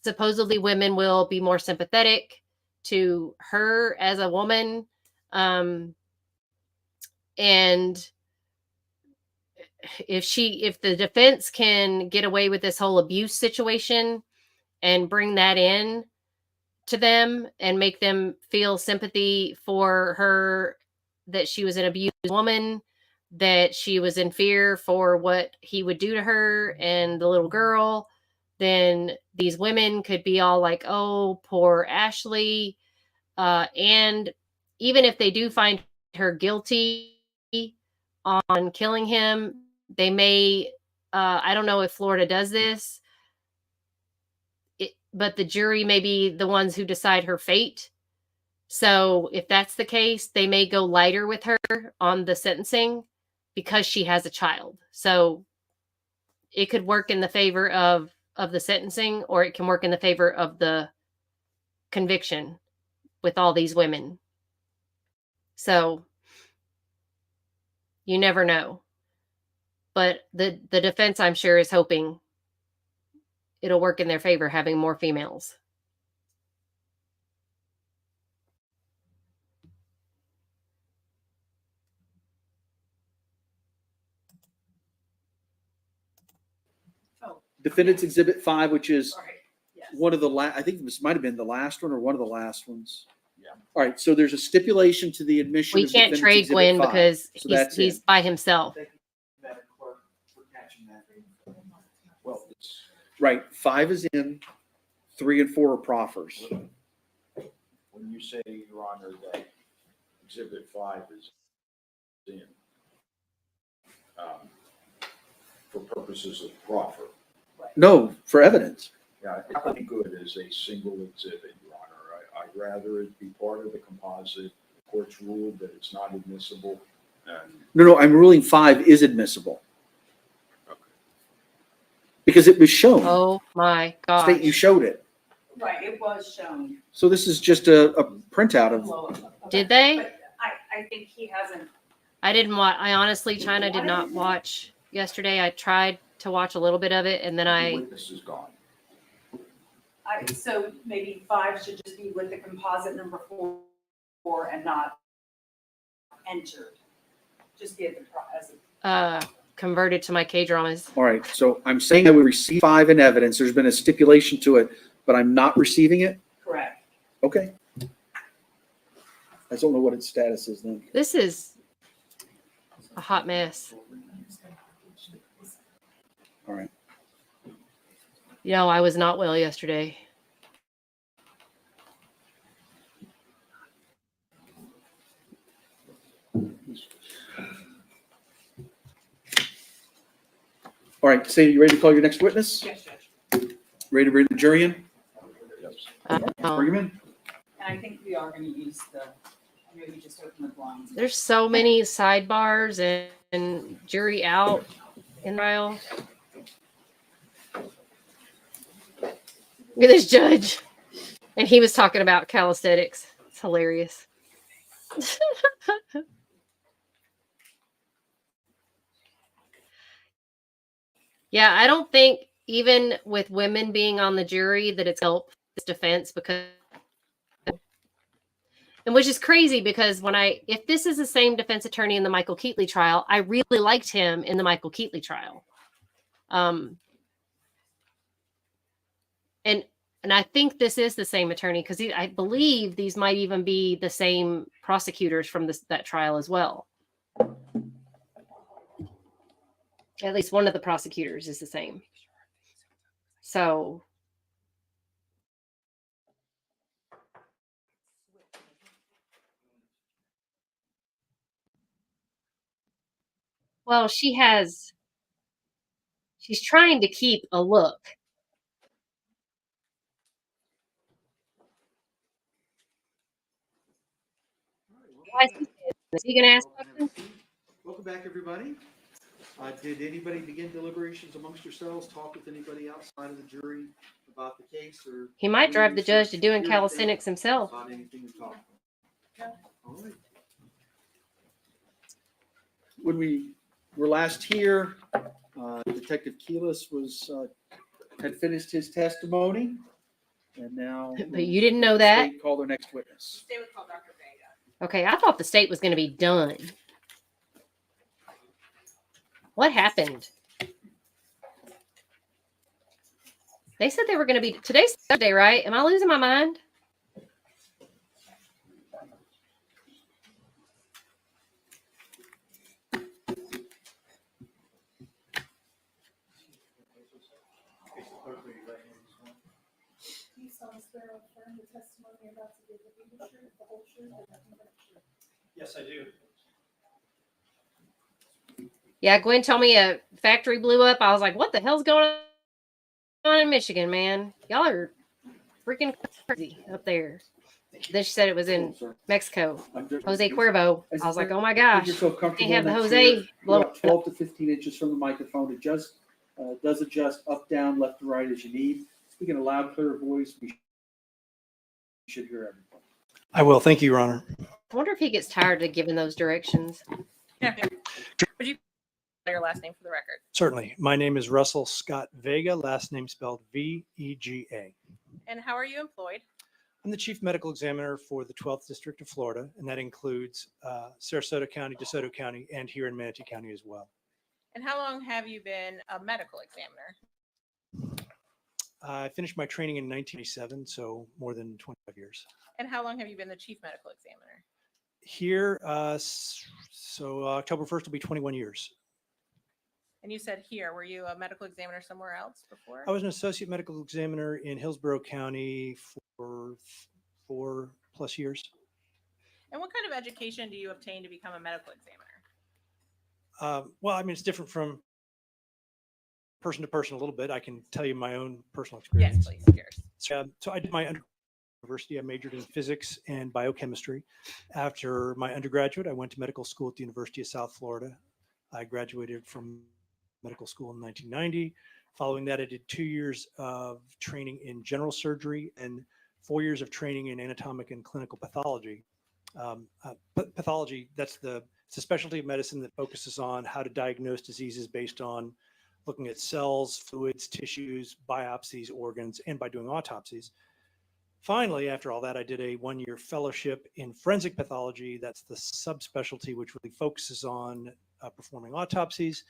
supposedly women will be more sympathetic to her as a woman. And if the defense can get away with this whole abuse situation and bring that in to them and make them feel sympathy for her, that she was an abused woman, that she was in fear for what he would do to her and the little girl, then these women could be all like, oh, poor Ashley. And even if they do find her guilty on killing him, they may, I don't know if Florida does this, but the jury may be the ones who decide her fate. So if that's the case, they may go lighter with her on the sentencing because she has a child. So it could work in the favor of the sentencing, or it can work in the favor of the conviction with all these women. So you never know. But the defense, I'm sure, is hoping it'll work in their favor having more females.
Defendant's Exhibit 5, which is one of the I think this might have been the last one or one of the last ones.
Yeah.
All right, so there's a stipulation to the admission.
We
of
can't
defendant's
trade
Exhibit
Gwen
5.
because
So that's
he's
in.
by himself.
Madam Clerk, for catching that.
Well, it's,
Right, 5 is in, 3 and 4 are proffers.
when you say, Your Honor, that Exhibit 5 is in, for purposes of proffer.
No, for evidence.
Yeah, it's pretty good as a single exhibit, Your Honor. I'd rather it be part of the composite. The court's ruled that it's not admissible, and
No, I'm ruling 5 is admissible. Because it was shown.
Oh my gosh.
State, you showed it.
Right, it was shown.
So this is just a printout of.
Did they?
But I think he hasn't.
I didn't watch. I honestly, China did not watch yesterday. I tried to watch a little bit of it, and then
the witness is gone.
So maybe 5 should just be with the composite number 4 and not entered. Just be as a.
Converted to my K-dramas.
All right, so I'm saying I would receive 5 in evidence. There's been a stipulation to it, but I'm not receiving it?
Correct.
Okay. I don't know what its status is then.
This is a hot mess.
All right.
You know, I was not well yesterday.
All right, Sadie, you ready to call your next witness?
Yes, Judge.
Ready to bring the jury in?
Um,
Bring him in.
And I think we are going to use maybe just open the blinds.
There's so many sidebars and jury out in trial. Look at this judge. And he was talking about calisthenics. It's hilarious. Yeah, I don't think even with women being on the jury that it's helped this defense because, and which is crazy because if this is the same defense attorney in the Michael Keatley trial, I really liked him in the Michael Keatley trial. And I think this is the same attorney because I believe these might even be the same prosecutors from that trial as well. At least one of the prosecutors is the same. So. Well, she's trying to keep a look. Is he going to ask questions?
Welcome back, everybody. Did anybody begin deliberations amongst yourselves? Talk with anybody outside of the jury about the case? Or
He might drive the judge to doing calisthenics himself.
About anything we talked about. All right. When we were last here, Detective Keelis had finished his testimony, and now.
But you didn't know that.
State call their next witness.
They would call Dr. Vega.
Okay, I thought the state was going to be done. What happened? They said they were going to be. Today's Thursday, right? Am I losing my mind?
Yes, I do.
Yeah, Gwen told me a factory blew up. I was like, what the hell's going on in Michigan, man? Y'all are freaking crazy up there. Then she said it was in Mexico. Jose Cuervo. I was like, oh my gosh. Can't have the Jose blow
up. 12 to 15 inches from the microphone. It just does adjust up, down, left, to right as you need. Speak in a loud, clear voice. We should hear everything.
I will. Thank you, Your Honor.
I wonder if he gets tired of giving those directions.
Would you spell your last name for the record?
Certainly. My name is Russell Scott Vega, last name spelled V-E-G-A.
And how are you employed?
I'm the Chief Medical Examiner for the 12th District of Florida, and that includes Sarasota County, DeSoto County, and here in Manatee County as well.
And how long have you been a medical examiner?
I finished my training in 1987, so more than 25 years.
And how long have you been the chief medical examiner?
Here, so October 1st will be 21 years.
And you said here, were you a medical examiner somewhere else before?
I was an associate medical examiner in Hillsborough County for 4+ years.
And what kind of education do you obtain to become a medical examiner?
Well, I mean, it's different from person to person a little bit. I can tell you my own personal
Yes,
experience.
please. Cheers.
So I did my university. I majored in physics and biochemistry. After my undergraduate, I went to medical school at the University of South Florida. I graduated from medical school in 1990. Following that, I did 2 years of training in general surgery and 4 years of training in anatomic and clinical pathology. Pathology, it's a specialty of medicine that focuses on how to diagnose diseases based on looking at cells, fluids, tissues, biopsies, organs, and by doing autopsies. Finally, after all that, I did a 1-year fellowship in forensic pathology. That's the subspecialty which really focuses on performing autopsies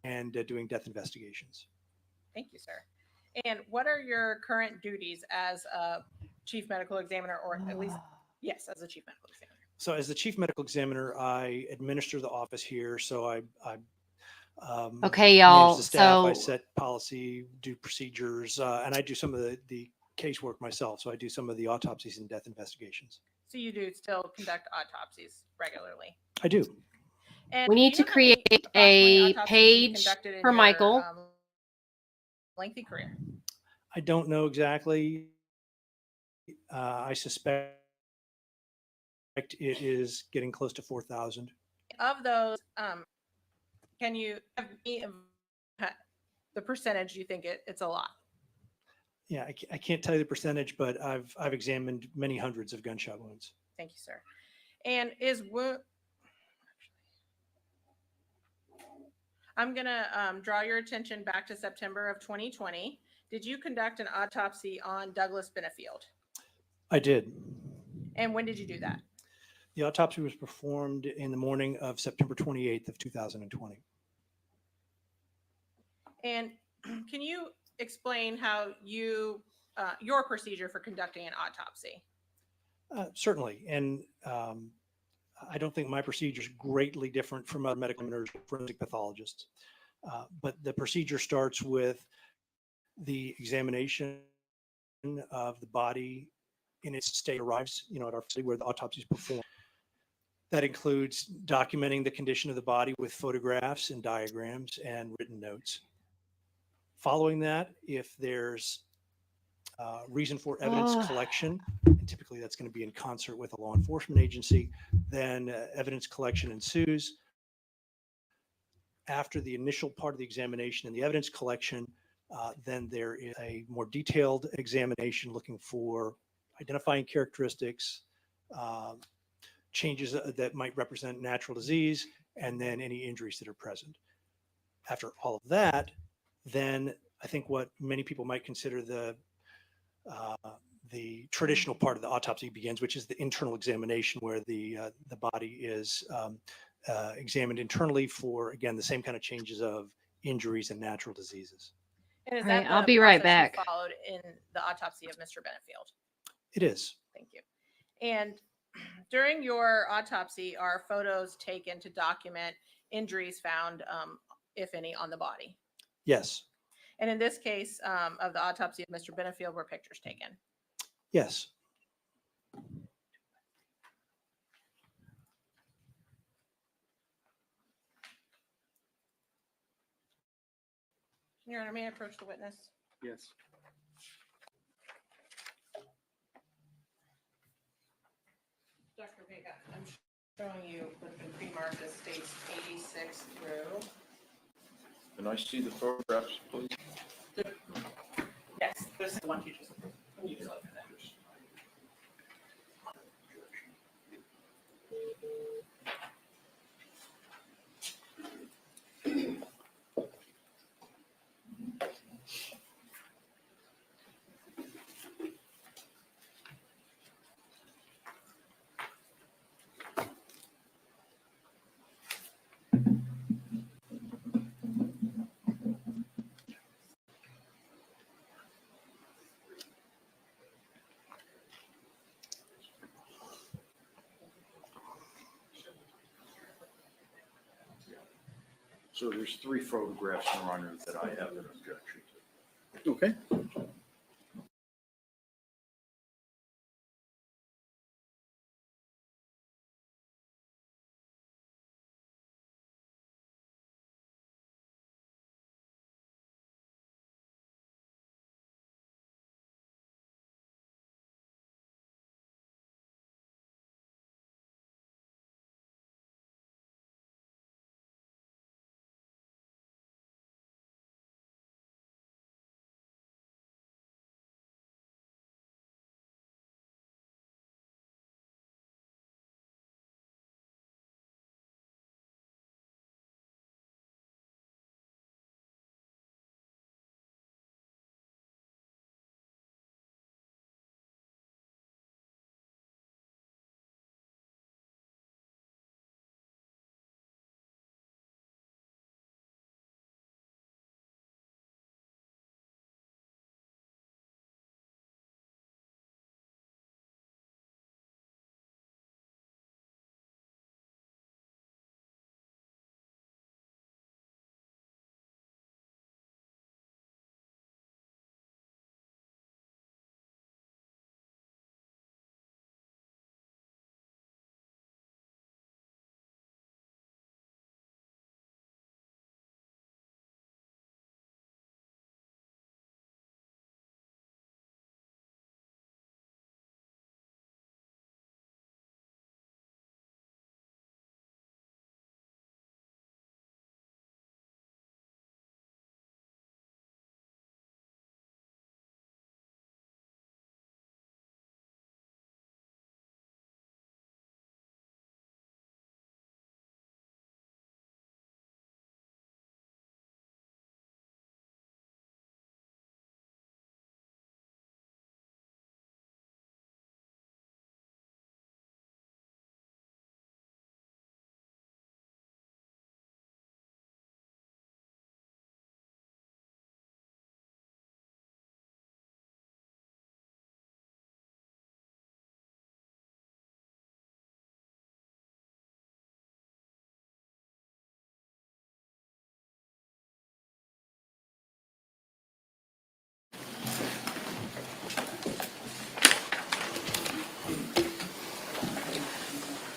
and doing death investigations.
Thank you, sir. And what are your current duties as a chief medical examiner, or at least, yes, as a chief medical examiner?
So as the chief medical examiner, I administer the office here. So I
Okay, y'all.
manage the staff, I
So
set policy, do procedures, and I do some of the casework myself. So I do some of the autopsies and death investigations.
So you do still conduct autopsies regularly?
I do.
And
we
do
need
you
to
know how many
create
approximately
a
autopsies you've
page
conducted in
for
your,
Michael.
Lengthy career?
I don't know exactly. I suspect it is getting close to 4,000.
Of those, can you have me the percentage you think it's a lot?
Yeah, I can't tell you the percentage, but I've examined many hundreds of gunshot wounds.
Thank you, sir. And is I'm gonna draw your attention back to September of 2020. Did you conduct an autopsy on Douglas Benefield?
I did.
And when did you do that?
The autopsy was performed in the morning of September 28th of 2020.
And can you explain how your procedure for conducting an autopsy?
Certainly. And I don't think my procedure is greatly different from other medical examiners, forensic pathologists. But the procedure starts with the examination of the body in its state arrives, at our facility where the autopsy is performed. That includes documenting the condition of the body with photographs and diagrams and written notes. Following that, if there's reason for evidence collection, and typically that's going to be in concert with a law enforcement agency, then evidence collection ensues. After the initial part of the examination and the evidence collection, then there is a more detailed examination looking for identifying characteristics, changes that might represent natural disease, and then any injuries that are present. After all of that, then I think what many people might consider the traditional part of the autopsy begins, which is the internal examination, where the body is examined internally for, again, the same kind of changes of injuries and natural diseases.
And is
All
that
right, I'll
the
be right
process you
back.
followed in the autopsy of Mr. Benefield?
It is.
Thank you. And during your autopsy, are photos taken to document injuries found, if any, on the body?
Yes.
And in this case of the autopsy of Mr. Benefield, were pictures taken?
Yes.
Your Honor, may I approach the witness?
Yes.
Dr. Vega, I'm showing you what's been pre-marked as states 86 through.
Can I see the photographs, please?
Yes, this is the one you just approved. You just look at that.
So there's 3 photographs, Your Honor, that I have an objection to.
Okay.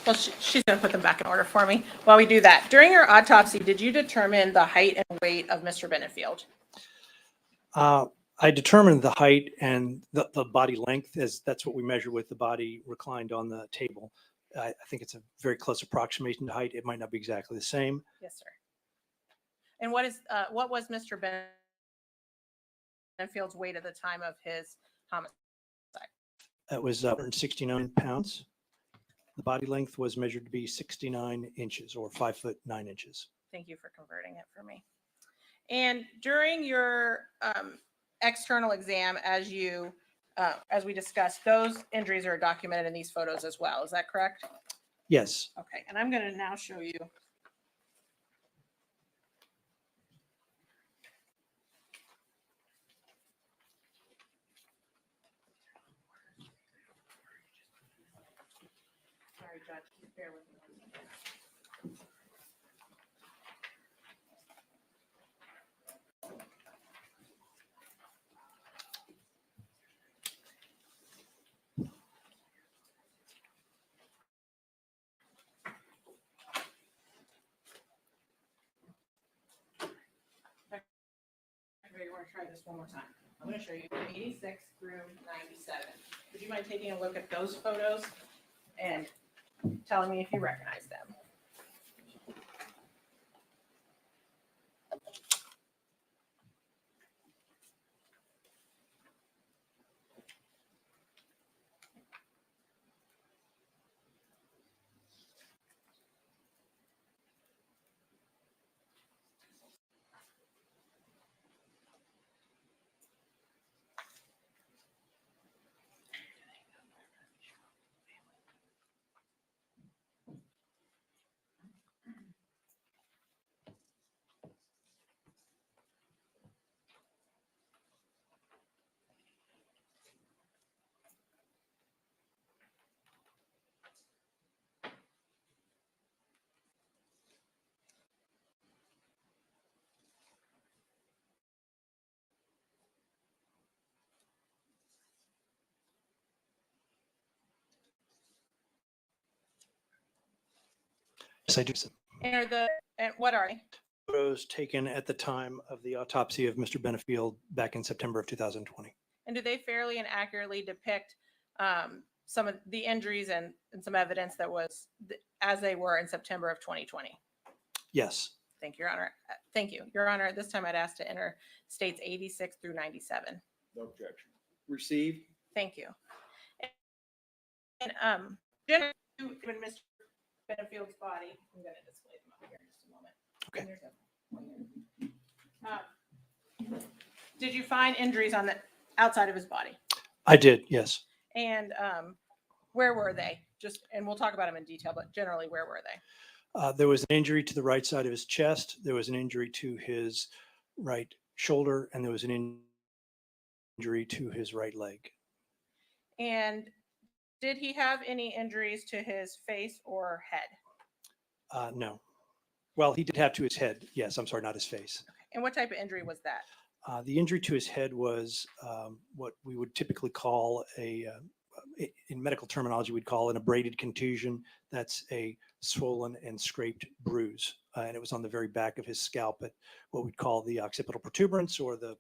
Well, she's going to put them back in order for me while we do that. During your autopsy, did you determine the height and weight of Mr. Benefield?
I determined the height and the body length, as that's what we measure with the body reclined on the table. I think it's a very close approximation to height. It might not be exactly the same.
Yes, sir. And what was Mr. Benefield's weight at the time of his homicide?
That was 169 pounds. The body length was measured to be 69 inches or 5 foot 9 inches.
Thank you for converting it for me. And during your external exam, as we discussed, those injuries are documented in these photos as well. Is that correct?
Yes.
Okay, and I'm going to now show you. Sorry, Judge, just bear with me. Okay, we're going to try this one more time. I'm going to show you 86 through 97. Would you mind taking a look at those photos and telling me if you recognize them?
Yes, I do.
And what are they?
Photos taken at the time of the autopsy of Mr. Benefield back in September of 2020.
And do they fairly and accurately depict some of the injuries and some evidence that was as they were in September of 2020?
Yes.
Thank you, Your Honor. Thank you, Your Honor. At this time, I'd ask to enter states 86 through 97.
No objection.
Received.
Thank you. And generally, when Mr. Benefield's body, I'm going to display them up here in just a moment.
Okay.
Did you find injuries on the outside of his body?
I did, yes.
And where were they? And we'll talk about them in detail, but generally, where were they?
There was an injury to the right side of his chest. There was an injury to his right shoulder, and there was an injury to his right leg.
And did he have any injuries to his face or head?
No. Well, he did have to his head. Yes, I'm sorry, not his face.
Okay. And what type of injury was that?
The injury to his head was what we would typically call in medical terminology, we'd call an abraded contusion. That's a swollen and scraped bruise. And it was on the very back of his scalp at what we'd call the occipital protuberance, or the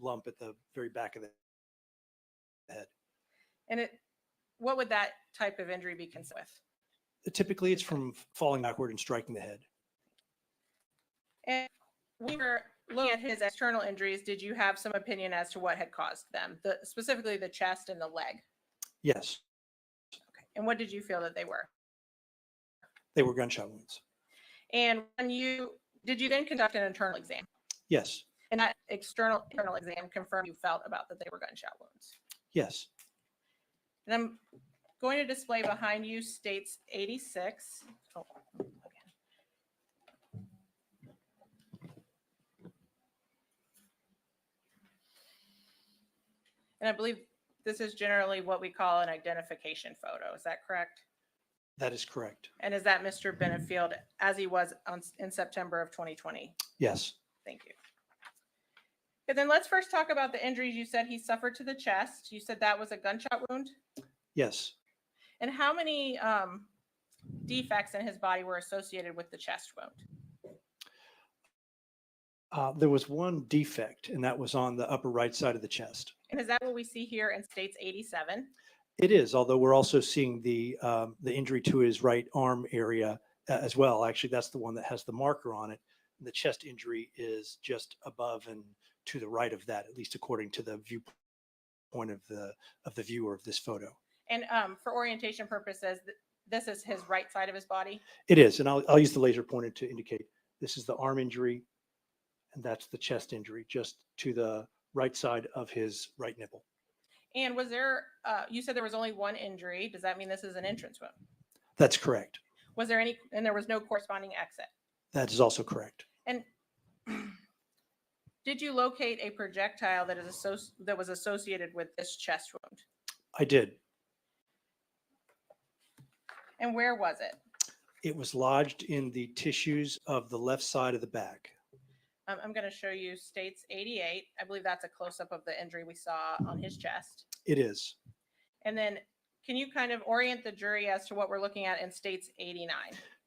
lump at the very back of the head.
And what would that type of injury be consistent with?
Typically, it's from falling backward and striking the head.
And we were looking at his external injuries. Did you have some opinion as to what had caused them, specifically the chest and the leg?
Yes.
Okay. And what did you feel that they were?
They were gunshot wounds.
And did you then conduct an internal exam?
Yes.
And that external exam confirmed you felt about that they were gunshot wounds?
Yes.
And I'm going to display behind you states 86. Oh, again. And I believe this is generally what we call an identification photo. Is that correct?
That is correct.
And is that Mr. Benefield as he was in September of 2020?
Yes.
Thank you. And then let's first talk about the injuries you said he suffered to the chest. You said that was a gunshot wound?
Yes.
And how many defects in his body were associated with the chest wound?
There was one defect, and that was on the upper right side of the chest.
And is that what we see here in states 87?
It is, although we're also seeing the injury to his right arm area as well. Actually, that's the one that has the marker on it. And the chest injury is just above and to the right of that, at least according to the viewpoint of the viewer of this photo.
And for orientation purposes, this is his right side of his body?
It is, and I'll use the laser pointer to indicate this is the arm injury, and that's the chest injury, just to the right side of his right nipple.
And was there, you said there was only one injury. Does that mean this is an entrance wound?
That's correct.
Was there any, and there was no corresponding exit?
That is also correct.
And did you locate a projectile that was associated with this chest wound?
I did.
And where was it?
It was lodged in the tissues of the left side of the back.
I'm going to show you states 88. I believe that's a close-up of the injury we saw on his chest.
It is.
And then can you kind of orient the jury as to what we're looking at in states 89?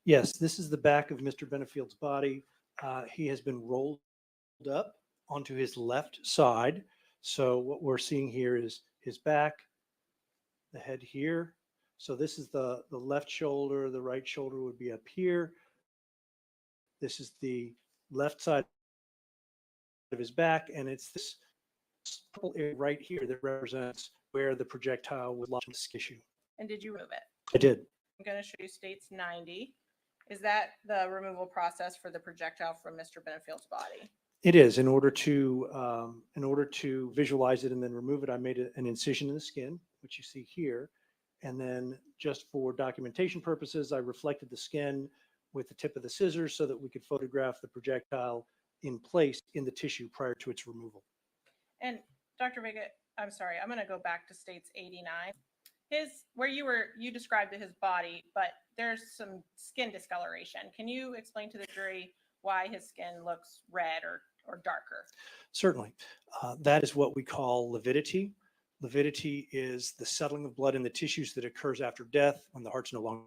Yes, this is the back of Mr. Benefield's body. He has been rolled up onto his left side. So what we're seeing here is his back, the head here. So this is the left shoulder. The right shoulder would be up here. This is the left side of his back, and it's this purple area right here that represents where the projectile was lodged in the tissue.
And did you remove it?
I did.
I'm going to show you states 90. Is that the removal process for the projectile from Mr. Benefield's body?
It is. In order to visualize it and then remove it, I made an incision in the skin, which you see here. And then just for documentation purposes, I reflected the skin with the tip of the scissors so that we could photograph the projectile in place in the tissue prior to its removal.
And Dr. Vega, I'm sorry, I'm going to go back to states 89. Where you described his body, but there's some skin discoloration. Can you explain to the jury why his skin looks red or darker?
Certainly. That is what we call lividity. Lividity is the settling of blood in the tissues that occurs after death when the heart's no longer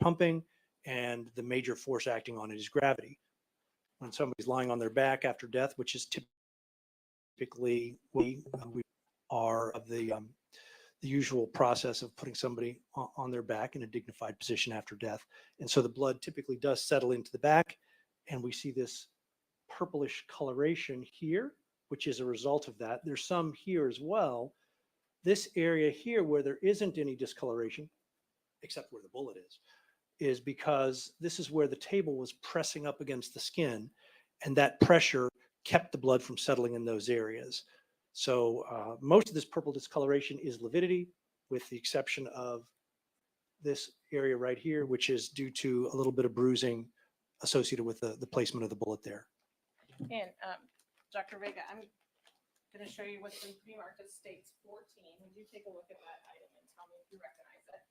pumping, and the major force acting on it is gravity. When somebody's lying on their back after death, which is typically we are of the usual process of putting somebody on their back in a dignified position after death. And so the blood typically does settle into the back, and we see this purplish coloration here, which is a result of that. There's some here as well. This area here where there isn't any discoloration, except where the bullet is because this is where the table was pressing up against the skin, and that pressure kept the blood from settling in those areas. So most of this purple discoloration is lividity, with the exception of this area right here, which is due to a little bit of bruising associated with the placement of the bullet there.
And Dr. Vega, I'm going to show you what's been pre-marked as states 14. Would you take a look at that item and tell me if you recognize it?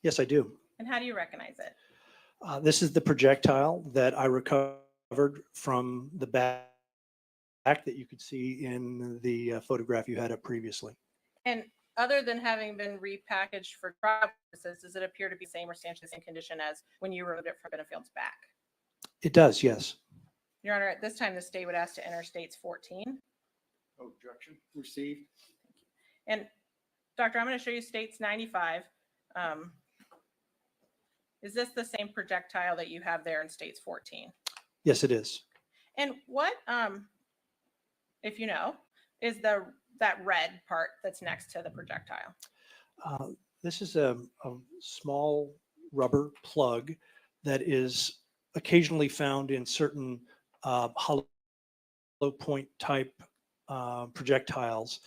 Yes, I do.
And how do you recognize it?
This is the projectile that I recovered from the back that you could see in the photograph you had up previously.
And other than having been repackaged for trial purposes, does it appear to be the same or substantially the same condition as when you removed it from Benefield's back?
It does, yes.
Your Honor, at this time, the state would ask to enter states 14.
Objection received.
And Doctor, I'm going to show you states 95. Is this the same projectile that you have there in states 14?
Yes, it is.
And what, if you know, is that red part that's next to the projectile?
This is a small rubber plug that is occasionally found in certain hollow point type projectiles.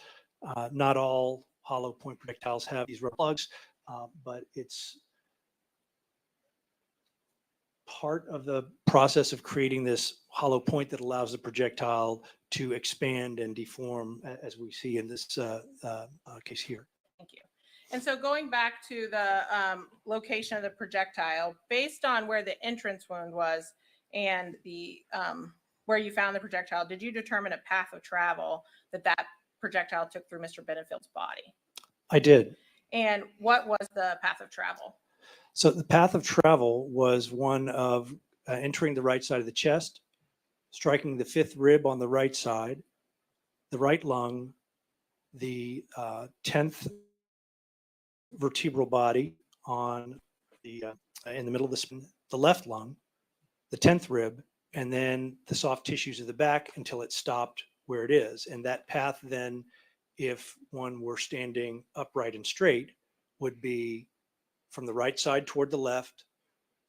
Not all hollow point projectiles have these rubber plugs, but it's part of the process of creating this hollow point that allows the projectile to expand and deform, as we see in this case here.
Thank you. And so going back to the location of the projectile, based on where the entrance wound was and the where you found the projectile, did you determine a path of travel that projectile took through Mr. Benefield's body?
I did.
And what was the path of travel?
So the path of travel was one of entering the right side of the chest, striking the 5th rib on the right side, the right lung, the 10th vertebral body on the in the middle of the spine, the left lung, the 10th rib, and then the soft tissues of the back until it stopped where it is. And that path then, if one were standing upright and straight, would be from the right side toward the left,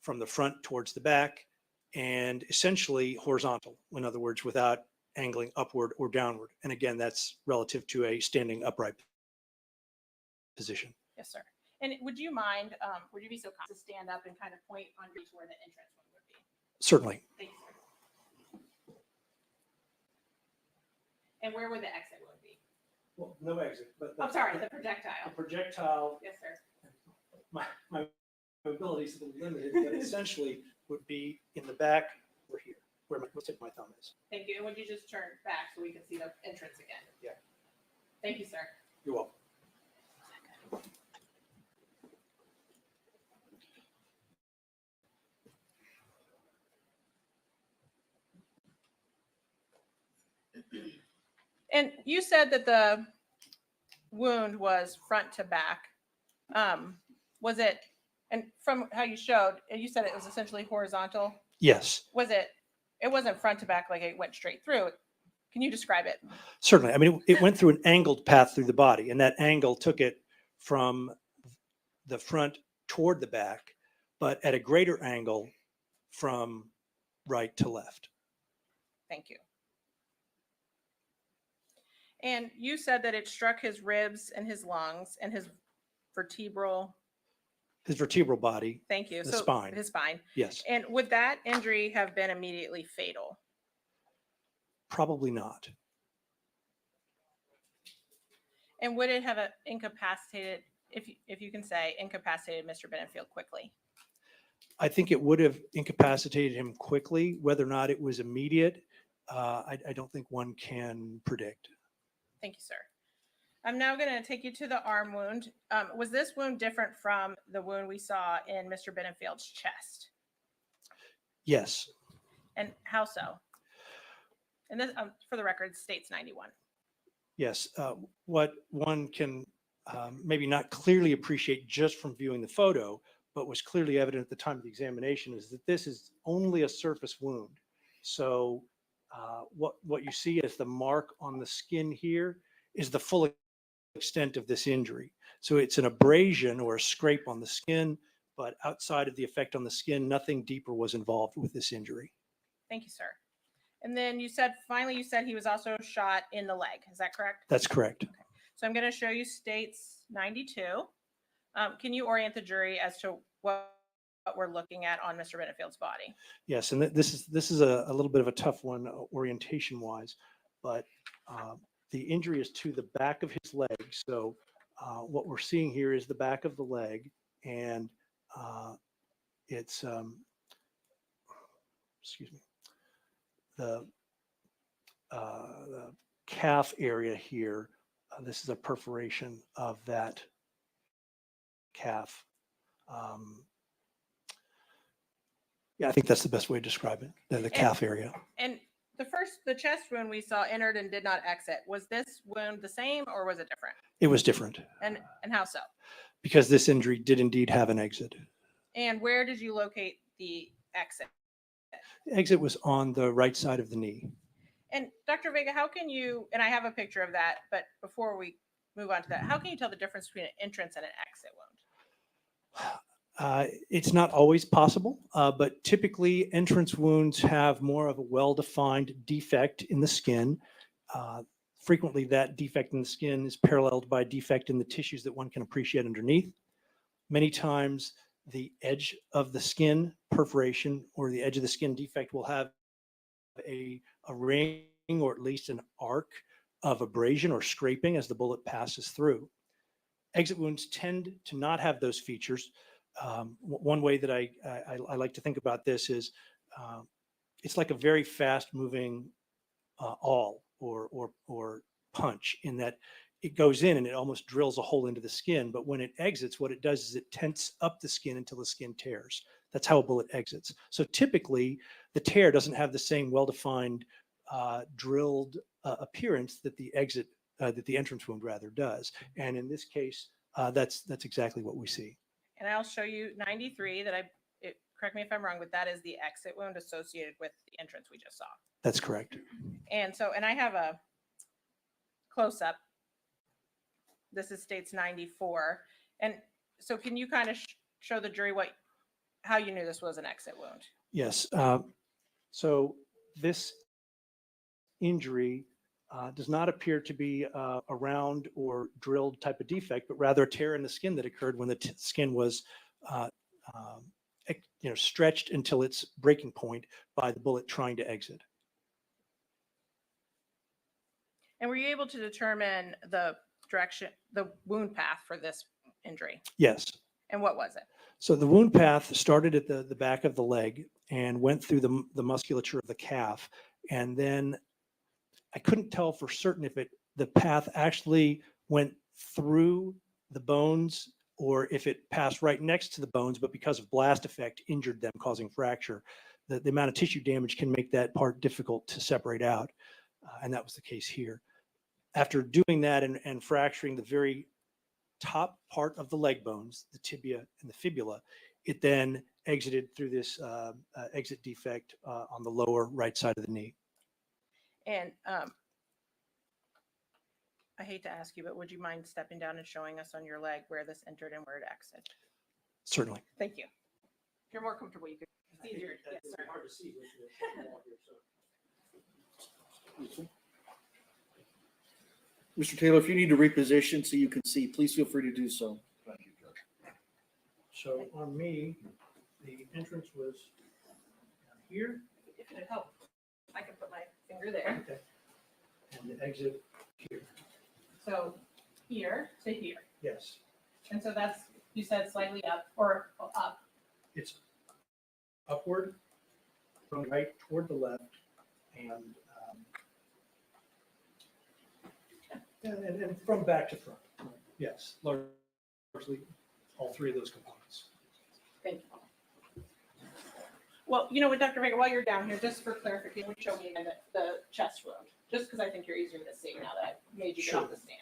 from the front towards the back, and essentially horizontal. In other words, without angling upward or downward. And again, that's relative to a standing upright position.
Yes, sir. And would you mind, would you be so kind to stand up and kind of point on where the entrance would be?
Certainly.
Thank you, sir. And where would the exit would be?
Well, no exit, but
I'm sorry, the projectile.
The projectile.
Yes, sir.
My ability is a little limited, but essentially would be in the back or here, where my tip of my thumb is.
Thank you. And would you just turn back so we can see the entrance again?
Yeah.
Thank you, sir.
You're welcome.
And you said that the wound was front to back. Was it, and from how you showed, you said it was essentially horizontal?
Yes.
Was it wasn't front to back like it went straight through. Can you describe it?
Certainly. I mean, it went through an angled path through the body, and that angle took it from the front toward the back, but at a greater angle from right to left.
Thank you. And you said that it struck his ribs and his lungs and his vertebral.
His vertebral body.
Thank you.
The spine.
His spine.
Yes.
And would that injury have been immediately fatal?
Probably not.
And would it have incapacitated, if you can say, incapacitated Mr. Benefield quickly?
I think it would have incapacitated him quickly. Whether or not it was immediate I don't think one can predict.
Thank you, sir. I'm now going to take you to the arm wound. Was this wound different from the wound we saw in Mr. Benenfield's chest?
Yes.
And how so? And this, for the record, states 91.
Yes. What one can maybe not clearly appreciate just from viewing the photo, but was clearly evident at the time of the examination, is that this is only a surface wound. So what you see as the mark on the skin here is the full extent of this injury. So it's an abrasion or a scrape on the skin, but outside of the effect on the skin, nothing deeper was involved with this injury.
Thank you, sir. And then you said, finally, you said he was also shot in the leg. Is that correct?
That's correct.
Okay. So I'm going to show you states 92. Can you orient the jury as to what we're looking at on Mr. Benefield's body?
Yes, and this is a little bit of a tough one orientation wise, but the injury is to the back of his leg. So what we're seeing here is the back of the leg, and it's excuse me, the calf area here. This is a perforation of that calf. Yeah, I think that's the best way to describe it, the calf area.
And the chest wound we saw entered and did not exit. Was this wound the same or was it different?
It was different.
And how so?
Because this injury did indeed have an exit.
And where did you locate the exit?
The exit was on the right side of the knee.
And Dr. Vega, how can you, and I have a picture of that, but before we move on to that, how can you tell the difference between an entrance and an exit wound?
It's not always possible, but typically entrance wounds have more of a well-defined defect in the skin. Frequently, that defect in the skin is paralleled by a defect in the tissues that one can appreciate underneath. Many times, the edge of the skin perforation or the edge of the skin defect will have a ring or at least an arc of abrasion or scraping as the bullet passes through. Exit wounds tend to not have those features. One way that I like to think about this is it's like a very fast moving awl or punch, in that it goes in and it almost drills a hole into the skin. But when it exits, what it does is it tenses up the skin until the skin tears. That's how a bullet exits. So typically the tear doesn't have the same well-defined drilled appearance that the entrance wound rather does. And in this case, that's exactly what we see.
And I'll show you 93 that correct me if I'm wrong, but that is the exit wound associated with the entrance we just saw.
That's correct.
And so, and I have a close-up. This is states 94. And so can you kind of show the jury how you knew this was an exit wound?
Yes. So this injury does not appear to be a round or drilled type of defect, but rather a tear in the skin that occurred when the skin was stretched until its breaking point by the bullet trying to exit.
And were you able to determine the wound path for this injury?
Yes.
And what was it?
So the wound path started at the back of the leg and went through the musculature of the calf. And then I couldn't tell for certain if the path actually went through the bones or if it passed right next to the bones, but because of blast effect, injured them, causing fracture. The amount of tissue damage can make that part difficult to separate out. And that was the case here. After doing that and fracturing the very top part of the leg bones, the tibia and the fibula, it then exited through this exit defect on the lower right side of the knee.
And I hate to ask you, but would you mind stepping down and showing us on your leg where this entered and where it exited?
Certainly.
Thank you. If you're more comfortable, you could. It's easier. Yes, sir.
Hard to see. Mr. Taylor, if you need to reposition so you can see, please feel free to do so.
Thank you, Judge. So on me, the entrance was down here.
If it would help, I could put my finger there.
Okay. And the exit here.
So here to here.
Yes.
And so that's, you said slightly up or up.
It's upward from right toward the left and And from back to front, yes, largely all three of those components.
Thank you. Well, you know what, Dr. Vega, while you're down here, just for clarification, would you show me again the chest wound? Just because I think you're easier to see now that I made you get
Sure.
off the stand.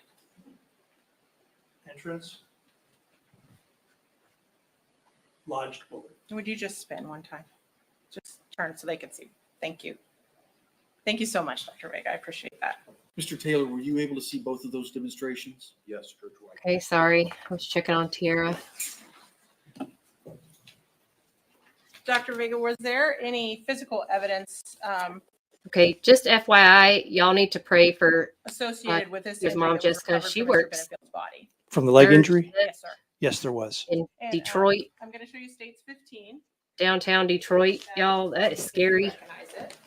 Entrance. Lodged bullet.
Would you just spin one time? Just turn so they can see. Thank you. Thank you so much, Dr. Vega. I appreciate that.
Mr. Taylor, were you able to see both of those demonstrations?
Yes, Judge White.
Okay, sorry. I was checking on Tiara.
Dr. Vega, was there any physical evidence
Okay, just FYI, y'all need to pray for
associated with this
his
injury
mom,
that was
Jessica.
recovered
She
from Mr.
works
Benefield's body?
From the leg
third
injury?
shift
Yes, sir.
Yes, there was.
in
And,
Detroit,
I'm going to show you states 15.
downtown Detroit. Y'all, that is scary.
Recognize it.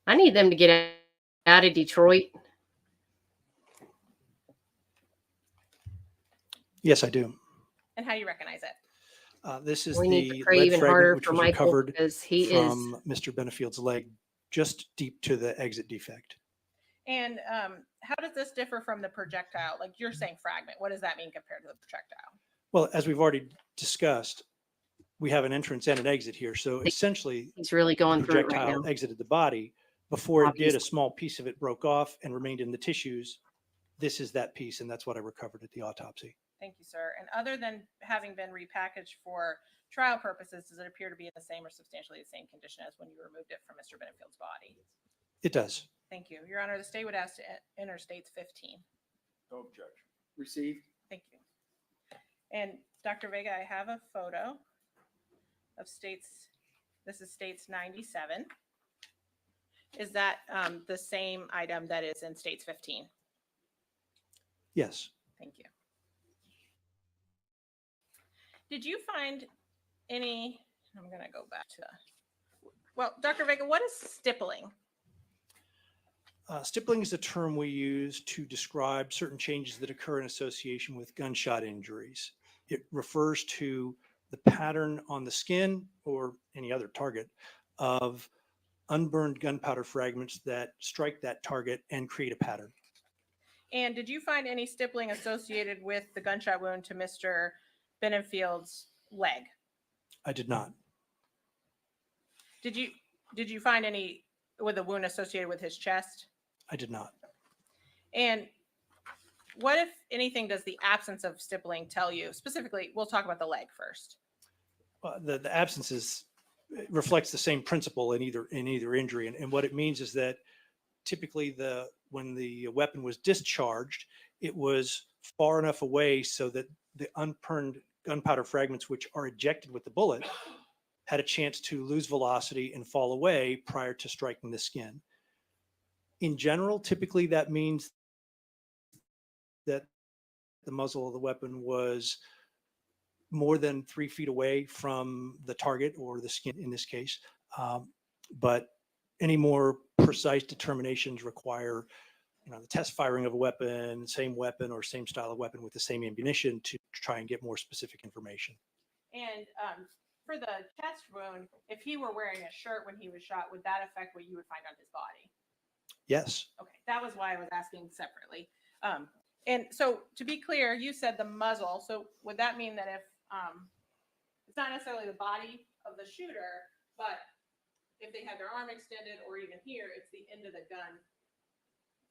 I need them to get out of Detroit.
Yes, I do.
And how do you recognize it?
This is
We need to
the
pray
lead
even
fragment
harder
which
for
was
Michael
recovered
because he is.
from Mr. Benefield's leg, just deep to the exit defect.
And how does this differ from the projectile? Like you're saying fragment. What does that mean compared to the projectile?
Well, as we've already discussed, we have an entrance and an exit here. So essentially,
He's really going
the
through it right
projectile
now.
exited the body. Before it did, a
Obviously.
small piece of it broke off and remained in the tissues. This is that piece, and that's what I recovered at the autopsy.
Thank you, sir. And other than having been repackaged for trial purposes, does it appear to be in the same or substantially the same condition as when you removed it from Mr. Benefield's body?
It does.
Thank you. Your Honor, the state would ask to enter states 15.
No objection.
Received.
Thank you. And Dr. Vega, I have a photo of states. This is states 97. Is that the same item that is in states 15?
Yes.
Thank you. Did you find any, I'm going to go back to, well, Dr. Vega, what is stippling?
Stippling is a term we use to describe certain changes that occur in association with gunshot injuries. It refers to the pattern on the skin or any other target of unburned gunpowder fragments that strike that target and create a pattern.
And did you find any stippling associated with the gunshot wound to Mr. Benefield's leg?
I did not.
Did you find any with a wound associated with his chest?
I did not.
And what, if anything, does the absence of stippling tell you? Specifically, we'll talk about the leg first.
The absence reflects the same principle in either injury, and what it means is that typically when the weapon was discharged, it was far enough away so that the unburned gunpowder fragments, which are ejected with the bullet, had a chance to lose velocity and fall away prior to striking the skin. In general, typically that means that the muzzle of the weapon was more than 3 feet away from the target or the skin in this case. But any more precise determinations require, the test firing of a weapon, same weapon or same style of weapon with the same ammunition to try and get more specific information.
And for the chest wound, if he were wearing a shirt when he was shot, would that affect what you would find on his body?
Yes.
Okay, that was why I was asking separately. And so to be clear, you said the muzzle. So would that mean that if it's not necessarily the body of the shooter, but if they had their arm extended or even here, it's the end of the gun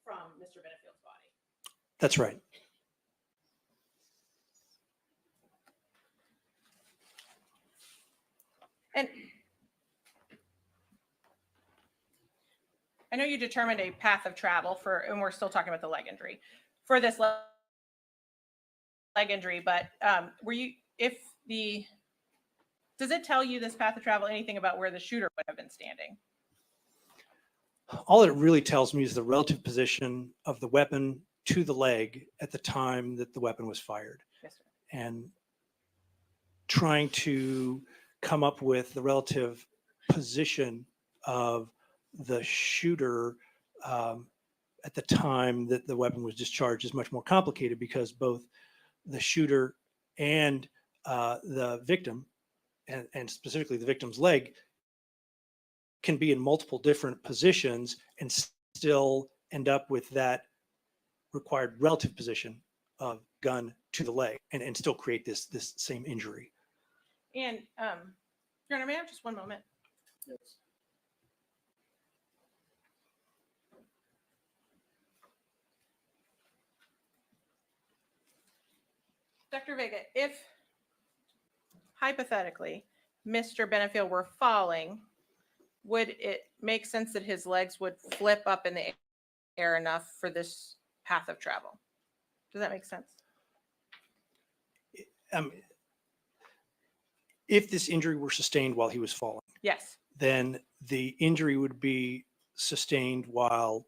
from Mr. Benefield's body?
That's right.
And I know you determined a path of travel and we're still talking about the leg injury, for this leg injury, but does it tell you, this path of travel, anything about where the shooter would have been standing?
All it really tells me is the relative position of the weapon to the leg at the time that the weapon was fired.
Yes, sir.
And trying to come up with the relative position of the shooter at the time that the weapon was discharged is much more complicated, because both the shooter and the victim, and specifically the victim's leg, can be in multiple different positions and still end up with that required relative position of gun to the leg and still create this same injury.
And, Your Honor, may I have just one moment?
Yes.
Dr. Vega, if hypothetically Mr. Benefield were falling, would it make sense that his legs would flip up in the air enough for this path of travel? Does that make sense?
If this injury were sustained while he was falling,
Yes.
then the injury would be sustained while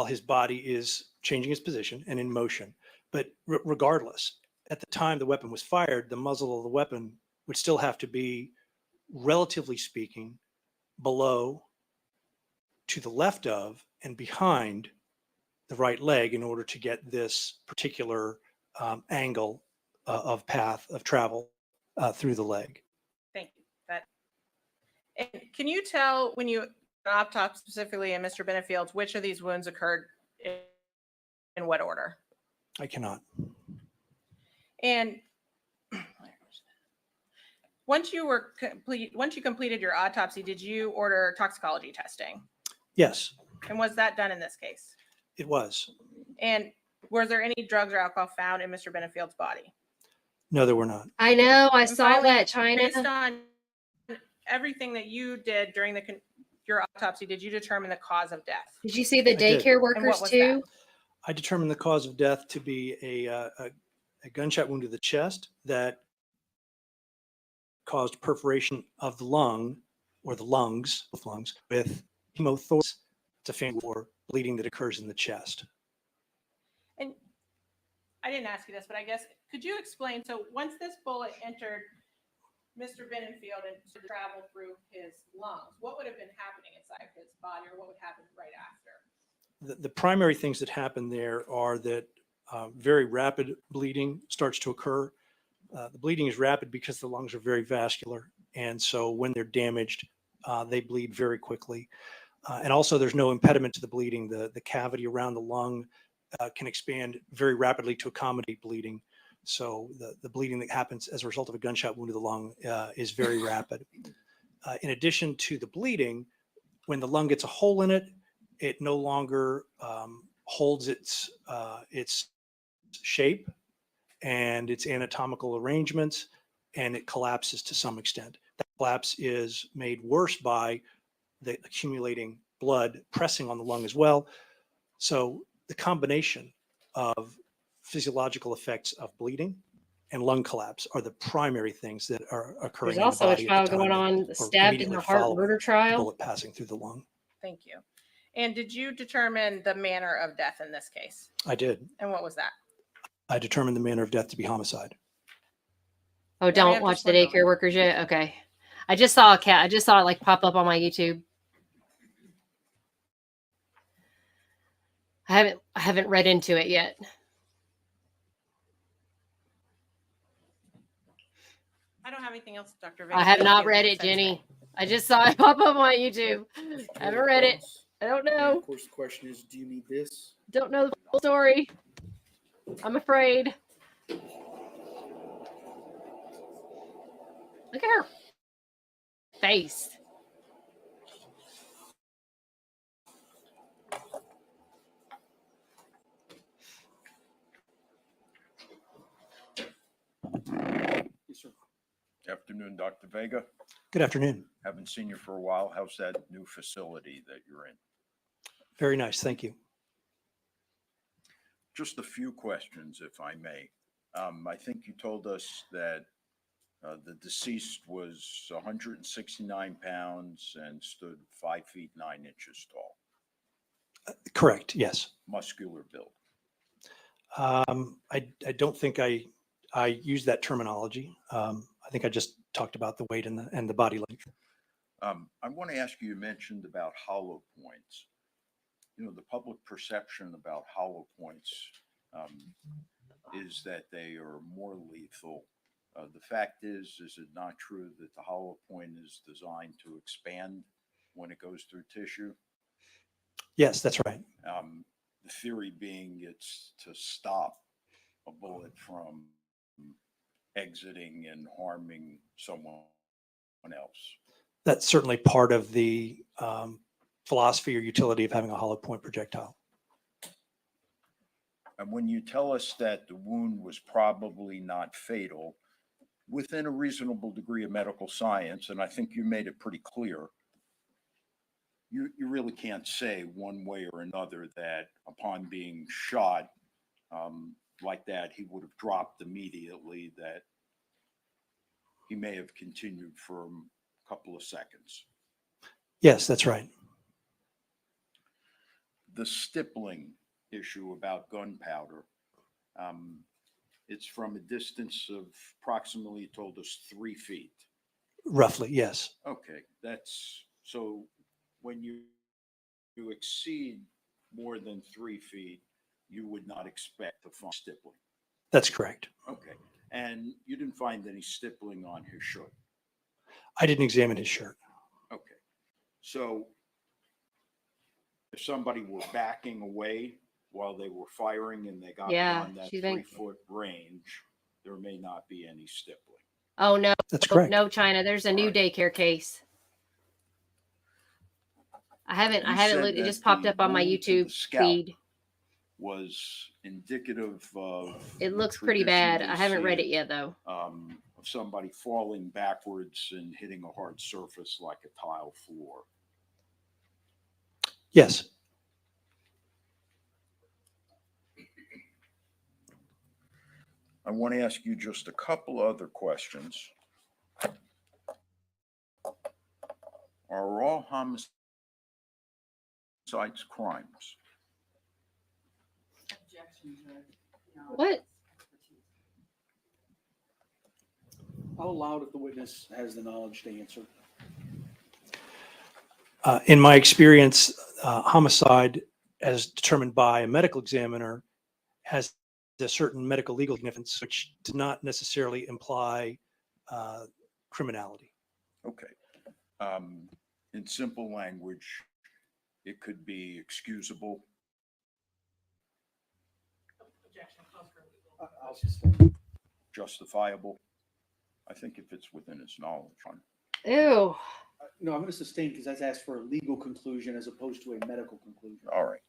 his body is changing its position and in motion. But regardless, at the time the weapon was fired, the muzzle of the weapon would still have to be, relatively speaking, below, to the left of, and behind the right leg in order to get this particular angle of path of travel through the leg.
Thank you. And can you tell when you autopsy specifically in Mr. Benefield's, which of these wounds occurred in what order?
I cannot.
And once you completed your autopsy, did you order toxicology testing?
Yes,
And was that done in this case?
it was.
And was there any drugs or alcohol found in Mr. Benefield's body?
No, there were not.
I know. I
And
saw
finally,
that, China.
Based on everything that you did during your autopsy, did you determine the cause of death?
Did you see the
I did.
daycare
And
workers
what was
too?
I determined the cause of death to be a gunshot wound to the chest that caused perforation of the lung or the lungs, both lungs, with hemothorax. It's a fancy for bleeding that occurs in the chest.
And I didn't ask you this, but I guess, could you explain, so once this bullet entered Mr. Benenfield and traveled through his lungs, what would have been happening inside his body, or what would happen right after?
The primary things that happen there are that very rapid bleeding starts to occur. The bleeding is rapid because the lungs are very vascular. And so when they're damaged, they bleed very quickly. And also there's no impediment to the bleeding. The cavity around the lung can expand very rapidly to accommodate bleeding. So the bleeding that happens as a result of a gunshot wound to the lung is very rapid. In addition to the bleeding, when the lung gets a hole in it, it no longer holds its shape and its anatomical arrangements, and it collapses to some extent. That collapse is made worse by the accumulating blood pressing on the lung as well. So the combination of physiological effects of bleeding and lung collapse are the primary things that are occurring.
There's also a
in the body
trial
at the time
going
of-
on,
or
stabbed in
immediately
the heart
following
murder
the
trial.
bullet passing through the lung.
Thank you. And did you determine the manner of death in this case?
I did.
And what was that?
I determined the manner of death to be homicide.
Oh,
Yeah, we
don't
have
watch
just
the
one
daycare workers yet. Okay. I just saw a cat. I just saw it like pop up on my YouTube. I haven't read into it yet.
I don't have anything else, Dr.
I have not read it, Jenny. I just saw it pop up on my YouTube. I haven't read it. I don't
And
know.
of course, the question is, do you need this?
Don't know the full story. I'm afraid. Look at her face.
Yes, sir.
Afternoon, Dr. Vega.
Good afternoon.
Haven't seen you for a while. How's that new facility that you're in?
Very nice. Thank you.
Just a few questions, if I may. I think you told us that the deceased was 169 pounds and stood 5 feet 9 inches tall.
Correct. Yes.
Muscular build.
I don't think I used that terminology. I think I just talked about the weight and the body length.
I want to ask you, you mentioned about hollow points. You know, the public perception about hollow points is that they are more lethal The fact is it not true that the hollow point is designed to expand when it goes through tissue?
Yes, that's right.
The theory being it's to stop a bullet from exiting and harming someone else.
That's certainly part of the philosophy or utility of having a hollow point projectile.
And when you tell us that the wound was probably not fatal, within a reasonable degree of medical science, and I think you made it pretty clear, you really can't say one way or another that upon being shot like that, he would have dropped immediately, that he may have continued for a couple of seconds.
Yes, that's right.
The stippling issue about gunpowder, it's from a distance of approximately, you told us, 3 feet.
Roughly, yes.
Okay, that's, so when you exceed more than 3 feet, you would not expect to find stippling.
That's correct.
Okay, and you didn't find any stippling on his shirt?
I didn't examine his shirt.
Okay, so if somebody were backing away while they were firing and they got beyond that 3-foot range, there may not be any stippling.
Oh, no.
That's correct.
No, China. There's a new daycare case. I haven't looked. It just popped up on my YouTube feed.
Was indicative of.
It looks pretty bad. I haven't read it yet, though.
Of somebody falling backwards and hitting a hard surface like a tile floor.
Yes.
I want to ask you just a couple other questions. Are all homicides crimes?
What?
I'll allow it if the witness has the knowledge to answer.
In my experience, homicide, as determined by a medical examiner, has a certain medical legal significance, which does not necessarily imply criminality.
Okay. In simple language, it could be excusable. Justifiable. I think if it's within his knowledge.
Ew.
No, I'm going to sustain because that's asked for a legal conclusion as opposed to a medical conclusion.
All right.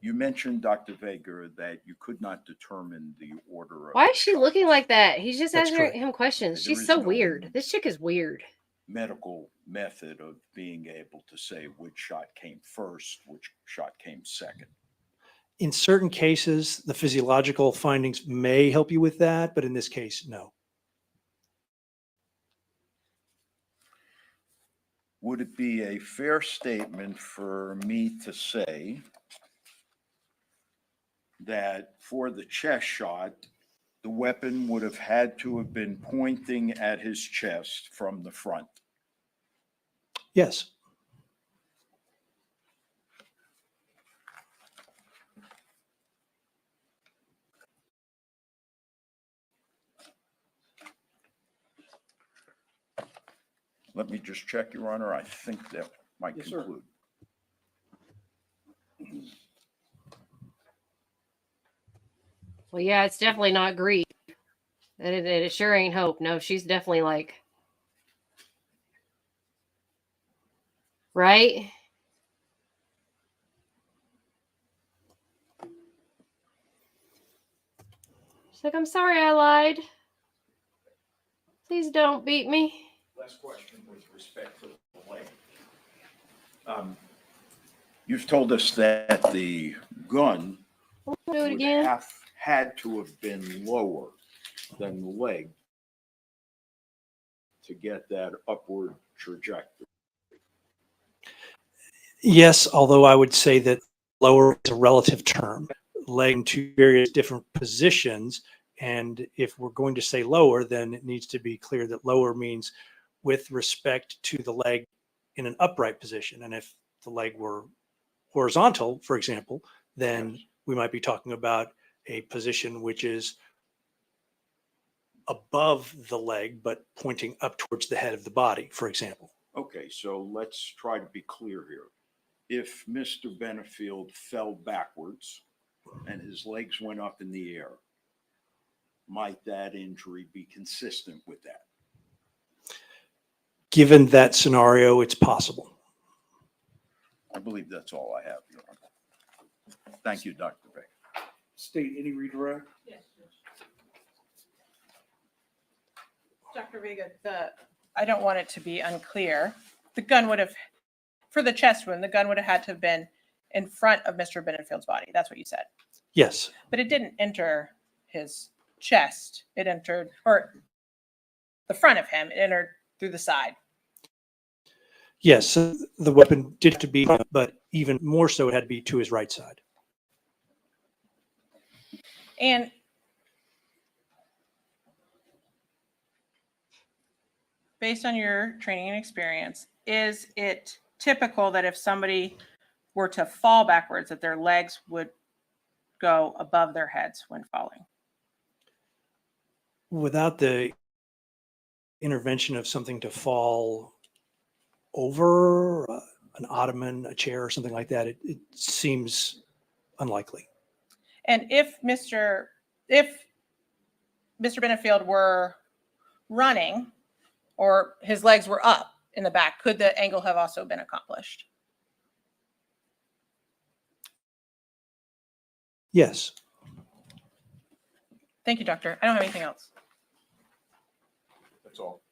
You mentioned, Dr. Vega, that you could not determine the order of.
Why is she looking like that? He's just
That's
asking
correct.
him questions.
There
She's
is
so
no
weird. This chick is weird.
Medical method of being able to say which shot came first, which shot came second.
In certain cases, the physiological findings may help you with that, but in this case, no.
Would it be a fair statement for me to say that for the chest shot, the weapon would have had to have been pointing at his chest from the front?
Yes.
Let me just check, Your Honor. I think that might
Yes, sir.
conclude.
Well, yeah, it's definitely not grief. It sure ain't hope. No, she's definitely like, right? She's like, I'm sorry I lied. Please don't beat me.
Last question with respect to the leg. You've told us that the gun
Do it
would
again.
have had to have been lower than the leg to get that upward trajectory.
Yes, although I would say that lower is a relative term, laying to various different positions. And if we're going to say lower, then it needs to be clear that lower means with respect to the leg in an upright position. And if the leg were horizontal, for example, then we might be talking about a position which is above the leg, but pointing up towards the head of the body, for example.
Okay, so let's try to be clear here. If Mr. Benefield fell backwards and his legs went up in the air, might that injury be consistent with that?
Given that scenario, it's possible.
I believe that's all I have, Your Honor. Thank you, Dr. Baker.
State, any redirect?
Yes. Dr. Vega, I don't want it to be unclear. The gun would have, for the chest wound, the gun would have had to have been in front of Mr. Benefield's body. That's what you said.
Yes.
But it didn't enter his chest. It entered, or the front of him. It entered through the side.
Yes, the weapon did have to be, but even more so, it had to be to his right side.
And based on your training and experience, is it typical that if somebody were to fall backwards, that their legs would go above their heads when falling?
Without the intervention of something to fall over, an ottoman, a chair, or something like that, it seems unlikely.
And if Mr. Benefield were running or his legs were up in the back, could the angle have also been accomplished?
Yes.
Thank you, doctor. I don't have anything else.
That's all.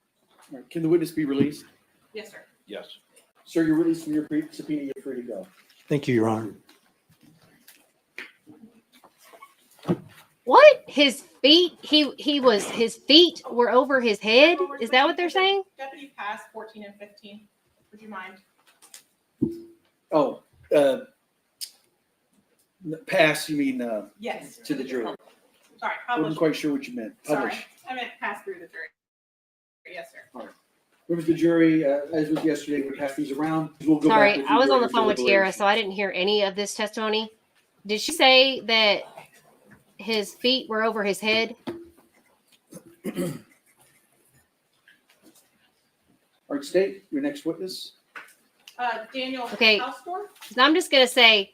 All right, can the witness be released?
Yes, sir.
Yes.
Sir, you're released from your subpoena. You're free to go.
Thank you, Your Honor.
What? His feet? His feet were over his head? Is that what they're saying?
Deputy Pass 14 and 15. Would you mind?
Oh, pass, you mean
Yes.
to the jury?
Sorry,
I wasn't
publish.
quite sure what you meant. Publish.
Sorry, I meant pass through the jury. Yes, sir.
All right. Members of the jury, as with yesterday, we'll pass these around. We'll go back
Sorry,
with
I
you
was on
during
the phone with Tiara,
deliberation.
so I didn't hear any of this testimony. Did she say that his feet were over his head?
All right, state, your next witness.
Daniel
Okay.
Hausdorff.
So I'm just going to say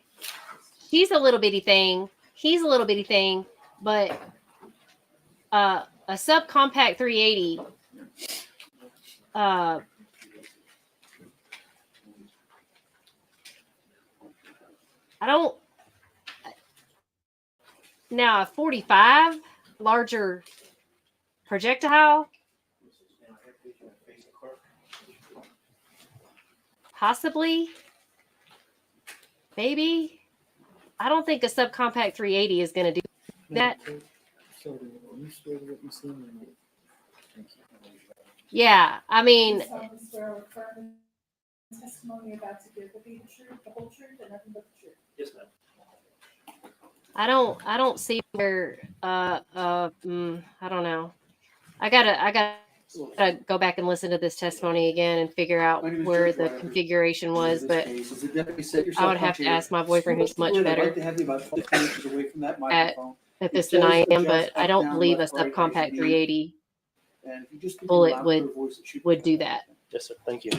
she's a little bitty thing. He's a little bitty thing, but a subcompact 380 now a 45 larger projectile, possibly, maybe. I don't think a subcompact 380 is going to do that. Yeah, I mean,
Testimony about to give will be the truth, the whole truth, and nothing but the truth.
Yes, ma'am.
I don't see where I don't know. I gotta go back and listen to this testimony again and figure out where the configuration was, but I would have to ask my boyfriend, who's much better at this than I am, but I don't believe a subcompact 380 bullet would do that.
Yes, sir. Thank you.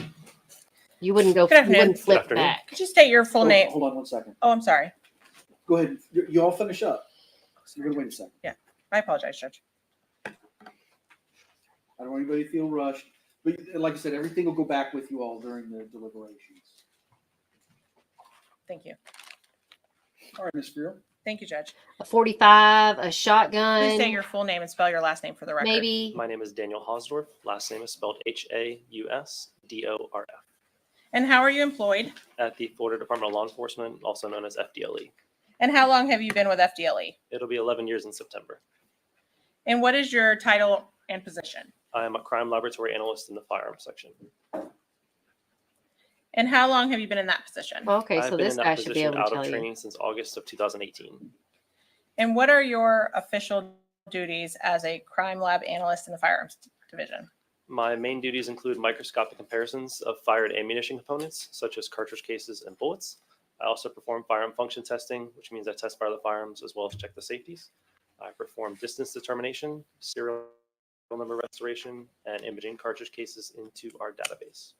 You wouldn't go.
Good
You
afternoon.
wouldn't flip
Good afternoon.
back.
Could you state your full name?
Hold on 1 second.
Oh, I'm sorry.
Go ahead. You all finish up. So you're gonna wait a second.
Yeah, I apologize, Judge.
I don't want anybody to feel rushed, but like I said, everything will go back with you all during the deliberations.
Thank you.
All right, Ms. Farrell.
Thank you, Judge.
A 45, a shotgun.
Please state your full name and spell your last name for the record.
Maybe.
My name is Daniel Hausdorff. Last name is spelled Hausdorff.
And how are you employed?
At the Florida Department of Law Enforcement, also known as FDLE.
And how long have you been with FDLE?
It'll be 11 years in September.
And what is your title and position?
I am a crime laboratory analyst in the firearms section.
And how long have you been in that position?
Okay,
I've
so
been
this
in that
guy should be
position
able to
out
tell
of
you.
training since August of 2018.
And what are your official duties as a crime lab analyst in the firearms division?
My main duties include microscopic comparisons of fired ammunition components, such as cartridge cases and bullets. I also perform firearm function testing, which means I test fire the firearms as well as check the safeties. I perform distance determination, serial number restoration, and imaging cartridge cases into our database.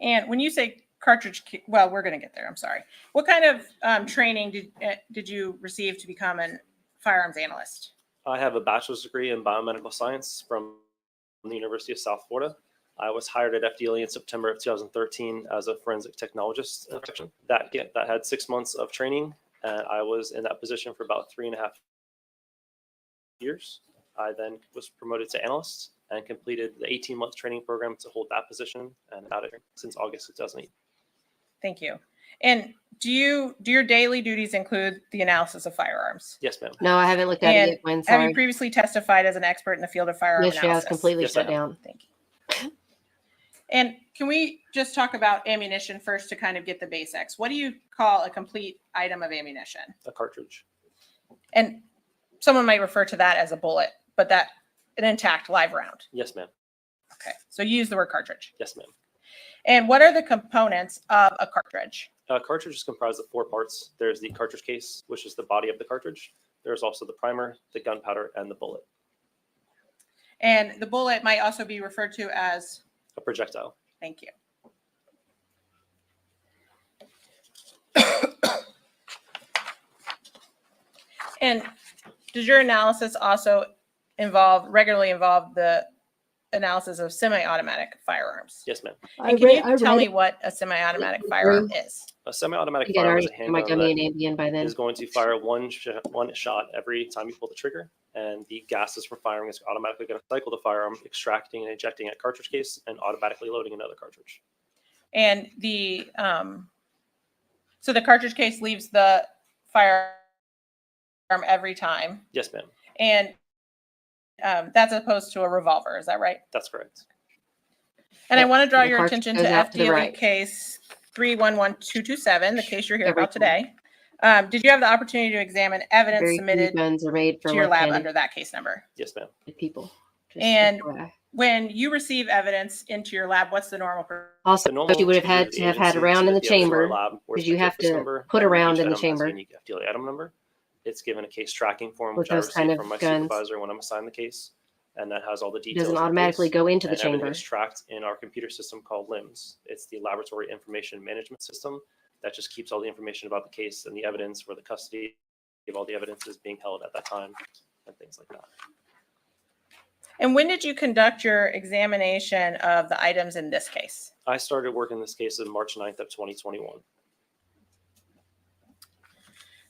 And when you say cartridge, well, we're going to get there. I'm sorry. What kind of training did you receive to become a firearms analyst?
I have a bachelor's degree in biomedical science from the University of South Florida. I was hired at FDLE in September of 2013 as a forensic technologist. That had 6 months of training, and I was in that position for about 3.5 years. I then was promoted to analyst and completed the 18-month training program to hold that position, and had it since August of 2008.
Thank you. And do your daily duties include the analysis of firearms?
Yes, ma'am.
No, I haven't looked at it yet, Gwen.
Have
Sorry.
you previously testified as an expert in the field of firearm
Yesterday, I was
analysis?
completely
Yes,
shut
I have.
down.
Thank you. And can we just talk about ammunition first to kind of get the basics? What do you call a complete item of ammunition?
A cartridge.
And someone might refer to that as a bullet, but that an intact live round.
Yes, ma'am.
Okay, so you use the word cartridge.
Yes, ma'am.
And what are the components of a cartridge?
A cartridge is comprised of 4 parts. There's the cartridge case, which is the body of the cartridge. There's also the primer, the gunpowder, and the bullet.
And the bullet might also be referred to as?
A projectile.
Thank you. And does your analysis also regularly involve the analysis of semi-automatic firearms?
Yes, ma'am.
And can you tell me what a semi-automatic firearm is?
A semi-automatic
Again,
firearm is a
already my
handgun
gummy
that
and Ambien by then.
is going to fire one shot every time you pull the trigger, and the gases from firing is automatically going to cycle the firearm, extracting and ejecting a cartridge case and automatically loading another cartridge.
And the so the cartridge case leaves the firearm every time.
Yes, ma'am.
And that's opposed to a revolver. Is that right?
That's correct.
And I want to draw
The
your
cartridge
attention
goes
to
out to the
FDLE
right.
case 311227, the case you're here
Every
about today. Did you have the opportunity to examine evidence
Very few
submitted
guns are made for
to your lab
left-handed
under that case number?
Yes, ma'am.
people. Just
And
FYI.
when you receive evidence into your lab, what's the normal?
Also,
The normal
you would have
procedure
had
is
to
the
have had
agency
around in the
submits the evidence to our
chamber
lab, where's
because you
the
have
case
to
number,
put
and
around
each
in the
item has a
chamber
unique FDLE item number. It's given a case tracking form,
with
which I
those kind
received
of
from my
guns.
supervisor when I'm assigned the case, and that has all the
It
details.
doesn't
of the
automatically
case,
go into the
and everything
chamber.
is tracked in our computer system called LIMS. It's the Laboratory Information Management System that just keeps all the information about the case and the evidence, where the custody of all the evidence is being held at that time, and things like that.
And when did you conduct your examination of the items in this case?
I started working this case on March 9th of 2021.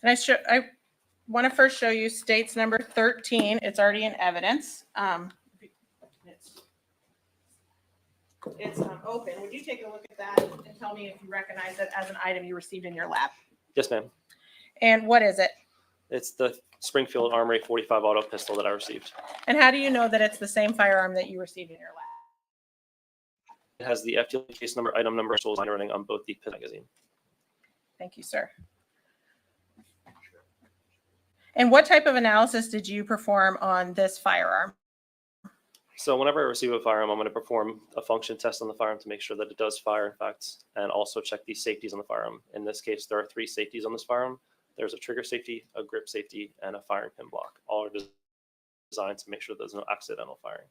And I want to first show you states number 13. It's already in evidence. It's open. Would you take a look at that and tell me if you recognize it as an item you received in your lab?
Yes, ma'am.
And what is it?
It's the Springfield Armory 45 auto pistol that I received.
And how do you know that it's the same firearm that you received in your lab?
It has the FDLE case number, item number, so it's running on both the pistol magazine.
Thank you, sir. And what type of analysis did you perform on this firearm?
So whenever I receive a firearm, I'm going to perform a function test on the firearm to make sure that it does fire, in fact, and also check the safeties on the firearm. In this case, there are 3 safeties on this firearm. There's a trigger safety, a grip safety, and a firing pin block. All are designed to make sure there's no accidental firing.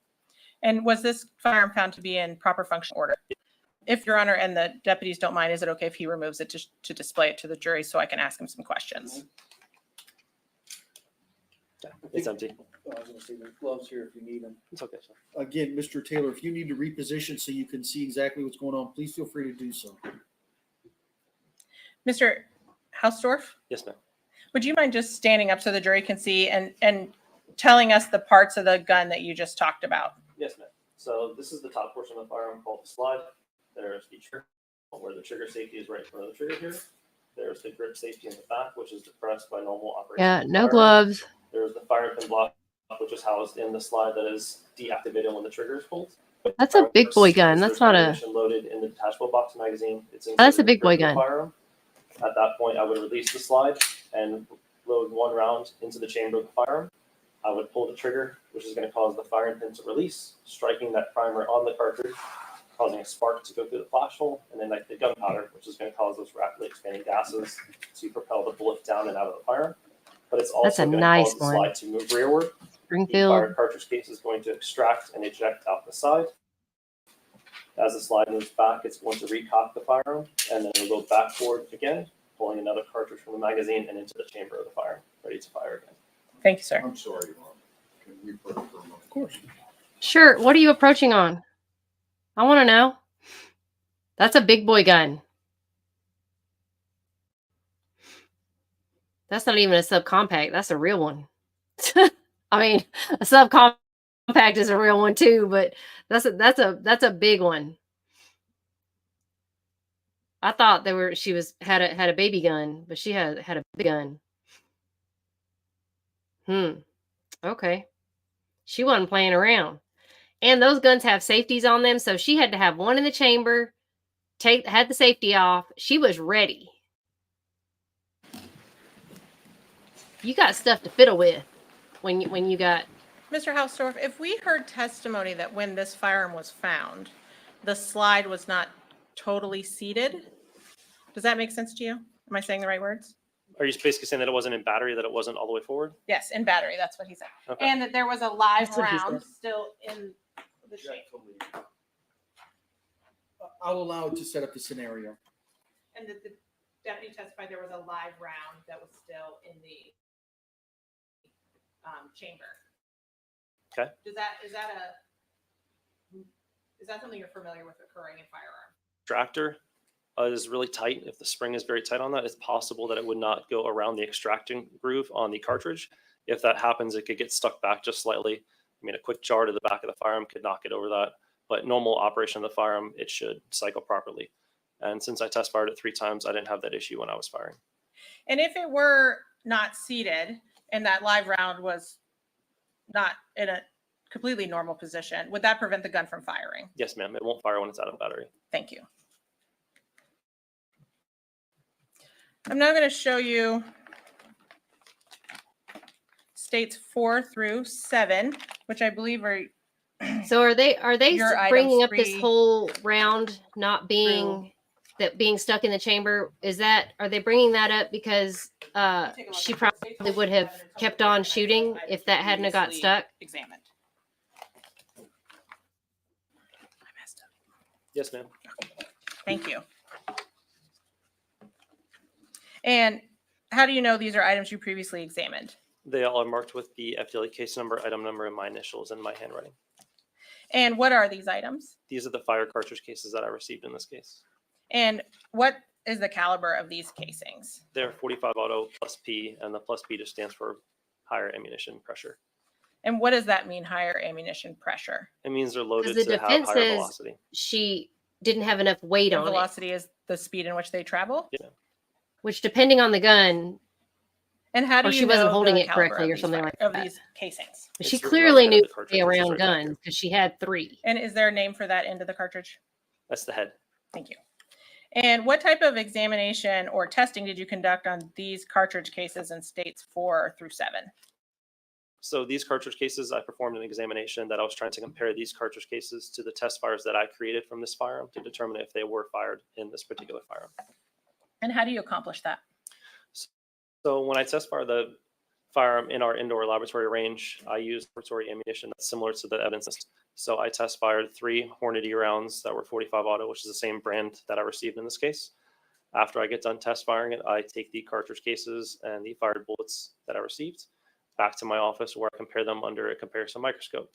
And was this firearm found to be in proper functional order? If Your Honor and the deputies don't mind, is it okay if he removes it to display it to the jury so I can ask him some questions?
Yeah, it's empty.
I was going to say there's gloves here if you need them.
It's okay, sir.
Again, Mr. Taylor, if you need to reposition so you can see exactly what's going on, please feel free to do so.
Mr. Hausdorff,
Yes, ma'am.
would you mind just standing up so the jury can see and telling us the parts of the gun that you just talked about?
Yes, ma'am. So this is the top portion of the firearm called the slide. There's the trigger, where the trigger safety is right in front of the trigger here. There's the grip safety in the back, which is depressed by normal operation.
Yeah,
of the
no
firearm.
gloves.
There's the firing pin block, which is housed in the slide that is deactivated when the trigger is pulled.
That's a big boy gun. That's not a.
Ammunition loaded in the detachable box magazine. It's
That's a big boy
inside the
gun.
firearm. At that point, I would release the slide and load 1 round into the chamber of the firearm. I would pull the trigger, which is going to cause the firing pin to release, striking that primer on the cartridge, causing a spark to go through the flash hole, and then like the gunpowder, which is going to cause those rapidly expanding gases to propel the bullet down and out of the firearm. But it's also
That's a
going to
nice
cause the
one.
slide to move rearward,
Springfield.
fire cartridge case is going to extract and eject out the side. As the slide moves back, it's going to recock the firearm, and then it'll go back forward again, pulling another cartridge from the magazine and into the chamber of the firearm, ready to fire again.
Thank you, sir.
I'm sorry, Ron. Can we put it for a moment?
Of course. Sure. What are you approaching on? I want to know. That's a big boy gun. That's not even a subcompact. That's a real one. I mean, a subcompact is a real one too, but that's a big one. I thought she had a baby gun, but she had a big gun. Okay. She wasn't playing around. And those guns have safeties on them, so she had to have one in the chamber, had the safety off. She was ready. You got stuff to fiddle with when you got.
Mr. Hausdorff, if we heard testimony that when this firearm was found, the slide was not totally seated, does that make sense to you? Am I saying the right words?
Are you basically saying that it wasn't in battery, that it wasn't all the way forward?
Yes, in battery, that's what he said.
Okay.
And that there was a live
That's what he
round
said.
still in the shape.
I'll allow it to set up the scenario.
And that the deputy testified there was a live round that was still in the chamber.
Okay.
Is that something you're familiar with occurring in firearms?
Extractor is really tight. If the spring is very tight on that, it's possible that it would not go around the extracting groove on the cartridge. If that happens, it could get stuck back just slightly. I mean, a quick jar to the back of the firearm could knock it over that. But normal operation of the firearm, it should cycle properly. And since I test fired it 3 times, I didn't have that issue when I was firing.
And if it were not seated and that live round was not in a completely normal position, would that prevent the gun from firing?
Yes, ma'am. It won't fire when it's out of battery.
Thank you. I'm now going to show you states 4 through 7, which I believe are.
So are they
your
bringing
items
up this
3
whole round not being being stuck in the chamber? Are they bringing that up because she probably would have kept on shooting if that hadn't have got stuck?
Examined.
Yes, ma'am.
Thank you. And how do you know these are items you previously examined?
They all are marked with the FDLE case number, item number, and my initials and my handwriting.
And what are these items?
These are the fire cartridge cases that I received in this case.
And what is the caliber of these casings?
They're 45 auto plus P, and the plus P just stands for higher ammunition pressure.
And what does that mean, higher ammunition pressure?
It means they're loaded
The
to have
defense
higher
says
velocity.
she didn't have enough weight
And
on it,
velocity is the speed in which they travel?
Yeah.
which depending on the gun,
And how do
or
you
she wasn't
know
holding
the
it
caliber
correctly
of
or
these
something
fire-
like
of
that.
these casings?
But she
It's the
clearly
head
knew
of the
to
cartridge,
stay
which is
around
right back here.
guns because she had 3.
And is there a name for that end of the cartridge?
That's the head.
Thank you. And what type of examination or testing did you conduct on these cartridge cases in states 4 through 7?
So these cartridge cases, I performed an examination that I was trying to compare these cartridge cases to the test fires that I created from this firearm to determine if they were fired in this particular firearm.
And how do you accomplish that?
So when I test fire the firearm in our indoor laboratory range, I use laboratory ammunition that's similar to the evidence. So I test fired 3 Hornady rounds that were 45 auto, which is the same brand that I received in this case. After I get done test firing it, I take the cartridge cases and the fired bullets that I received back to my office where I compare them under a comparison microscope.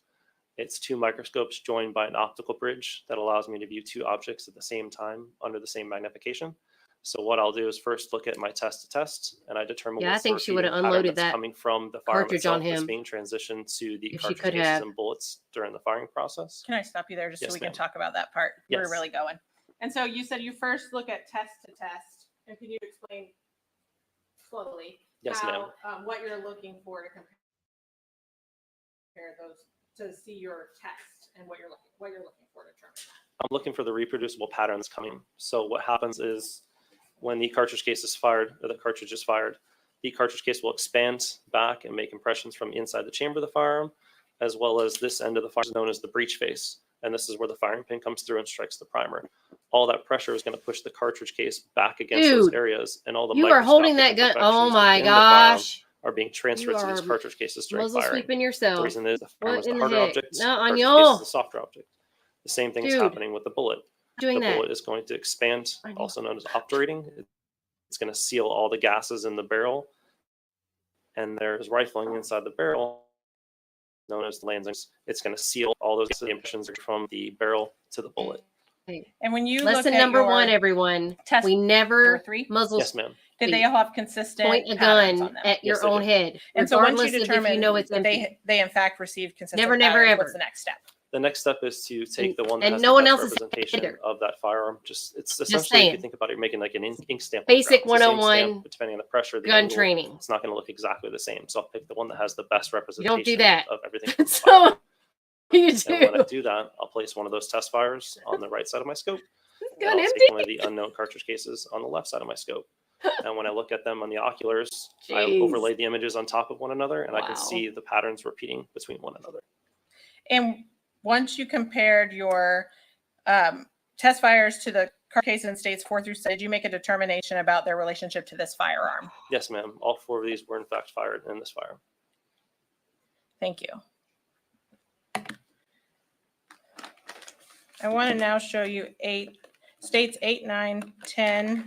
It's 2 microscopes joined by an optical bridge that allows me to view 2 objects at the same time under the same magnification. So what I'll do is first look at my test to test, and I determine
Yeah,
what
I think
sort of
she would have
feeding pattern
unloaded
that's
that
coming from the firearm
cartridge on
itself that's
him
being transitioned to the
if she
cartridge
could
cases
have.
and bullets during the firing process.
Can I stop you there just so
Yes,
we can
ma'am.
talk about that part?
Yes.
We're really going. And so you said you first look at test to test. And can you explain slowly
Yes, ma'am.
what you're looking for to compare those to see your test and what you're looking for to determine that?
I'm looking for the reproducible patterns coming. So what happens is when the cartridge case is fired, or the cartridge is fired, the cartridge case will expand back and make impressions from inside the chamber of the firearm, as well as this end of the firearm is known as the breech face. And this is where the firing pin comes through and strikes the primer. All that pressure is going to push the cartridge case back against those
Dude,
areas, and all the
you are holding that
microscopic
gun. Oh
imperfections
my
within the firearm
gosh.
are being transferred to these
are
cartridge cases during
muzzle
firing.
sweeping
The
yourself.
reason is the firearm
What
is the
in the
harder
heck?
object,
No,
cartridge
Anya.
case is the softer object. The same thing is
Dude.
happening with the bullet.
Doing
The
that.
bullet is going to expand, also known as obturating. It's going to seal all the gases in the barrel, and there's rifling inside the barrel, known as the lancings. It's going to seal all those impressions from the barrel to the bullet.
And when you
Lesson
look at
number
your
one, everyone.
test
We never
three?
muzzle.
Yes, ma'am.
Did they all have consistent
point a
patterns
gun
on them?
at your
Yes, they
own
do.
head,
And so once you
regardless of if
determine
you know it's
that
empty?
they in fact received consistent
Never, never,
patterns,
ever.
what's the next step?
The next step is to take the one that
And
has
no
the
one
best
else is
representation
either.
of that firearm. It's essentially, if you
saying.
think about it, you're making like an ink stamp. on the
Basic
ground. It's the same
101
stamp, but depending on the pressure, the
gun
angle,
training.
it's not going to look exactly the same. So I'll pick the one that has the best
You
representation
don't do that.
of everything. From the
So
firearm.
you
And when I
do.
do that, I'll place one of those test fires on the right side of my scope. And
Gun
I'll
empty.
take one of the unknown cartridge cases on the left side of my scope. And when I look at them on the oculars, I
Jeez.
overlay the images on top of one another, and I
Wow.
can see the patterns repeating between one another.
And once you compared your test fires to the card case in states 4 through 6, did you make a determination about their relationship to this firearm?
Yes, ma'am. All 4 of these were in fact fired in this firearm.
Thank you. I want to now show you states 8, 9, 10.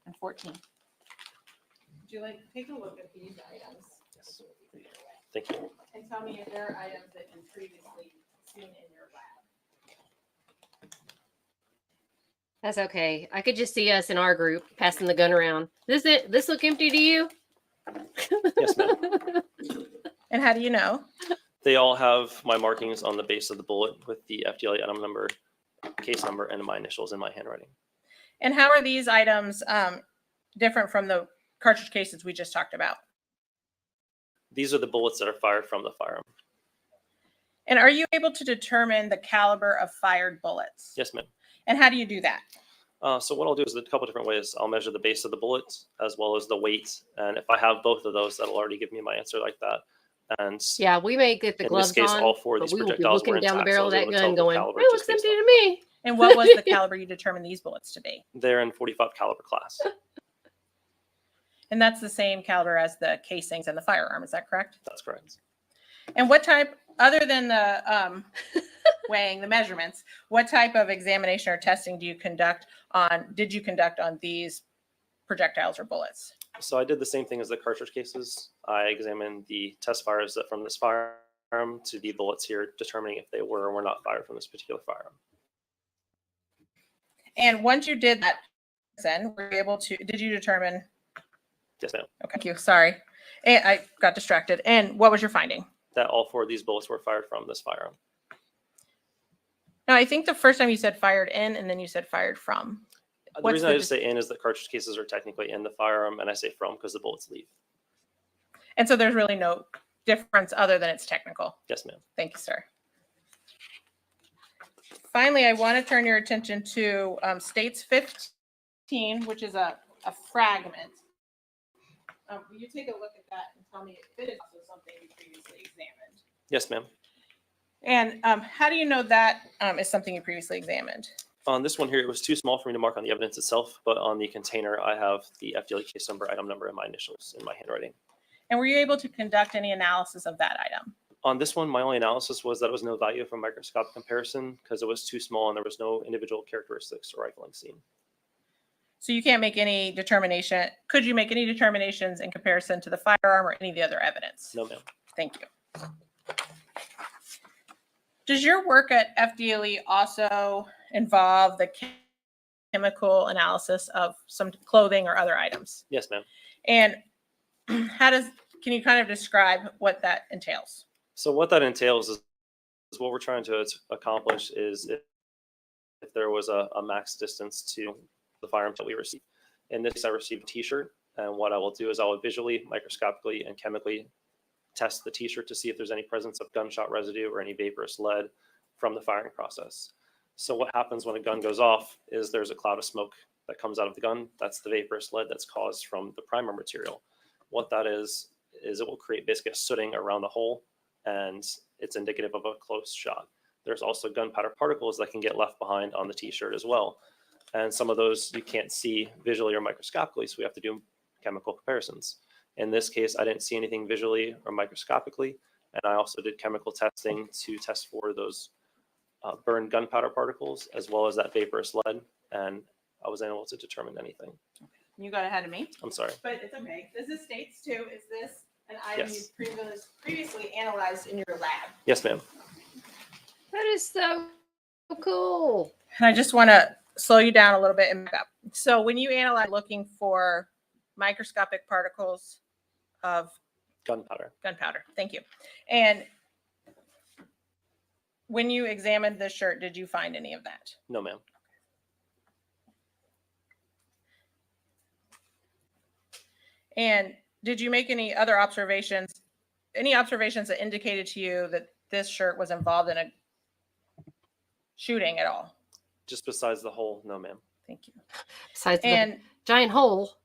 And 14.
Would you like to take a look at these items?
Yes. Thank you.
And tell me if there are items that you've previously seen in your lab.
That's okay. I could just see us in our group passing the gun around. This look empty to you?
Yes, ma'am.
And how do you know?
They all have my markings on the base of the bullet with the FDLE item number, case number, and my initials in my handwriting.
And how are these items different from the cartridge cases we just talked about?
These are the bullets that are fired from the firearm.
And are you able to determine the caliber of fired bullets?
Yes, ma'am.
And how do you do that?
So what I'll do is a couple different ways. I'll measure the base of the bullet as well as the weight. And if I have both of those, that'll already give me my answer like that. And
Yeah, we may get the
in
gloves
this case,
on,
all 4 of
but
these
we will be
projectiles were
looking down the
intact, so I
barrel
was
of
able
that
to tell
gun
the
going,
caliber
it
just
looks
based
empty
off
to me.
And what was the caliber you determined these bullets to be?
They're in 45 caliber class.
And that's the same caliber as the casings and the firearm, is that correct?
That's correct.
And what type, other than the weighing the measurements, what type of examination or testing did you conduct on these projectiles or bullets?
So I did the same thing as the cartridge cases. I examined the test fires from this firearm to the bullets here, determining if they were or were not fired from this particular firearm.
And once you did that, then were you able to, did you determine?
Yes, ma'am.
Okay, thank you, sorry. And I got distracted. And what was your finding?
That all 4 of these bullets were fired from this firearm.
Now, I think the first time you said fired in and then you said fired from.
The reason I just say in is that cartridge cases are technically in the firearm, and I say from because the bullets leave.
And so there's really no difference other than it's technical.
Yes, ma'am.
Thank you, sir. Finally, I want to turn your attention to states 15, which is a fragment. Will you take a look at that and tell me if it is also something you previously examined?
Yes, ma'am.
And how do you know that is something you previously examined?
On this one here, it was too small for me to mark on the evidence itself, but on the container, I have the FDLE case number, item number, and my initials in my handwriting.
And were you able to conduct any analysis of that item?
On this one, my only analysis was that it was no value from microscopic comparison because it was too small and there was no individual characteristics or rifling seen.
So you can't make any determination. Could you make any determinations in comparison to the firearm or any of the other evidence?
No, ma'am.
Thank you. Does your work at FDLE also involve the chemical analysis of some clothing or other items?
Yes, ma'am.
And can you kind of describe what that entails?
So what that entails is what we're trying to accomplish is if there was a max distance to the firearm that we received. In this, I received a t-shirt, and what I will do is I will visually, microscopically, and chemically test the t-shirt to see if there's any presence of gunshot residue or any vaporous lead from the firing process. So what happens when a gun goes off is there's a cloud of smoke that comes out of the gun. That's the vaporous lead that's caused from the primer material. What that is it will create basically a sooting around the hole, and it's indicative of a close shot. there's also gunpowder particles that can get left behind on the t-shirt as well. And some of those you can't see visually or microscopically, so we have to do chemical comparisons. In this case, I didn't see anything visually or microscopically, and I also did chemical testing to test for those burned gunpowder particles as well as that vaporous lead, and I wasn't able to determine anything.
You got ahead of me.
I'm sorry.
But it's okay. This is states too. Is this an item
Yes.
you previously analyzed in your lab?
Yes, ma'am.
That is so cool.
And I just want to slow you down a little bit and back up. So when you analyze looking for microscopic particles of
Gunpowder.
Thank you. And when you examined this shirt, did you find any of that?
No, ma'am.
And did you make any other observations, that indicated to you that this shirt was involved in a shooting at all?
Just besides the hole, no, ma'am.
Thank you.
Besides
And
the giant hole.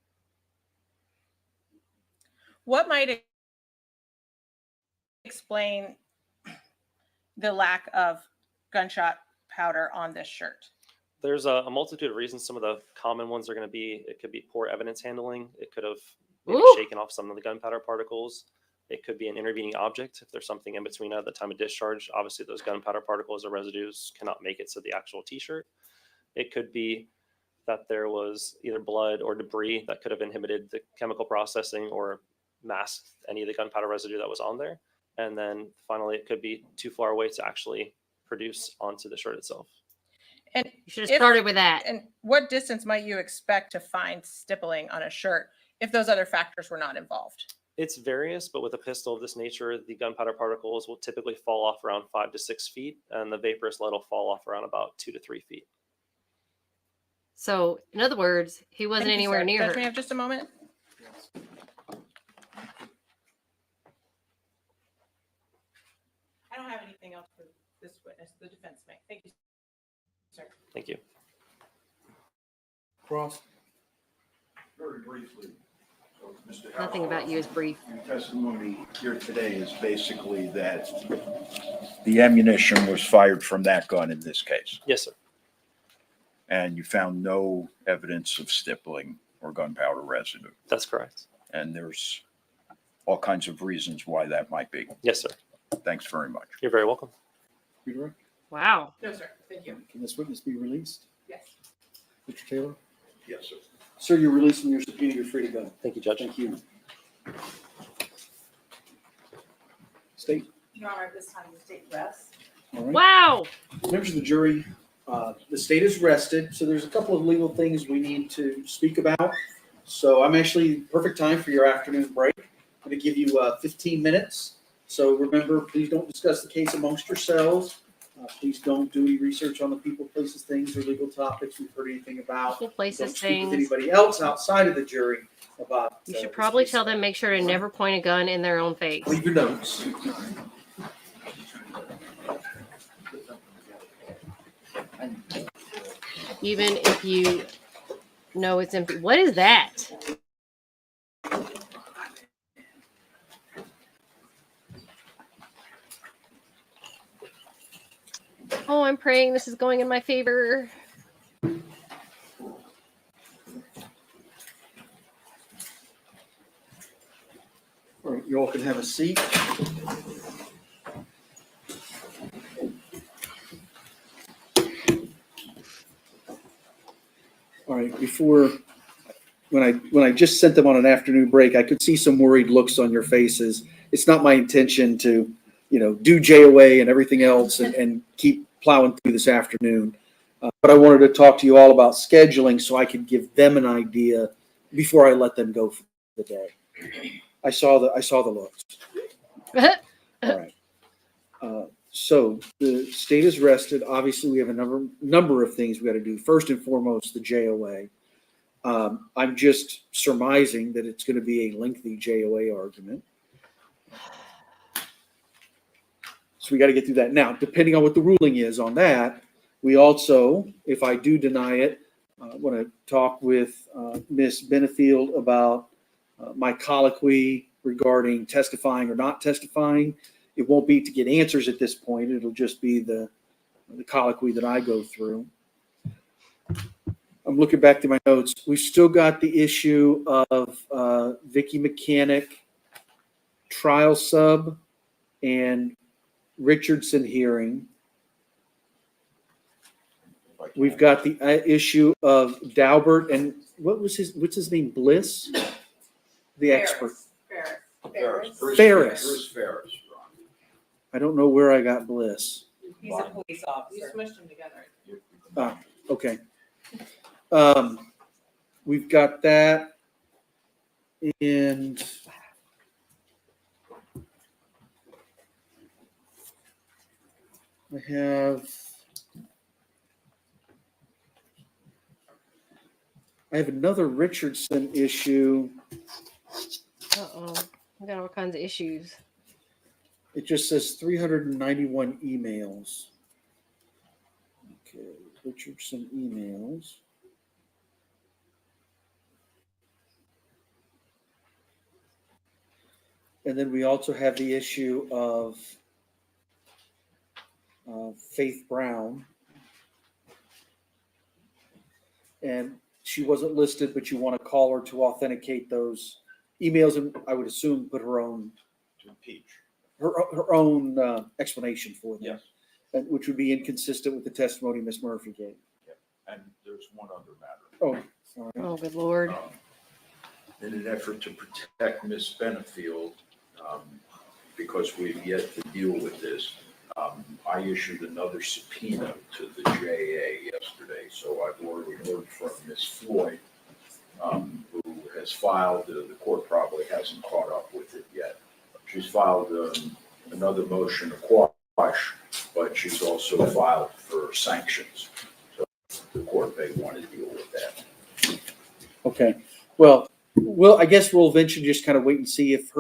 what might explain the lack of gunshot powder on this shirt?
There's a multitude of reasons. Some of the common ones are going to be, it could be poor evidence handling. It could have maybe shaken off some of the gunpowder particles. It could be an intervening object. If there's something in between at the time of discharge, obviously those gunpowder particles or residues cannot make it to the actual t-shirt. It could be that there was either blood or debris that could have inhibited the chemical processing or masked any of the gunpowder residue that was on there. And then finally, it could be too far away to actually produce onto the shirt itself.
And
you should have started with that.
And what distance might you expect to find stippling on a shirt if those other factors were not involved?
It's various, but with a pistol of this nature, the gunpowder particles will typically fall off around 5 to 6 feet, and the vaporous lead will fall off around about 2 to 3 feet.
So, in other words, he wasn't
Thank you,
anywhere
sir.
near
Judge,
her.
may I have just a moment? I don't have anything else for this witness, the defense may. Thank you, sir.
Thank you.
Cross.
Very briefly. So, Mr.
Nothing about you is brief.
Your testimony here today is basically that the ammunition was fired from that gun in this case.
Yes, sir.
And you found no evidence of stippling or gunpowder residue.
That's correct.
And there's all kinds of reasons why that might be.
Yes, sir.
Thanks very much.
You're very welcome.
Wow.
No, sir. Thank you.
Can this witness be released?
Yes.
Mr. Taylor?
Yes, sir.
Sir, you're released from your subpoena. You're free to go.
Thank you, Judge.
Thank you. State.
Your Honor, at this time, the state rests.
All right.
Wow.
Members of the jury, the state is rested, so there's a couple of legal things we need to speak about. So I'm actually perfect time for your afternoon break. I'm going to give you 15 minutes. So remember, please don't discuss the case amongst yourselves. Please don't do any research on the people, places, things, or legal topics we've heard anything about.
People, places,
Don't speak
things.
with anybody else outside of the jury about.
You should probably tell them, make sure to never point a gun in their own face.
Leave your notes.
Even if you know it's empty. What is that? Oh, I'm praying this is going in my favor.
All right, you all can have a seat. All right, when I just sent them on an afternoon break, I could see some worried looks on your faces. It's not my intention to, do JOA and everything else and keep plowing through this afternoon. But I wanted to talk to you all about scheduling so I could give them an idea before I let them go for the day. I saw the looks. All right. So the state is rested. Obviously, we have a number of things we got to do. First and foremost, the JOA. I'm just surmising that it's going to be a lengthy JOA argument. So we got to get through that. Now, depending on what the ruling is on that, we also, if I do deny it, want to talk with Ms. Benefield about my colloquy regarding testifying or not testifying. It won't be to get answers at this point. It'll just be the the colloquy that I go through. I'm looking back to my notes. We've still got the issue of Vicky Mechanic, trial sub, and Richardson hearing. We've got the issue of Daubert and what's his name? Bliss, the expert. Ferris. I don't know where I got Bliss.
He's a police officer.
We smushed them together.
Ah, okay. We've got that, and I have another Richardson issue.
Uh-oh. We got all kinds of issues.
It just says 391 emails. Okay, Richardson emails. And then we also have the issue of Faith Brown. And she wasn't listed, but you want to call her to authenticate those emails, and I would assume put her own
To impeach.
her own explanation for them,
Yes.
which would be inconsistent with the testimony Ms. Murphy gave.
And there's one other matter.
Oh, all right.
Oh, good Lord.
In an effort to protect Ms. Benefield, because we've yet to deal with this, I issued another subpoena to the JA yesterday. So I've already heard from Ms. Floyd, who has filed, the court probably hasn't caught up with it yet. She's filed another motion to quash, but she's also filed for sanctions. So the court may want to deal with that.
Okay. Well, I guess we'll eventually just kind of wait and see if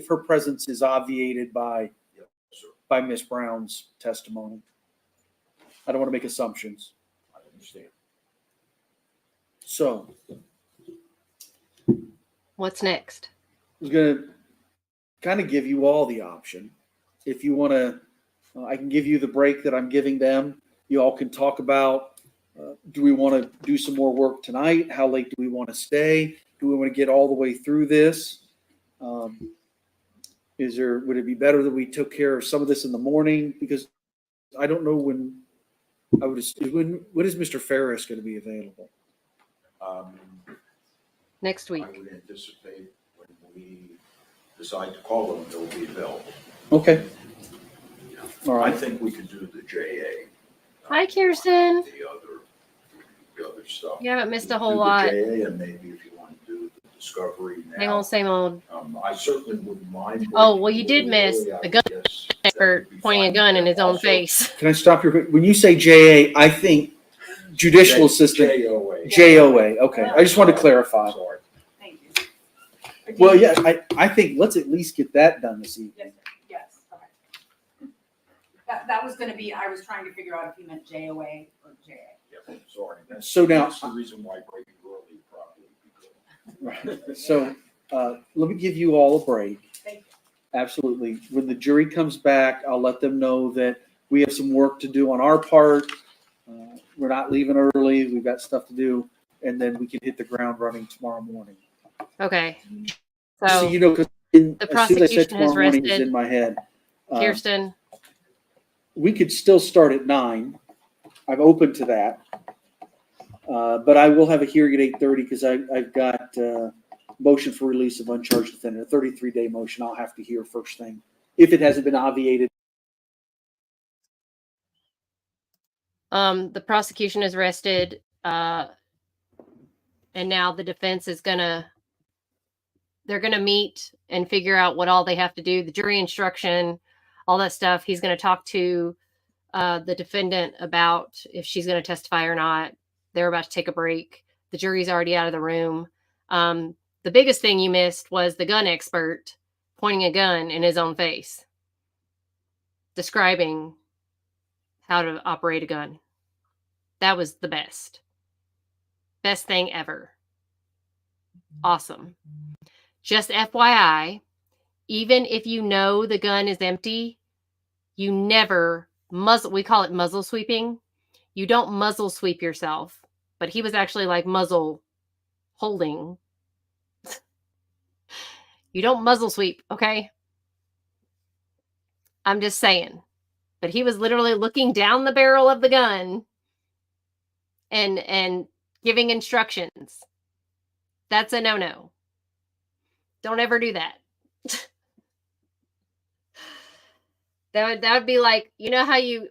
her presence is obviated by Ms. Brown's testimony. I don't want to make assumptions.
I understand.
So,
What's next?
I was going to kind of give you all the option. If you want to, I can give you the break that I'm giving them. You all can talk about, do we want to do some more work tonight? How late do we want to stay? Do we want to get all the way through this? Would it be better that we took care of some of this in the morning? Because I don't know when when is Mr. Ferris going to be available?
Next week.
I would anticipate when we decide to call them, they'll be available.
Okay. All
I
right.
think we could do the JA.
Hi, Kirsten.
The other stuff.
You haven't missed a
Do
whole
the
lot.
JA, and maybe if you want to do the discovery now.
Same old, same old.
I certainly wouldn't mind.
Oh, well, you did miss the gun expert pointing a gun in his own face.
Can I stop you? When you say JA, I think judicial assistant.
JOA.
JOA. Okay. I just wanted to clarify.
Sorry.
Thank you.
Well, yeah, I think let's at least get that done this evening.
Yes, okay. That was gonna be, I was trying to figure out if you meant JOA or JA.
Yeah, sorry.
So now-
That's the reason why breaking early probably would be good.
Right. So let me give you all a break.
Thank you.
Absolutely. When the jury comes back, I'll let them know that we have some work to do on our part. We're not leaving early. We've got stuff to do, and then we can hit the ground running tomorrow morning.
Okay.
So
So
you know, because
the
as soon as I said
prosecution has
tomorrow morning, it's
rested.
in my head.
Kirsten,
We could still start at 9. I'm open to that. But I will have a hearing at 8:30 because I've got motion for release of uncharged defendant, a 33-day motion. I'll have to hear first thing if it hasn't been obviated.
the prosecution has rested, and now the defense is they're gonna meet and figure out what all they have to do, the jury instruction, all that stuff. He's gonna talk to the defendant about if she's gonna testify or not. They're about to take a break. The jury's already out of the room. The biggest thing you missed was the gun expert pointing a gun in his own face, describing how to operate a gun. That was the best. Best thing ever. Awesome. Just FYI, even if you know the gun is empty, you never muzzle. We call it muzzle sweeping. You don't muzzle sweep yourself, but he was actually like muzzle holding. You don't muzzle sweep, okay? I'm just saying. But he was literally looking down the barrel of the gun and giving instructions. That's a no-no. Don't ever do that. That would be like, you know how you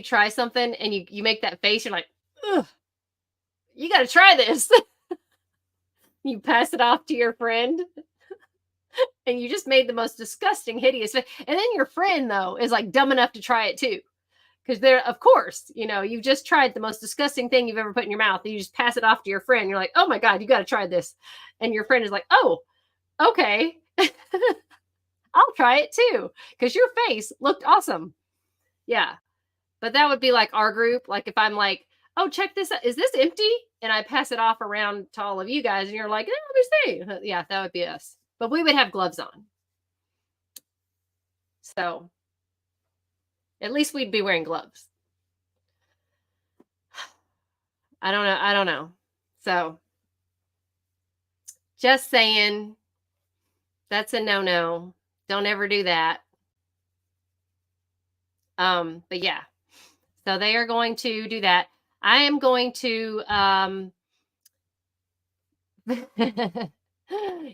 try something and you make that face, you're like, ugh, you got to try this. You pass it off to your friend and you just made the most disgusting, hideous face. And then your friend, though, is like dumb enough to try it too. Because they're, of course, you've just tried the most disgusting thing you've ever put in your mouth. And you just pass it off to your friend. You're like, oh my God, you got to try this. And your friend is like, oh, okay. I'll try it too. Because your face looked awesome. Yeah. But that would be like our group. Like if I'm like, oh, check this out. Is this empty? And I pass it off around to all of you guys. And you're like, let me see. Yeah, that would be us. But we would have gloves on. So at least we'd be wearing gloves. I don't know. So just saying, that's a no-no. Don't ever do that. But yeah. So they are going to do that. I am going to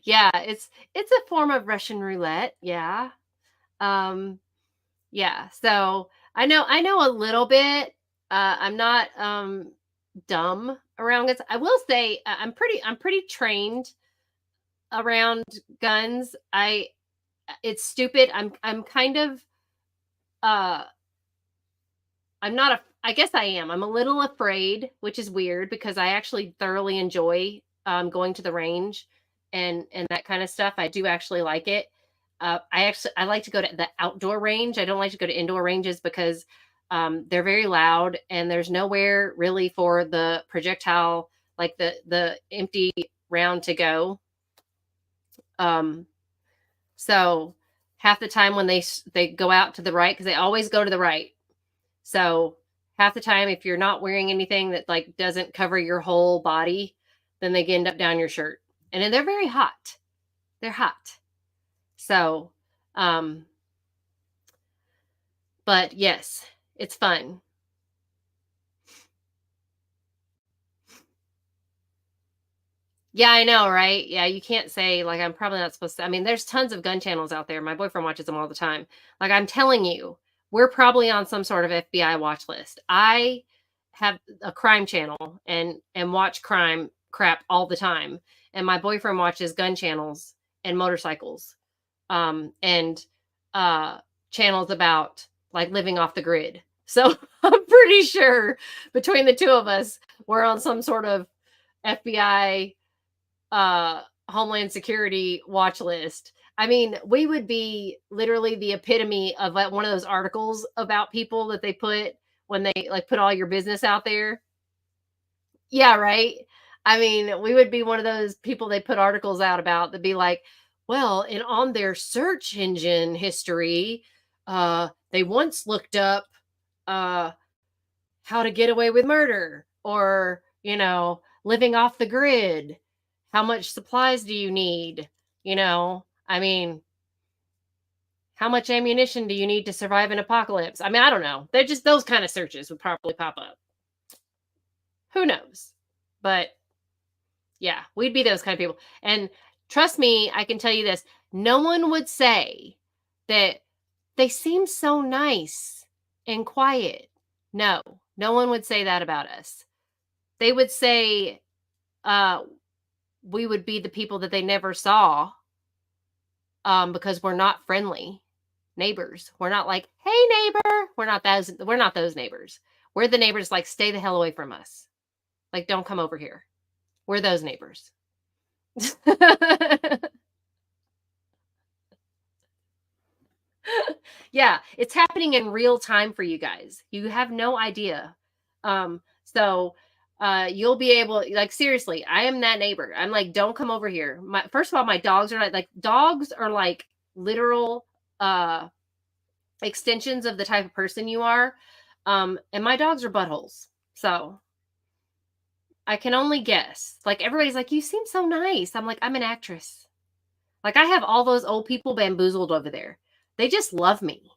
yeah, it's a form of Russian roulette. Yeah. Yeah. So I know a little bit. I'm not dumb around guns. I will say I'm pretty trained around guns. It's stupid. I'm kind of I'm not I guess I am. I'm a little afraid, which is weird because I actually thoroughly enjoy going to the range and that kind of stuff. I do actually like it. I like to go to the outdoor range. I don't like to go to indoor ranges because they're very loud and there's nowhere really for the projectile, like the empty round to go. So half the time when they go out to the right, because they always go to the right. So half the time, if you're not wearing anything that like doesn't cover your whole body, then they end up down your shirt. And then they're very hot. They're hot. So, but yes, it's fun. Yeah, I know, right? Yeah, you can't say like I'm probably not supposed to. I mean, there's tons of gun channels out there. My boyfriend watches them all the time. Like I'm telling you, we're probably on some sort of FBI watch list. I have a crime channel and watch crime crap all the time. And my boyfriend watches gun channels and motorcycles. And channels about like living off the grid. So I'm pretty sure between the two of us, we're on some sort of FBI Homeland Security watch list. I mean, we would be literally the epitome of like one of those articles about people that they put when they like put all your business out there. Yeah, right. I mean, we would be one of those people they put articles out about that be like, well, and on their search engine history, they once looked up how to get away with murder or, living off the grid. How much supplies do you need? I mean, how much ammunition do you need to survive an apocalypse? I mean, I don't know. They're just those kind of searches would probably pop up. Who knows? But yeah, we'd be those kind of people. And trust me, I can tell you this. No one would say that they seem so nice and quiet. No one would say that about us. They would say we would be the people that they never saw because we're not friendly neighbors. We're not like, hey, neighbor. We're not those neighbors. We're the neighbors like, stay the hell away from us. Like, don't come over here. We're those neighbors. Yeah, it's happening in real time for you guys. You have no idea. So you'll be able, like, seriously, I am that neighbor. I'm like, don't come over here. First of all, my dogs are like dogs are like literal extensions of the type of person you are. And my dogs are buttholes. So I can only guess. Like, everybody's like, you seem so nice. I'm like, I'm an actress. Like, I have all those old people bamboozled over there. They just love me.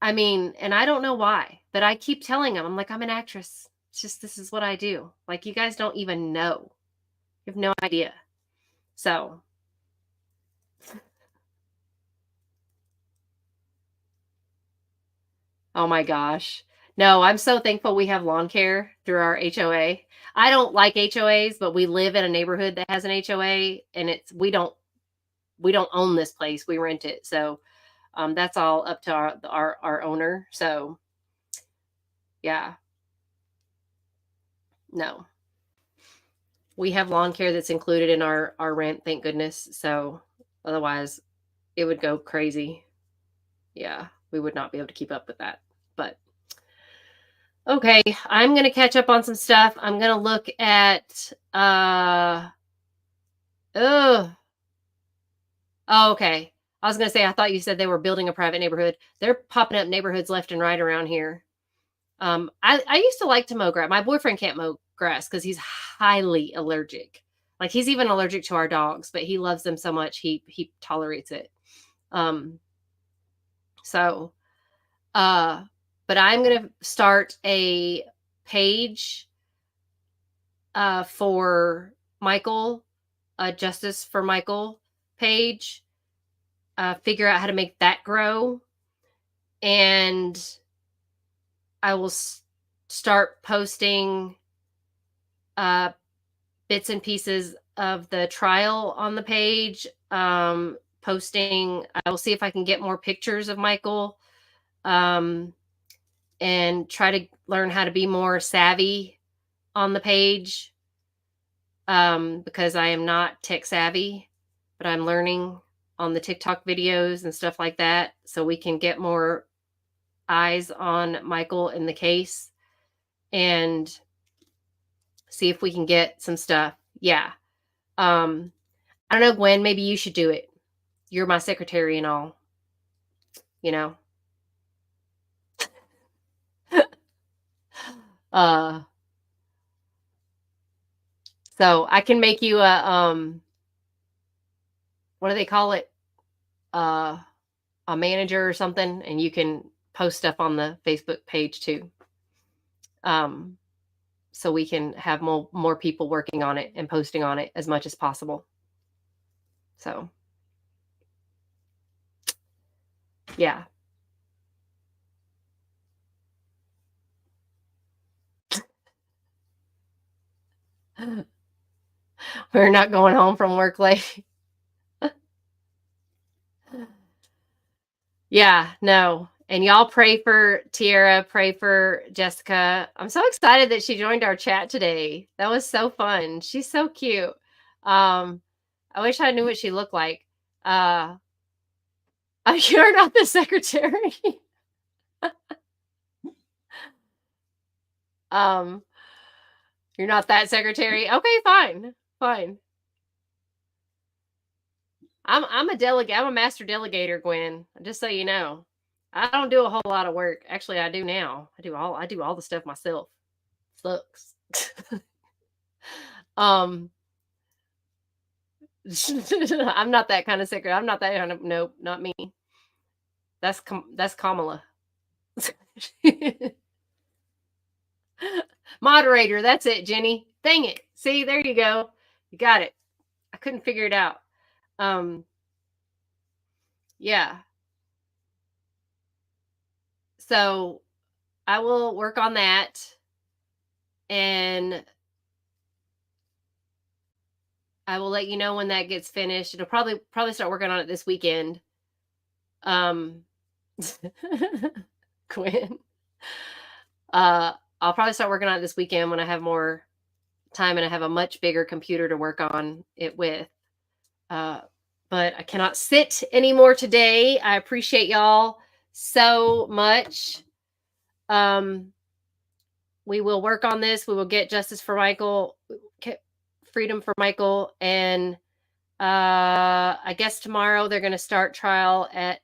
I mean, and I don't know why, but I keep telling them, I'm like, I'm an actress. It's just, this is what I do. Like, you guys don't even know. You have no idea. So. Oh my gosh. No, I'm so thankful we have lawn care through our HOA. I don't like HOAs, but we live in a neighborhood that has an HOA, and we don't own this place. We rent it. So that's all up to our owner. So yeah. No. We have lawn care that's included in our rent, thank goodness. So otherwise it would go crazy. Yeah, we would not be able to keep up with that. But okay, I'm going to catch up on some stuff. I'm going to look at oh, okay. I was going to say, I thought you said they were building a private neighborhood. They're popping up neighborhoods left and right around here. I used to like to mow grass. My boyfriend can't mow grass because he's highly allergic. Like, he's even allergic to our dogs, but he loves them so much he tolerates it. But I'm gonna start a page for Michael, Justice for Michael page. Figure out how to make that grow, and I will start posting bits and pieces of the trial on the page. I will see if I can get more pictures of Michael, and try to learn how to be more savvy on the page, because I am not tech savvy, but I'm learning on the TikTok videos and stuff like that, so we can get more eyes on Michael in the case and see if we can get some stuff. Yeah. I don't know, Gwen, maybe you should do it. You're my secretary and all, you know. So I can make you a what do they call it? A manager or something, and you can post stuff on the Facebook page too. So we can have more people working on it and posting on it as much as possible. So yeah. We're not going home from work late. Yeah, no. And y'all pray for Tiara, pray for Jessica. I'm so excited that she joined our chat today. That was so fun. She's so cute. I wish I knew what she looked like. You're not the secretary. You're not that secretary. Okay, fine. Fine. I'm a delegate. I'm a master delegator, Gwen. Just so you know. I don't do a whole lot of work. Actually, I do now. I do all the stuff myself. Sucks. I'm not that kind of secretary. I'm not that kind of, nope, not me. That's Kamala. Moderator, that's it, Jenny. Dang it. See, there you go. You got it. I couldn't figure it out. Yeah. So I will work on that, and I will let you know when that gets finished. It'll probably start working on it this weekend. Quinn. I'll probably start working on it this weekend when I have more time and I have a much bigger computer to work on it with. But I cannot sit anymore today. I appreciate y'all so much. We will work on this. We will get justice for Michael, freedom for Michael, and I guess tomorrow they're going to start trial at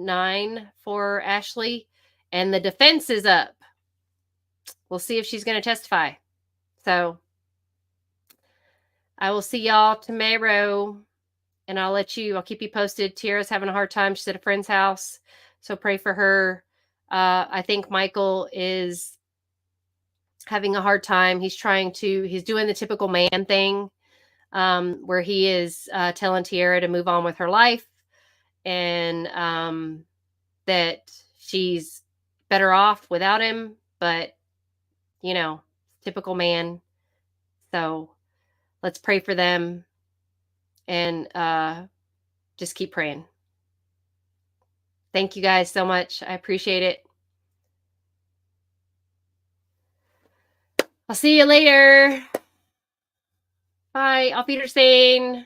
9 for Ashley, and the defense is up. We'll see if she's going to testify. So I will see y'all tomorrow, and I'll keep you posted. Tiara's having a hard time. She's at a friend's house, so pray for her. I think Michael is having a hard time. He's doing the typical man thing, where he is telling Tiara to move on with her life, and that she's better off without him, but typical man. So let's pray for them, and just keep praying. Thank you guys so much. I appreciate it. I'll see you later. Bye. Auf Wiedersehen.